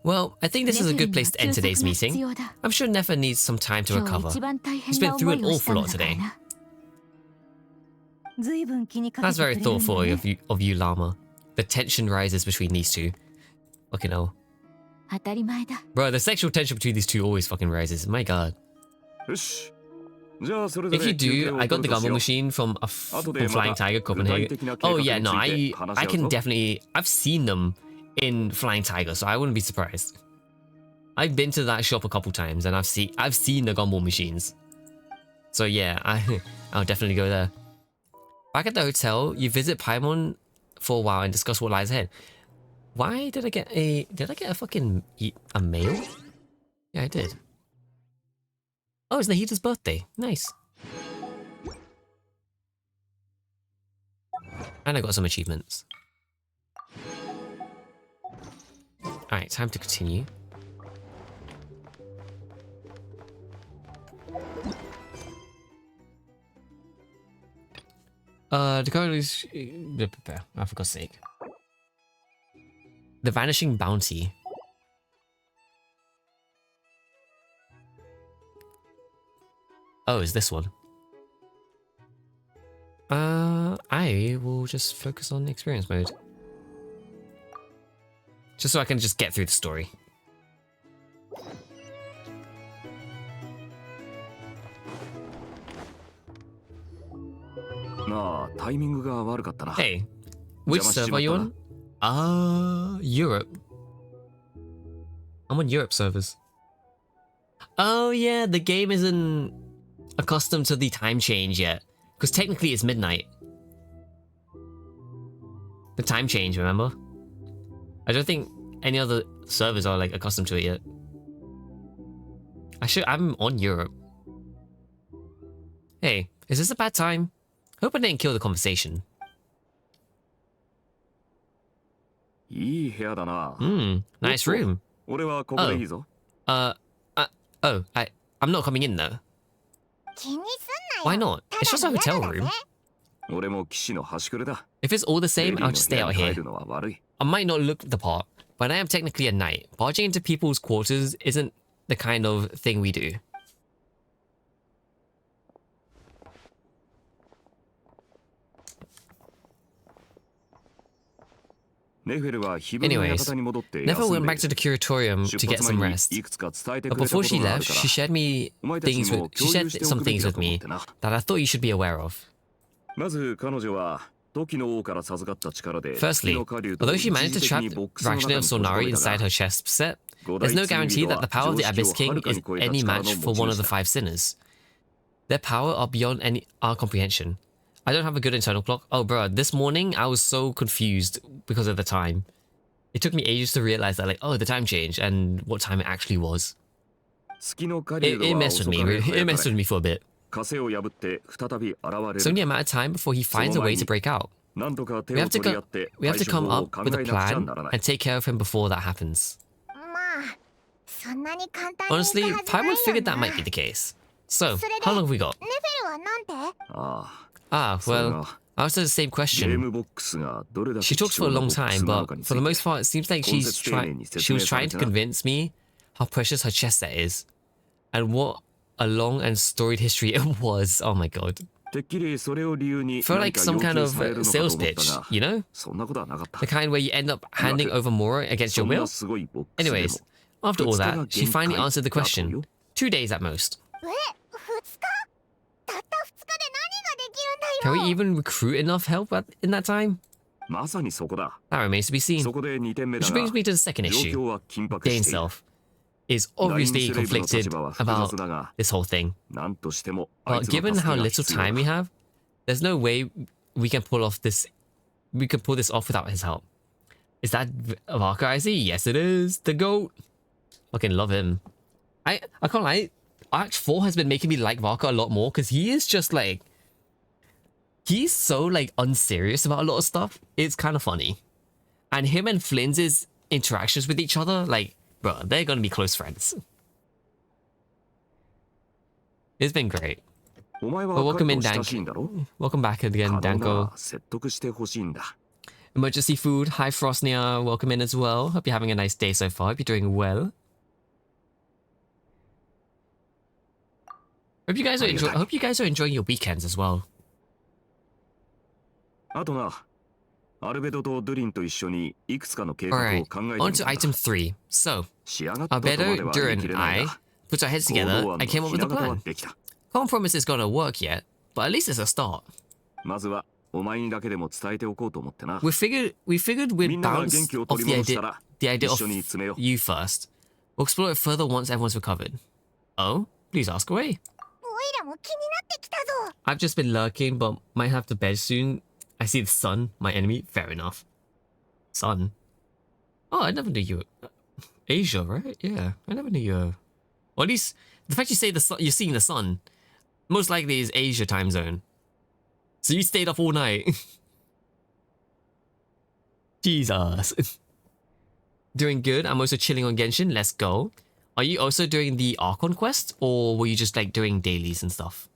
Well, I think this is a good place to end today's meeting. I'm sure Nefer needs some time to recover. He's been through an awful lot today. That's very thoughtful of you, Llama. The tension rises between these two. Fucking hell. Bro, the sexual tension between these two always fucking rises. My god. If you do, I got the gumball machine from Flying Tiger Copenhagen. Oh yeah, no, I can definitely. I've seen them in Flying Tiger, so I wouldn't be surprised. I've been to that shop a couple times, and I've seen the gumball machines. So yeah, I'll definitely go there. Back at the hotel, you visit Paimon for a while and discuss what lies ahead. Why did I get a? Did I get a fucking mail? Yeah, I did. Oh, it's Nahita's birthday. Nice. And I got some achievements. Alright, time to continue. The code is... I for God's sake. The Vanishing Bounty. Oh, is this one? I will just focus on the experience mode. Just so I can just get through the story. Hey, which server are you on? Europe. I'm on Europe servers. Oh yeah, the game isn't accustomed to the time change yet. Because technically it's midnight. The time change, remember? I don't think any other servers are like accustomed to it yet. I'm on Europe. Hey, is this a bad time? Hope I didn't kill the conversation. Nice room. I'm not coming in though. Why not? It's just a hotel room. If it's all the same, I'll just stay out here. I might not look the part, but I am technically a knight. Barging into people's quarters isn't the kind of thing we do. Anyways, Nefer went back to the curatorium to get some rest. But before she left, she shared some things with me that I thought you should be aware of. Firstly, although she managed to trap Rakshana of Solnari inside her chest set, there's no guarantee that the power of the Abyss King is any match for one of the 5 sinners. Their power are beyond our comprehension. I don't have a good internal clock. Oh, bro, this morning I was so confused because of the time. It took me ages to realize that, like, oh, the time changed and what time it actually was. It messed with me. It messed with me for a bit. It's only a matter of time before he finds a way to break out. We have to come up with a plan and take care of him before that happens. Honestly, Paimon figured that might be the case. So, how long have we got? Well, I asked her the same question. She talks for a long time, but for the most part, it seems like she was trying to convince me how precious her chess set is. And what a long and storied history it was. Oh my god. Felt like some kind of sales pitch, you know? The kind where you end up handing over more against your will? Anyways, after all that, she finally answered the question. 2 days at most. Can we even recruit enough help in that time? That remains to be seen. Which brings me to the second issue. Dane Self is obviously conflicted about this whole thing. But given how little time we have, there's no way we can pull this off without his help. Is that Varka I see? Yes, it is. The GOAT. Fucking love him. I can't lie. Act 4 has been making me like Varka a lot more because he is just like... He's so like unserious about a lot of stuff. It's kind of funny. And him and Flynn's interactions with each other, like, bro, they're gonna be close friends. It's been great. Well, welcome in, Danko. Welcome back again, Danko. Emergency food. Hi, Frostnia. Welcome in as well. Hope you're having a nice day so far. Hope you're doing well. Hope you guys are enjoying your weekends as well. Alright, on to item 3. So, Albedo, Durin, and I puts our heads together and came up with a plan. Can't promise it's gonna work yet, but at least it's a start. We figured we'd bounce off the idea of you first. We'll explore it further once everyone's recovered. Oh, please ask away. I've just been lurking, but might have to bed soon. I see the sun, my enemy. Fair enough. Sun? Oh, I never knew you were... Asia, right? Yeah, I never knew you were... Or at least, the fact you say the sun, you're seeing the sun, most likely is Asia time zone. So you stayed up all night. Jesus. Doing good. I'm also chilling on Genshin. Let's go. Are you also doing the Archon quest, or were you just like doing dailies and stuff?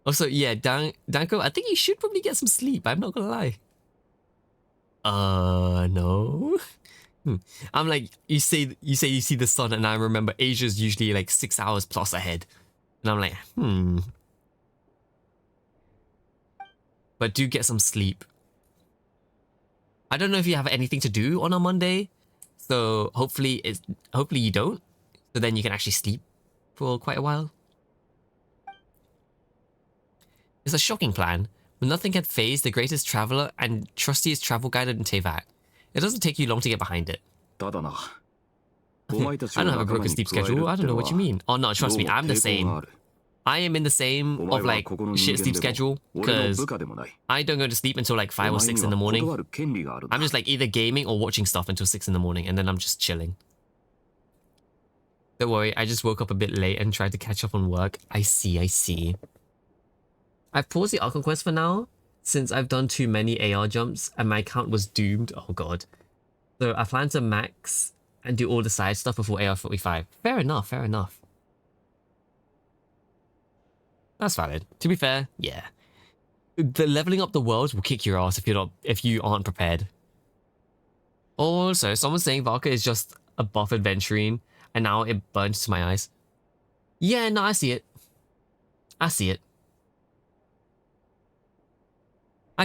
Also, yeah, Danko, I think you should probably get some sleep. I'm not gonna lie. No. I'm like, you say you see the sun, and I remember Asia's usually like 6 hours plus ahead. And I'm like, But do get some sleep. I don't know if you have anything to do on a Monday, so hopefully you don't. So then you can actually sleep for quite a while. It's a shocking plan, but nothing can phase the greatest traveler and trustiest travel guide in Teyvat. It doesn't take you long to get behind it. I don't have a broken sleep schedule. I don't know what you mean. Oh no, trust me, I'm the same. I am in the same of like shit sleep schedule because I don't go to sleep until like 5 or 6 in the morning. I'm just like either gaming or watching stuff until 6 in the morning, and then I'm just chilling. Don't worry, I just woke up a bit late and tried to catch up on work. I see. I've paused the Archon quest for now, since I've done too many AR jumps and my account was doomed. Oh god. So I plan to max and do all the side stuff before AR 45. Fair enough. That's valid. To be fair, yeah. The leveling up the world will kick your ass if you aren't prepared. Also, someone's saying Valka is just a buff adventurine, and now it burns to my eyes. Yeah, no, I see it. I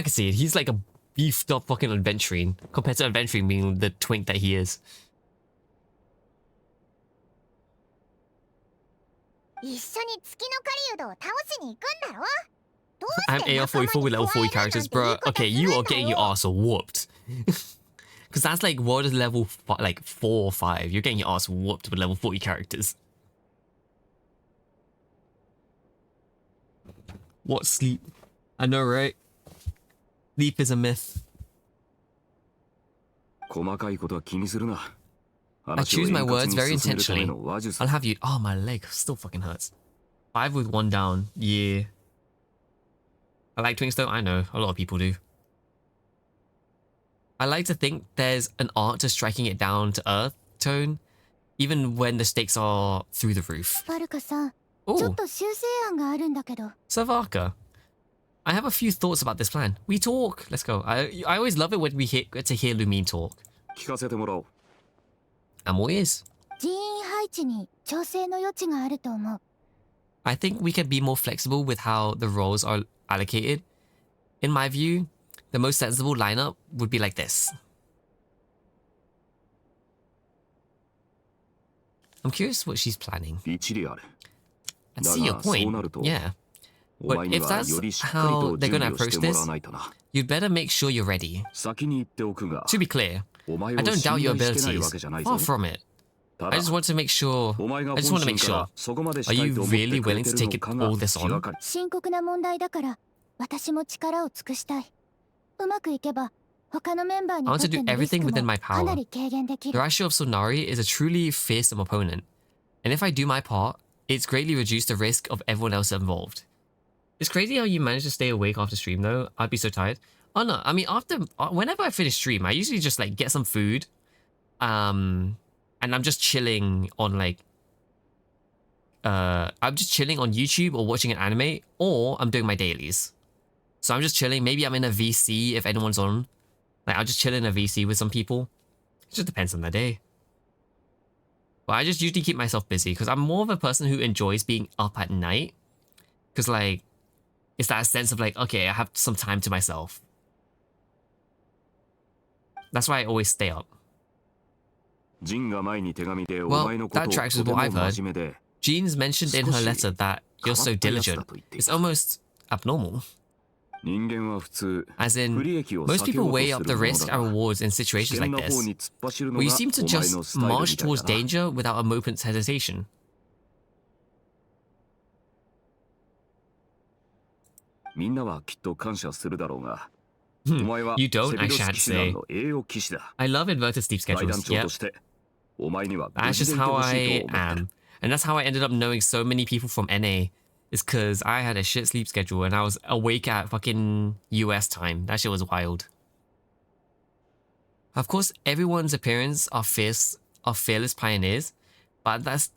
can see it. He's like a beefed up fucking adventurine compared to adventurine being the twink that he is. I'm AR44 with level 40 characters, bro. Okay, you are getting your ass whooped. Because that's like world is level 4 or 5. You're getting your ass whooped with level 40 characters. What sleep? I know, right? Sleep is a myth. I choose my words very intentionally. I'll have you... Oh, my leg still fucking hurts. 5 with 1 down. Yeah. I like Twinks though. I know. A lot of people do. I like to think there's an art to striking it down to earth tone, even when the stakes are through the roof. Oh. Savaka. I have a few thoughts about this plan. We talk. Let's go. I always love it when we get to hear Lumine talk. I'm all ears. I think we can be more flexible with how the roles are allocated. In my view, the most sensible lineup would be like this. I'm curious what she's planning. I see your point, yeah. But if that's how they're gonna approach this, you'd better make sure you're ready. To be clear, I don't doubt your abilities, far from it. I just want to make sure. Are you really willing to take all this on? I want to do everything within my power. The Ratio of Sonari is a truly fearsome opponent, and if I do my part, it's greatly reduced the risk of everyone else involved. It's crazy how you manage to stay awake after stream though. I'd be so tired. Oh no, I mean whenever I finish stream, I usually just like get some food, and I'm just chilling on like, I'm just chilling on YouTube or watching an anime, or I'm doing my dailies. So I'm just chilling. Maybe I'm in a VC if anyone's on. Like I'll just chill in a VC with some people. It just depends on the day. But I just usually keep myself busy because I'm more of a person who enjoys being up at night. Because like, it's that sense of like, okay, I have some time to myself. That's why I always stay up. Well, that tracks with what I've heard. Jean's mentioned in her letter that you're so diligent. It's almost abnormal. As in, most people weigh up the risk and rewards in situations like this, but you seem to just march towards danger without a moment's hesitation. You don't, I shan't say. I love inverted sleep schedules, yep. That's just how I am. And that's how I ended up knowing so many people from NA. Is because I had a shit sleep schedule and I was awake at fucking US time. That shit was wild. Of course, everyone's appearance are fearless pioneers, but that's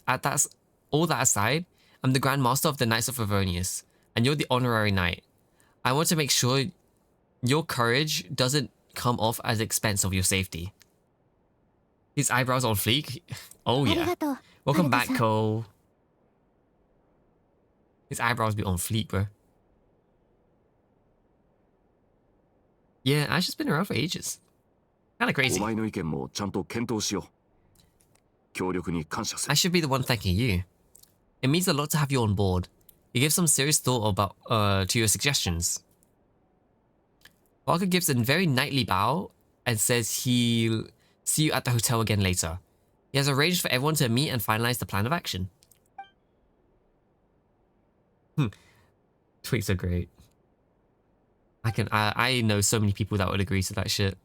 all that aside, I'm the Grand Master of the Knights of Favonius, and you're the honorary knight. I want to make sure your courage doesn't come off at the expense of your safety. His eyebrows on fleek? Oh yeah. Welcome back, Cole. His eyebrows be on fleek, bro. Yeah, Ash has been around for ages. Kinda crazy. I should be the one thanking you. It means a lot to have you on board. You give some serious thought about to your suggestions. Walker gives a very knightly bow and says he'll see you at the hotel again later. He has arranged for everyone to meet and finalize the plan of action. Tweets are great. I know so many people that would agree to that shit.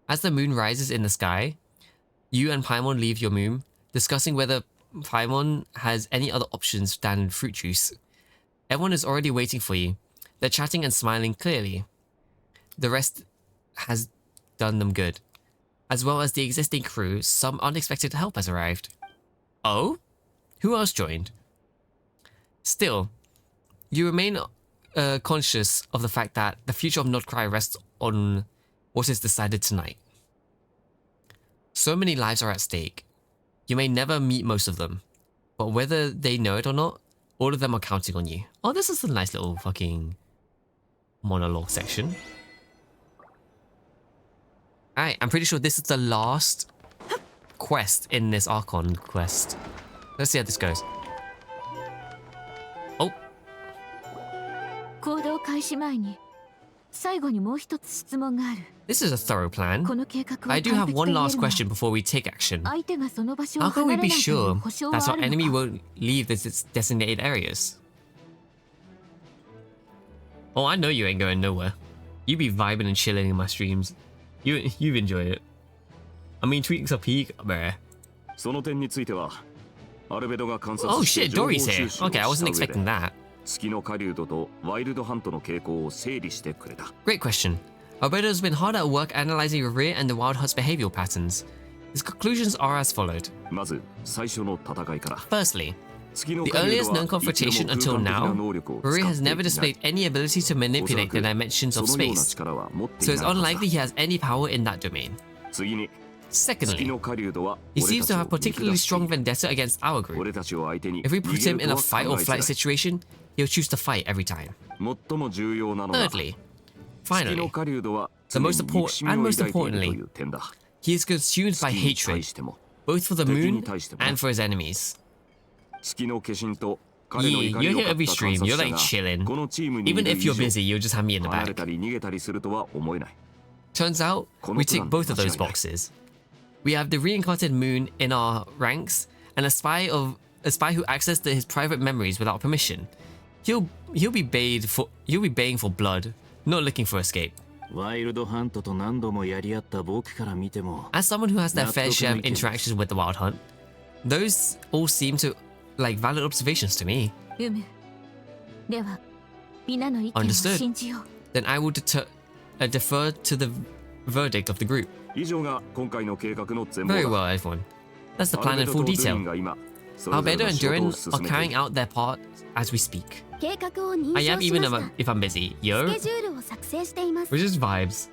As the moon rises in the sky, you and Paimon leave your moon, discussing whether Paimon has any other options than fruit juice. Everyone is already waiting for you. They're chatting and smiling clearly. The rest has done them good. As well as the existing crew, some unexpected help has arrived. Oh? Who else joined? Still, you remain conscious of the fact that the future of Krai rests on what is decided tonight. So many lives are at stake. You may never meet most of them, but whether they know it or not, all of them are counting on you. Oh, this is a nice little fucking monologue section. Alright, I'm pretty sure this is the last quest in this Archon quest. Let's see how this goes. Oh. This is a thorough plan. I do have one last question before we take action. How can we be sure that our enemy won't leave its designated areas? Oh, I know you ain't going nowhere. You be vibing and chilling in my streams. You enjoy it. I mean, tweaks are peak, bruh. Oh shit, Dory's here. Okay, I wasn't expecting that. Great question. Albedo's been hard at work analyzing your rear and the Wild Hunt's behavioral patterns. His conclusions are as followed. Firstly, the earliest known confrontation until now, Maria has never displayed any ability to manipulate the dimensions of space, so it's unlikely he has any power in that domain. Secondly, he seems to have particularly strong vendetta against our group. If we put him in a fight or flight situation, he'll choose to fight every time. Thirdly, finally, most importantly, he is consumed by hatred, both for the moon and for his enemies. You're here every stream, you're like chilling. Even if you're busy, you'll just have me in the back. Turns out, we tick both of those boxes. We have the reincarnated moon in our ranks, and a spy who accessed his private memories without permission. He'll be baying for blood, not looking for escape. As someone who has their fair share of interactions with the Wild Hunt, those all seem to like valid observations to me. Understood. Then I will defer to the verdict of the group. Very well, everyone. That's the plan in full detail. Albedo and Durin are carrying out their part as we speak. I am, even if I'm busy. Yo. Which is vibes.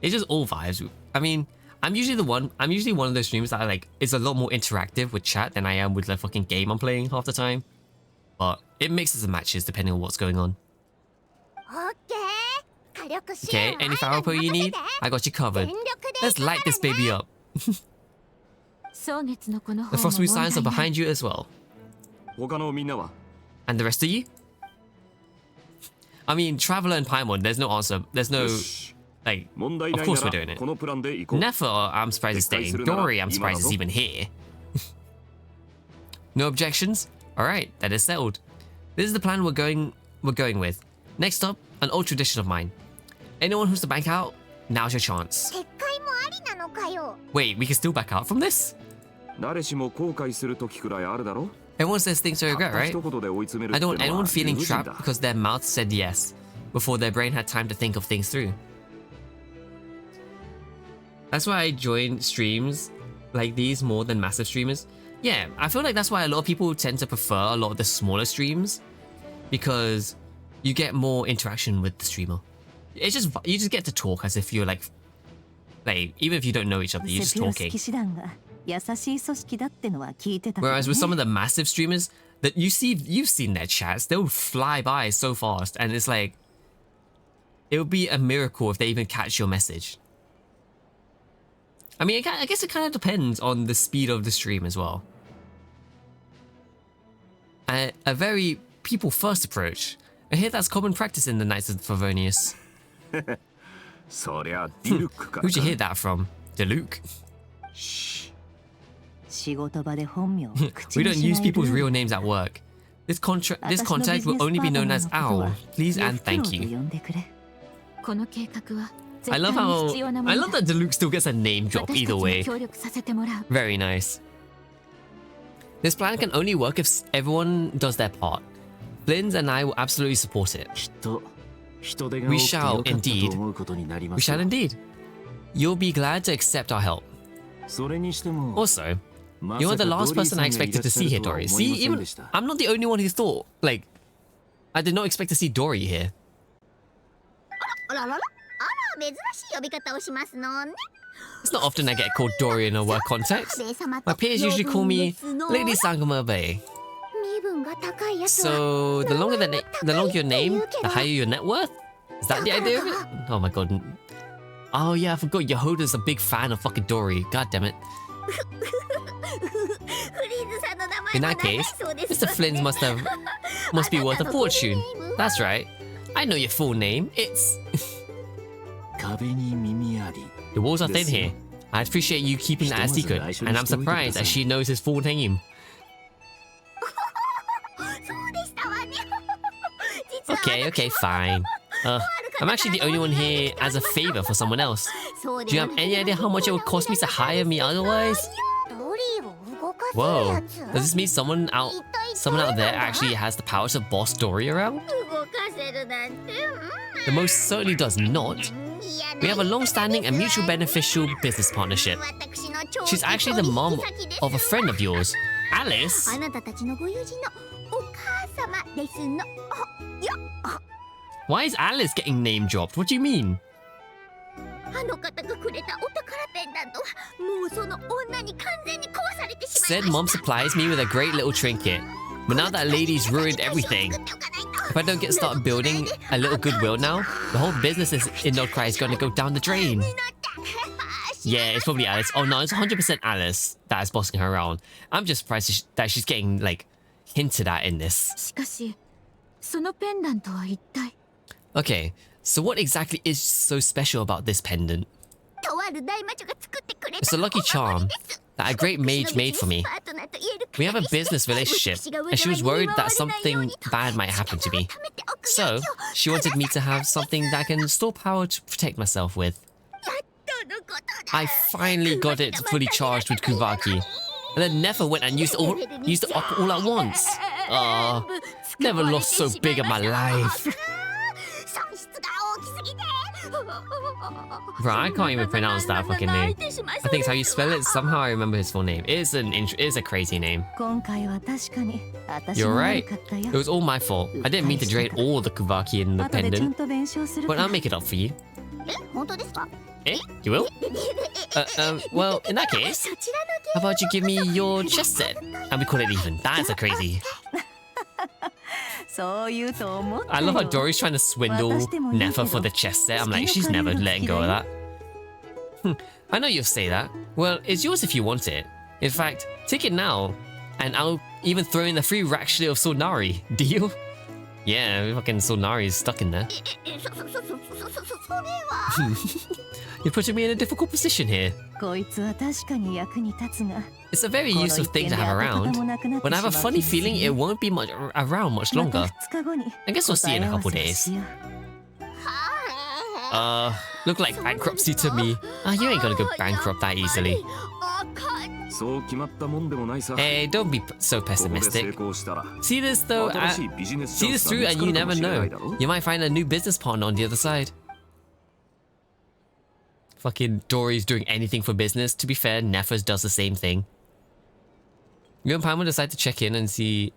It's just all vibes. I mean, I'm usually one of those streamers that is a lot more interactive with chat than I am with the fucking game I'm playing half the time. But it mixes and matches depending on what's going on. Okay, any power po you need? I got you covered. Let's light this baby up. The Frostmoon signs are behind you as well. And the rest of you? I mean, Traveler and Paimon, there's no answer. There's no... Like, of course we're doing it. Nefer, I'm surprised is staying. Dory, I'm surprised is even here. No objections? Alright, that is settled. This is the plan we're going with. Next up, an old tradition of mine. Anyone who's to back out, now's your chance. Wait, we can still back out from this? Everyone says things to regret, right? I don't want anyone feeling trapped because their mouth said yes before their brain had time to think of things through. That's why I join streams like these more than massive streamers. Yeah, I feel like that's why a lot of people tend to prefer a lot of the smaller streams, because you get more interaction with the streamer. It's just, you just get to talk as if you're like even if you don't know each other, you're just talking. Whereas with some of the massive streamers that you've seen their chats, they'll fly by so fast, and it's like, it would be a miracle if they even catch your message. I mean, I guess it kind of depends on the speed of the stream as well. A very people-first approach. I hear that's common practice in the Knights of Favonius. Who'd you hear that from? Deluke? We don't use people's real names at work. This contact will only be known as Owl. Please and thank you. I love that Deluke still gets a name drop either way. Very nice. This plan can only work if everyone does their part. Flynn's and I will absolutely support it. We shall indeed. We shall indeed. You'll be glad to accept our help. Also, you're the last person I expected to see here, Dory. See, even I'm not the only one who thought, like, I did not expect to see Dory here. It's not often I get called Dory in a work context. My peers usually call me Lady Sangama Bay. So, the longer your name, the higher your net worth? Is that the idea of it? Oh my god. Oh yeah, I forgot Yehoda's a big fan of fucking Dory. God damn it. In that case, Mr. Flynn's must be worth a fortune. That's right. I know your full name. It's... The walls are thin here. I appreciate you keeping that a secret, and I'm surprised that she knows his full name. Okay, fine. I'm actually the only one here as a favor for someone else. Do you have any idea how much it would cost me to hire me otherwise? Whoa, does this mean someone out there actually has the power to boss Dory around? The most certainly does not. We have a long-standing and mutual beneficial business partnership. She's actually the mom of a friend of yours, Alice. Why is Alice getting name dropped? What do you mean? Said mom supplies me with a great little trinket, but now that lady's ruined everything. If I don't start building a little goodwill now, the whole business in Krai is going to go down the drain. Yeah, it's probably Alice. Oh no, it's 100% Alice that is bossing her around. I'm just surprised that she's getting, like, hinted at in this. Okay, so what exactly is so special about this pendant? It's a lucky charm that a great mage made for me. We have a business relationship, and she was worried that something bad might happen to me. So, she wanted me to have something that can store power to protect myself with. I finally got it fully charged with Kuvaki, and then Nefer went and used it up all at once. Never lost so big in my life. Right, I can't even pronounce that fucking name. I think it's how you spell it. Somehow I remember his full name. It is a crazy name. You're right. It was all my fault. I didn't mean to drain all the Kuvaki in the pendant, but I'll make it up for you. You will? Well, in that case, how about you give me your chess set and we call it even? That's a crazy. そう言うと思ったよ。 I love how Dory's trying to swindle Nefa for the chess set. I'm like, she's never letting go of that. I know you'll say that. Well, it's yours if you want it. In fact, take it now, and I'll even throw in the free rack shit of Solnari. Deal? Yeah, fucking Solnari is stuck in there. You're putting me in a difficult position here. こいつは確かに役に立つが、 It's a very useful thing to have around, but I have a funny feeling it won't be much around much また longer. 2日後に I guess we'll see in a couple days. Look like bankruptcy to me. You ain't gonna go bankrupt that easily. そう決まったもんでもないさ。 Hey, don't be so ここで成 pessimistic. 功したら See this though, 新しいビジネス see チャン this スが through 見つ and か you るか never もしれな know. いだろ。 You might find a new business partner on the other side. Fucking Dory's doing anything for business. To be fair, Nephers does the same thing. You and Pam will decide to check in and see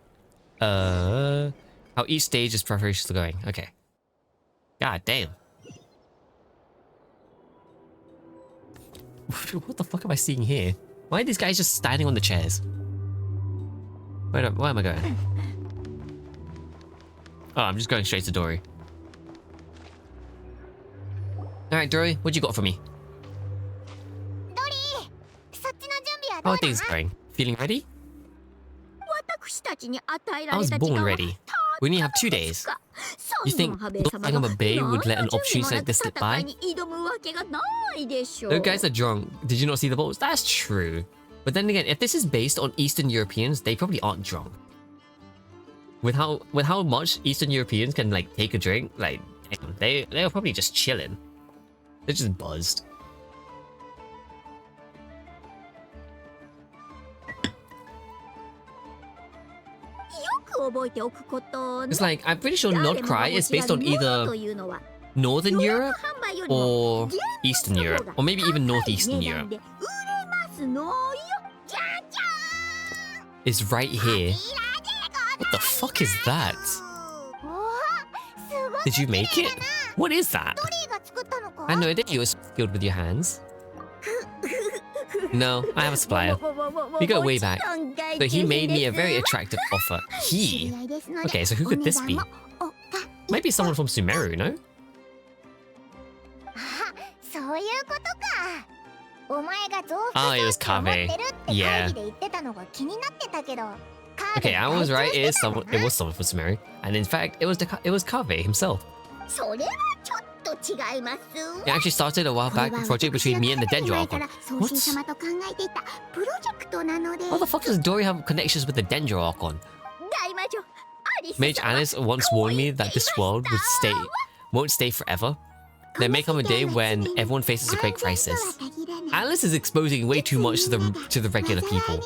how each stage is preparations are going. Okay. God damn. What the fuck am I seeing here? Why are these guys just standing on the chairs? Where am I going? Oh, I'm just going straight to Dory. Alright, Dory, what you got for me? ドリー、そっちの準備は How ど are うだ？ things going? Feeling ready? 私たちに与えら I れ was た時 born 間は ready. We only have 2 days. You think Lord of Bay would let an opportunity like this slip by? 挑むわけがないでしょう。 Those guys are drunk. Did you not see the balls? That's true. But then again, if this is based on Eastern Europeans, they probably aren't drunk. With how much Eastern Europeans can like take a drink, like they're probably just chilling. They're just buzzed. It's like, I'm pretty sure Nord Krai is based on either Northern Europe or Eastern Europe, or maybe even Northeastern Europe. It's right here. What the fuck is that? Did you make it? What is that? I know that you were skilled with your hands. No, I have a supplier. We go way back. So he made me a very attractive offer. He? Okay, so who could this be? Might be someone from Sumeru, no? そういうことか。お前が増幅 Oh, it was 装置を持ってる Kave. って会議で言ってたのが気になってたけど。 Okay, I was right. It was someone from Sumeru, and in fact, it was Kave himself. それはちょっと違います。 It actually started a while back, a project between me and the Dendro Archon. 送信様と考えていたプロジェクトなので。 How the fuck does Dory have connections with the Dendro Archon? 大魔女アリス Mage Alice once warned me that this world won't stay forever. There may come a day when everyone faces a great crisis. Alice is exposing way too much to the regular people.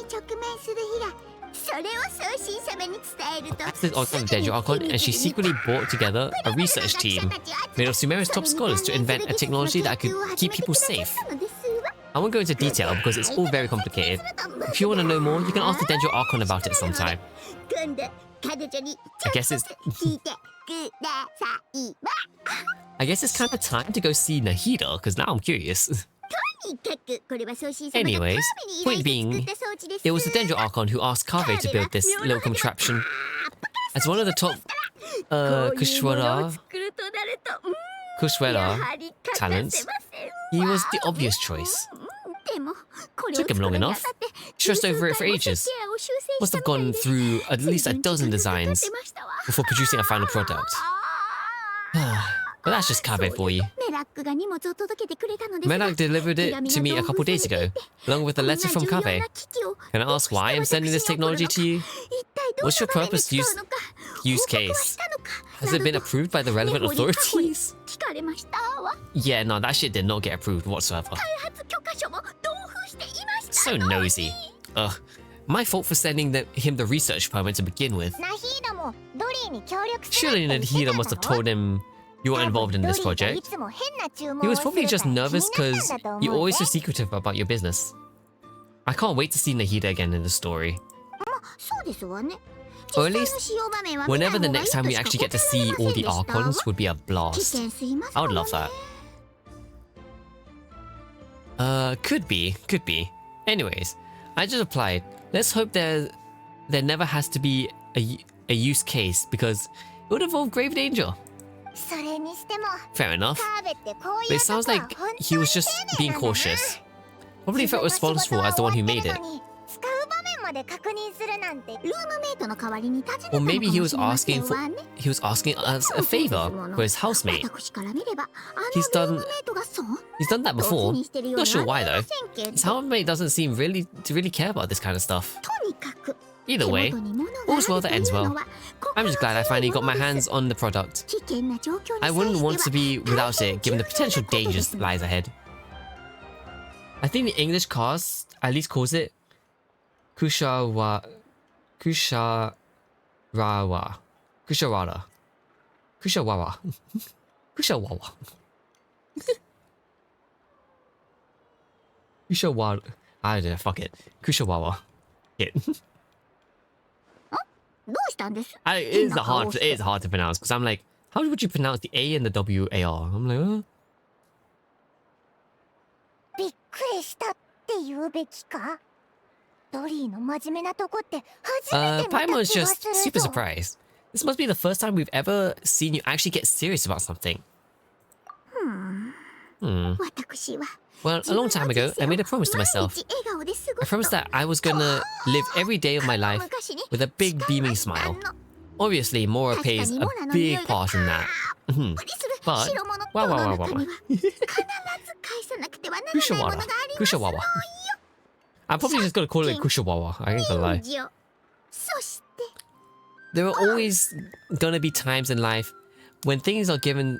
それを送信様に伝えると。 Alice is on the Dendro Archon, and she secretly brought together a research team made of Sumeru's top scholars to invent a technology that could keep people safe. I won't go into detail because it's all very complicated. If you want to know more, you can ask the Dendro Archon about it sometime. I guess it's kind of time to go see Nahida, because now I'm curious. Anyways, point being, it was the Dendro Archon who asked Kave to build this little contraption. As one of the top Kushwara talents, he was the obvious choice. Took him long enough. Stressed over it for ages. Must have gone through at least a dozen designs before producing a final product. But that's just Kave for you. Medak delivered it to me a couple days ago, along with a letter from Kave. Can I ask why I'm sending this technology to you? What's your purpose use case? Has it been approved by the relevant authorities? Yeah, no, that shit did not get approved whatsoever. So nosy. Ugh. My fault for sending him the research permit to begin with. Surely Nahida must have told him you were involved in this project. He was probably just nervous because you're always so secretive about your business. I can't wait to see Nahida again in the story. Or at least, whenever the next time we actually get to see all the Archons would be a blast. I would love that. Could be. Anyways, I just applied. Let's hope there never has to be a use case because it would involve grave danger. それにしても Fair enough. カーベってこうい But う it とこ sounds は like 本当 he に was just 丁 being 寧なんだな cautious. Probably felt responsible as the one who made it. 使う場面まで確認するなんてルームメイトの代わりに尋ねた Or のかも maybe he was しれませ asking ん for わね he was asking us a favor for his housemate. 私から見ればあの He's ルー done ムメイトがそう he's done that と before. 気にしてるよう Not に sure は why 見え though. ませんけ His ど housemate doesn't seem to really care about this kind of stuff. とにかく Either way, 手元に物がある all's well that という ends の well. は I'm just glad I finally got my 心強いもので hands す on the product. 危険な状況に I wouldn't want to be 際 without しては it, given the potential dangers that lies ahead. I think the English cast at least calls it Kusharawa. Kusharawa. Kushawawa. Kushawawa. Kushawawa. I don't know, fuck it. Kushawawa. It. どうしたんです It is hard to pronounce because I'm like, how would you pronounce the A and the W-A-R? I'm like, びっくりしたって言うべきかドリーの真面目なとこって初めて見た Paimon's 気が just する super ぞ surprised. This must be the first time we've ever seen you actually get serious about something. 私は Well, a long time ago, I made a promise to myself. 毎日笑顔で過ご I すと promised that I was gonna live every day of my life with a big beaming smile. Obviously, Mora plays a big part in that. But, wow. 必ず返さなくてはならないものがありますの Kushawawa. I'm probably just gonna call it Kushawawa. I ain't gonna lie. よそして There are always gonna be times in life when things are given,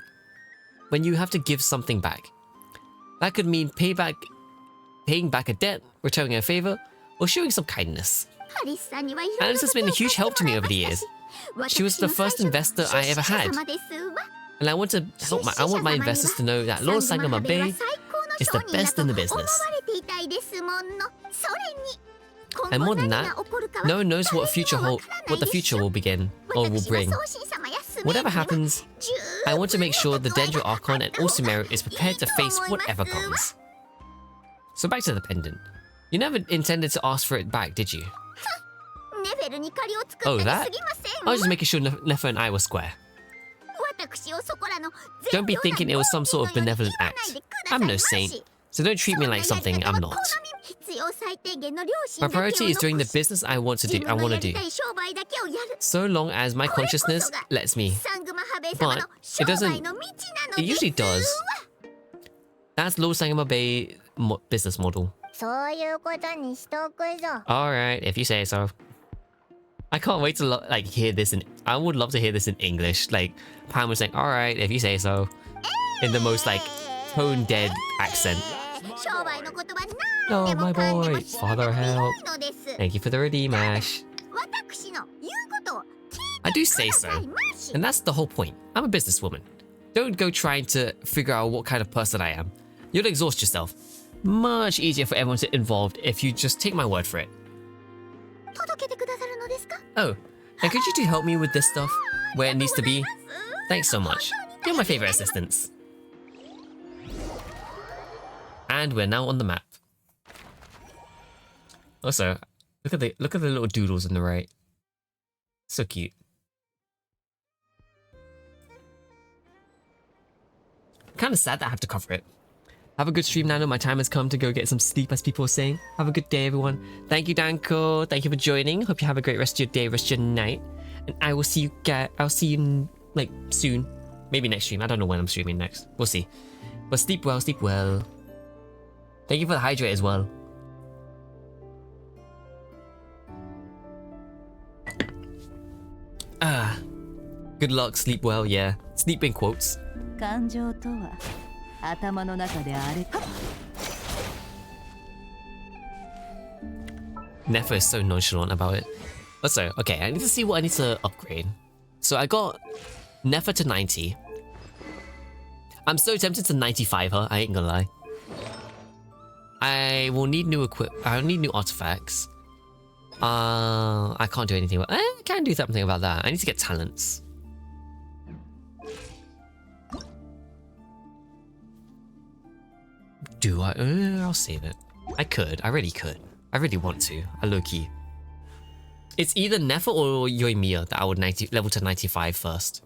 when you have to give something back. That could mean paying back a debt, returning a favor, or showing some kindness. ハリスさんにはいろいろ Alice has been a huge help to me over the years. She was the first investor I ever had. And I want my investors to know that Lord Sangama Bay is the best in the business. And more than that, no one knows what the future will begin or will bring. Whatever happens, I want to make sure the Dendro Archon and Osumeru is prepared to face whatever comes. So back to the pendant. You never intended to ask for it back, did you? Oh, that? I was just making sure Nefa and I were square. Don't be thinking it was some sort of benevolent act. I'm no saint, so don't treat me like something I'm not. My priority is doing the business I want to do. So long as my consciousness lets me. But it doesn't. It usually does. That's Lord Sangama Bay business model. そういうことにしとくぞ Alright, if you say so. I can't wait to hear this I would love to hear this in English. Like Pam was saying, alright, if you say so. In the most tone dead accent. 商売のことは Oh 何 my でもかんで boy, も知って father て help. 良いのです Thank you for the redeem, Ash. 私の言うことを I do say so. And that's the whole point. I'm a businesswoman. Don't go trying to figure out what kind of person I am. You'll exhaust yourself. Much easier for everyone to involved if you just take my word for it. 届けてくださるのですか Oh, and could you two help me with this stuff? Where it needs to be? Thanks so much. You're my favorite assistants. And we're now on the map. Also, look at the little doodles on the right. So cute. Kind of sad that I have to cover it. Have a good stream, Nano. My time has come to go get some sleep, as people are saying. Have a good day, everyone. Thank you, Danko. Thank you for joining. Hope you have a great rest of your day, rest of your night. And I will see you soon. Maybe next stream. I don't know when I'm streaming next. We'll see. But sleep well, sleep well. Thank you for the hydrate as well. Good luck, sleep well, yeah. Sleep in quotes. 感情とは頭の中であれか Nefa is so nonchalant about it. Also, okay, I need to see what I need to upgrade. So I got Nefa to 90. I'm so tempted to 95 her, I ain't gonna lie. I will need new I'll need new artifacts. I can't do anything about I can do something about that. I need to get talents. Do I? I'll save it. I really could. I really want to. I low-key. It's either Nefer or Yoimiya that I would level to 95 first.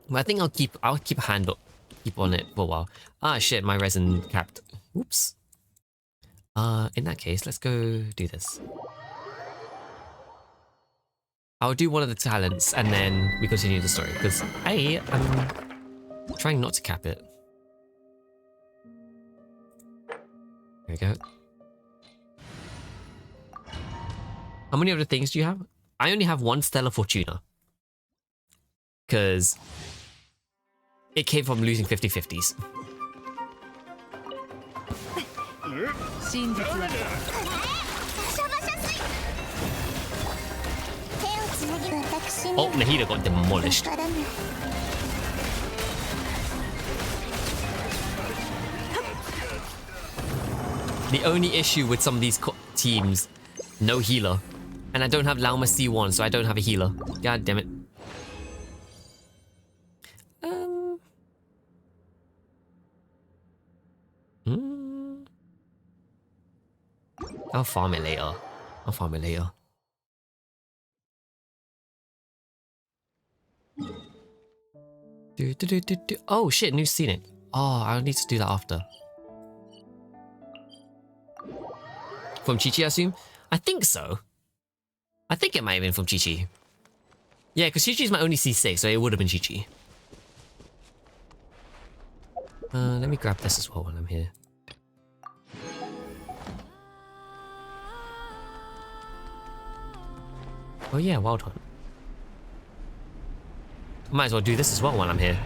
But I think I'll keep a hand up, keep on it for a while. Ah shit, my resin capped. Oops. In that case, let's go do this. I'll do one of the talents and then we continue the story because I'm trying not to cap it. There we go. How many other things do you have? I only have one Stellar Fortuna. Because it came from losing 50-50s. Oh, Nahida got demolished. The only issue with some of these teams, no healer. And I don't have Lauma C1, so I don't have a healer. God damn it. I'll farm it later. Oh shit, new scenic. Oh, I'll need to do that after. From Chi-Chi, I assume? I think so. I think it might have been from Chi-Chi. Yeah, because Chi-Chi's my only C6, so it would have been Chi-Chi. Let me grab this as well while I'm here. Oh yeah, Wild Hunt. Might as well do this as well while I'm here.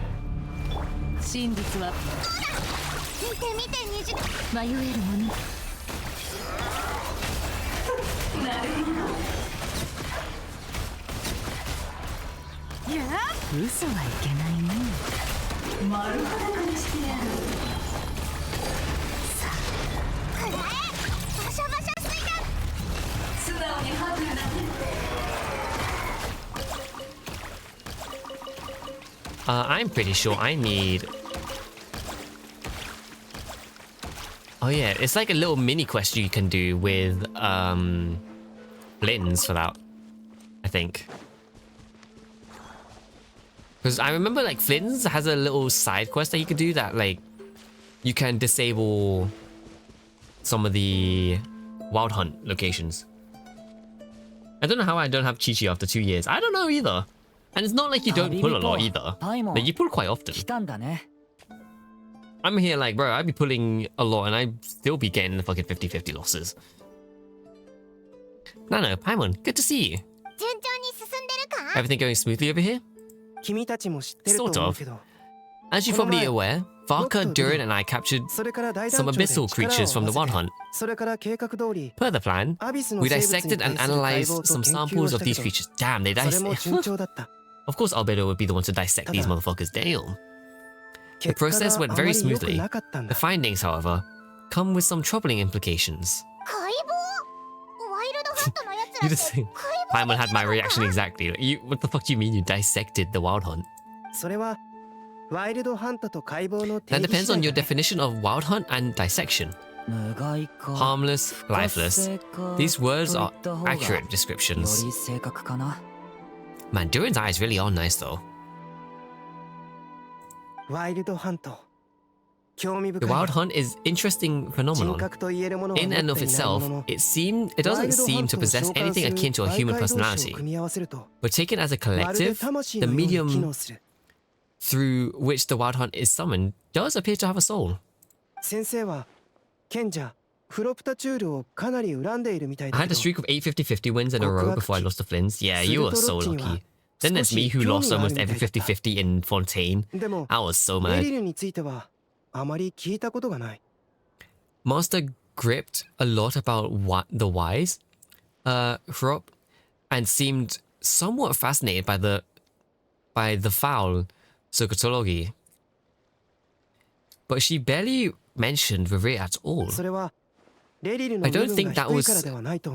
I'm pretty sure I need... Oh yeah, it's like a little mini quest you can do with Blins for that, I think. Because I remember like Flynn's has a little side quest that you can do that like you can disable some of the Wild Hunt locations. I don't know how I don't have Chi-Chi after 2 years. I don't know either. And it's not like you don't pull a lot either. Like you pull quite often. I'm here like, bro, I'd be pulling a lot and I'd still be getting the fucking 50-50 losses. Nano, Paimon, good to see you. Everything going smoothly over here? Sort of. As you're probably aware, Varka, Durin, and I captured some abyssal creatures from the Wild Hunt. Per the plan, we dissected and analyzed some samples of these creatures. Damn, they dissected. Of course Albedo would be the one to dissect these motherfuckers, damn. The process went very smoothly. The findings, however, come with some troubling implications. You just Paimon had my reaction exactly. What the fuck do you mean you dissected the Wild Hunt? That depends on your definition of Wild Hunt and dissection. Harmless, lifeless. These words are accurate descriptions. Man, Durin's eyes really are nice though. The Wild Hunt is interesting phenomenon. In and of itself, it doesn't seem to possess anything akin to a human personality. But taken as a collective, the medium through which the Wild Hunt is summoned does appear to have a soul. I had a streak of 8 50-50 wins in a row before I lost to Flynn's. Yeah, you were so lucky. Then there's me who lost almost every 50-50 in Fontaine. I was so mad. Master gripped a lot about the wise, Hrop, and seemed somewhat fascinated by the foul Sokotologi. But she barely mentioned Revere at all. I don't think that was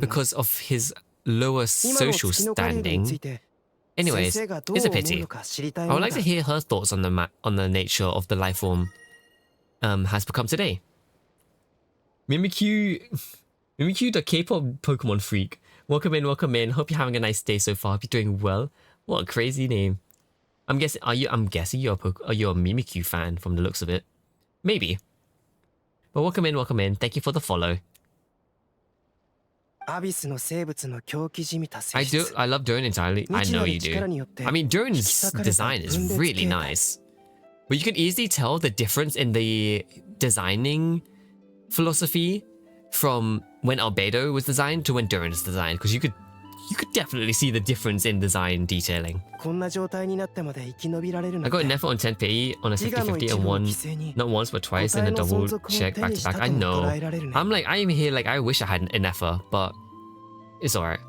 because of his lower social standing. Anyways, it's a pity. I would like to hear her thoughts on the nature of the life form has become today. Mimikyu the K-pop Pokemon freak. Welcome in, welcome in. Hope you're having a nice day so far. Hope you're doing well. What a crazy name. I'm guessing you're a Mimikyu fan from the looks of it. Maybe. But welcome in, welcome in. Thank you for the follow. I love Durin entirely. I know you do. I mean, Durin's design is really nice. But you can easily tell the difference in the designing philosophy from when Albedo was designed to when Durin is designed, because you could definitely see the difference in design detailing. I got an effort on 10p on a 50-50 and won not once but twice in a double check back to back. I know. I'm here like I wish I had an effort, but it's alright.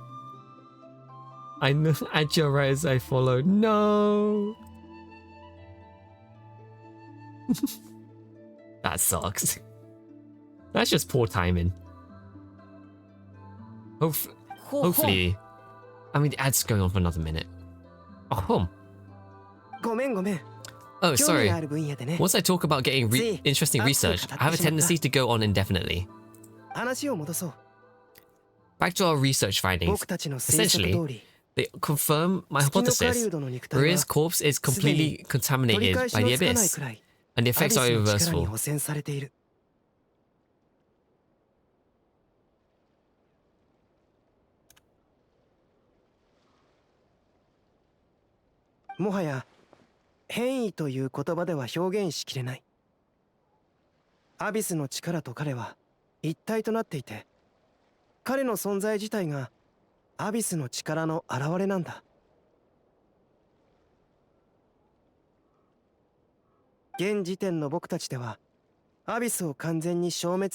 I know at your eyes I follow. No. That sucks. That's just poor timing. Hopefully. I mean, the ad's going on for another minute. Oh, Oh, sorry. Once I talk about getting interesting research, I have a tendency to go on indefinitely. Back to our research findings. Essentially, they confirm my hypothesis. Maria's corpse is completely contaminated by the abyss, and the effects are irreversible.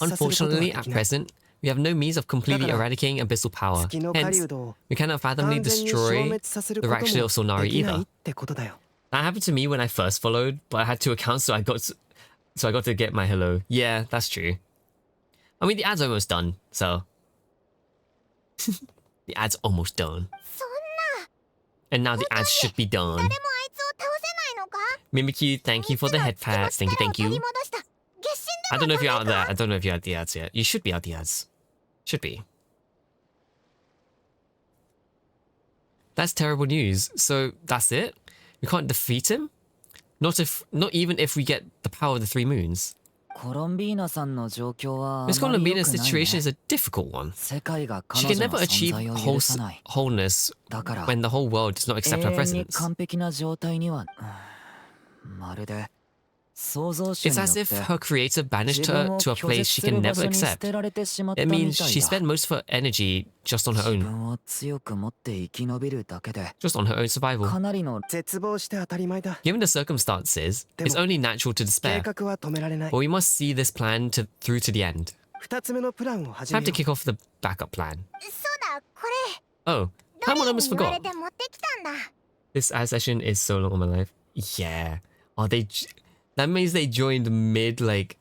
Unfortunately, at present, we have no means of completely eradicating abyssal power. Hence, we cannot fathomably destroy the Rakshil of Solnari either. That happened to me when I first followed, but I had 2 accounts, so I got to get my hello. Yeah, that's true. I mean, the ad's almost done, so the ad's almost done. And now the ads should be done. Mimikyu, thank you for the head pats. Thank you, thank you. I don't know if you're out there. I don't know if you're at the ads yet. You should be at the ads. Should be. That's terrible news. So that's it? We can't defeat him? Not even if we get the power of the 3 moons. Miss Colombina's situation is a difficult one. She can never achieve wholeness when the whole world does not accept her presence. It's as if her creator banished her to a place she can never accept. It means she spent most of her energy just on her own. Just on her own survival. Given the circumstances, it's only natural to despair. But we must see this plan through to the end. Time to kick off the backup plan. Oh, Paimon almost forgot. This ad session is so long on my life. Yeah. Oh, that means they joined mid, like,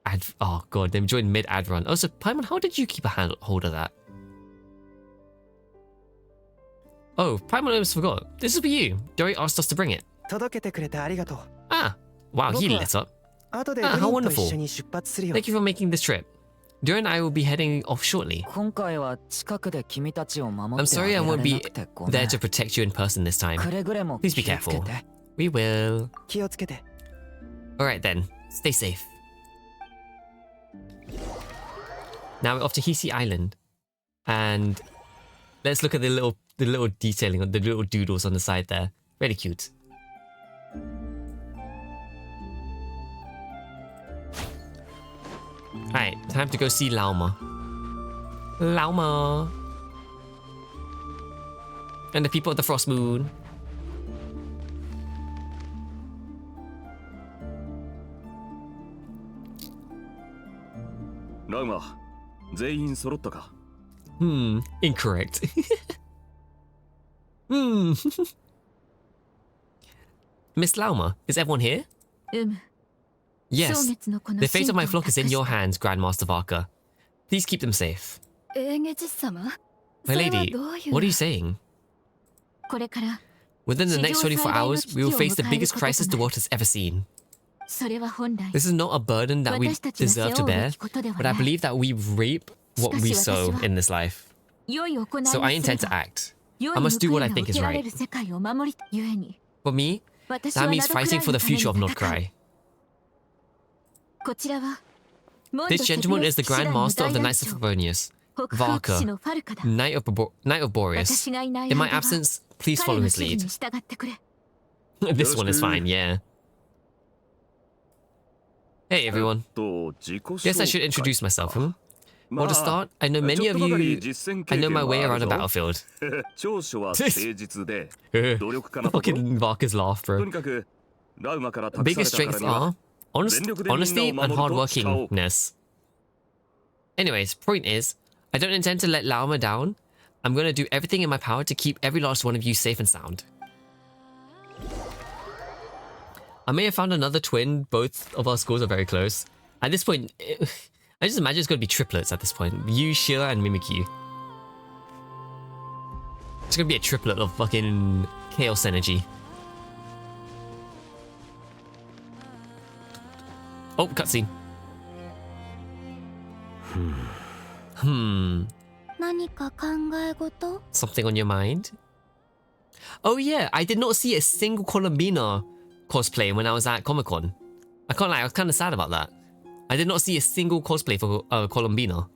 ad. Oh, God, they joined mid ad run. Oh, so, Paimon, how did you keep a hold of that? Oh, Paimon almost forgot. This is for you. Dory asked us to bring it. Ah, wow, he lit up. Ah, how wonderful. Thank you for making this trip. Dory and I will be heading off shortly. I'm sorry I won't be there to protect you in person this time. Please be careful. We will. Alright then, stay safe. Now we're off to Hisi Island. And let's look at the little detailing, the little doodles on the side there. Really cute. Alright, time to go see Lauma. Lauma! And the people of the Frost Moon. Incorrect. Miss Lauma, is everyone here? Yes. The fate of my flock is in your hands, Grandmaster Varka. Please keep them safe. My lady, what are you saying? Within the next 24 hours, we will face the biggest crisis the world has ever seen. This is not a burden that we deserve to bear, but I believe that we reap what we sow in this life. So I intend to act. I must do what I think is right. For me, that means fighting for the future of Lord Krai. This gentleman is the Grand Master of the Knights of Favonius, Varka, Knight of Boreas. In my absence, please follow his lead. This one is fine, yeah. Hey everyone. Guess I should introduce myself, hmm? Well, to start, I know many of you. I know my way around a battlefield. Fucking Varka's laugh, bro. Biggest strengths are honesty and hardworkingness. Anyways, point is, I don't intend to let Laoma down. I'm gonna do everything in my power to keep every last one of you safe and sound. I may have found another twin. Both of our scores are very close. At this point, I just imagine it's gonna be triplets at this point. You, Sheila, and Mimikyu. It's gonna be a triplet of fucking chaos energy. Oh, cutscene. Something on your mind? Oh yeah, I did not see a single Colombina cosplay when I was at Comic-Con. I can't lie, I was kind of sad about that. I did not see a single cosplay for Colombina.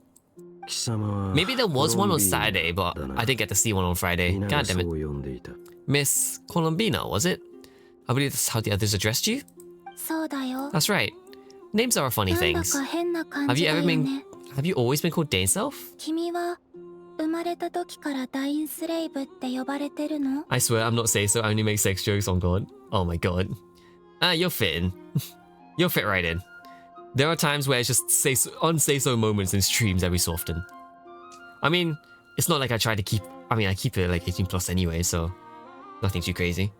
Maybe there was one on Saturday, but I didn't get to see one on Friday. God damn it. Miss Colombina, was it? I believe that's how the others addressed you? That's right. Names are funny things. Have you always been called Dane Self? I swear I'm not say so, I only make sex jokes on God. Oh my god. You're fitting. You'll fit right in. There are times where it's just unsay-so moments in streams every so often. I mean, it's not like I try to keep... I keep it like 18 plus anyway, so... Nothing too crazy.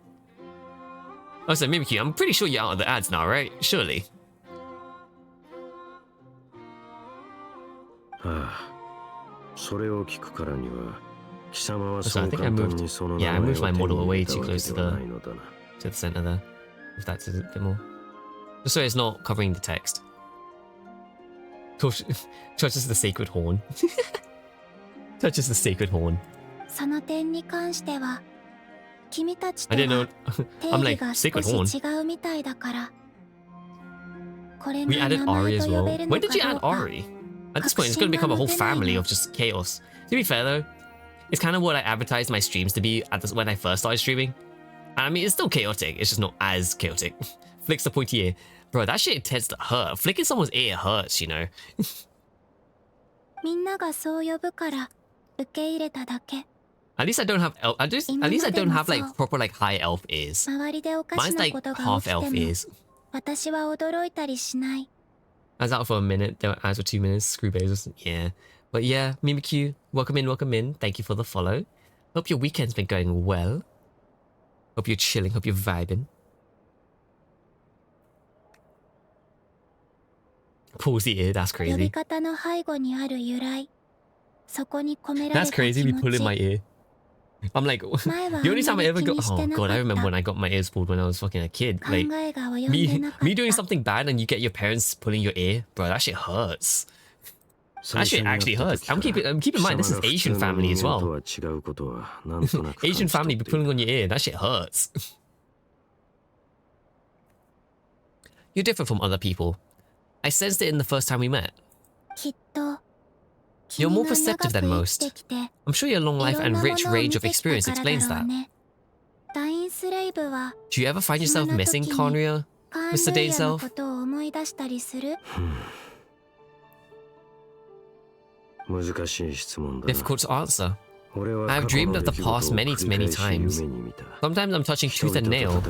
Also, Mimikyu, I'm pretty sure you're out of the ads now, right? Surely. So I think I moved my model away too close to the center there. If that's a bit more. Just so it's not covering the text. Touches the sacred horn. Touches the sacred horn. I didn't know. I'm like, sacred horn. We added Ari as well. When did you add Ari? At this point, it's going to become a whole family of just chaos. To be fair though, it's kind of what I advertised my streams to be when I first started streaming. I mean, it's still chaotic, it's just not as chaotic. Flicks the pointy ear. Bro, that shit tends to hurt. Flicking someone's ear hurts, you know. At least I don't have at least I don't have like proper like high elf ears. Mine's like half elf ears. I was out for a minute, there were ads for 2 minutes, screw bases, yeah. But yeah, Mimikyu, welcome in, thank you for the follow. Hope your weekend's been going well. Hope you're chilling, hope you're vibing. Pulls the ear, that's crazy. That's crazy, me pulling my ear. I'm like, the only time I ever got... Oh god, I remember when I got my ears pulled when I was fucking a kid. Like, me doing something bad and you get your parents pulling your ear. Bro, that shit hurts. That shit actually hurts. Keep in mind, this is Asian family as well. Asian family be pulling on your ear, that shit hurts. You're different from other people. I sensed it in the first time we met. You're more perceptive than most. I'm sure your long life and rich range of experience explains that. Do you ever find yourself missing Conria, Mr. Dane Self? Difficult to answer. I have dreamed of the past many times. Sometimes I'm touching tooth and nail.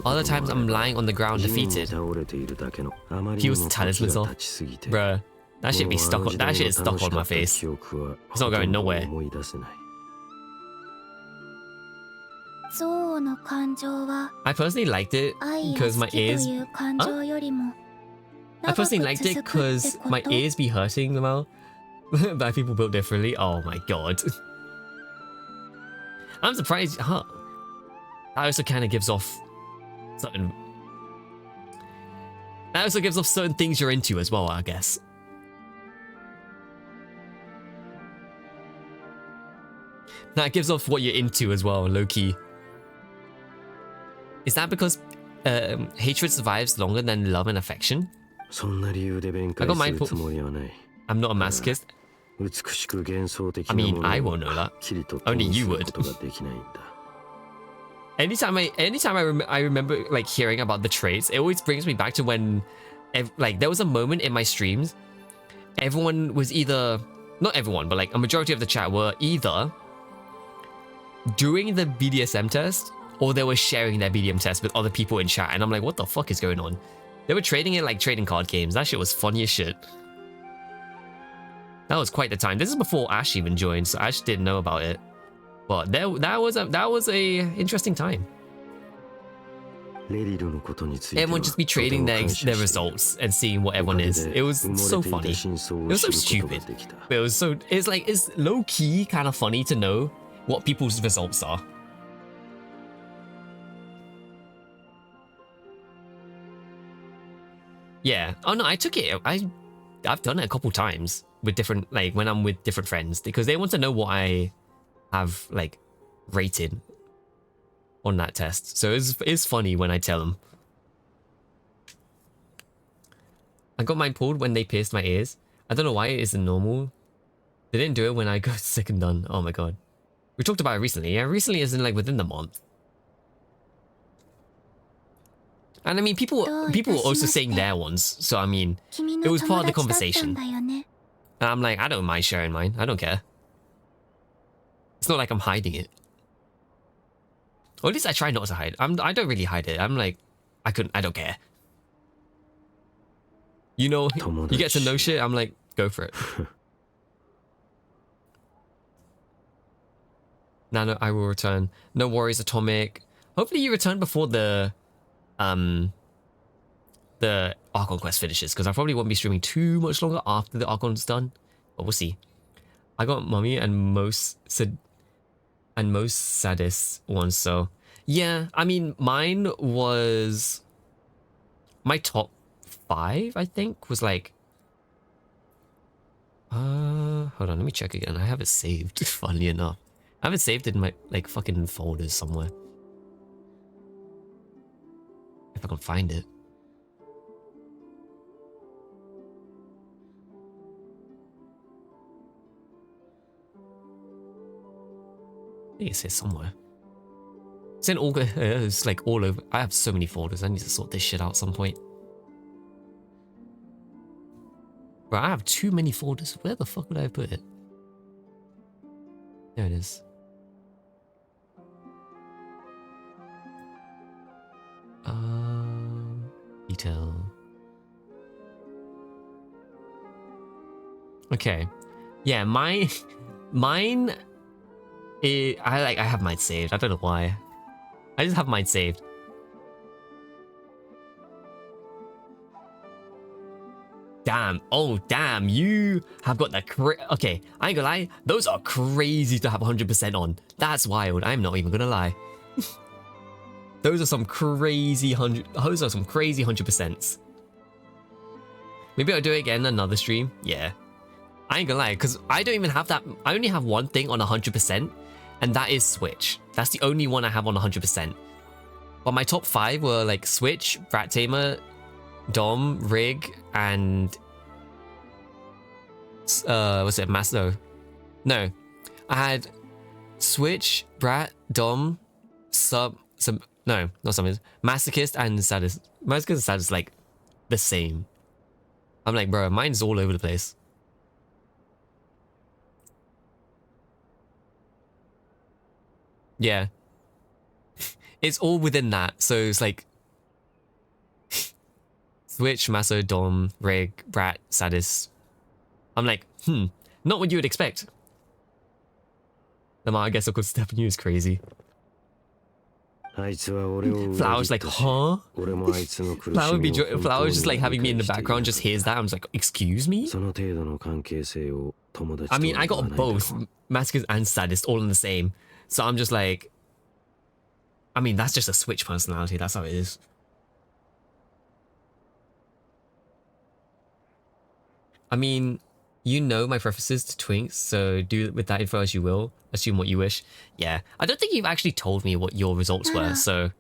Other times I'm lying on the ground defeated. Heals the talismans off. Bruh. That shit be stuck on. That shit is stuck on my face. It's not going nowhere. I personally liked it because my ears. Huh? I personally liked it because my ears be hurting the mouth. By people built differently. Oh my god. I'm surprised. Huh? That also kind of gives off certain. That also gives off certain things you're into as well, I guess. That gives off what you're into as well, low-key. Is that because hatred survives longer than love and affection? I got my I'm not a masochist. I mean, I won't know that. Only you would. Anytime I remember like hearing about the traits, it always brings me back to when, like, there was a moment in my streams, everyone was either, not everyone, but like a majority of the chat were either doing the BDSM test or they were sharing their BDSM test with other people in chat, and I'm like, what the fuck is going on? They were trading it like trading card games. That shit was funny as shit. That was quite the time. This is before Ash even joined, so Ash didn't know about it. But that was a interesting time. Everyone just be trading their results and seeing what everyone is. It was so funny. It was so stupid. But it was so, it's low key kind of funny to know what people's results are. Yeah. Oh no, I took it. I've done it a couple times with different, like when I'm with different friends, because they want to know what I have like rated on that test. So it's funny when I tell them. I got mine pulled when they pierced my ears. I don't know why it isn't normal. They didn't do it when I got sick and done. Oh my god. We talked about it recently. Yeah, recently isn't like within the month. And I mean, people were also saying their ones. So I mean, it was part of the conversation. And I'm like, I don't mind sharing mine. I don't care. It's not like I'm hiding it. Or at least I try not to hide. I don't really hide it. I'm like, I don't care. You know, you get to know shit, I'm like, go for it. Nano, I will return. No worries, Atomic. Hopefully you return before the Archon quest finishes, because I probably won't be streaming too much longer after the Archon's done. But we'll see. I got Mummy and most saddest ones, so yeah, I mean, mine was my top 5, I think, was like hold on, let me check again. I have it saved, funnily enough. I have it saved in my like fucking folders somewhere. If I can find it. I think it's here somewhere. It's in all, it's like all over. I have so many folders. I need to sort this shit out at some point. Bro, I have too many folders. Where the fuck would I put it? There it is. Detail. Okay. Yeah, mine. I have mine saved. I don't know why. I just have mine saved. Damn. Oh, damn. You have got the okay, I ain't gonna lie. Those are crazy to have 100% on. That's wild. I'm not even gonna lie. Those are some crazy 100%. Maybe I'll do it again another stream. Yeah. I ain't gonna lie, because I don't even have that. I only have one thing on 100%, and that is Switch. That's the only one I have on 100%. But my top 5 were like Switch, Brat Tamer, Dom, Rig, and what's it, Masto? No, I had Switch, Brat, Dom, no, not Summons, Masochist, and Sadist. Masochist and Sadist like the same. I'm like, bro, mine's all over the place. Yeah. It's all within that, so it's like Switch, Maso, Dom, Rig, Brat, Sadist. I'm like, not what you would expect. The amount I guess of course stepping you is crazy. Flower's like, huh? Flower's just like having me in the background, just hears that. I'm just like, excuse me? I mean, I got both Masochist and Sadist all in the same. So I'm just like, I mean, that's just a Switch personality. That's how it is. I mean, You know my preferences to twinks, so do with that info as you will. Assume what you wish. Yeah, I don't think you've actually told me what your results were, so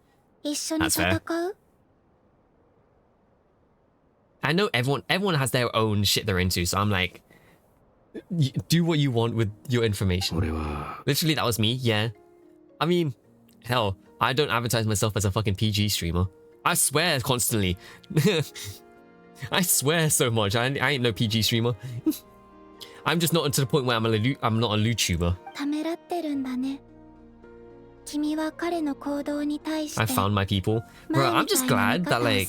that's fair. I know everyone has their own shit they're into, so I'm like, do what you want with your information. Literally, that was me, yeah. I mean, hell, I don't advertise myself as a fucking PG streamer. I swear constantly. I swear so much. I ain't no PG streamer. I'm just not to the point where I'm not a YouTuber. I found my people. Bro, I'm just glad that, like,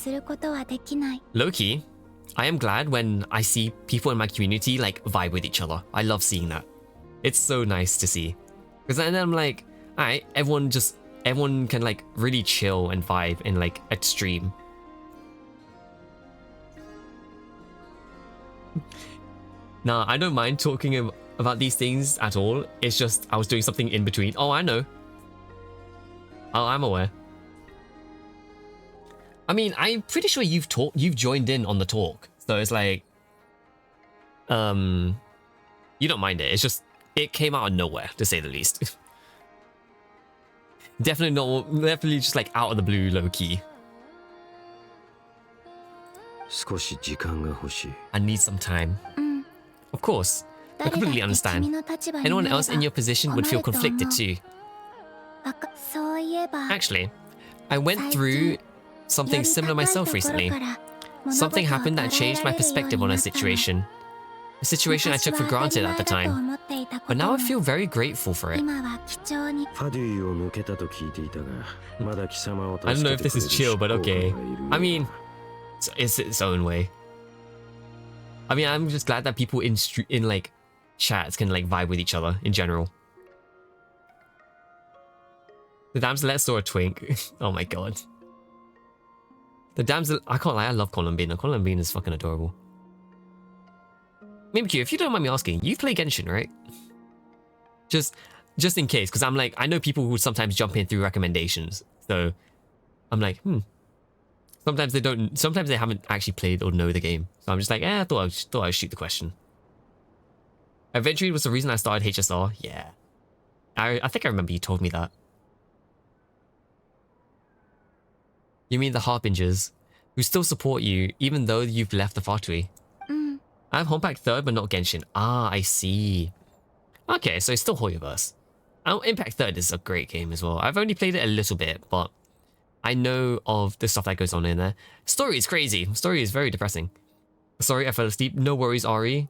low-key, I am glad when I see people in my community, like, vibe with each other. I love seeing that. It's so nice to see. Because then I'm like, alright, everyone can, like, really chill and vibe in, like, a stream. Nah, I don't mind talking about these things at all. It's just I was doing something in between. Oh, I know. Oh, I'm aware. I mean, I'm pretty sure you've joined in on the talk. So it's like, you don't mind it. It's just, it came out of nowhere, to say the least. Definitely just like out of the blue, low key. I need some time. Of course, I completely understand. Anyone else in your position would feel conflicted too. Actually, I went through something similar myself recently. Something happened that changed my perspective on a situation. A situation I took for granted at the time. But now I feel very grateful for it. I don't know if this is chill, but okay. I mean, it's its own way. I mean, I'm just glad that people in like chats can like vibe with each other in general. The damselette saw a twink. Oh my god. The damsel, I can't lie, I love Columbine. Columbine is fucking adorable. Mimikyu, if you don't mind me asking, you play Genshin, right? Just in case, because I'm like, I know people who sometimes jump in through recommendations. So I'm like, Sometimes they haven't actually played or know the game. So I'm just like, I thought I'd shoot the question. Adventuring was the reason I started HSR. Yeah. I think I remember you told me that. You mean the Harbingers, who still support you even though you've left the Fatui? I have Impact 3rd, but not Genshin. Ah, I see. Okay, so it's still Hoyoverse. Impact 3rd is a great game as well. I've only played it a little bit, but I know of the stuff that goes on in there. Story is crazy. Story is very depressing. Sorry, I fell asleep. No worries, Ari.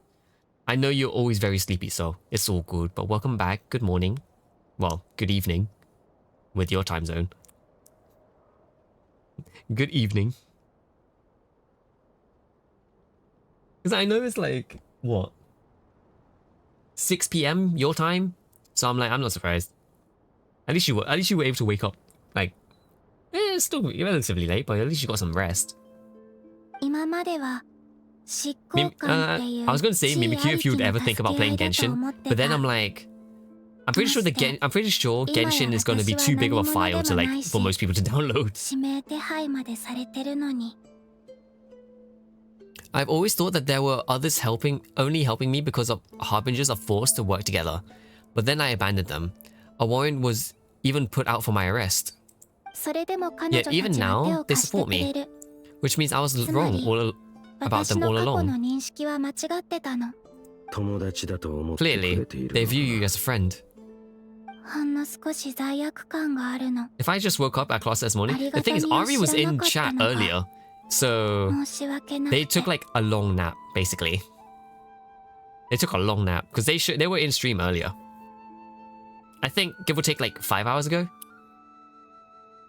I know you're always very sleepy, so it's all good. But welcome back. Good morning. Well, good evening. With your time zone. Good evening. Because I know it's like, what? 6 p.m. your time? So I'm like, I'm not surprised. At least you were able to wake up, like, it's still relatively late, but at least you got some rest. I was going to say Mimikyu if you would ever think about playing Genshin, but then I'm like, I'm pretty sure Genshin is going to be too big of a file to like for most people to download. I've always thought that there were others only helping me because of Harbingers are forced to work together, but then I abandoned them. A warrant was even put out for my arrest. Yet even now, they support me, which means I was wrong about them all along. Clearly, they view you as a friend. If I just woke up at class this morning, the thing is, Ari was in chat earlier, so they took like a long nap, basically. They took a long nap, because they were in stream earlier. I think, give or take, like 5 hours ago.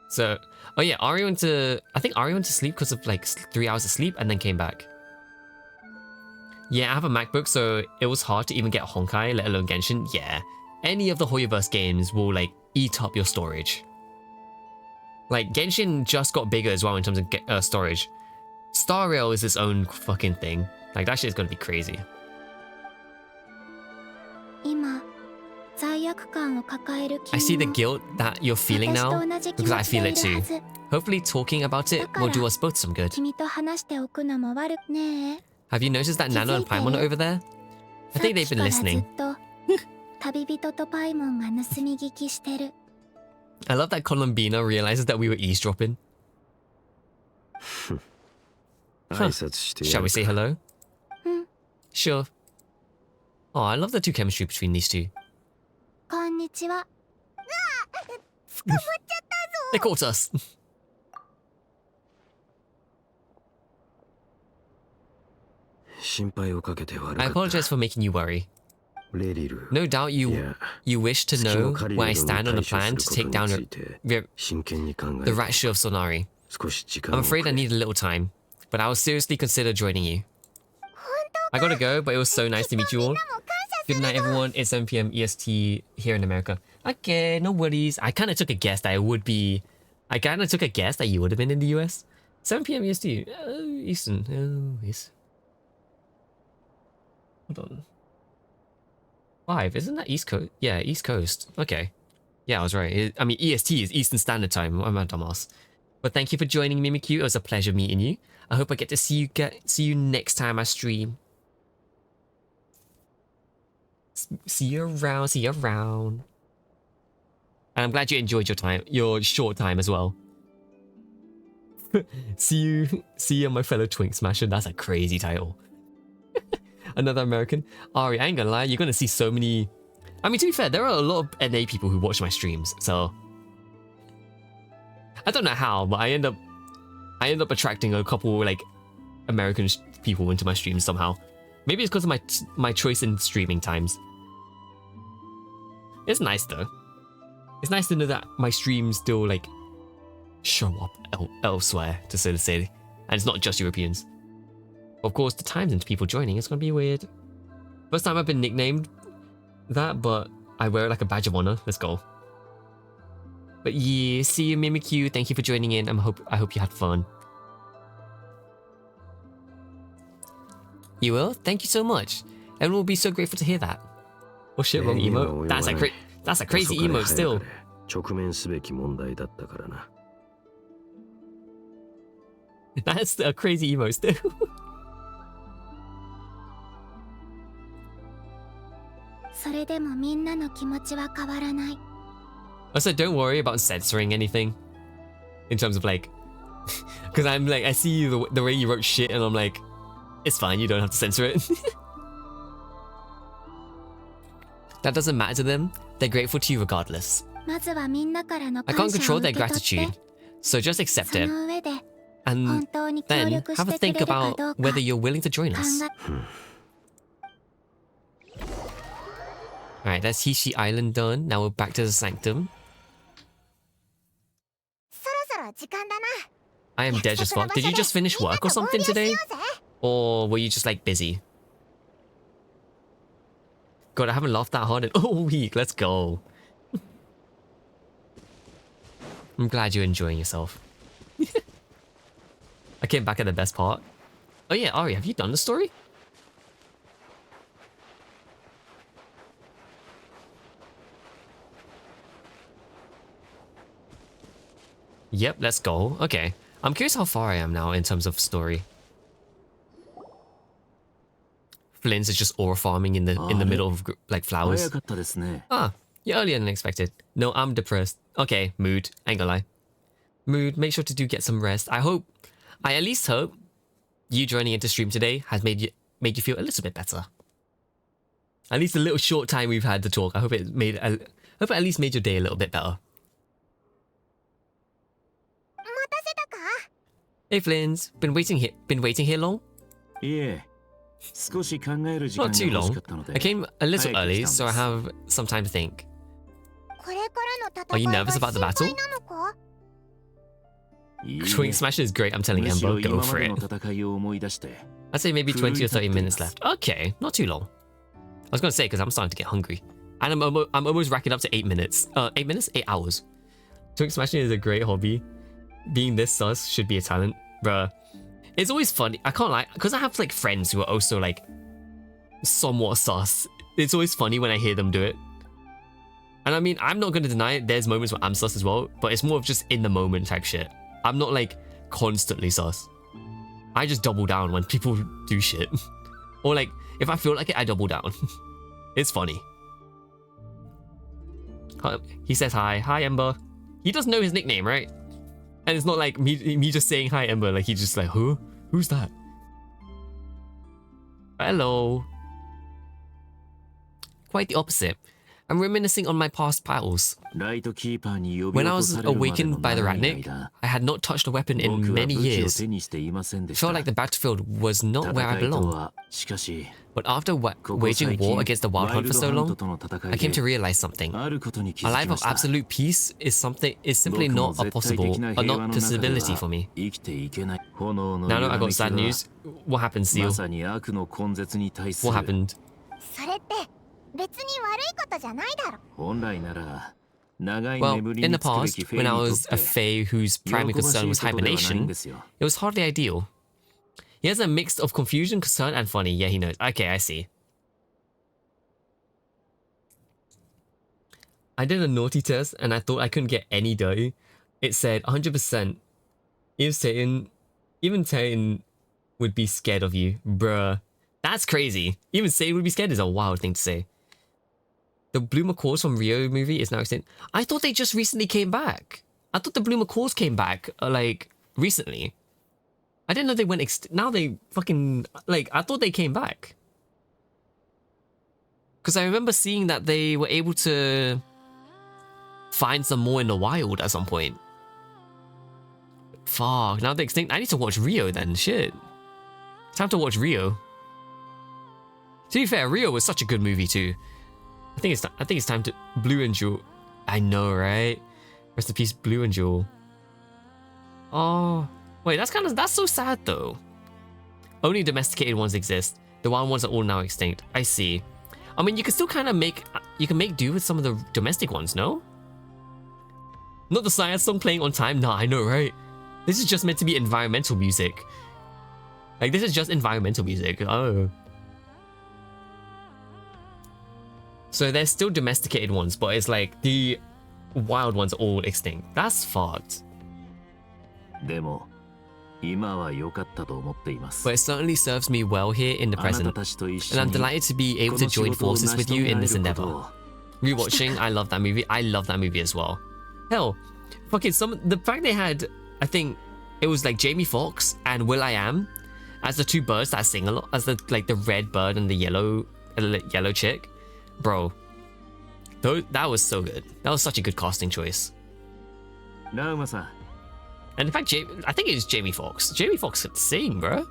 So, oh yeah, I think Ari went to sleep because of like 3 hours of sleep and then came back. Yeah, I have a MacBook, so it was hard to even get Honkai, let alone Genshin. Yeah, any of the Hoyoverse games will like eat up your storage. Like, Genshin just got bigger as well in terms of storage. Star Rail is its own fucking thing. Like, that shit is gonna be crazy. I see the guilt that you're feeling now, because I feel it too. Hopefully talking about it will do us both some good. Have you noticed that Nano and Paimon are over there? I think they've been listening. 旅人とパイモンが盗み聞きしてる。 I love that Colombina realizes that we were eavesdropping. Shall we say hello? Sure. Oh, I love the two chemistry between these two. こんにちは。 They caught us. I apologize for making you worry. No doubt you wish to know where I stand on the plan to take down the Ratio of Sonari. I'm afraid I need a little time, but I will seriously consider joining you. I gotta go, but it was so nice to meet you all. Good night, everyone. It's 7 PM EST here in America. Okay, no worries. I kind of took a guess that it would be... I kind of took a guess that you would have been in the US. 7 PM EST. Eastern. Oh, yes. Hold on. 5. Isn't that East Coast? Yeah, East Coast. Okay. Yeah, I was right. I mean, EST is Eastern Standard Time. I'm a dumbass. But thank you for joining, Mimikyu. It was a pleasure meeting you. I hope I get to see you next time I stream. See you around. See you around. And I'm glad you enjoyed your short time as well. see you, my fellow Twink Smasher. That's a crazy title. Another American. Ari, I ain't gonna lie, you're gonna see so many... I mean, to be fair, there are a lot of NA people who watch my streams, so... I don't know how, but I end up attracting a couple, like, American people into my streams somehow. Maybe it's because of my choice in streaming times. It's nice, though. It's nice to know that my streams still, like, show up elsewhere, to so to say. And it's not just Europeans. Of course, the times and people joining, it's gonna be weird. First time I've been nicknamed that, but I wear it like a badge of honor. Let's go. But yeah, see you, Mimikyu. Thank you for joining in. I hope you had fun. You will? Thank you so much. Everyone will be so grateful to hear that. Oh shit, wrong emote. That's a crazy emote still. That's a crazy emote still. Also, don't worry about censoring anything. In terms of like... Because I'm like, I see the way you wrote shit and I'm like, it's fine, you don't have to censor it. That doesn't matter to them. They're grateful to you regardless. I can't control their gratitude, so just accept it. And then have a think about whether you're willing to join us. Alright, that's Hishi Island done. Now we're back to the Sanctum. I am dead as fuck. Did you just finish work or something today? Or were you just like busy? God, I haven't laughed that hard in a week. Let's go. I'm glad you're enjoying yourself. I came back at the best part. Oh yeah, Ari, have you done the story? Yep, let's go. Okay. I'm curious how far I am now in terms of story. Flynn's is just aura farming in the middle of like flowers. Ah, you're earlier than expected. No, I'm depressed. Okay, mood. Ain't gonna lie. Mood, make sure to get some rest. I at least hope you joining into stream today has made you feel a little bit better. At least the little short time we've had to talk. I hope it at least made your day a little bit better. Hey Flynn's, been waiting here long? Yeah. Not too long. I came a little early, so I have some time to think. Are you nervous about the battle? Twink Smash is great, I'm telling Ember, go for it. I'd say maybe 20 or 30 minutes left. Okay, not too long. I was gonna say, because I'm starting to get hungry. And I'm almost racking up to 8 minutes. 8 minutes? 8 hours. Twink Smashing is a great hobby. Being this sus should be a talent. Bruh. It's always funny. I can't lie, because I have like friends who are also like somewhat sus. It's always funny when I hear them do it. And I mean, I'm not going to deny it. There's moments where I'm sus as well, but it's more of just in the moment type shit. I'm not like constantly sus. I just double down when people do shit. Or like, if I feel like it, I double down. It's funny. He says hi. Hi, Ember. He doesn't know his nickname, right? And it's not like me just saying hi, Ember. Like, he's just like, who? Who's that? Hello. Quite the opposite. I'm reminiscing on my past battles. When I was awakened by the Ratnik, I had not touched a weapon in many years. It felt like the battlefield was not where I belong. But after waging war against the Wild Hunt for so long, I came to realize something. A life of absolute peace is simply not a possibility for me. Now I got sad news. What happened, Seal? What happened? Well, in the past, when I was a Fae whose primary concern was hibernation, it was hardly ideal. He has a mix of confusion, concern, and funny. Yeah, he knows. Okay, I see. I did a naughty test and I thought I couldn't get any dirty. It said 100%. Even Satan would be scared of you. Bruh. That's crazy. Even Satan would be scared is a wild thing to say. The Blue Macaws from Rio movie is now extinct. I thought they just recently came back. I thought the Blue Macaws came back, like, recently. I didn't know they went extinct. Now they fucking, like, I thought they came back. Because I remember seeing that they were able to find some more in the wild at some point. Fuck, now they're extinct. I need to watch Rio then, shit. Time to watch Rio. To be fair, Rio was such a good movie too. I think it's time to Blue and Jewel. I know, right? Rest in peace, Blue and Jewel. Oh, wait, that's so sad though. Only domesticated ones exist. The wild ones are all now extinct. I see. I mean, you can still kind of make do with some of the domestic ones, no? Not the Science song playing on time. Nah, I know, right? This is just meant to be environmental music. Like, this is just environmental music. Oh. So there's still domesticated ones, but it's like the wild ones are all extinct. That's fucked. But it certainly serves me well here in the present, and I'm delighted to be able to join forces with you in this endeavor. Rewatching, I love that movie. I love that movie as well. Hell, fucking the fact they had, I think it was like Jamie Foxx and will.i.am as the two birds that sing a lot, as the red bird and the yellow chick. Bro, that was so good. That was such a good casting choice. And in fact, I think it's Jamie Foxx. Jamie Foxx could sing, bro.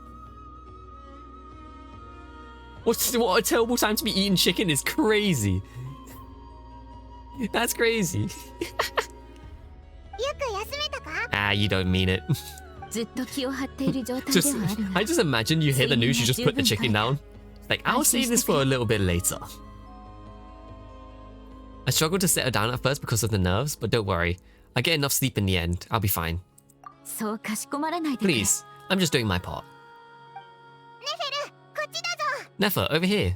What a terrible time to be eating chicken is crazy. That's crazy. You don't mean it. I just imagine you hear the news, you just put the chicken down. Like, I'll save this for a little bit later. I struggled to settle down at first because of the nerves, but don't worry. I get enough sleep in the end. I'll be fine. Please, I'm just doing my part. Nefer, over here.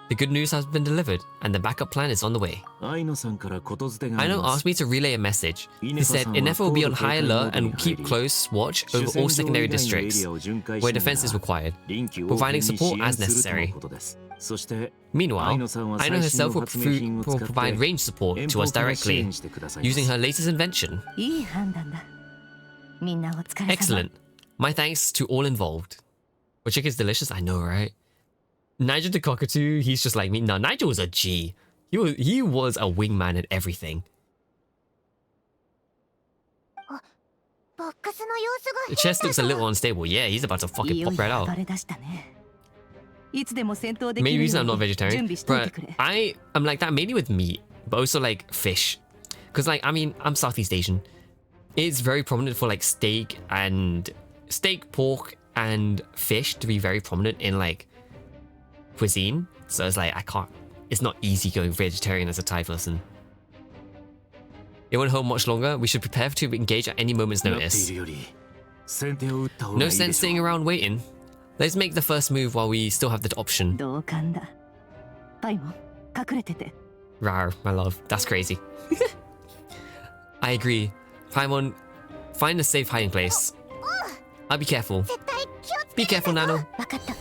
The good news has been delivered, and the backup plan is on the way. Aino asked me to relay a message. He said Nefer will be on high alert and keep close watch over all secondary districts where defense is required, providing support as necessary. Meanwhile, Aino herself will provide range support to us directly, using her latest invention. Excellent. My thanks to all involved. Well, chicken is delicious, I know, right? Nigel the Cockatoo, he's just like me. No, Nigel was a G. He was a wingman and everything. The chest looks a little unstable. Yeah, he's about to fucking pop right out. Main reason I'm not vegetarian, but I'm like that mainly with meat, but also like fish. Because like, I mean, I'm Southeast Asian. It's very prominent for like steak, pork, and fish to be very prominent in like cuisine. So it's like, it's not easy going vegetarian as a Thai person. It won't hold much longer. We should prepare to engage at any moment's notice. No sense sitting around waiting. Let's make the first move while we still have the option. Rar, my love. That's crazy. I agree. Paimon, find a safe hiding place. I'll be careful. Be careful, Nano. わかった。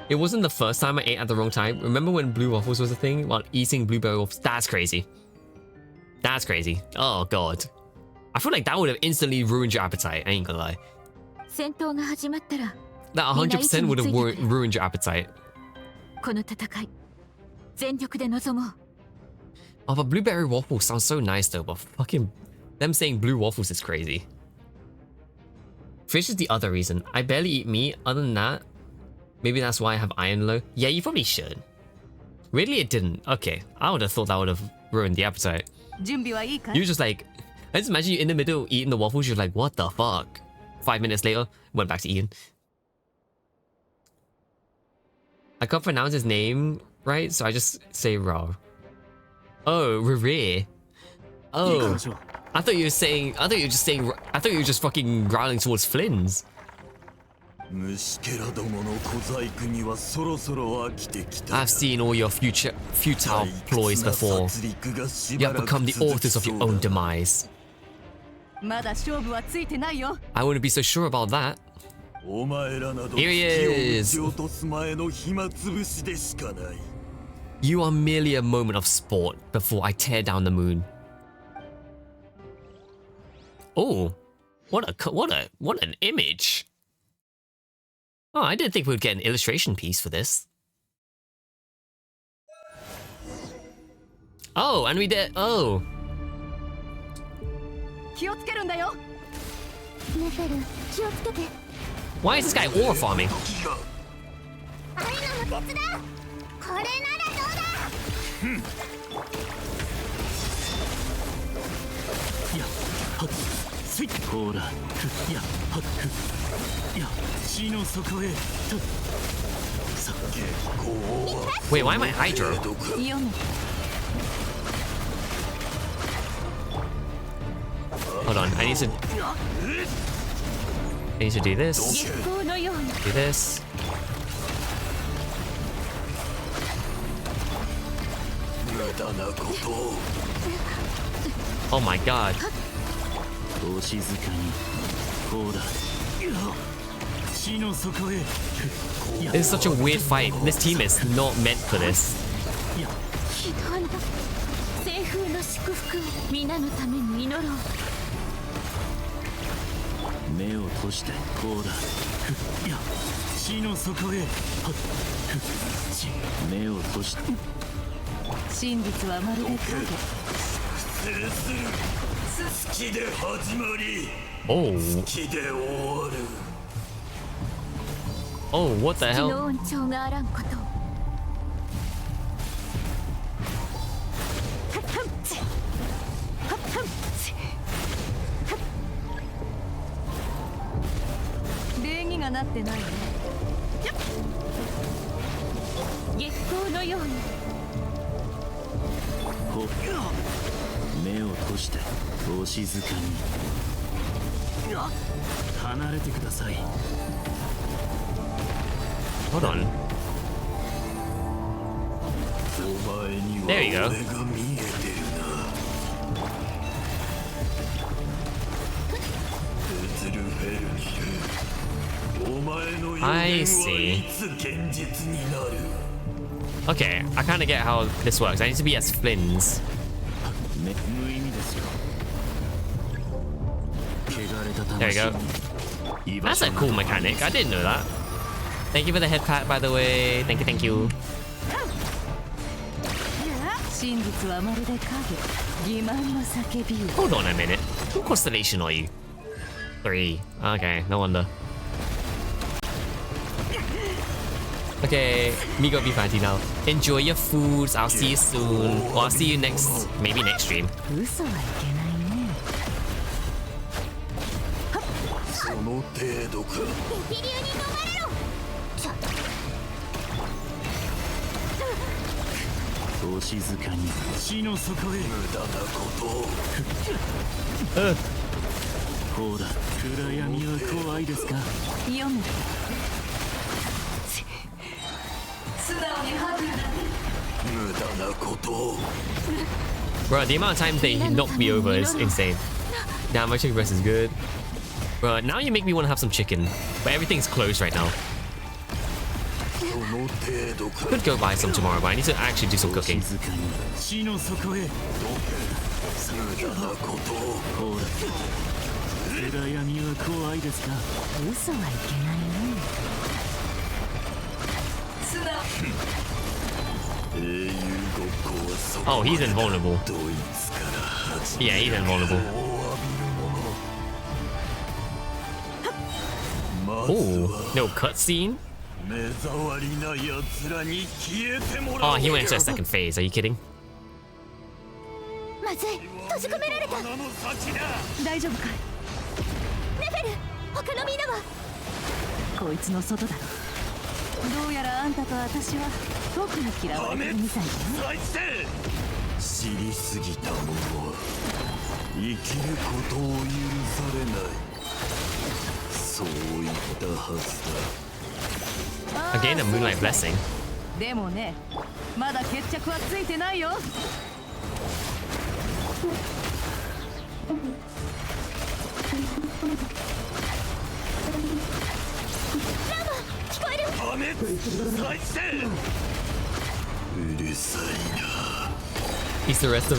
It wasn't the first time I ate at the wrong time. Remember when blue waffles was a thing? While eating blueberry waffles? That's crazy. That's crazy. Oh god. I feel like that would have instantly ruined your appetite. I ain't gonna lie. 戦闘が始まったら That 100% would have ruined your appetite. この戦い全力で臨もう。 Oh, but blueberry waffles sounds so nice though, but fucking them saying blue waffles is crazy. Fish is the other reason. I barely eat meat. Other than that, maybe that's why I have iron low. Yeah, you probably should. Really, it didn't. Okay, I would have thought that would have ruined the appetite. You just like, I just imagine you in the middle eating the waffles. You're like, what the fuck? 5 minutes later, went back to eating. I can't pronounce his name right, so I just say Ra. Oh, Rere. Oh, I thought you were just fucking growling towards Flynn's. I've seen all your futile ploys before. You have become the authors of your own demise. I wouldn't be so sure about that. Here he is! You are merely a moment of sport before I tear down the moon. Oh, what an image! Oh, I didn't think we would get an illustration piece for this. Oh, and we did. Oh. Why is this guy aura farming? Wait, why am I Hydro? Hold on, I need to do this. Do this. Oh my god. This is such a weird fight. This team is not meant for this. Oh. Oh, what the hell? Hold on. There you go. I see. Okay, I kind of get how this works. I need to be as Flynn's. There we go. That's a cool mechanic. I didn't know that. Thank you for the head pat, by the way. Thank you, thank you. Hold on a minute. What constellation are you? 3. Okay, no wonder. Okay, Migo be fancy now. Enjoy your foods. I'll see you soon. Or I'll see you next, maybe next stream. Bro, the amount of times they knocked me over is insane. Damn, my chicken breast is good. But now you make me want to have some chicken. But everything's closed right now. Could go buy some tomorrow, but I need to actually do some cooking. 暗闇は怖いですか。嘘はいけないね。Oh, he's invulnerable. Yeah, he's invulnerable. Oh, no cutscene? Oh, he went into a second phase. Are you kidding? まずい、閉じ込められた。大丈夫かい？ネフェル、他のみんなは？こいつの外だろ。どうやらあんたと私は特に嫌われてるみたいだね。知りすぎた者は生きることを許されない。そう言ったはずだ。 Again, a moonlight blessing. でもね、まだ決着はついてないよ。ラマ、聞こえる？破滅再生。うるさいな。 He's the rest of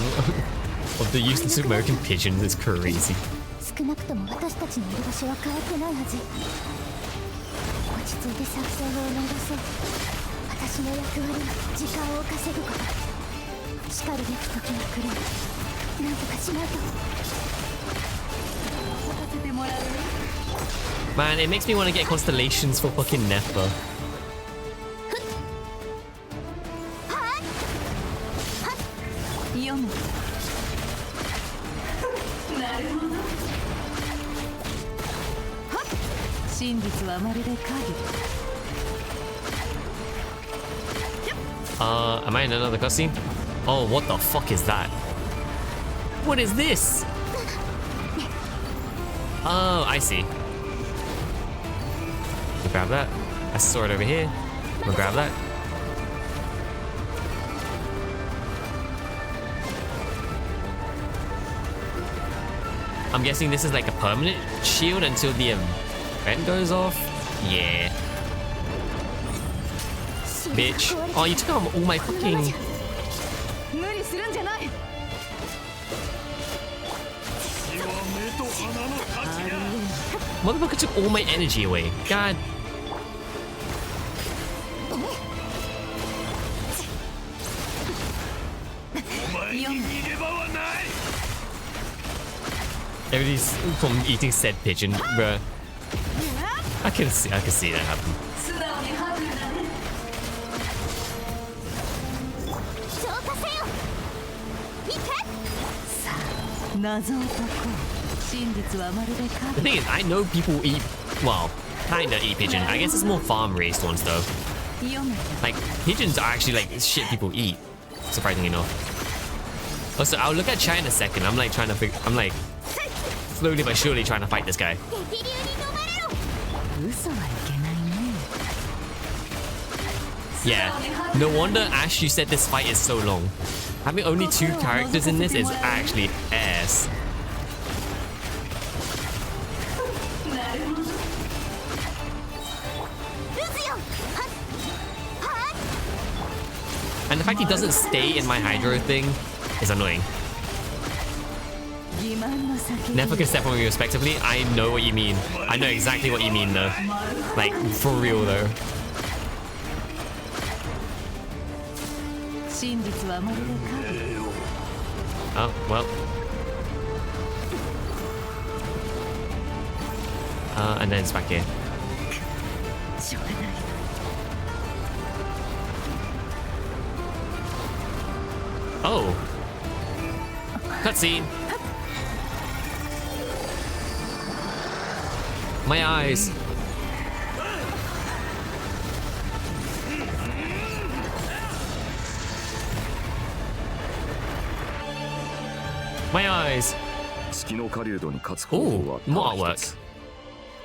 the useless American pigeons. It's crazy. 少なくとも私たちのいる場所は変わってないはず。落ち着いて作戦を思い出そう。私の役割は時間を稼ぐこと。しかるべき時が来る。なんとかしないと。 Man, it makes me want to get constellations for fucking Nefa. Am I in another cutscene? Oh, what the fuck is that? What is this? Oh, I see. We'll grab that. That's a sword over here. We'll grab that. I'm guessing this is like a permanent shield until the event goes off. Yeah. Bitch. Oh, you took out all my fucking... Motherfucker took all my energy away. God. Everybody's from eating said pigeon, bruh. I can see that happen. The thing is, I know people eat, well, kinda eat pigeon. I guess it's more farm-raised ones though. Like, pigeons are actually like shit people eat, surprisingly enough. Also, I'll look at China in a second. I'm like trying to figure, I'm like slowly but surely trying to fight this guy. Yeah, no wonder Ash, you said this fight is so long. Having only 2 characters in this is actually ass. And the fact he doesn't stay in my hydro thing is annoying. Never can step on me respectively. I know what you mean. I know exactly what you mean though. Like, for real though. Oh, well. And then it's back here. Oh. Cutscene. My eyes. My eyes. Ooh, more artwork.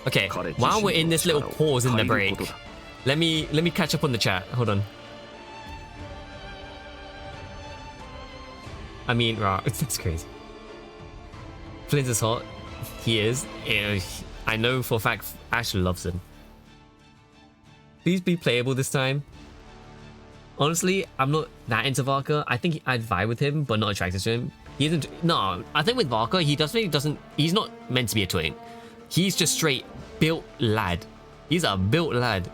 Okay, while we're in this little pause in the break, let me catch up on the chat. Hold on. I mean, right, it's crazy. Flint is hot. He is. I know for a fact Ash loves him. Please be playable this time. Honestly, I'm not that into Varka. I think I'd vibe with him, but not attracted to him. He isn't. No, I think with Varka, he definitely doesn't. He's not meant to be a twin. He's just straight built lad. He's a built lad.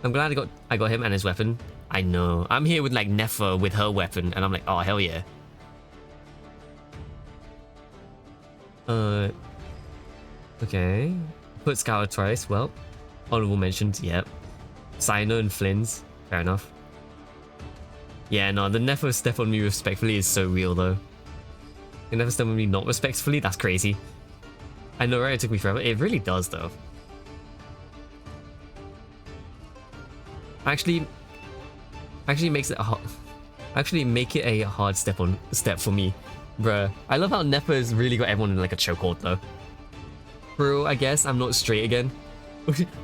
I'm glad I got him and his weapon. I know. I'm here with like Nefa with her weapon, and I'm like, oh hell yeah. Okay. Put Scour twice. Well, honorable mentions. Yep. Sino and Flynn's. Fair enough. Yeah, no, the Nefa step on me respectfully is so real though. The Nefa step on me not respectfully. That's crazy. I know, right? It took me forever. It really does though. Actually makes it a hard. Actually, make it a hard step for me, bruh. I love how Nefa has really got everyone in like a chokehold though. Bro, I guess I'm not straight again.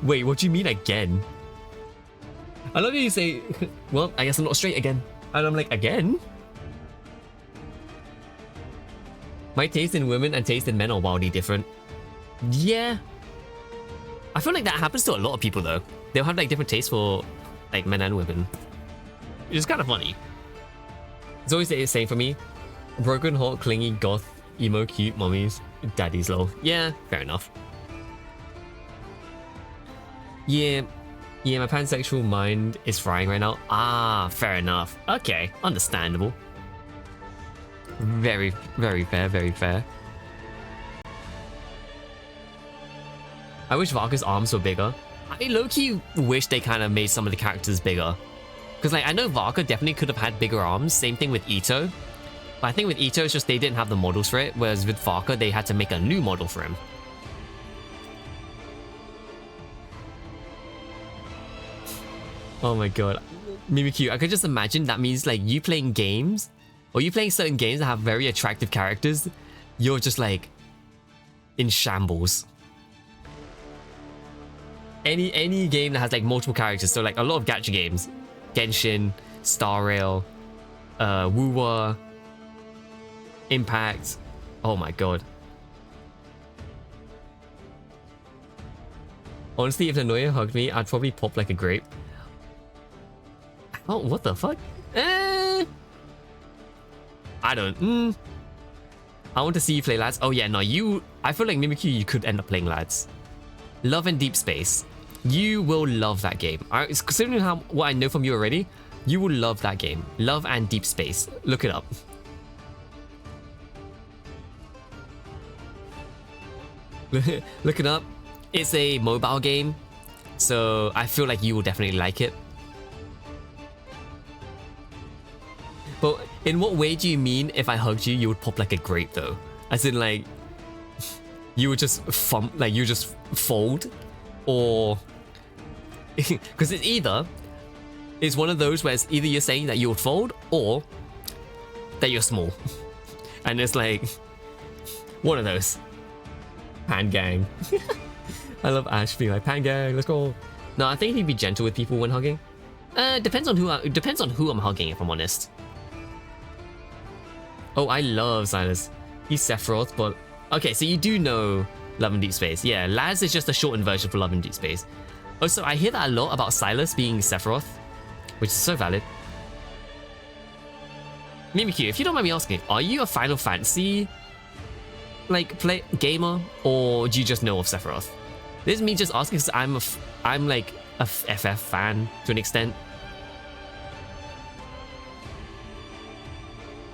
Wait, what do you mean again? I love how you say, well, I guess I'm not straight again. And I'm like, again? My taste in women and taste in men are wildly different. Yeah. I feel like that happens to a lot of people though. They'll have like different tastes for like men and women. It's kind of funny. It's always the same for me. Broken heart, clingy, goth, emo, cute, mummies, daddy's low. Yeah, fair enough. Yeah, my pansexual mind is frying right now. Ah, fair enough. Okay, understandable. Very, very fair, very fair. I wish Varka's arms were bigger. I low-key wish they kind of made some of the characters bigger. Because like, I know Varka definitely could have had bigger arms. Same thing with Ito. But I think with Ito, it's just they didn't have the models for it. Whereas with Varka, they had to make a new model for him. Oh my god. Mimikyu, I could just imagine that means like you playing games, or you playing certain games that have very attractive characters, you're just like in shambles. Any game that has like multiple characters, so like a lot of gacha games, Genshin, Star Rail, Wuwa, Impact. Oh my god. Honestly, if Nanoya hugged me, I'd probably pop like a grape. Oh, what the fuck? I don't. I want to see you play lads. Oh yeah, no, you. I feel like Mimikyu, you could end up playing lads. Love and Deep Space. You will love that game. Considering what I know from you already, you will love that game. Love and Deep Space. Look it up. Look it up. It's a mobile game, so I feel like you will definitely like it. But in what way do you mean if I hugged you, you would pop like a grape though? As in like, you would just you just fold, or because it's one of those where it's either you're saying that you would fold or that you're small, and it's like one of those. Pan gang. I love Ash being like, pan gang, let's go. No, I think he'd be gentle with people when hugging. Depends on who I'm hugging, if I'm honest. Oh, I love Silas. He's Sephiroth, but okay, so you do know Love and Deep Space. Yeah, Laz is just a shortened version for Love and Deep Space. Also, I hear that a lot about Silas being Sephiroth, which is so valid. Mimikyu, if you don't mind me asking, are you a Final Fantasy like gamer, or do you just know of Sephiroth? This is me just asking because I'm like a FF fan to an extent.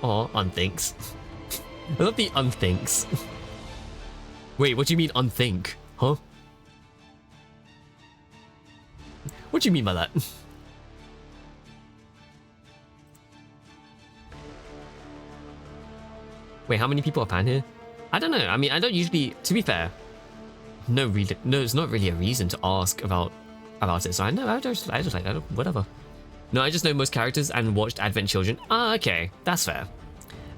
Oh, unthinks. I love the unthinks. Wait, what do you mean unthink? Huh? What do you mean by that? Wait, how many people are pan here? I don't know. I mean, I don't usually, to be fair, no, it's not really a reason to ask about it. So I just like, whatever. No, I just know most characters and watched Advent Children. Ah, okay, that's fair.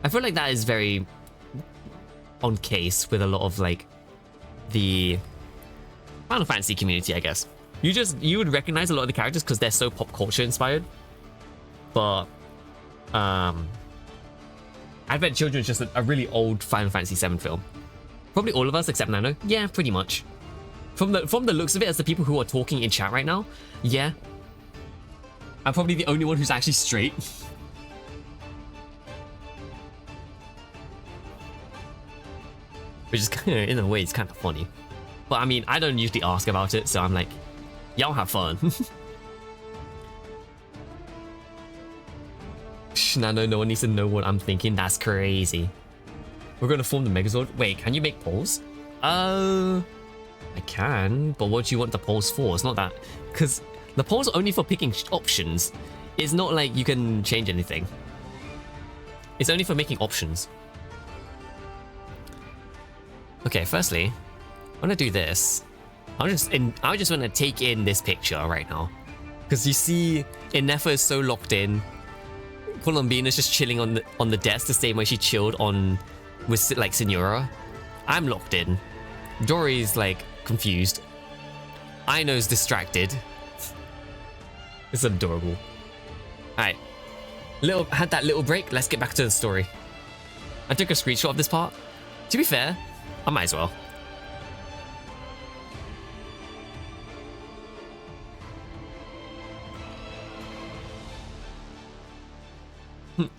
I feel like that is very on case with a lot of like the Final Fantasy community, I guess. You would recognize a lot of the characters because they're so pop culture inspired. But Advent Children is just a really old Final Fantasy VII film. Probably all of us except Nano. Yeah, pretty much. From the looks of it, as the people who are talking in chat right now, yeah. I'm probably the only one who's actually straight. Which is kind of, in a way, it's kind of funny. But I mean, I don't usually ask about it, so I'm like, y'all have fun. Nano, no one needs to know what I'm thinking. That's crazy. We're gonna form the Megazord. Wait, can you make polls? I can, but what do you want the polls for? It's not that, because the polls are only for picking options. It's not like you can change anything. It's only for making options. Okay, firstly, I want to do this. I just want to take in this picture right now, because you see, Inefa is so locked in. Colombina's just chilling on the desk the same way she chilled on with like Senora. I'm locked in. Dory's like confused. Aino's distracted. It's adorable. Alright. Had that little break. Let's get back to the story. I took a screenshot of this part. To be fair, I might as well.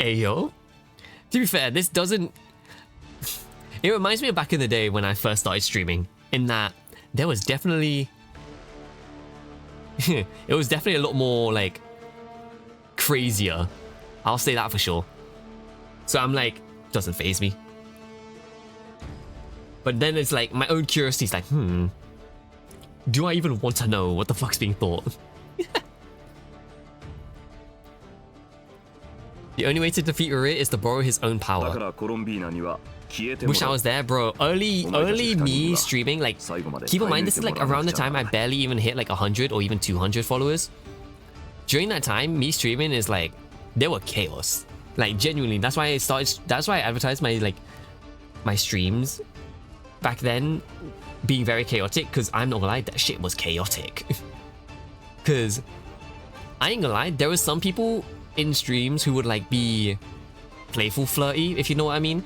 Ayo. To be fair, this doesn't... It reminds me of back in the day when I first started streaming, in that there was definitely... it was definitely a lot more, like, crazier. I'll say that for sure. So I'm like, doesn't faze me. But then it's like, my own curiosity is like, do I even want to know what the fuck's being thought? The only way to defeat Uri is to borrow his own power. Wish I was there, bro. Early me streaming, like, keep in mind this is like around the time I barely even hit like 100 or even 200 followers. During that time, me streaming is like, there were chaos. Like, genuinely, that's why I advertised my streams back then being very chaotic, because I'm not gonna lie, that shit was chaotic. Because I ain't gonna lie, there was some people in streams who would like be playful flirty, if you know what I mean.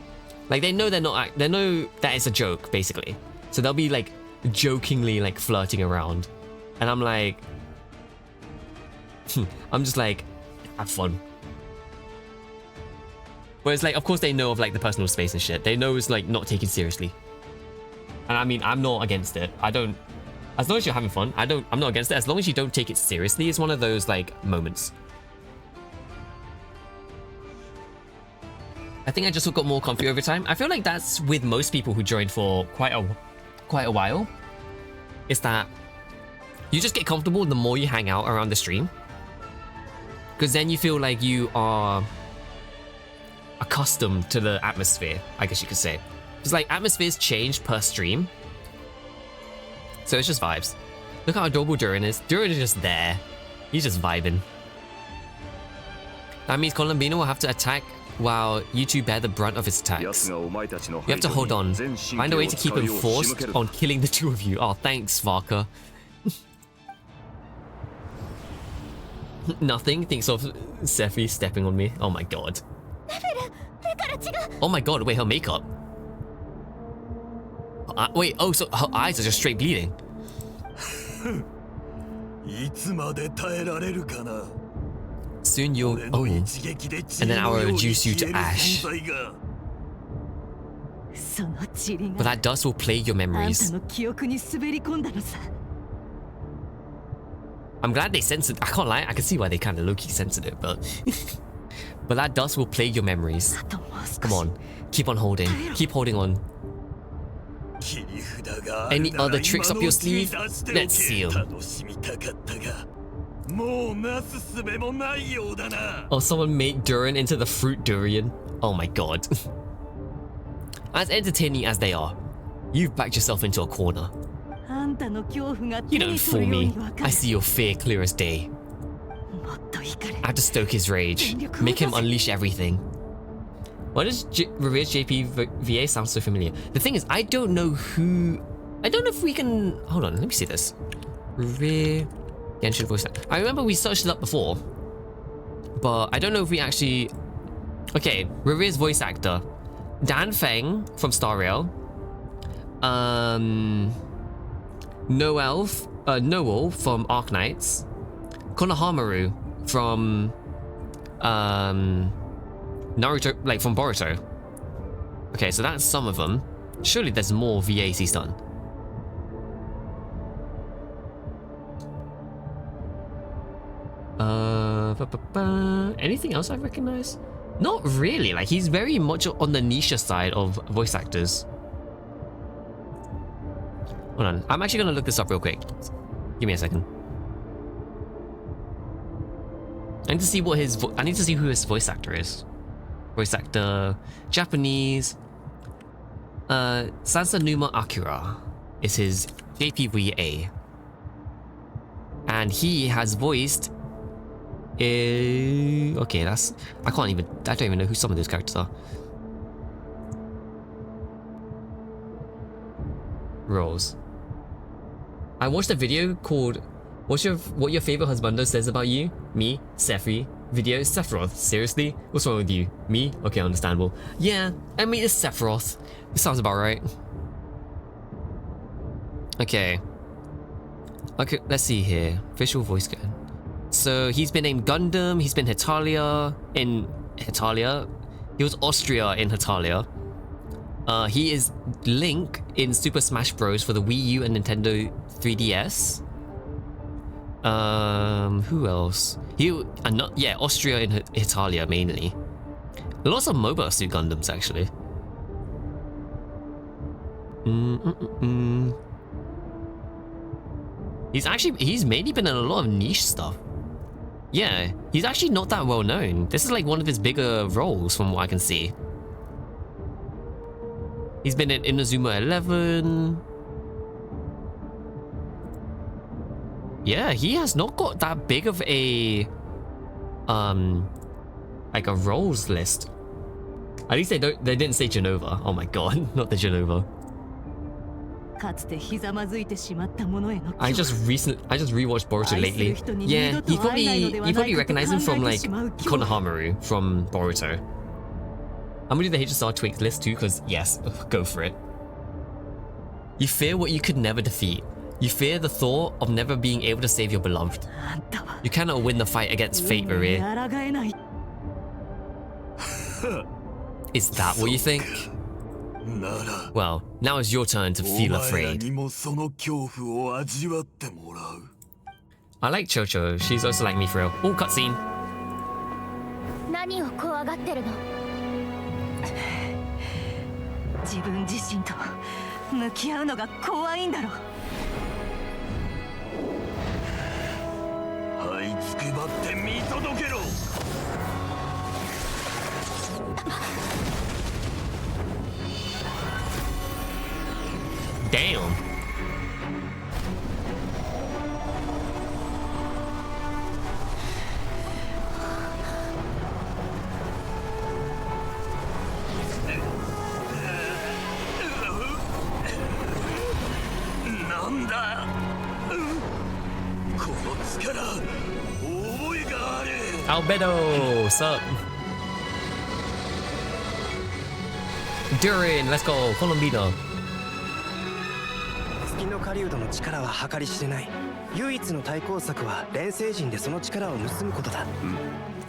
Like, they know they know that it's a joke, basically. So they'll be like jokingly like flirting around. And I'm like, I'm just like, have fun. Whereas like, of course they know of like the personal space and shit. They know it's like not taken seriously. And I mean, I'm not against it. I don't, as long as you're having fun, I'm not against it. As long as you don't take it seriously, it's one of those like moments. I think I just got more comfy over time. I feel like that's with most people who joined for quite a while. Is that you just get comfortable the more you hang out around the stream. Because then you feel like you are accustomed to the atmosphere, I guess you could say. It's like atmospheres change per stream. So it's just vibes. Look how adorable Durin is. Durin is just there. He's just vibing. That means Colombino will have to attack while you two bear the brunt of his attacks. You have to hold on. Find a way to keep him forced on killing the two of you. Oh, thanks, Varka. Nothing. Thinks of Sephi stepping on me. Oh my god. Oh my god, wait, her makeup. Wait, oh, so her eyes are just straight bleeding. Soon you'll... Oh. And then I will reduce you to ash. But that dust will plague your memories. I'm glad they censored... I can't lie, I can see why they kind of low-key censored it, but... But that dust will plague your memories. Come on, keep on holding. Keep holding on. Any other tricks up your sleeve? Let's see them. Oh, someone made Durin into the fruit durian. Oh my god. As entertaining as they are, you've backed yourself into a corner. You don't fool me. I see your fear clear as day. I have to stoke his rage. Make him unleash everything. Why does Revere's JP VA sound so familiar? The thing is, I don't know who... I don't know if we can... Hold on, let me see this. Revere... Genshin voice... I remember we searched it up before. But I don't know if we actually Okay, Rivier's voice actor. Dan Feng from Star Rail. Noel from Arknights. Konohamaru from Naruto, like from Boruto. Okay, so that's some of them. Surely there's more VAs he's done. Anything else I recognize? Not really. Like, he's very much on the niche side of voice actors. Hold on, I'm actually gonna look this up real quick. Give me a second. I need to see what his I need to see who his voice actor is. Voice actor, Japanese. Sansanuma Akira is his JPVA, and he has voiced. Okay, that's I don't even know who some of those characters are. Roles. I watched a video called What your favorite husbando says about you? Me, Sephi. Video, Sephiroth. Seriously? What's wrong with you? Me? Okay, understandable. Yeah, I mean, it's Sephiroth. It sounds about right. Okay. Okay, let's see here. Visual voice guy. So he's been named Gundam, he's been Hetalia in Hetalia. He was Austria in Hetalia. He is Link in Super Smash Bros. For the Wii U and Nintendo 3DS. Who else? Yeah, Austria in Hetalia mainly. Lots of Mobile Suit Gundams actually. He's mainly been in a lot of niche stuff. Yeah, he's actually not that well known. This is like one of his bigger roles from what I can see. He's been in Inazuma 11. Yeah, he has not got that big of a like a roles list. At least they didn't say Genova. Oh my god, not the Genova. I just rewatched Boruto lately. Yeah, you probably recognize him from like Konohamaru from Boruto. I'm gonna do the HSR tweaks list too, because yes, go for it. You fear what you could never defeat. You fear the thought of never being able to save your beloved. You cannot win the fight against fate, Maria. Is that what you think? Well, now it's your turn to feel afraid. I like Chocho. She's also like me for real. Oh, cutscene. Damn. Albedo, what's up? Durin, let's go, Colombino. 月の狩人の力は計り知れない。唯一の対抗策は錬成陣でその力を盗むことだ。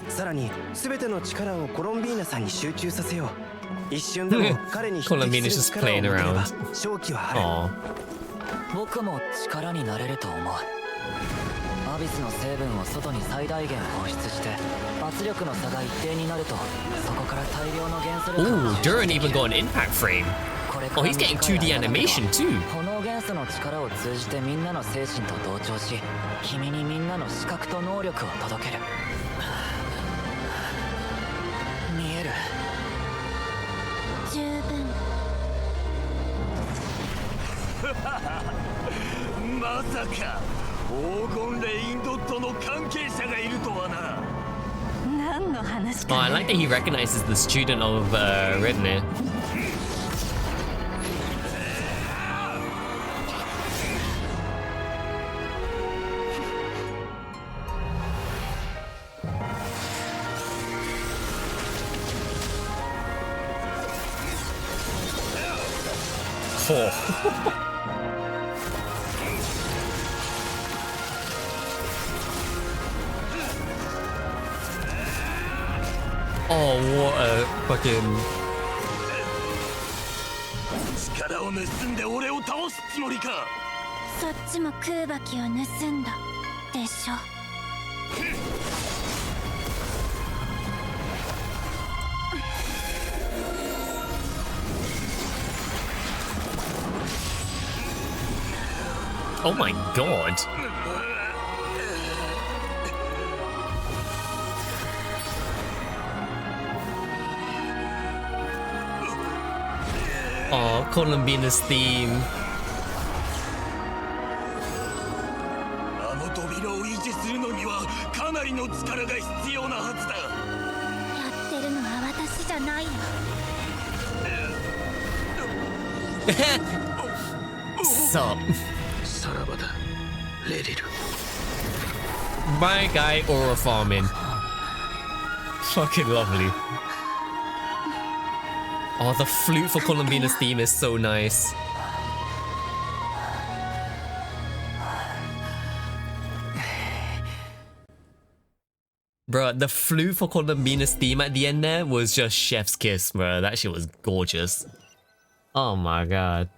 さらに全ての力をコロンビーナさんに集中させよう。一瞬でも彼に匹敵する力を持てれば勝機はある。僕も力になれると思う。アビスの成分を外に最大限放出して圧力の差が一定になるとそこから大量の元素力 Ooh, Durin even got an impact frame. Oh, he's getting 2D animation too. 炎元素の力を通じてみんなの精神と同調し君にみんなの視覚と能力を届ける。見える。十分。まさか黄金レインドットの関係者がいるとはな。何の話 Oh, か I ね。 like that he recognizes the student of Rednir. Oh, what a fucking... 力を盗んで俺を倒すつもりか。そっちも空爆を盗んだでしょ。Oh my god. Oh, Columbina's theme. あの扉を維持するのにはかなりの力が必要なはずだ。やってるのは私じゃないよ。Sup? さらばだ、レリル。 My guy aura farming. Fucking lovely. Oh, the flute for Columbina's theme is so nice. Bruh, the flute for Columbina's theme at the end there was just chef's kiss, bruh. That shit was gorgeous. Oh my god.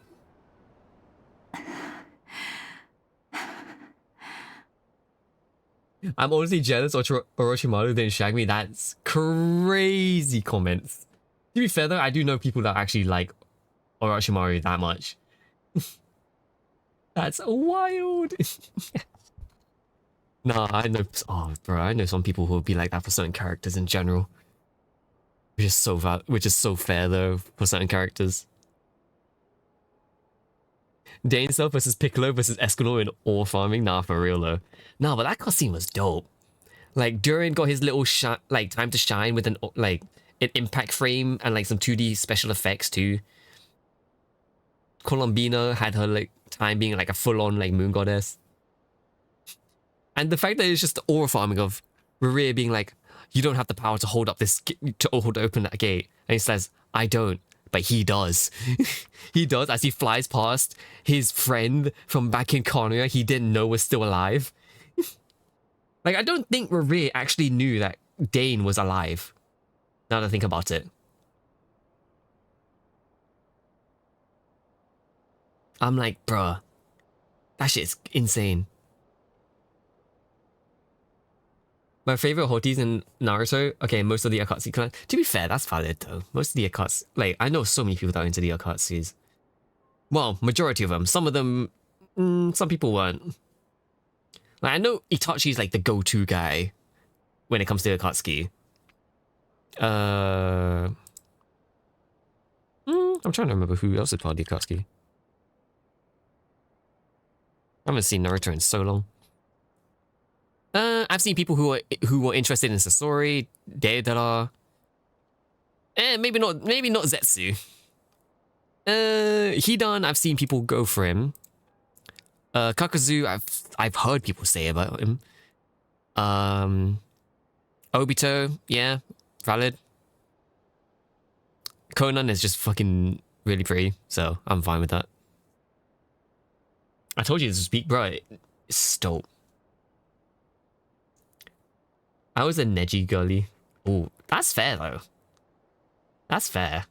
I'm honestly jealous Orochimaru didn't shag me. That's crazy comments. To be fair though, I do know people that actually like Orochimaru that much. That's wild. Nah, I know. Oh, bro, I know some people who would be like that for certain characters in general. Which is so fair though for certain characters. Dane Cell versus Piccolo versus Escanor in ore farming. Nah, for real though. Nah, but that cutscene was dope. Like Durin got his little time to shine with an impact frame and like some 2D special effects too. Columbina had her like time being like a full-on like moon goddess. And the fact that it's just the aura farming of Rerir being like, you don't have the power to hold up this to open that gate, and he says, I don't, but he does. He does as he flies past his friend from back in Konoha he didn't know was still alive. Like, I don't think Rerir actually knew that Dane was alive. Now that I think about it. I'm like, bruh, that shit's insane. My favorite Hotis in Naruto, okay, most of the Akatsuki clan. To be fair, that's valid though. Most of the Akatsuki, like, I know so many people that are into the Akatsuis. Well, majority of them. Some of them, some people weren't. Like, I know Itachi's like the go-to guy when it comes to Akatsuki. I'm trying to remember who else is part of the Akatsuki. I haven't seen Naruto in so long. I've seen people who were interested in Sasori, Deidara. Maybe not Zetsu. Hidan, I've seen people go for him. Kakazu, I've heard people say about him. Obito, yeah, valid. Conan is just fucking really pretty, so I'm fine with that. I told you this was peak, bro. It's dope. I was a Neji girly. Oh, that's fair though. That's fair.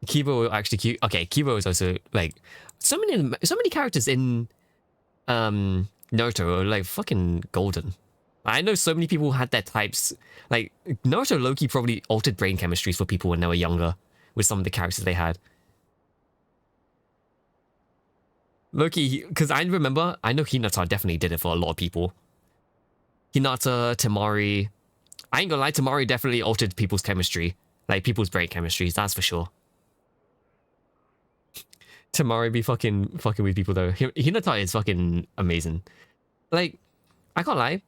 Kibo actually cute. Okay, Kibo is also like so many characters in Naruto are like fucking golden. I know so many people had their types. Like Naruto Loki probably altered brain chemistries for people when they were younger with some of the characters they had. Loki, because I remember, I know Hinata definitely did it for a lot of people. Hinata, Temari. I ain't gonna lie, Temari definitely altered people's chemistry. Like, people's brain chemistries, that's for sure. Temari be fucking with people, though. Hinata is fucking amazing. Like, I can't lie.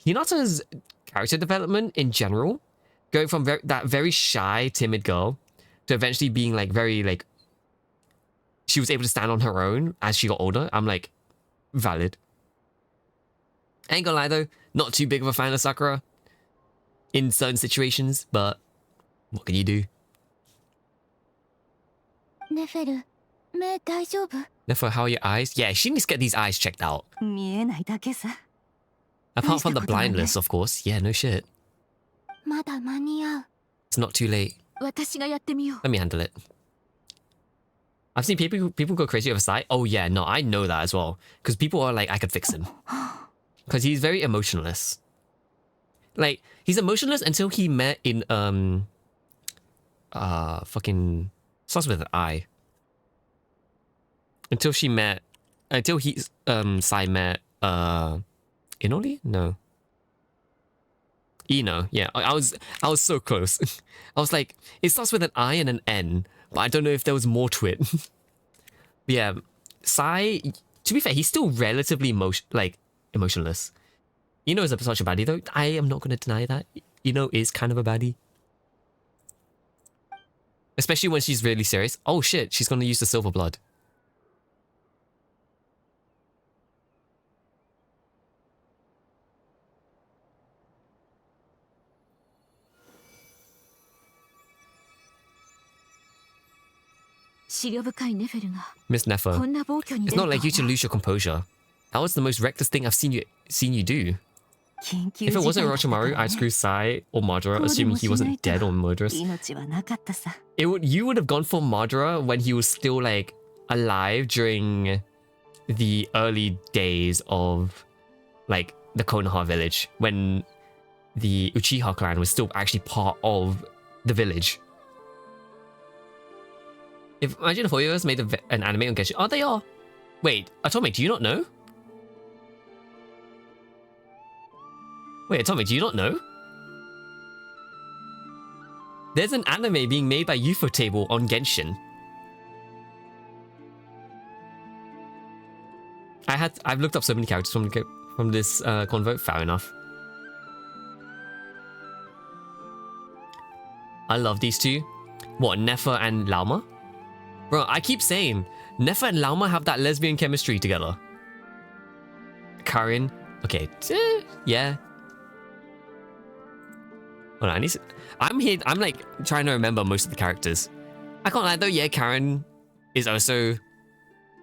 Hinata's character development in general, going from that very shy, timid girl to eventually being, like, very, like... She was able to stand on her own as she got older. I'm like, valid. Ain't gonna lie though, not too big of a fan of Sakura in certain situations, but what can you do? ねネフェル、目大丈夫？ Therefore, how are your eyes? Yeah, she needs to get these eyes checked out. 見えないだけさ。 Apart from the blindness, of course. Yeah, no shit. まだ間に合う。 It's not too late. 私がやってみよう。 Let me handle it. I've seen people go crazy over sight. Oh yeah, no, I know that as well. Because people are like, I could fix him. Because he's very emotionless. Like, he's emotionless until he met in, fucking, starts with an I. Until he, Sai met, Inoli? No. Ino, yeah. I was so close. I was like, it starts with an I and an N, but I don't know if there was more to it. But yeah, Sai, to be fair, he's still relatively emotionless. Ino is such a baddie though. I am not going to deny that. Ino is kind of a baddie. Especially when she's really serious. Oh shit, she's going to use the silver blood. Miss Nefer, it's not like you to lose your composure. That was the most reckless thing I've seen you do. If it wasn't Orochimaru, I'd screw Sai or Madara, assuming he wasn't dead or murderous. You would have gone for Madara when he was still like alive during the early days of like the Konoha village, when the Uchiha clan was still actually part of the village. Imagine if Hoyoverse made an anime on Genshin. Oh, they are. Wait, Atomic, do you not know? Wait, Atomic, do you not know? There's an anime being made by Ufotable on Genshin. I've looked up so many characters from this convo. Fair enough. I love these two. What, Nefer and Lauma? Bro, I keep saying, Nefer and Lauma have that lesbian chemistry together. Karin, okay, yeah. Hold on, I'm like trying to remember most of the characters. I can't lie though, yeah, Karin is also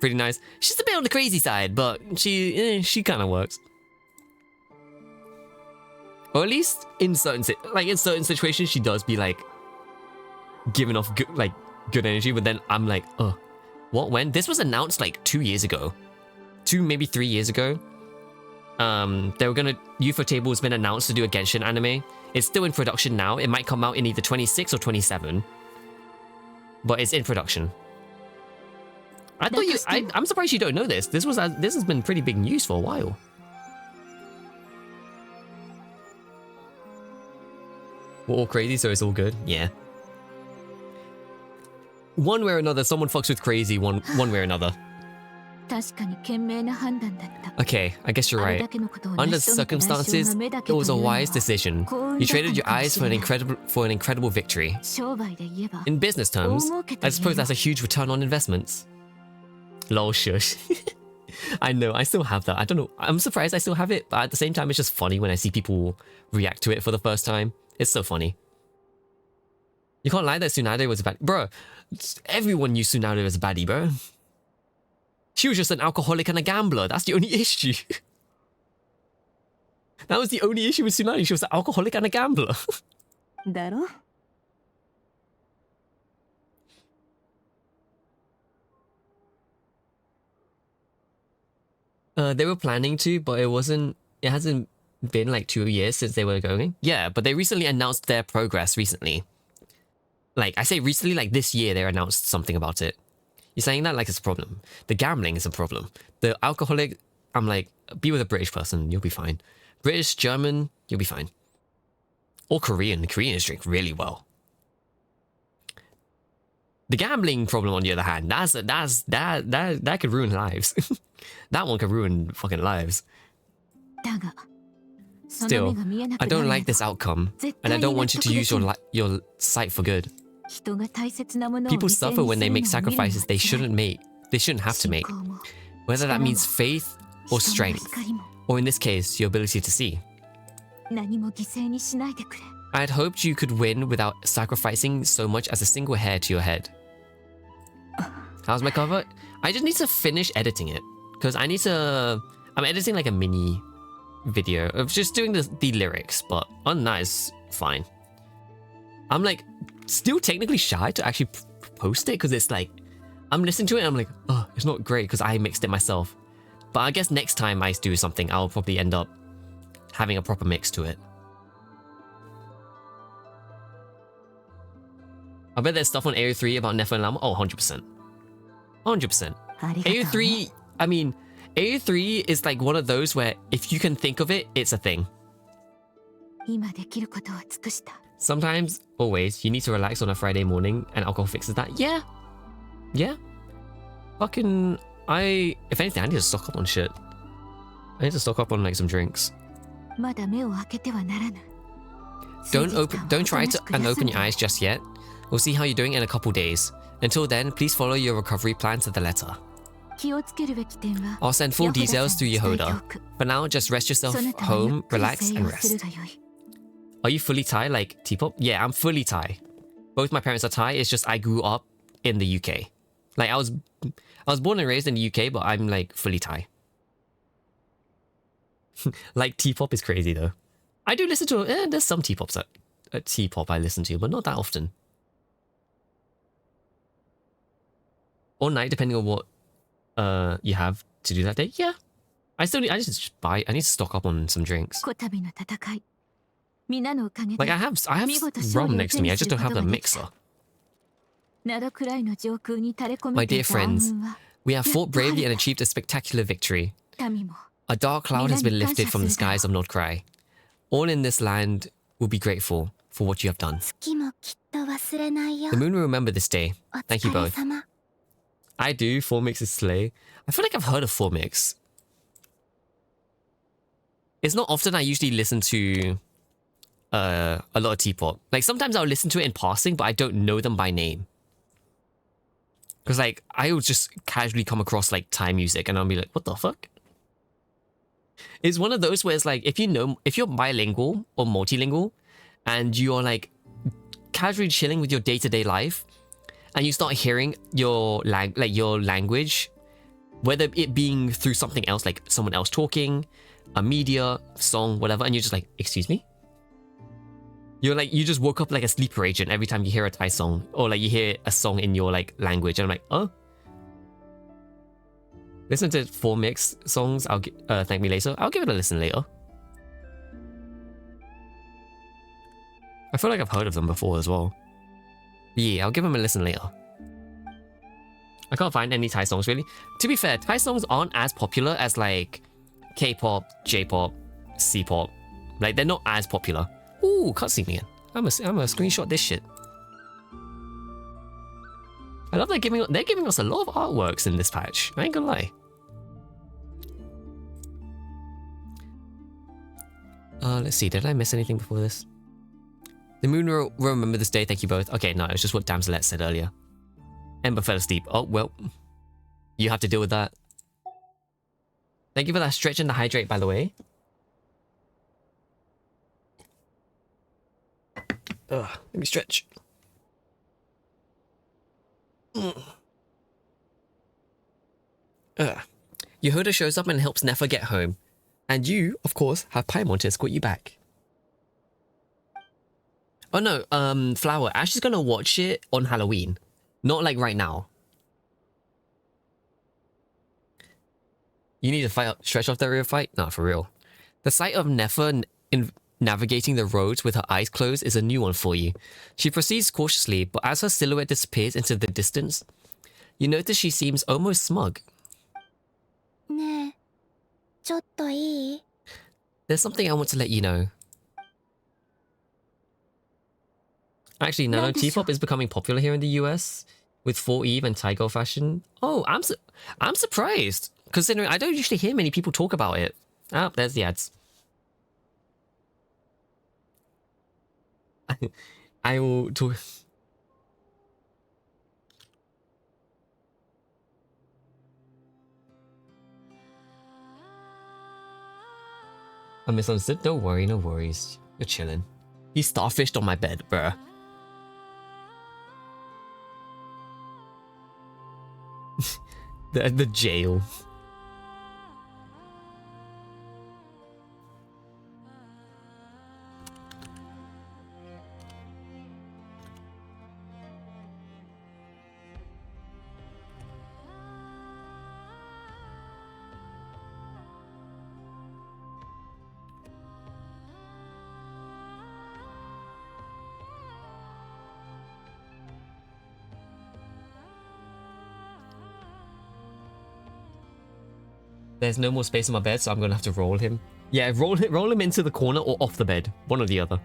pretty nice. She's a bit on the crazy side, but she kind of works. Or at least in certain situations, she does be like giving off good energy, but then I'm like, oh, what, when? This was announced like 2 years ago. 2, maybe 3 years ago. Ufotable has been announced to do a Genshin anime. It's still in production now. It might come out in either 26 or 27. But it's in production. I'm surprised you don't know this. This has been pretty big news for a while. We're all crazy, so it's all good. Yeah. One way or another, someone fucks with crazy one way or another. Okay, I guess you're right. Under the circumstances, it was a wise decision. You traded your eyes for an incredible victory. In business terms, I suppose that's a huge return on investments. Lol, shush. I know, I still have that. I don't know. I'm surprised I still have it, but at the same time, it's just funny when I see people react to it for the first time. It's so funny. You can't lie that Tsunade was a bad... Bro, everyone knew Tsunade was a baddie, bro. She was just an alcoholic and a gambler. That's the only issue. That was the only issue with Tsunade. She was an alcoholic and a gambler. They were planning to, but it hasn't been like 2 years since they were going. Yeah, but they recently announced their progress recently. Like, I say recently, like this year, they announced something about it. You're saying that like it's a problem. The gambling is a problem. The alcoholic, I'm like, be with a British person, you'll be fine. British, German, you'll be fine. Or Korean. The Koreans drink really well. The gambling problem, on the other hand, that could ruin lives. That one could ruin fucking lives. Still, I don't like this outcome, and I don't want you to use your sight for good. People suffer when they make sacrifices they shouldn't have to make. Whether that means faith or strength, or in this case, your ability to see. I had hoped you could win without sacrificing so much as a single hair to your head. How's my cover? I just need to finish editing it because I'm editing like a mini video of just doing the lyrics, but other than that, it's fine. I'm like still technically shy to actually post it because it's like I'm listening to it and I'm like, oh, it's not great because I mixed it myself. But I guess next time I do something, I'll probably end up having a proper mix to it. I bet there's stuff on AO3 about Nefer and Lama. Oh, 100%. 100%. AO3, I mean, AO3 is like one of those where if you can think of it, it's a thing. Sometimes, always, you need to relax on a Friday morning and alcohol fixes that. Yeah. Yeah. Fucking, if anything, I need to stock up on shit. I need to stock up on like some drinks. Don't try to open your eyes just yet. We'll see how you're doing in a couple days. Until then, please follow your recovery plan to the letter. I'll send full details through Yehoda. For now, just rest yourself home, relax, and rest. Are you fully Thai like T-pop? Yeah, I'm fully Thai. Both my parents are Thai, it's just I grew up in the UK. Like I was born and raised in the UK, but I'm like fully Thai. Like T-pop is crazy though. I do listen to there's some T-pop I listen to, but not that often. Or night, depending on what you have to do that day. Yeah, I need to stock up on some drinks. Like I have rum next to me. I just don't have the mixer. My dear friends, we have fought bravely and achieved a spectacular victory. A dark cloud has been lifted from the skies of North Krai. All in this land will be grateful for what you have done. The moon will remember this day. Thank you both. I do. 4mix is slay. I feel like I've heard of 4mix. It's not often I usually listen to a lot of T-pop. Like sometimes I'll listen to it in passing, but I don't know them by name. Because like I will just casually come across like Thai music and I'll be like, what the fuck? It's one of those where it's like if you're bilingual or multilingual and you're like casually chilling with your day-to-day life and you start hearing your language, whether it being through something else like someone else talking, a media, song, whatever, and you're just like, excuse me? You just woke up like a sleeper agent every time you hear a Thai song or like you hear a song in your like language and I'm like, oh. Listen to 4mix songs, Thank Me Later. I'll give it a listen later. I feel like I've heard of them before as well. Yeah, I'll give them a listen later. I can't find any Thai songs really. To be fair, Thai songs aren't as popular as like K-pop, J-pop, C-pop. Like they're not as popular. Ooh, cutscene again. I'm gonna screenshot this shit. I love they're giving us a lot of artworks in this patch. I ain't gonna lie. Let's see. Did I miss anything before this? The moon will remember this day. Thank you both. Okay, no, it's just what Damselet said earlier. Ember fell asleep. Oh, well. You have to deal with that. Thank you for that stretch and the hydrate, by the way. Ugh, let me stretch. Yehoda shows up and helps Nefer get home. And you, of course, have Paimon to escort you back. Oh no, Flower, Ash is gonna watch it on Halloween. Not like right now. You need to stretch off that real fight? No, for real. The sight of Nefer in navigating the roads with her eyes closed is a new one for you. She proceeds cautiously, but as her silhouette disappears into the distance, you notice she seems almost smug. There's something I want to let you know. Actually, no, T-pop is becoming popular here in the US with 4Eve and Thai girl fashion. Oh, I'm surprised, considering I don't usually hear many people talk about it. Ah, there's the ads. I will talk. I misunderstood. Don't worry, no worries. You're chilling. He starfished on my bed, bruh. The jail. There's no more space on my bed, so I'm gonna have to roll him. Yeah, roll him into the corner or off the bed. One or the other.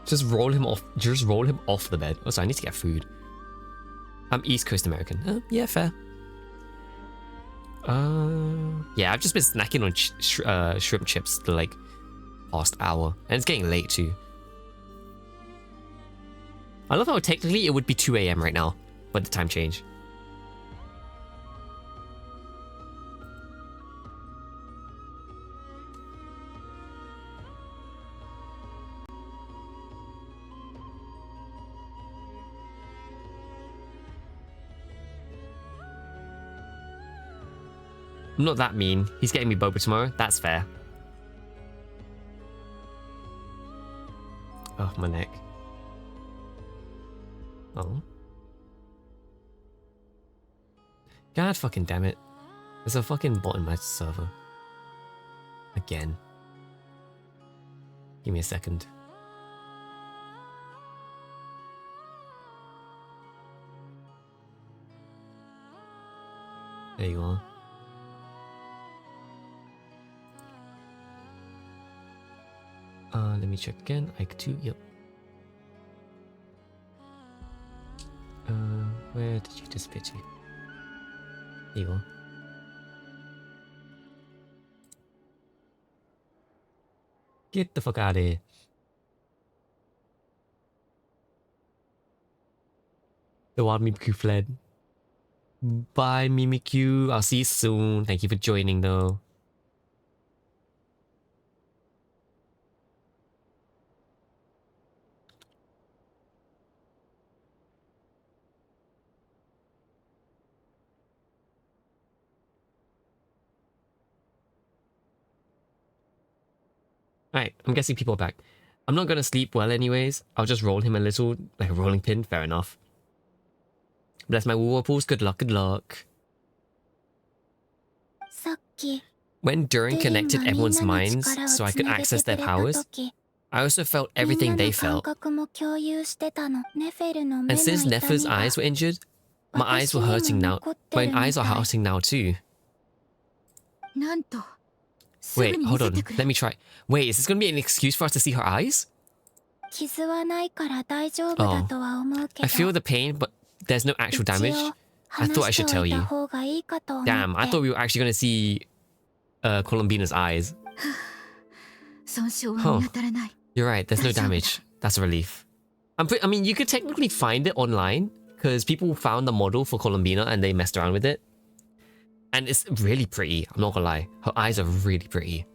Just roll him off. Just roll him off the bed. Oh, sorry, I need to get food. I'm East Coast American. Yeah, fair. Yeah, I've just been snacking on shrimp chips the like past hour, and it's getting late too. I love how technically it would be 2 AM right now, but the time change. I'm not that mean. He's getting me boba tomorrow. That's fair. Oh, my neck. Oh. God fucking damn it. There's a fucking bot in my server. Again. Give me a second. There you are. Let me check again. Ike 2, yep. Where did you disappear to? There you are. Get the fuck out of here. The wild Mimikyu fled. Bye, Mimikyu. I'll see you soon. Thank you for joining, though. Alright, I'm guessing people are back. I'm not gonna sleep well anyways. I'll just roll him a little, like a rolling pin. Fair enough. Bless my whirlpools. Good luck, good luck. When Durin connected everyone's minds so I could access their powers, I also felt everything they felt. And since Nefer's eyes were injured, my eyes were hurting now. My eyes are hurting now too. Wait, hold on. Let me try. Wait, is this gonna be an excuse for us to see her eyes? Oh. I feel the pain, but there's no actual damage. I thought I should tell you. Damn, I thought we were actually gonna see Columbina's eyes. Huh. You're right, there's no damage. That's a relief. I mean, you could technically find it online, because people found the model for Columbina and they messed around with it. And it's really pretty, I'm not gonna lie. Her eyes are really pretty.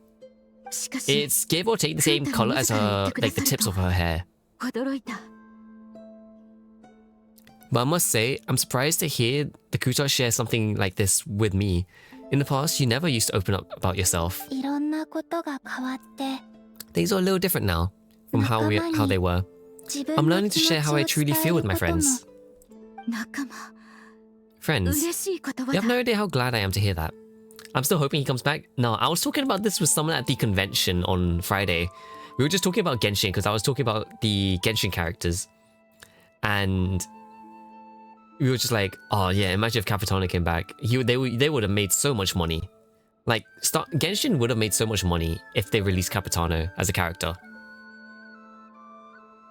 It's give or take the same color as her, like the tips of her hair. But I must say, I'm surprised to hear the Kuta share something like this with me. In the past, you never used to open up about yourself. Things are a little different now from how they were. I'm learning to share how I truly feel with my friends. Friends, you have no idea how glad I am to hear that. I'm still hoping he comes back. No, I was talking about this with someone at the convention on Friday. We were just talking about Genshin because I was talking about the Genshin characters. And we were just like, oh yeah, imagine if Capitano came back. They would have made so much money. Like, Genshin would have made so much money if they released Capitano as a character.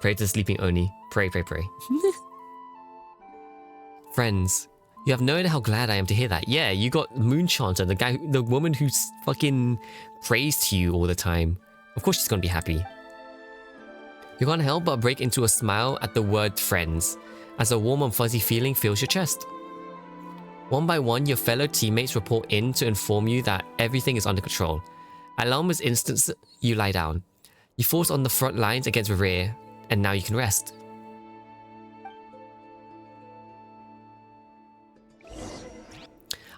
Pray to the sleeping Oni. Pray, pray, pray. Friends, you have no idea how glad I am to hear that. Yeah, you got Moonchanter, the woman who fucking prays to you all the time. Of course she's gonna be happy. You can't help but break into a smile at the word friends, as a warm and fuzzy feeling fills your chest. One by one, your fellow teammates report in to inform you that everything is under control. At Alma's instance, you lie down. You fought on the front lines against Revere, and now you can rest.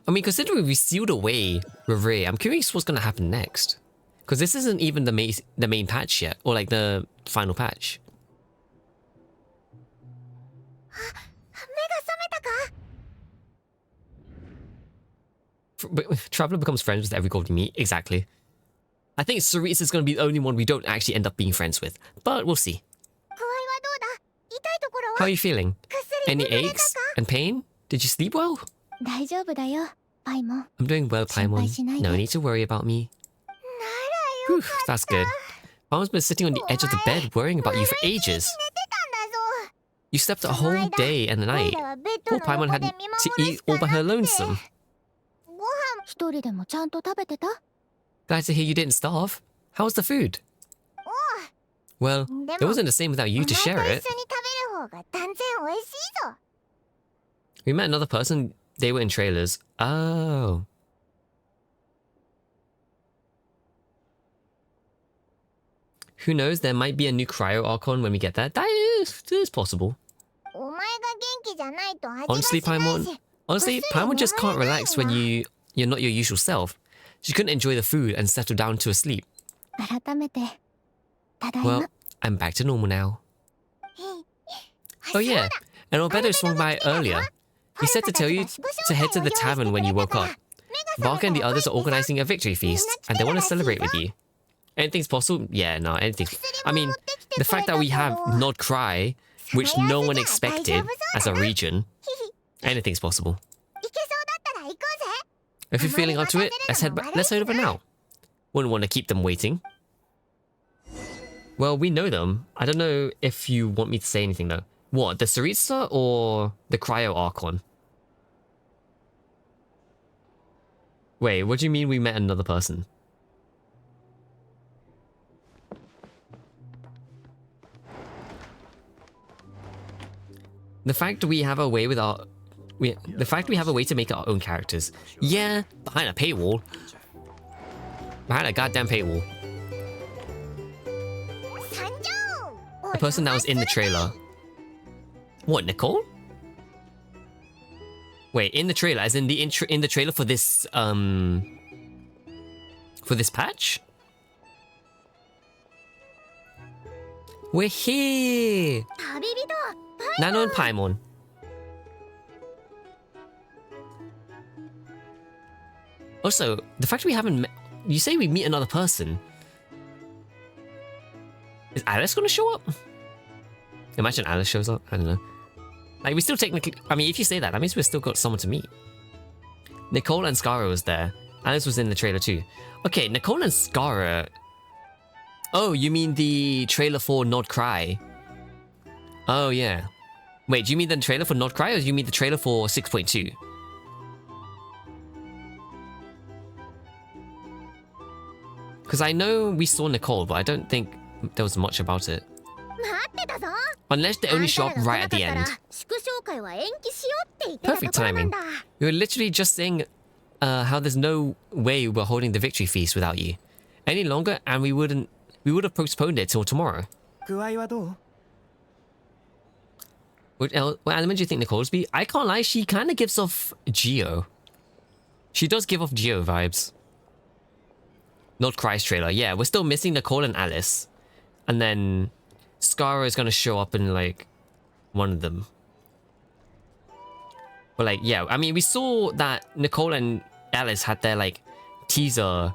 I mean, considering we sealed away Revere, I'm curious what's going to happen next. Because this isn't even the main patch yet, or like the final patch. Traveler becomes friends with every gold you meet. Exactly. I think Cerise is going to be the only one we don't actually end up being friends with. But we'll see. How are you feeling? Any aches and pain? Did you sleep well? I'm doing well, Paimon. No need to worry about me. Whew, that's good. Paimon's been sitting on the edge of the bed worrying about you for ages. You slept a whole day and a night. Poor Paimon had to eat all by her lonesome. Glad to hear you didn't starve. How was the food? Well, it wasn't the same without you to share it. We met another person. They were in trailers. Oh. Who knows? There might be a new Cryo Archon when we get that. That is possible. Honestly, Paimon. Honestly, Paimon just can't relax when you're not your usual self. She couldn't enjoy the food and settle down to a sleep. Well, I'm back to normal now. Oh yeah, and Albedo swung by earlier. He said to tell you to head to the tavern when you woke up. Barker and the others are organizing a victory feast, and they want to celebrate with you. Anything's possible? Yeah, no, anything. I mean, the fact that we have Nod Krai, which no one expected as a region, anything's possible. If you're feeling up to it, let's head over now. Wouldn't want to keep them waiting. Well, we know them. I don't know if you want me to say anything though. What, the Sarisa or the Cryo Archon? Wait, what do you mean we met another person? The fact we have a way with our... the fact we have a way to make our own characters. Yeah, behind a paywall. Behind a goddamn paywall. The person that was in the trailer. What, Nicole? Wait, in the trailer, as in the trailer for this patch? We're here! Nano and Paimon. Also, the fact we haven't met... You say we meet another person. Is Alice gonna show up? Imagine Alice shows up. I don't know. Like, we still technically... I mean, if you say that, that means we've still got someone to meet. Nicole and Skara was there. Alice was in the trailer too. Okay, Nicole and Skara... Oh, you mean the trailer for Nod Krai? Oh, yeah. Wait, do you mean the trailer for Nod Krai or do you mean the trailer for 6.2? Because I know we saw Nicole, but I don't think there was much about it. Unless they only show up right at the end. Perfect timing. We were literally just saying how there's no way we're holding the victory feast without you. Any longer and we would have postponed it till tomorrow. What element do you think Nicole's be? I can't lie, she kind of gives off Geo. She does give off Geo vibes. Not Christ trailer. Yeah, we're still missing Nicole and Alice. And then Skara is going to show up in like one of them. But like, yeah, I mean, we saw that Nicole and Alice had their like teaser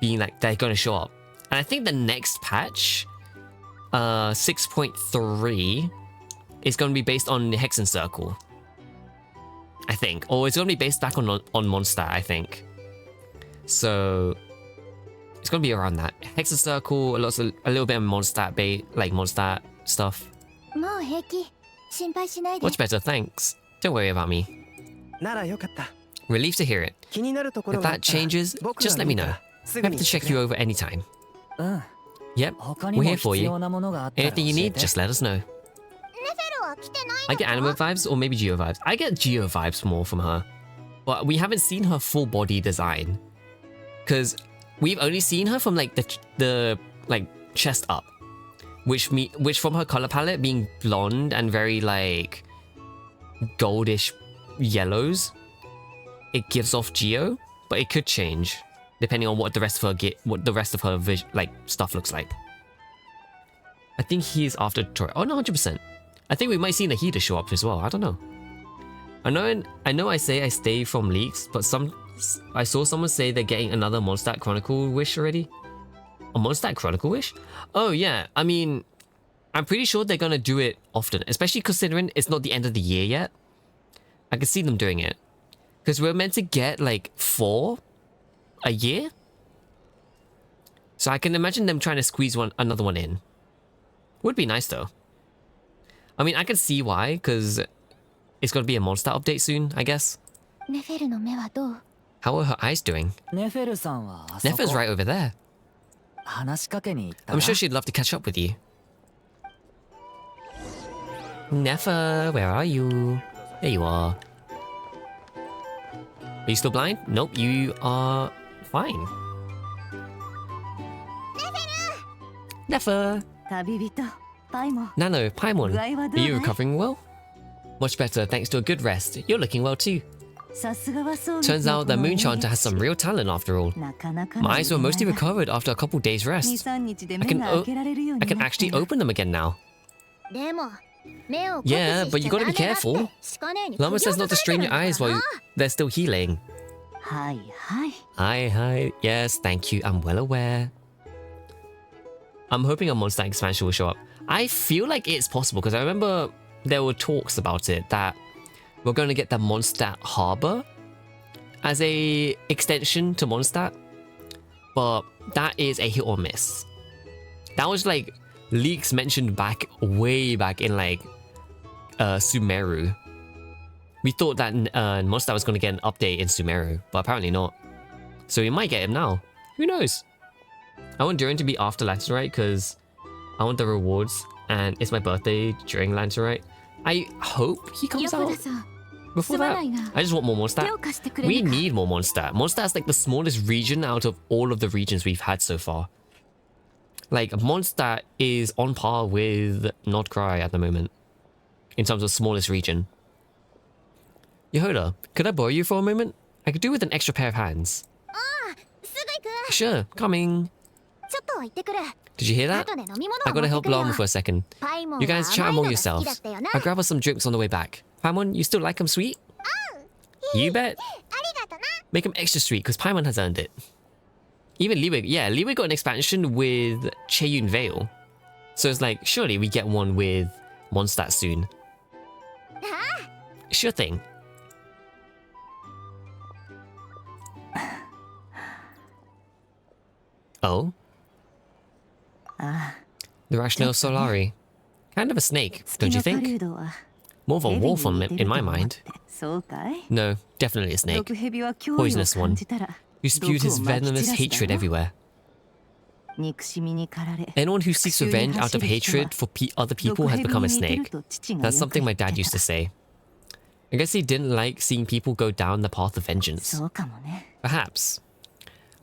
being like they're going to show up. And I think the next patch, 6.3, is going to be based on the Hexen Circle. I think. Or it's going to be based back on Mondstadt, I think. So it's going to be around that. Hexen Circle, a little bit of Mondstadt, like Mondstadt stuff. Much better, thanks. Don't worry about me. Relieved to hear it. If that changes, just let me know. Happy to check you over anytime. Yep, we're here for you. Anything you need, just let us know. I get anime vibes or maybe Geo vibes. I get Geo vibes more from her. But we haven't seen her full body design. Because we've only seen her from like the like chest up, which from her color palette being blonde and very like goldish yellows, it gives off Geo, but it could change depending on what the rest of her like stuff looks like. I think he's after Troy. Oh no, 100%. I think we might see Nahida show up as well. I don't know. I know I say I stay from leaks, but I saw someone say they're getting another Mondstadt Chronicle wish already. A Mondstadt Chronicle wish? Oh yeah, I mean, I'm pretty sure they're gonna do it often, especially considering it's not the end of the year yet. I can see them doing it. Because we're meant to get like 4 a year. So I can imagine them trying to squeeze another one in. Would be nice though. I mean, I can see why, because it's going to be a Mondstadt update soon, I guess. How are her eyes doing? Nefer's right over there. I'm sure she'd love to catch up with you. Nefer, where are you? There you are. Are you still blind? Nope, you are fine. Nefer! Nano, Paimon, are you recovering well? Much better thanks to a good rest. You're looking well too. Turns out the Moonchanter has some real talent after all. My eyes were mostly recovered after a couple days rest. I can actually open them again now. Yeah, but you gotta be careful. Llama says not to strain your eyes while they're still healing. Hi. Yes, thank you. I'm well aware. I'm hoping a Mondstadt expansion will show up. I feel like it's possible because I remember there were talks about it that we're going to get the Mondstadt Harbor as a extension to Mondstadt, but that is a hit or miss. That was like leaks mentioned way back in like Sumeru. We thought that Mondstadt was going to get an update in Sumeru, but apparently not. So we might get him now. Who knows? I want Durin to be after Laterite because I want the rewards and it's my birthday during Laterite. I hope he comes out before that. I just want more Mondstadt. We need more Mondstadt. Mondstadt is like the smallest region out of all of the regions we've had so far. Like, Mondstadt is on par with Krai at the moment in terms of smallest region. Yehoda, could I borrow you for a moment? I could do with an extra pair of hands. Sure, coming. Did you hear that? I gotta help Llama for a second. You guys chat among yourselves. I'll grab us some drinks on the way back. Paimon, you still like them sweet? You bet. Make them extra sweet, because Paimon has earned it. Even Liwig, yeah, Liwig got an expansion with Cheyun Vale. So it's like, surely we get one with Mondstadt soon. Sure thing. Oh? The Rational Solari. Kind of a snake, don't you think? More of a wolf in my mind. No, definitely a snake. Poisonous one. Who spewed his venomous hatred everywhere. Anyone who seeks revenge out of hatred for other people has become a snake. That's something my dad used to say. I guess he didn't like seeing people go down the path of vengeance. Perhaps.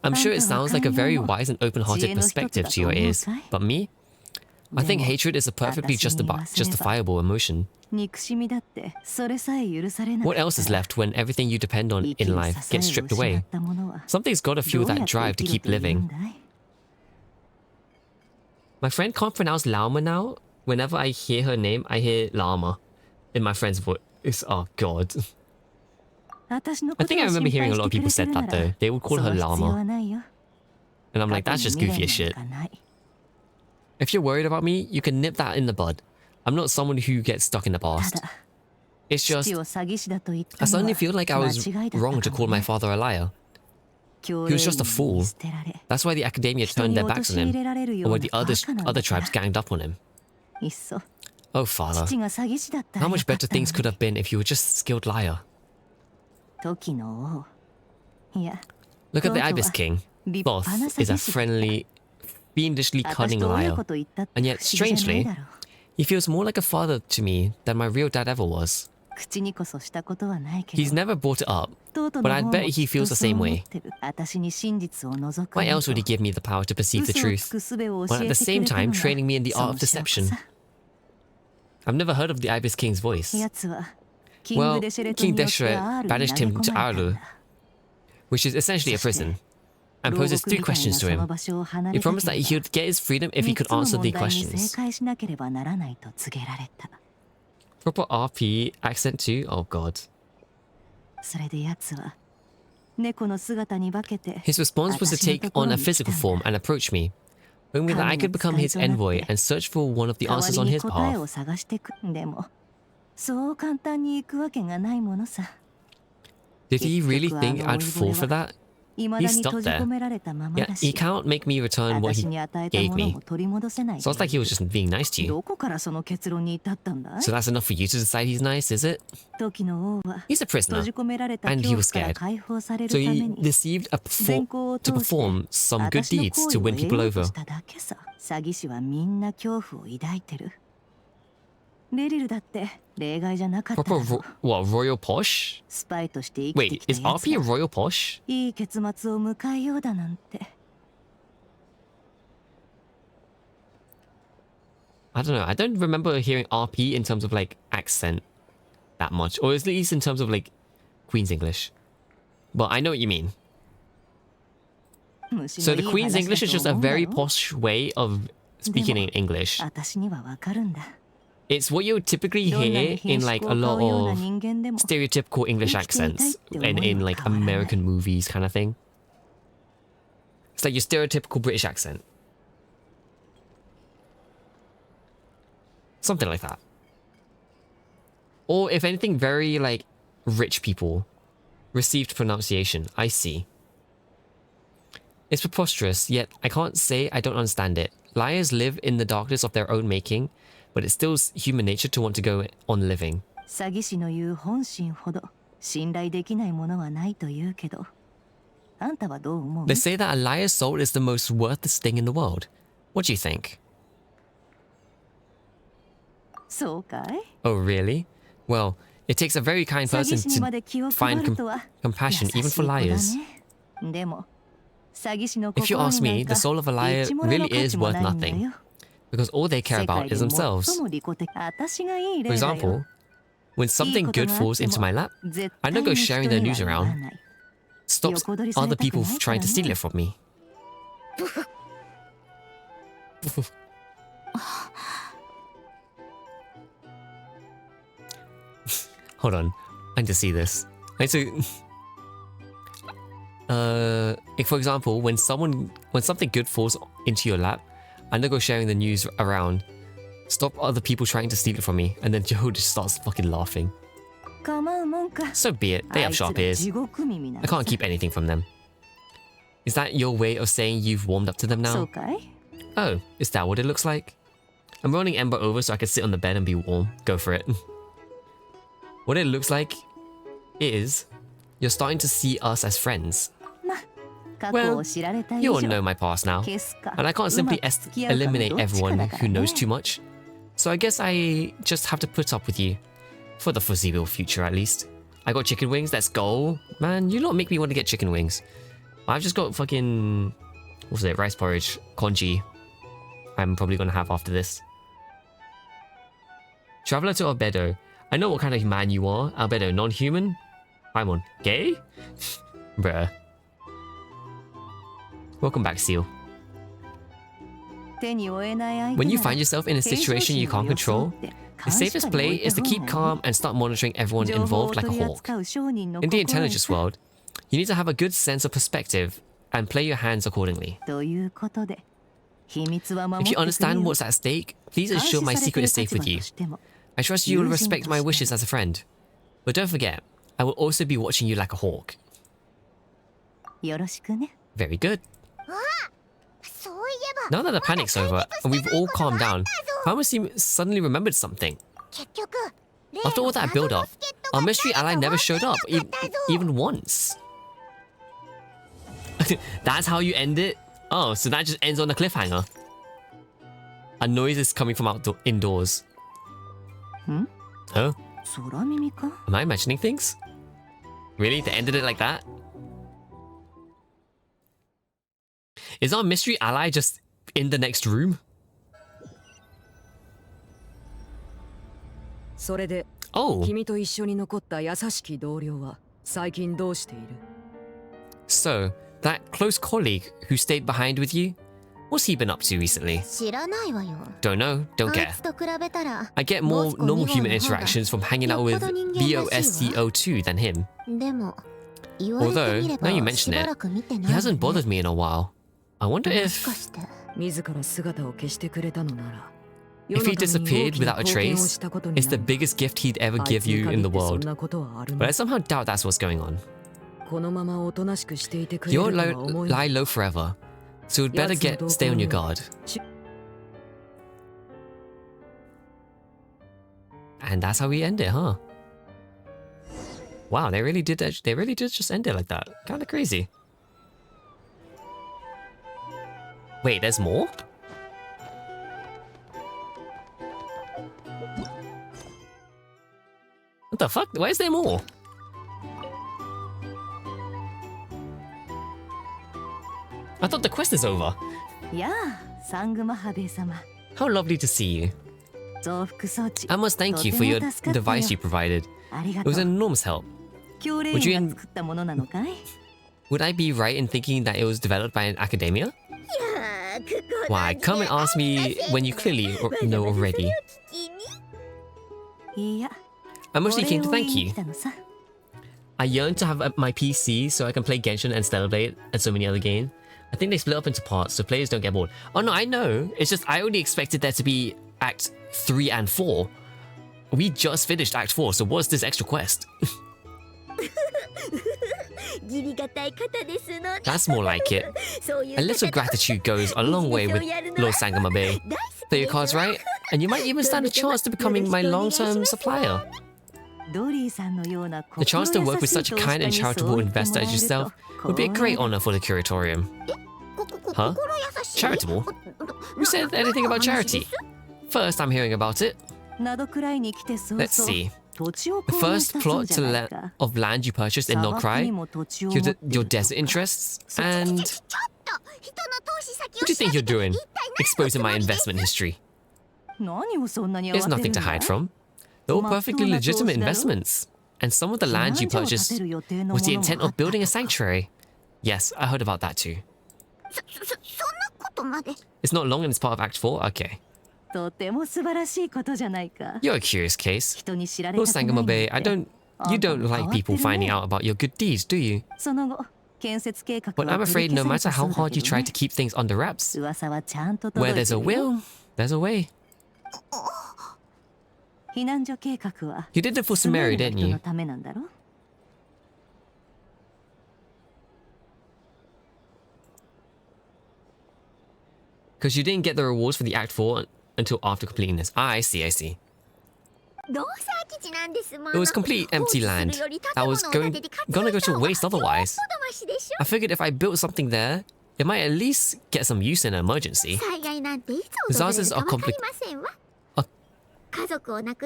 I'm sure it sounds like a very wise and open-hearted perspective to your ears, but me? I think hatred is a perfectly justifiable emotion. What else is left when everything you depend on in life gets stripped away? Something's gotta fuel that drive to keep living. My friend can't pronounce Llama now. Whenever I hear her name, I hear Llama in my friend's voice. Oh god. I think I remember hearing a lot of people said that though. They would call her Llama. And I'm like, that's just goofy as shit. If you're worried about me, you can nip that in the bud. I'm not someone who gets stuck in the past. It's just, I suddenly feel like I was wrong to call my father a liar. He was just a fool. That's why the academia turned their backs on him, and why the other tribes ganged up on him. Oh father, how much better things could have been if you were just a skilled liar. Look at the Ibis King. Thoth is a friendly, fiendishly cunning liar. And yet, strangely, he feels more like a father to me than my real dad ever was. 口にこそしたことはないけ He's ど never brought it up, トート but の I 方 bet も he きっ feels と the そう same 思 way. ってる。私に真実を覗く Why の else would he give me the power to perceive the 嘘を truth, つく術を while 教 at え the てく same れたの time が training me in the そ art の of 証拠 deception? さ。 I've never heard of the Ibis King's voice. やつはキング Well, デシェレト King によって Deshret アールに banished 投げ him 込 to まれたん Arlu, だ。 which is essentially a prison, and 牢 poses 獄 three みたいな questions そ to の him. 場所を離 He れたけ promised that れ he ば would get his freedom if he 3 could つの answer 問 the 題に正 questions. 解しなければならないと告げられた。 Proper RP accent too? Oh god. それでやつは猫の姿に化けて His response was to 私の take とこ on ろ a に来た physical ん form だ。 and approach me, hoping that I could become his 神の envoy 使いとなって and search for one of the 代わ answers り on に his 答え behalf. を探してくんでもそう簡単に行くわけがないものさ。 Did he really 結局 think あの I'd 老い fall ぼ for れは that? 未だ He's に閉 stuck じ there. 込められたまま Yeah, だ he し、 can't make me return what 私 he に与えた gave もの me. も取り戻せない So it's like he was just being nice to you. どこからその結論に至ったんだい？ So that's enough for you to decide he's nice, is it? 時の王は He's a 閉 prisoner, じ込められた and 恐 he was 怖から scared. 解放される So ため he に deceived善行を to 通して perform some good 私の deeds 好 to 意を win 得 people ようと over. しただけさ。詐欺師はみんな恐怖を抱いてる。レリルだって例外じゃなかっただろ Proper う。 what, royal posh? スパイとして生きて Wait, きた is やつ RP a が royal posh? いい結末を迎えようだなんて。 I don't know. I don't remember hearing RP in terms of like accent that much, or at least in terms of like Queen's English. But I know what you mean. 虫 So の the いい Queen's 話だ English is と just a 思うだ very ろ？ posh way of で speaking も in English. 私にはわかるんだ。 It's what you would typically どんなに hear in 品 like 種 a を買 lot うような of 人間でも stereotypical English 生きていたい accents って思い and は in like 変わらない。 American movies kind of thing. It's like your stereotypical British accent. Something like that. Or if anything, very like rich people. Received pronunciation. I see. It's preposterous, yet I can't say I don't understand it. Liars live in the darkness of their own making, but it's still human nature to want to go on living. 詐欺師の言う本心ほど信頼できないものはないと言うけど、あんたはどう思う？ They say that a liar's soul is the most worthless thing in the world. What do you think? そうかい？ Oh, really? Well, it takes a very kind 詐欺 person 師にまで気を to 配 find るとは compassion 優 even しい for 子だ liars. ね。でも詐欺師の If you 心 ask にな me, んか the soul of a liar 一ものの really 価 is 値も worth ないんだ nothing, よ。 because all they care 世 about 界で is 最 themselves. も利己的。私がいい For 例だよ。 example, when something good falls into my lap, 絶 I 対 don't go に sharing 人 the には news 言わ around. ない。 Stops 横取りされ other たく people ないか trying ら to steal ね。 it from me. Hold on, I need to see this. I need to. If, for example, when something good falls into your lap, I don't go sharing the news around. Stop other people trying to steal it from me, and then Joe just starts fucking laughing. 構うもんか。 So be it. They あ have いつら sharp ears. 地獄耳な I のさ。 can't keep anything from them. Is that your way of saying you've warmed up to them そう now? かい？ Oh, is that what it looks like? I'm rolling Ember over so I can sit on the bed and be warm. Go for it. What it looks like is you're starting to see us as friends. ま、過去を知られた以 You 上 all know my past now, 消すか and I can't うま simply く付き合うかの eliminate どっちか everyone だから who ね。 knows too much. So I guess I just have to put up with you. For the foreseeable future, at least. I got chicken wings, let's go. Man, you lot make me want to get chicken wings. I've just got fucking... What's it? Rice porridge. Congee. I'm probably gonna have after this. Traveler to Albedo. I know what kind of man you are. Albedo, non-human? I'm on. Gay? Bruh. Welcome back, Seal. 手に負えない相手 When you なら find yourself in a 平常 situation 心 you を can't 装 control, って the 監視 safest 下に置 play いた is to 方 keep がいい。 calm and start monitoring everyone 情報を involved like 取 a り hawk. 扱う商人の In the 心得 intelligence world, you need to have a good sense of perspective and play your hands accordingly. ということで秘密は守っ If て you くれ understand よ。 what's at stake, please 監視 ensure my され secret てる is safe 立 with 場 you. としても I trust you will 友人 respect と my して wishes as a friend. But don't forget, I will also be watching you like a hawk. よろしくね。 Very good. そういえば Now that the panic's over and we've all calmed down, Pharmacy suddenly remembered something. 結局 After all that build-up, our mystery ally never showed up, even once. That's how you end it? Oh, so that just ends on a cliffhanger. A noise is coming from indoors. Hmm? Huh? Am I imagining things? Really? They ended it like that? Is our mystery ally just in the next room? それで、 Oh. 君と一緒に残った優しき同僚は最近どうしている? So, that close colleague who stayed behind with you, what's he been up to recently? 知らないわよ。 Don't know, don't あ care. いつと比べたら I get more ボスコ normal 2号 human の方が interactions from hanging out with よっぽど人間らしいわ。 BOSCO2 than him. でも言われて Although, みれ now you ば mention しば it, らく見て he ないわ hasn't ね。 bothered me in a while. I wonder もし if かして 自ら姿を消してくれたのなら、 if he disappeared without a trace, it's the biggest gift he'd ever give you in the world. But I somehow doubt that's what's going on. このままおとなしくしていてくれ You る won't とは思えない。 lie low forever, so you'd better stay on your guard. And that's how we end it, huh? Wow, they really did just end it like that. Kind of crazy. Wait, there's more? What the fuck? Why is there more? I thought the quest is over. やあ、サングマハベイ様。 How lovely to see you. 増幅装置。 I must thank you for your とても助かったよ。 device you provided. ありが It と was う。 an enormous help. 教練 Would you 員が作ったものなのかい？ Would I be right in thinking that it was developed by an academia? Why, come and ask me when you clearly know already. いや、 I mostly came to お礼を言 thank いに you. 来たのさ。 I yearn to have my PC so I can play Genshin and Stellar Blade and so many other games. I think they split up into parts so players don't get bored. Oh no, I know. It's just I only expected there to be Act 3 and 4. We just finished Act 4, so what's this extra quest? That's more like it. A little gratitude goes a long way with Lord Sangama Bay. Play your cards right, and you might even stand a chance to becoming my long-term supplier. The chance to work with such a kind and charitable investor as yourself would be a great honor for the curatorium. Huh? Charitable? Who said anything about charity? First, I'm hearing about it. Let's see. The first plot of land you purchased in Krai, your desert interests, and... What do you think you're doing? Exposing my investment history. There's nothing to hide from. They're all perfectly legitimate investments. And some of the land you purchased was the intent of building a sanctuary. Yes, I heard about that too. It's not long and it's part of Act 4? Okay. You're a curious case. Lord Sangama Bay, you don't like people finding out about your good deeds, do you? But I'm afraid no matter how hard you try to keep things under wraps, where there's a will, there's a way. You did it for Sumeru, didn't you? Because you didn't get the rewards for the Act 4 until after completing this. Ah, I see, I see. It was complete empty land that was gonna go to waste otherwise. I figured if I built something there, it might at least get some use in an emergency. Disasters are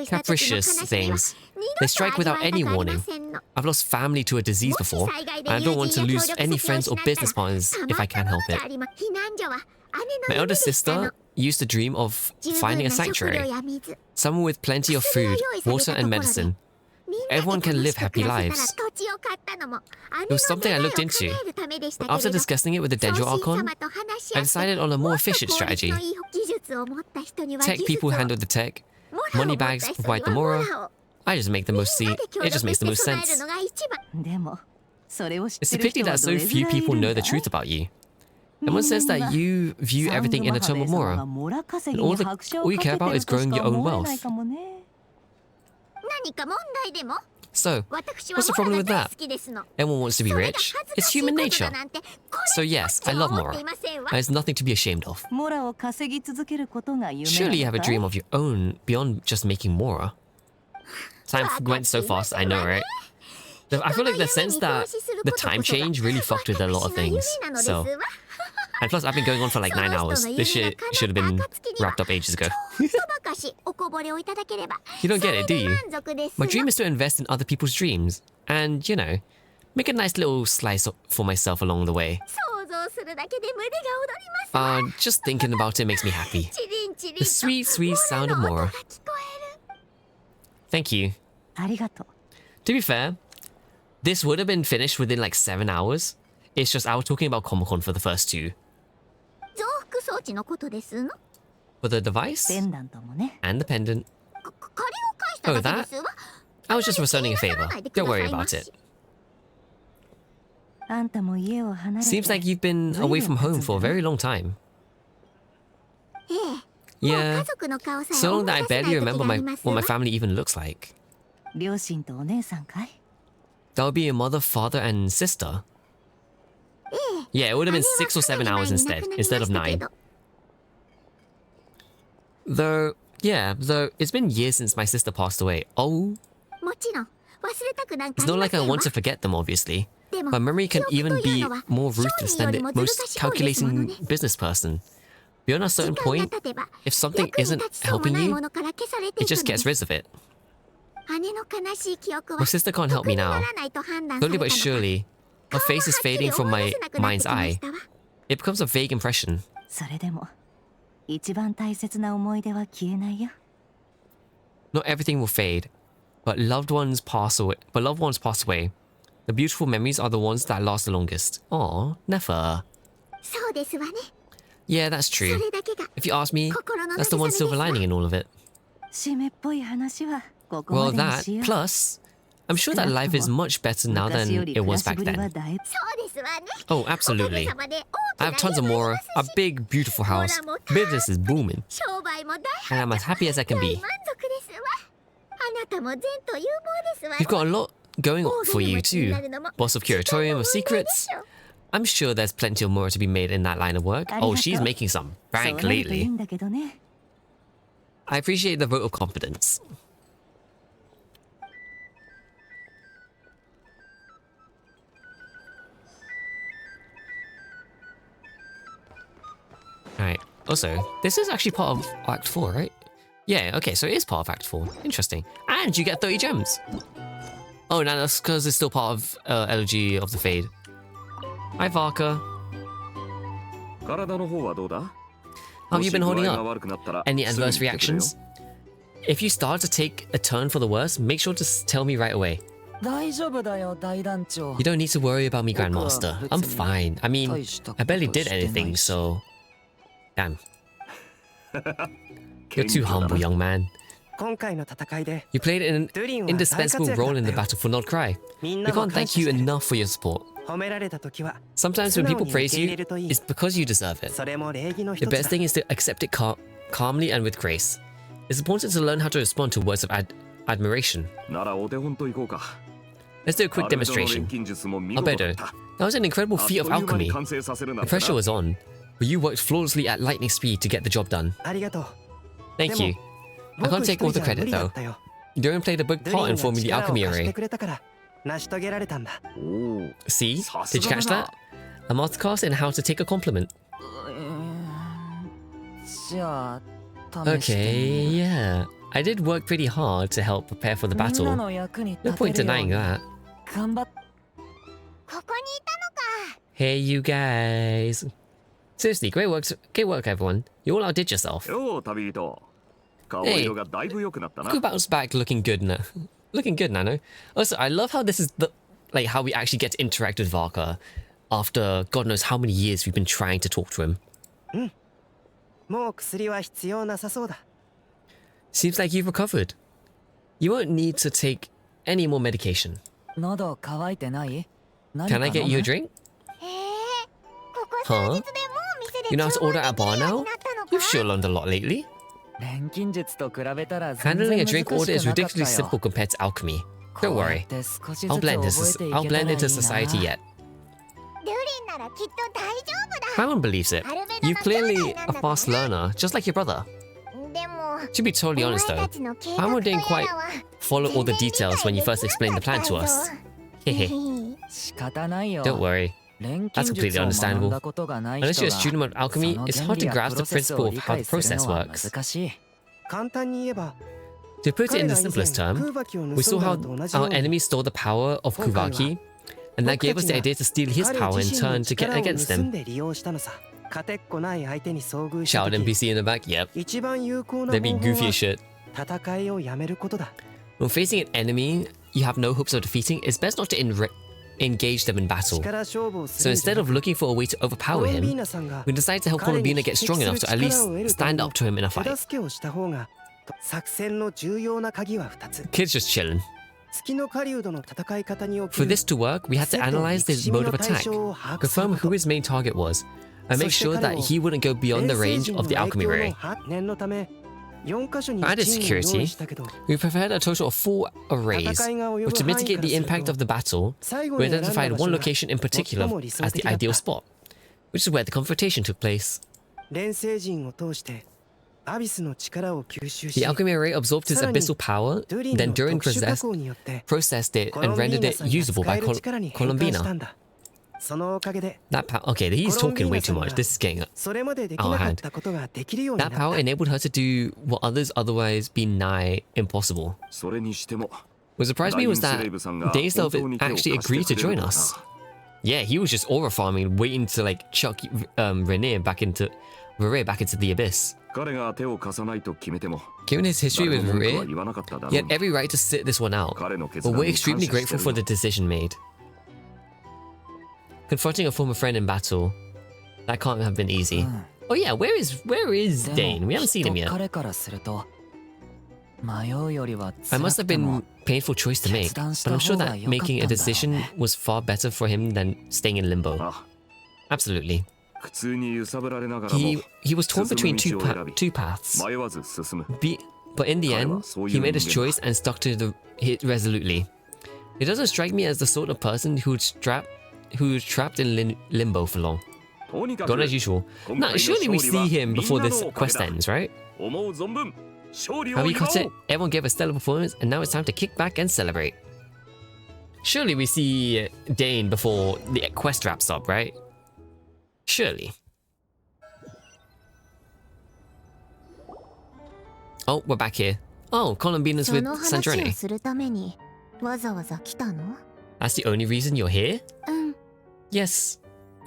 capricious things. They strike without any warning. I've lost family to a disease before, and I don't want to lose any friends or business partners if I can help it. My elder sister used to dream of finding a sanctuary, somewhere with plenty of food, water and medicine. Everyone can live happy lives. It was something I looked into, but after discussing it with the Dendro Archon, I decided on a more efficient strategy. Tech people handle the tech, money bags provide the mora. It just makes the most sense. It's a pity that so few people know the truth about you. Someone says that you view everything in a term of mora, and all you care about is growing your own wealth. So, what's the problem with that? Everyone wants to be rich. It's human nature. So yes, I love mora. There's nothing to be ashamed of. Surely you have a dream of your own beyond just making mora. Time went so fast, I know, right? I feel like the sense that the time change really fucked with a lot of things. So, and plus I've been going on for like 9 hours. This shit should have been wrapped up ages ago. You don't get it, do you? My dream is to invest in other people's dreams and, you know, make a nice little slice for myself along the way. Just thinking about it makes me happy. The sweet, sweet sound of Mora. Thank you. To be fair, this would have been finished within like 7 hours. It's just I was talking about Comic-Con for the first 2. For the device? And the pendant. Oh, that? I was just returning a favor. Don't worry about it. Seems like you've been away from home for a very long time. Yeah, so long that I barely remember what my family even looks like. That would be your mother, father, and sister? Yeah, it would have been 6 or 7 hours instead of 9. Though, it's been years since my sister passed away. Oh. It's not like I want to forget them, obviously. My memory can even be more ruthless than the most calculating business person. Beyond a certain point, if something isn't helping you, it just gets rid of it. My sister can't help me now. Slowly but surely, her face is fading from my mind's eye. It becomes a vague impression. Not everything will fade, but loved ones pass away. The beautiful memories are the ones that last the longest. Aw, never. Yeah, that's true. If you ask me, that's the one silver lining in all of it. Well, that, plus, I'm sure that life is much better now than it was back then. Oh, absolutely. I have tons of more, a big, beautiful house, business is booming, and I'm as happy as I can be. You've got a lot going on for you too. Boss of Curatorium of Secrets. I'm sure there's plenty more to be made in that line of work. Oh, she's making some bank lately. I appreciate the vote of confidence. Alright, also, this is actually part of Act 4, right? Yeah, okay, so it is part of Act 4. Interesting. And you get 30 gems! Oh, no, that's because it's still part of Elegy of the Fade. Hi, Varka. How have you been holding up? Any adverse reactions? If you start to take a turn for the worse, make sure to tell me right away. You don't need to worry about me, Grandmaster. I'm fine. I mean, I barely did anything, so... Damn. You're too humble, young man. You played an indispensable role in the battle for Nod Krai. We can't thank you enough for your support. Sometimes when people praise you, it's because you deserve it. The best thing is to accept it calmly and with grace. It's important to learn how to respond to words of admiration. Let's do a quick demonstration. Albedo, that was an incredible feat of alchemy. The pressure was on, but you worked flawlessly at lightning speed to get the job done. Thank you. I can't take all the credit though. Durin played a big part in forming the alchemy array. See? Did you catch that? A masterclass in how to take a compliment. Okay, yeah. I did work pretty hard to help prepare for the battle. No point denying that. Hey, you guys. Seriously, great work, everyone. You all outdid yourself. Hey, who bounced back looking good now? Looking good, Nano. Also, I love how this is how we actually get to interact with Varka after God knows how many years we've been trying to talk to him. Seems like you've recovered. You won't need to take any more medication. Can I get you a drink? Huh? You know how to order at a bar now? You've sure learned a lot lately. Handling a drink order is ridiculously simple compared to alchemy. Don't worry. I'll blend into society yet. Paimon believes it. You're clearly a fast learner, just like your brother. To be totally honest though, Paimon didn't quite follow all the details when you first explained the plan to us. Hehe. Don't worry. That's completely understandable. Unless you're a student of alchemy, it's hard to grasp the principle of how the process works. 簡単に言えば To put it in the simplest term, we saw how our enemy stole the power of Kuvaki, and that gave us the idea to steal his power in turn to get against them. Shout NPC in the back, yep. They'd be goofy as shit. When facing an enemy you have no hopes of defeating, it's best not to engage them in battle. So instead of looking for a way to overpower him, we decided to help Colombina get strong enough to at least stand up to him in a fight. Kid's just chilling. For this to work, we had to analyze his mode of attack, confirm who his main target was, and make sure that he wouldn't go beyond the range of the alchemy ray. For added security, we prepared a total of 4 arrays, which to mitigate the impact of the battle, we identified one location in particular as the ideal spot, which is where the confrontation took place. The alchemy array absorbed his abyssal power, then during processed it and rendered it usable by Colombina. Okay, he's talking way too much. This is getting out of hand. That power enabled her to do what others otherwise be nigh impossible. What surprised me was that Daystov actually agreed to join us. Yeah, he was just aura farming, waiting to like chuck Rene back into the abyss. Given his history with Rere, he had every right to sit this one out, but we're extremely grateful for the decision made. Confronting a former friend in battle, that can't have been easy. Oh yeah, where is Dane? We haven't seen him yet. It must have been a painful choice to make, but I'm sure that making a decision was far better for him than staying in limbo. Absolutely. He was torn between two paths, but in the end, he made his choice and stuck to it resolutely. He doesn't strike me as the sort of person who's trapped in limbo for long. Gone as usual. Nah, surely we see him before this quest ends, right? Have you cut it? Everyone gave a stellar performance, and now it's time to kick back and celebrate. Surely we see Dane before the quest wraps up, right? Surely. Oh, we're back here. Oh, Colombina's with Sandrone. That's the only reason you're here? Yes.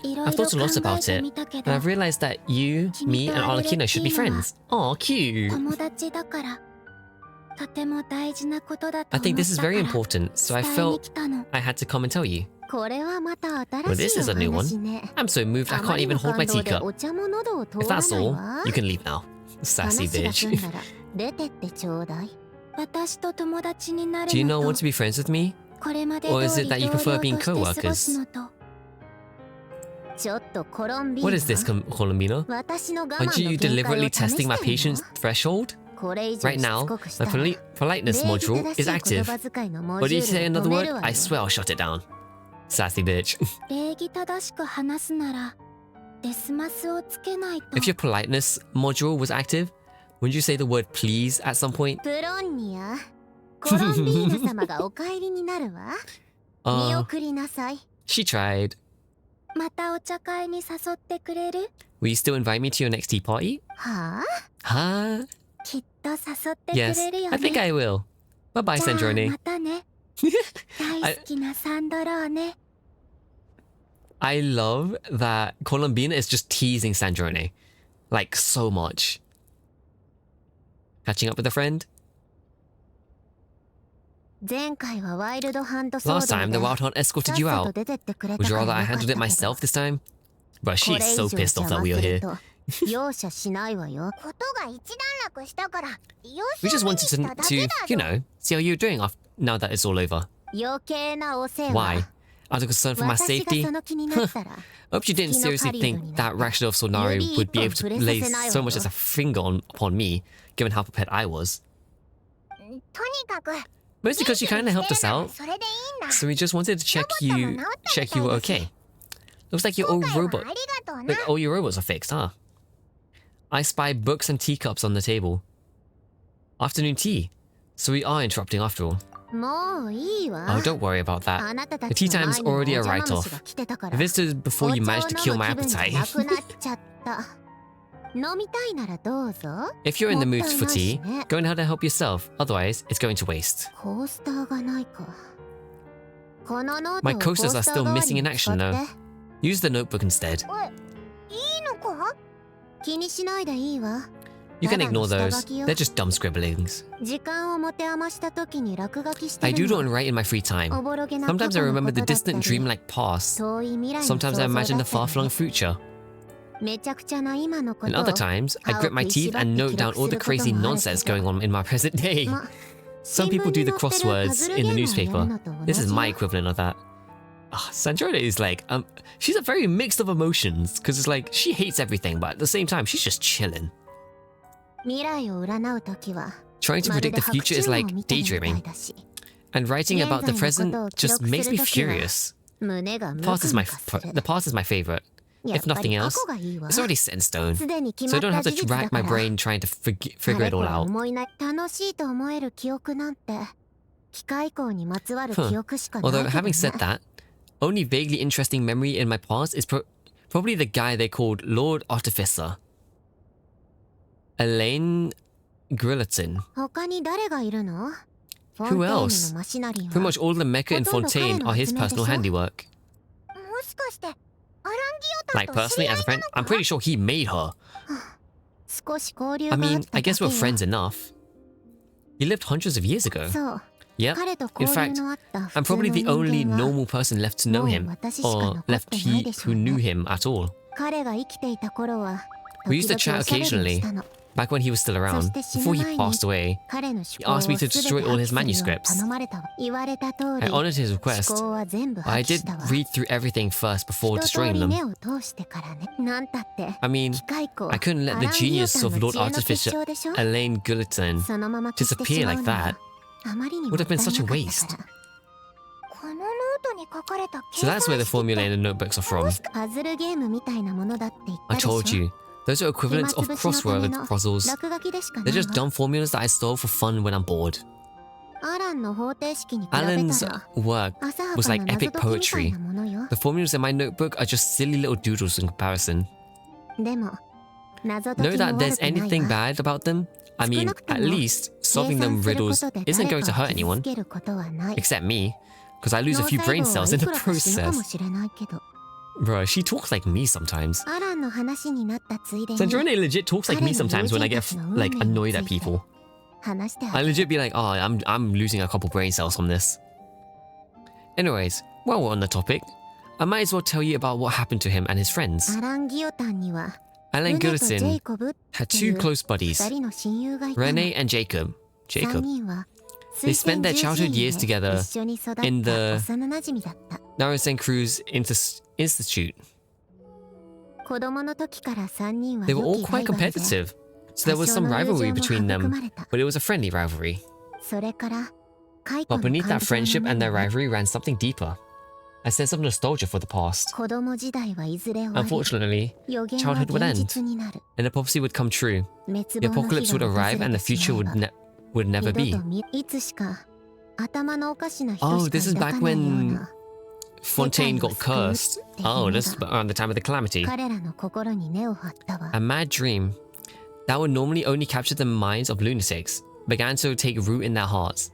I've thought a lot about it, and I've realized that you, me, and Arlecchino should be friends. Aw, cute. I think this is very important, so I felt I had to come and tell you. Well, this is a new one. I'm so moved I can't even hold my teacup. If that's all, you can leave now. Sassy bitch. Do you not want to be friends with me? Or is it that you prefer being co-workers? What is this, Colombina? Aren't you deliberately testing my patience threshold? Right now, my politeness module is active. But if you say another word, I swear I'll shut it down. Sassy bitch. If your politeness module was active, wouldn't you say the word please at some point? She tried. Will you still invite me to your next tea party? Huh? Yes, I think I will. Bye-bye, Sandrone. I love that Colombina is just teasing Sandrone. Like, so much. Catching up with a friend? Last time, the Wild Hunt escorted you out. Would you rather I handled it myself this time? But she's so pissed off that we are here. We just wanted to, you know, see how you're doing now that it's all over. Why? Out of concern for my safety? Hope you didn't seriously think that Rakshadov Solnari would be able to lay so much as a finger upon me, given how prepared I was. Mostly because you kind of helped us out, so we just wanted to check you were okay. Looks like your old robot. Like all your robots are fixed, huh? I spy books and teacups on the table. Afternoon tea. So we are interrupting after all. Oh, don't worry about that. The tea time's already a write-off. I visited before you managed to kill my appetite. If you're in the mood for tea, go ahead and help yourself. Otherwise, it's going to waste. My coasters are still missing in action though. Use the notebook instead. You can ignore those. They're just dumb scribblings. I doodle and write in my free time. Sometimes I remember the distant dreamlike past. Sometimes I imagine the far-flung future. And other times, I grit my teeth and note down all the crazy nonsense going on in my present day. Some people do the crosswords in the newspaper. This is my equivalent of that. Sandrona is like, she's a very mixed of emotions, because it's like, she hates everything, but at the same time, she's just chilling. Trying to predict the future is like daydreaming. And writing about the present just makes me furious. The past is my favorite. If nothing else, it's already set in stone, so I don't have to rack my brain trying to figure it all out. Although, having said that, only vaguely interesting memory in my past is probably the guy they called Lord Artificer. Elaine Grillerton. Who else? Pretty much all the mecha in Fontaine are his personal handiwork. Like, personally, as a friend, I'm pretty sure he made her. I mean, I guess we're friends enough. He lived hundreds of years ago. Yep. In fact, I'm probably the only normal person left to know him, or who knew him at all. We used to chat occasionally, back when he was still around. Before he passed away, he asked me to destroy all his manuscripts. I honored his request, but I did read through everything first before destroying them. I mean, I couldn't let the genius of Lord Artificer Elaine Gilliton disappear like that. Would have been such a waste. So that's where the formula in the notebooks are from. I told you, those are equivalents of crossword puzzles. They're just dumb formulas that I stole for fun when I'm bored. Alan's work was like epic poetry. The formulas in my notebook are just silly little doodles in comparison. Know that there's anything bad about them? I mean, at least solving them riddles isn't going to hurt anyone. Except me, because I lose a few brain cells in the process. Bro, she talks like me sometimes. Sandrone legit talks like me sometimes when I get like annoyed at people. I legit be like, oh, I'm losing a couple brain cells from this. Anyways, while we're on the topic, I might as well tell you about what happened to him and his friends. Alan Gilliton had two close buddies, Rene and Jacob. They spent their childhood years together in the Naresen Cruz Institute. They were all quite competitive, so there was some rivalry between them, but it was a friendly rivalry. But beneath that friendship and their rivalry ran something deeper. A sense of nostalgia for the past. Unfortunately, childhood would end, and the prophecy would come true. The apocalypse would arrive and the future would never be. Oh, this is back when Fontaine got cursed. Oh, this is around the time of the calamity. A mad dream that would normally only capture the minds of lunatics began to take root in their hearts.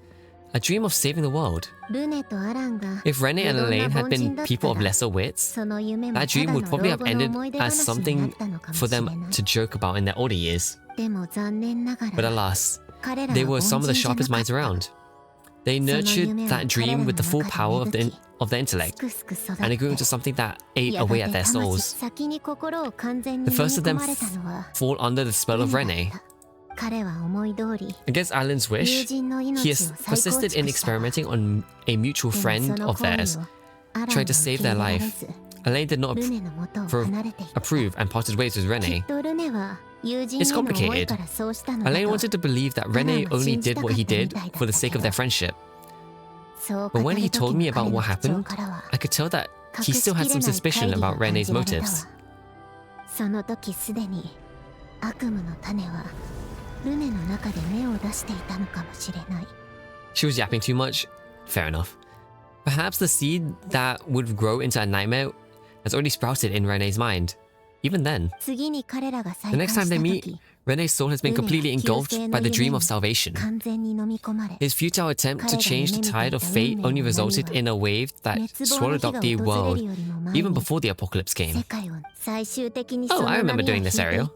A dream of saving the world. If Rene and Elaine had been people of lesser wits, that dream would probably have ended as something for them to joke about in their older years. But alas, they were some of the sharpest minds around. They nurtured that dream with the full power of their intellect, and it grew into something that ate away at their souls. The first of them fall under the spell of Rene. Against Alan's wish, he has persisted in experimenting on a mutual friend of theirs, trying to save their life. Elaine did not approve and parted ways with Rene. It's complicated. Elaine wanted to believe that Rene only did what he did for the sake of their friendship. But when he told me about what happened, I could tell that he still had some suspicion about Rene's motives. She was yapping too much? Fair enough. Perhaps the seed that would grow into a nightmare has already sprouted in Rene's mind. even then. The next time they meet, Rene's soul has been completely engulfed by the dream of salvation. His futile attempt to change the tide of fate only resulted in a wave that swallowed up the world even before the apocalypse came. Oh, I remember doing this area.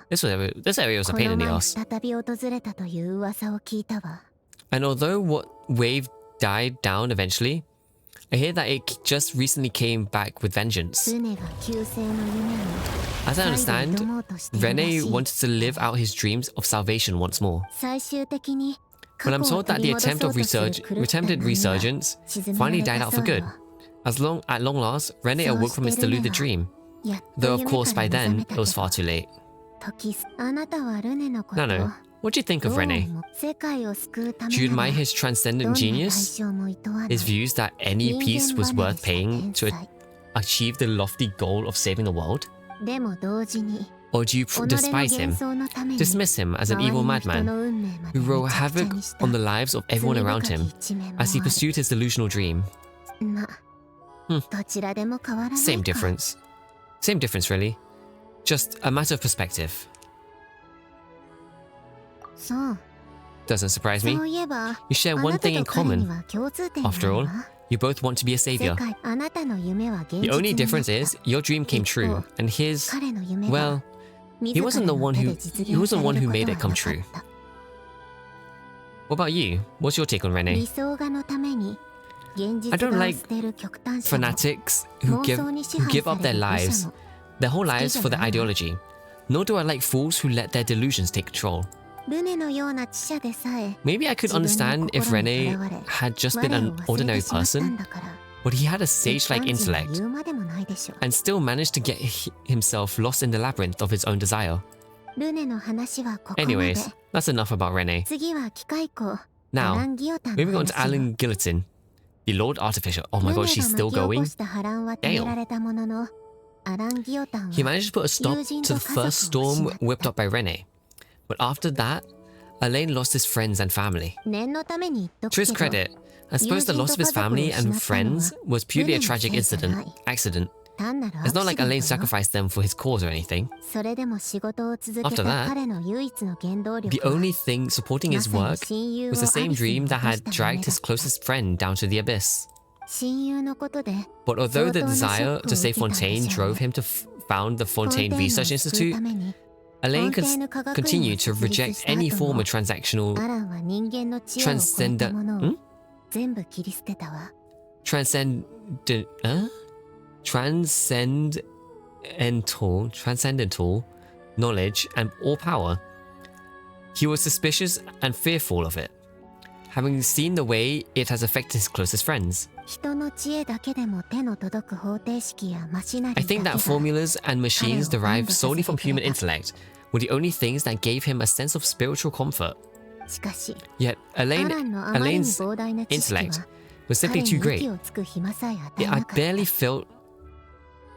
This area was a pain in the ass. And although what wave died down eventually, I hear that it just recently came back with vengeance. As I understand, Rene wanted to live out his dreams of salvation once more. But I'm told that the attempted resurgence finally died out for good. At long last, Rene awoke from his deluded dream. Though of course by then, it was far too late. Nano, what do you think of Rene? Do you admire his transcendent genius? His views that any piece was worth paying to achieve the lofty goal of saving the world? Or do you despise him, dismiss him as an evil madman who wrought havoc on the lives of everyone around him as he pursued his delusional dream? Same difference. Same difference, really. Just a matter of perspective. Doesn't surprise me. You share one thing in common. After all, you both want to be a savior. The only difference is your dream came true, and his, well, he wasn't the one who made it come true. What about you? What's your take on Rene? I don't like fanatics who give up their whole lives for their ideology. Nor do I like fools who let their delusions take control. Maybe I could understand if Rene had just been an ordinary person, but he had a sage-like intellect and still managed to get himself lost in the labyrinth of his own desire. Anyways, that's enough about Rene. Now, moving on to Alan Guillotine, the Lord Artificer. Oh my god, she's still going? Damn. He managed to put a stop to the first storm whipped up by Rene. But after that, Alain lost his friends and family. To his credit, I suppose the loss of his family and friends was purely a tragic accident. It's not like Alain sacrificed them for his cause or anything. After that, the only thing supporting his work was the same dream that had dragged his closest friend down to the abyss. But although the desire to save Fontaine drove him to found the Fontaine Research Institute, Alain continued to reject any form of transcendental knowledge and or power. He was suspicious and fearful of it, having seen the way it has affected his closest friends. I think that formulas and machines derived solely from human intellect were the only things that gave him a sense of spiritual comfort. Yet Alain's intellect was simply too great.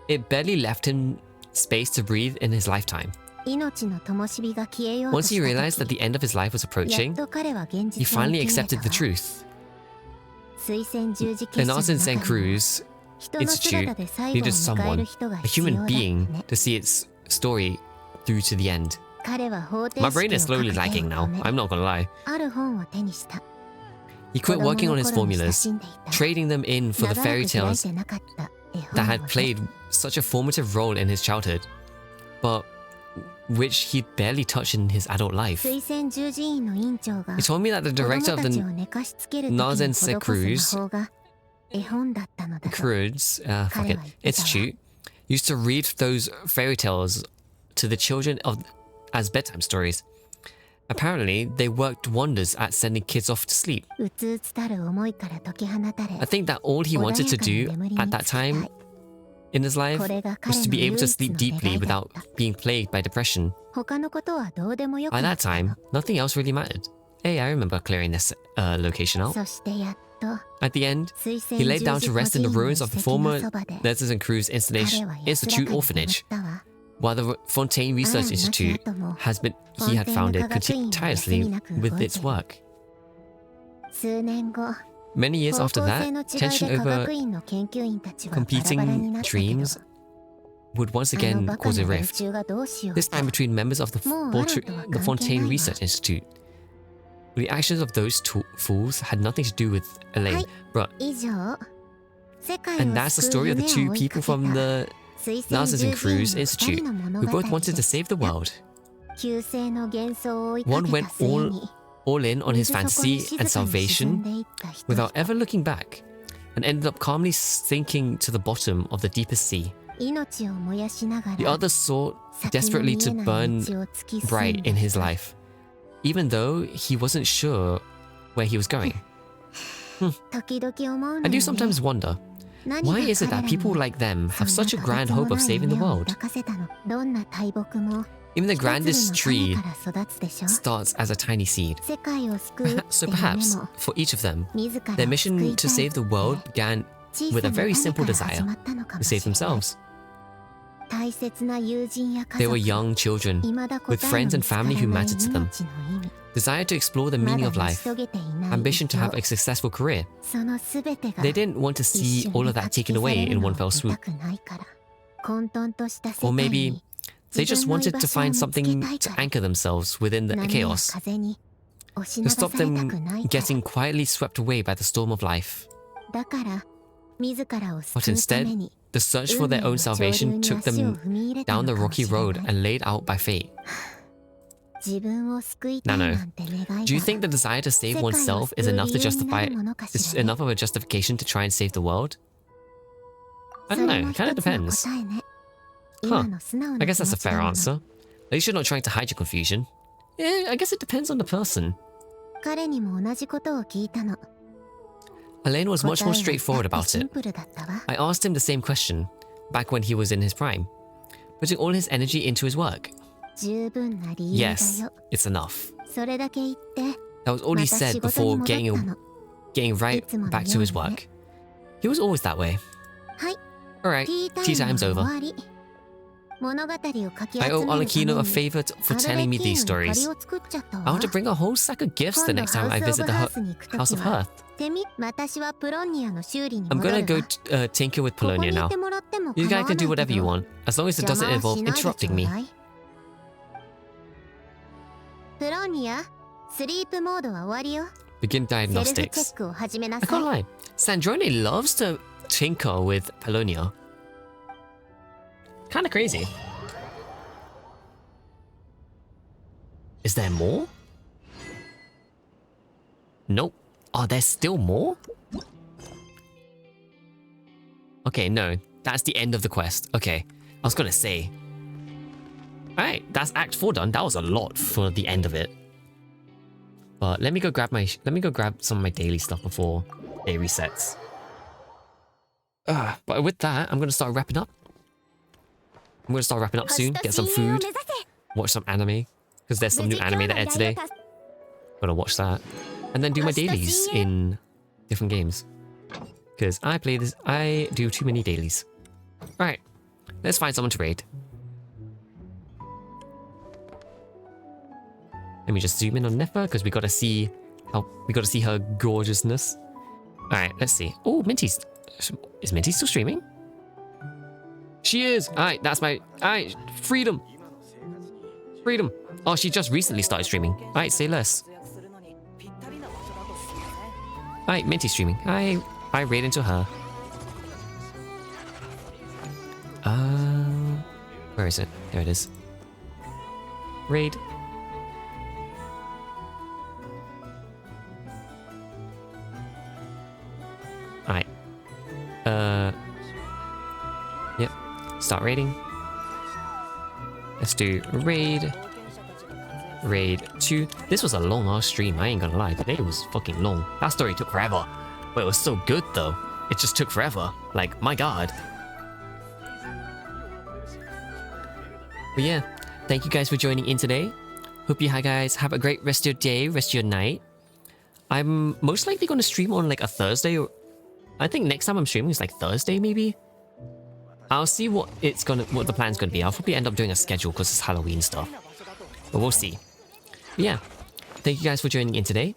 It barely left him space to breathe in his lifetime. Once he realized that the end of his life was approaching, he finally accepted the truth. The Narsen St. Cruz Institute needed someone, a human being, to see its story through to the end. My brain is slowly lagging now, I'm not gonna lie. He quit working on his formulas, trading them in for the fairy tales that had played such a formative role in his childhood, but which he'd barely touched in his adult life. He told me that the director of the Narsen St. Cruz Institute used to read those fairy tales to the children as bedtime stories. Apparently, they worked wonders at sending kids off to sleep. I think that all he wanted to do at that time in his life was to be able to sleep deeply without being plagued by depression. By that time, nothing else really mattered. Hey, I remember clearing this location out. At the end, he laid down to rest in the ruins of the former Narsen Cruz Institute orphanage, while the Fontaine Research Institute he had founded continued tirelessly with its work. Many years after that, tension over competing dreams would once again cause a rift, this time between members of the Fontaine Research Institute. The actions of those fools had nothing to do with Elaine, but... And that's the story of the two people from the Narcissus and Cruz Institute, who both wanted to save the world. One went all in on his fantasy and salvation without ever looking back, and ended up calmly sinking to the bottom of the deepest sea. The other sought desperately to burn bright in his life, even though he wasn't sure where he was going. I do sometimes wonder, why is it that people like them have such a grand hope of saving the world? Even the grandest tree starts as a tiny seed. So perhaps, for each of them, their mission to save the world began with a very simple desire, to save themselves. They were young children, with friends and family who mattered to them. Desire to explore the meaning of life, ambition to have a successful career. They didn't want to see all of that taken away in one fell swoop. Or maybe they just wanted to find something to anchor themselves within the chaos, to stop them getting quietly swept away by the storm of life. But instead, the search for their own salvation took them down the rocky road and laid out by fate. Nano, do you think the desire to save oneself is enough to justify is enough of a justification to try and save the world? I don't know, it kind of depends. Huh, I guess that's a fair answer. At least you're not trying to hide your confusion. Yeah, I guess it depends on the person. Elaine was much more straightforward about it. I asked him the same question, back when he was in his prime, putting all his energy into his work. Yes, it's enough. That was all he said before getting right back to his work. He was always that way. Alright, tea time's over. I owe Alakino a favor for telling me these stories. I want to bring a whole sack of gifts the next time I visit the House of Hearth. I'm gonna go tinker with Polonia now. You guys can do whatever you want, as long as it doesn't involve interrupting me. Begin diagnostics. I can't lie, Sandrone loves to tinker with Polonia. Kinda crazy. Is there more? Nope. Oh, there's still more? Okay, no. That's the end of the quest. Okay. I was gonna say. Alright, that's Act 4 done. That was a lot for the end of it. But let me go grab some of my daily stuff before it resets. But with that, I'm gonna start wrapping up. I'm gonna start wrapping up soon, get some food, watch some anime, because there's some new anime that aired today. Gonna watch that. And then do my dailies in different games. Because I do too many dailies. Alright, let's find someone to raid. Let me just zoom in on Nefa, because we gotta see her gorgeousness. Alright, let's see. Oh, is Minty still streaming? She is! Alright, that's my... Alright, freedom! Freedom! Oh, she just recently started streaming. Alright, say less. Alright, Minty's streaming. I raid into her. Where is it? There it is. Raid. Alright. Yep. Start raiding. Let's do raid. Raid 2. This was a long ass stream, I ain't gonna lie. Today was fucking long. That story took forever. But it was so good though. It just took forever. Like, my god. But yeah, thank you guys for joining in today. Hope you guys have a great rest of your day, rest of your night. I'm most likely gonna stream on like a Thursday, or I think next time I'm streaming is like Thursday maybe. I'll see what the plan's gonna be. I'll probably end up doing a schedule because it's Halloween stuff. But we'll see. But yeah, thank you guys for joining in today.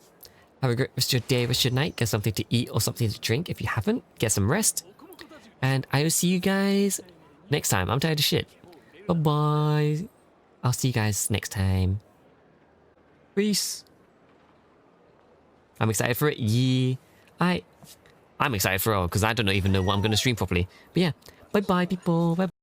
Have a great rest of your day, rest of your night. Get something to eat or something to drink. If you haven't, get some rest. And I will see you guys next time. I'm tired of shit. Bye-bye. I'll see you guys next time. Peace. I'm excited for it. Yeah. I'm excited for it all because I don't even know what I'm going to stream properly. But yeah, bye-bye, people. Bye.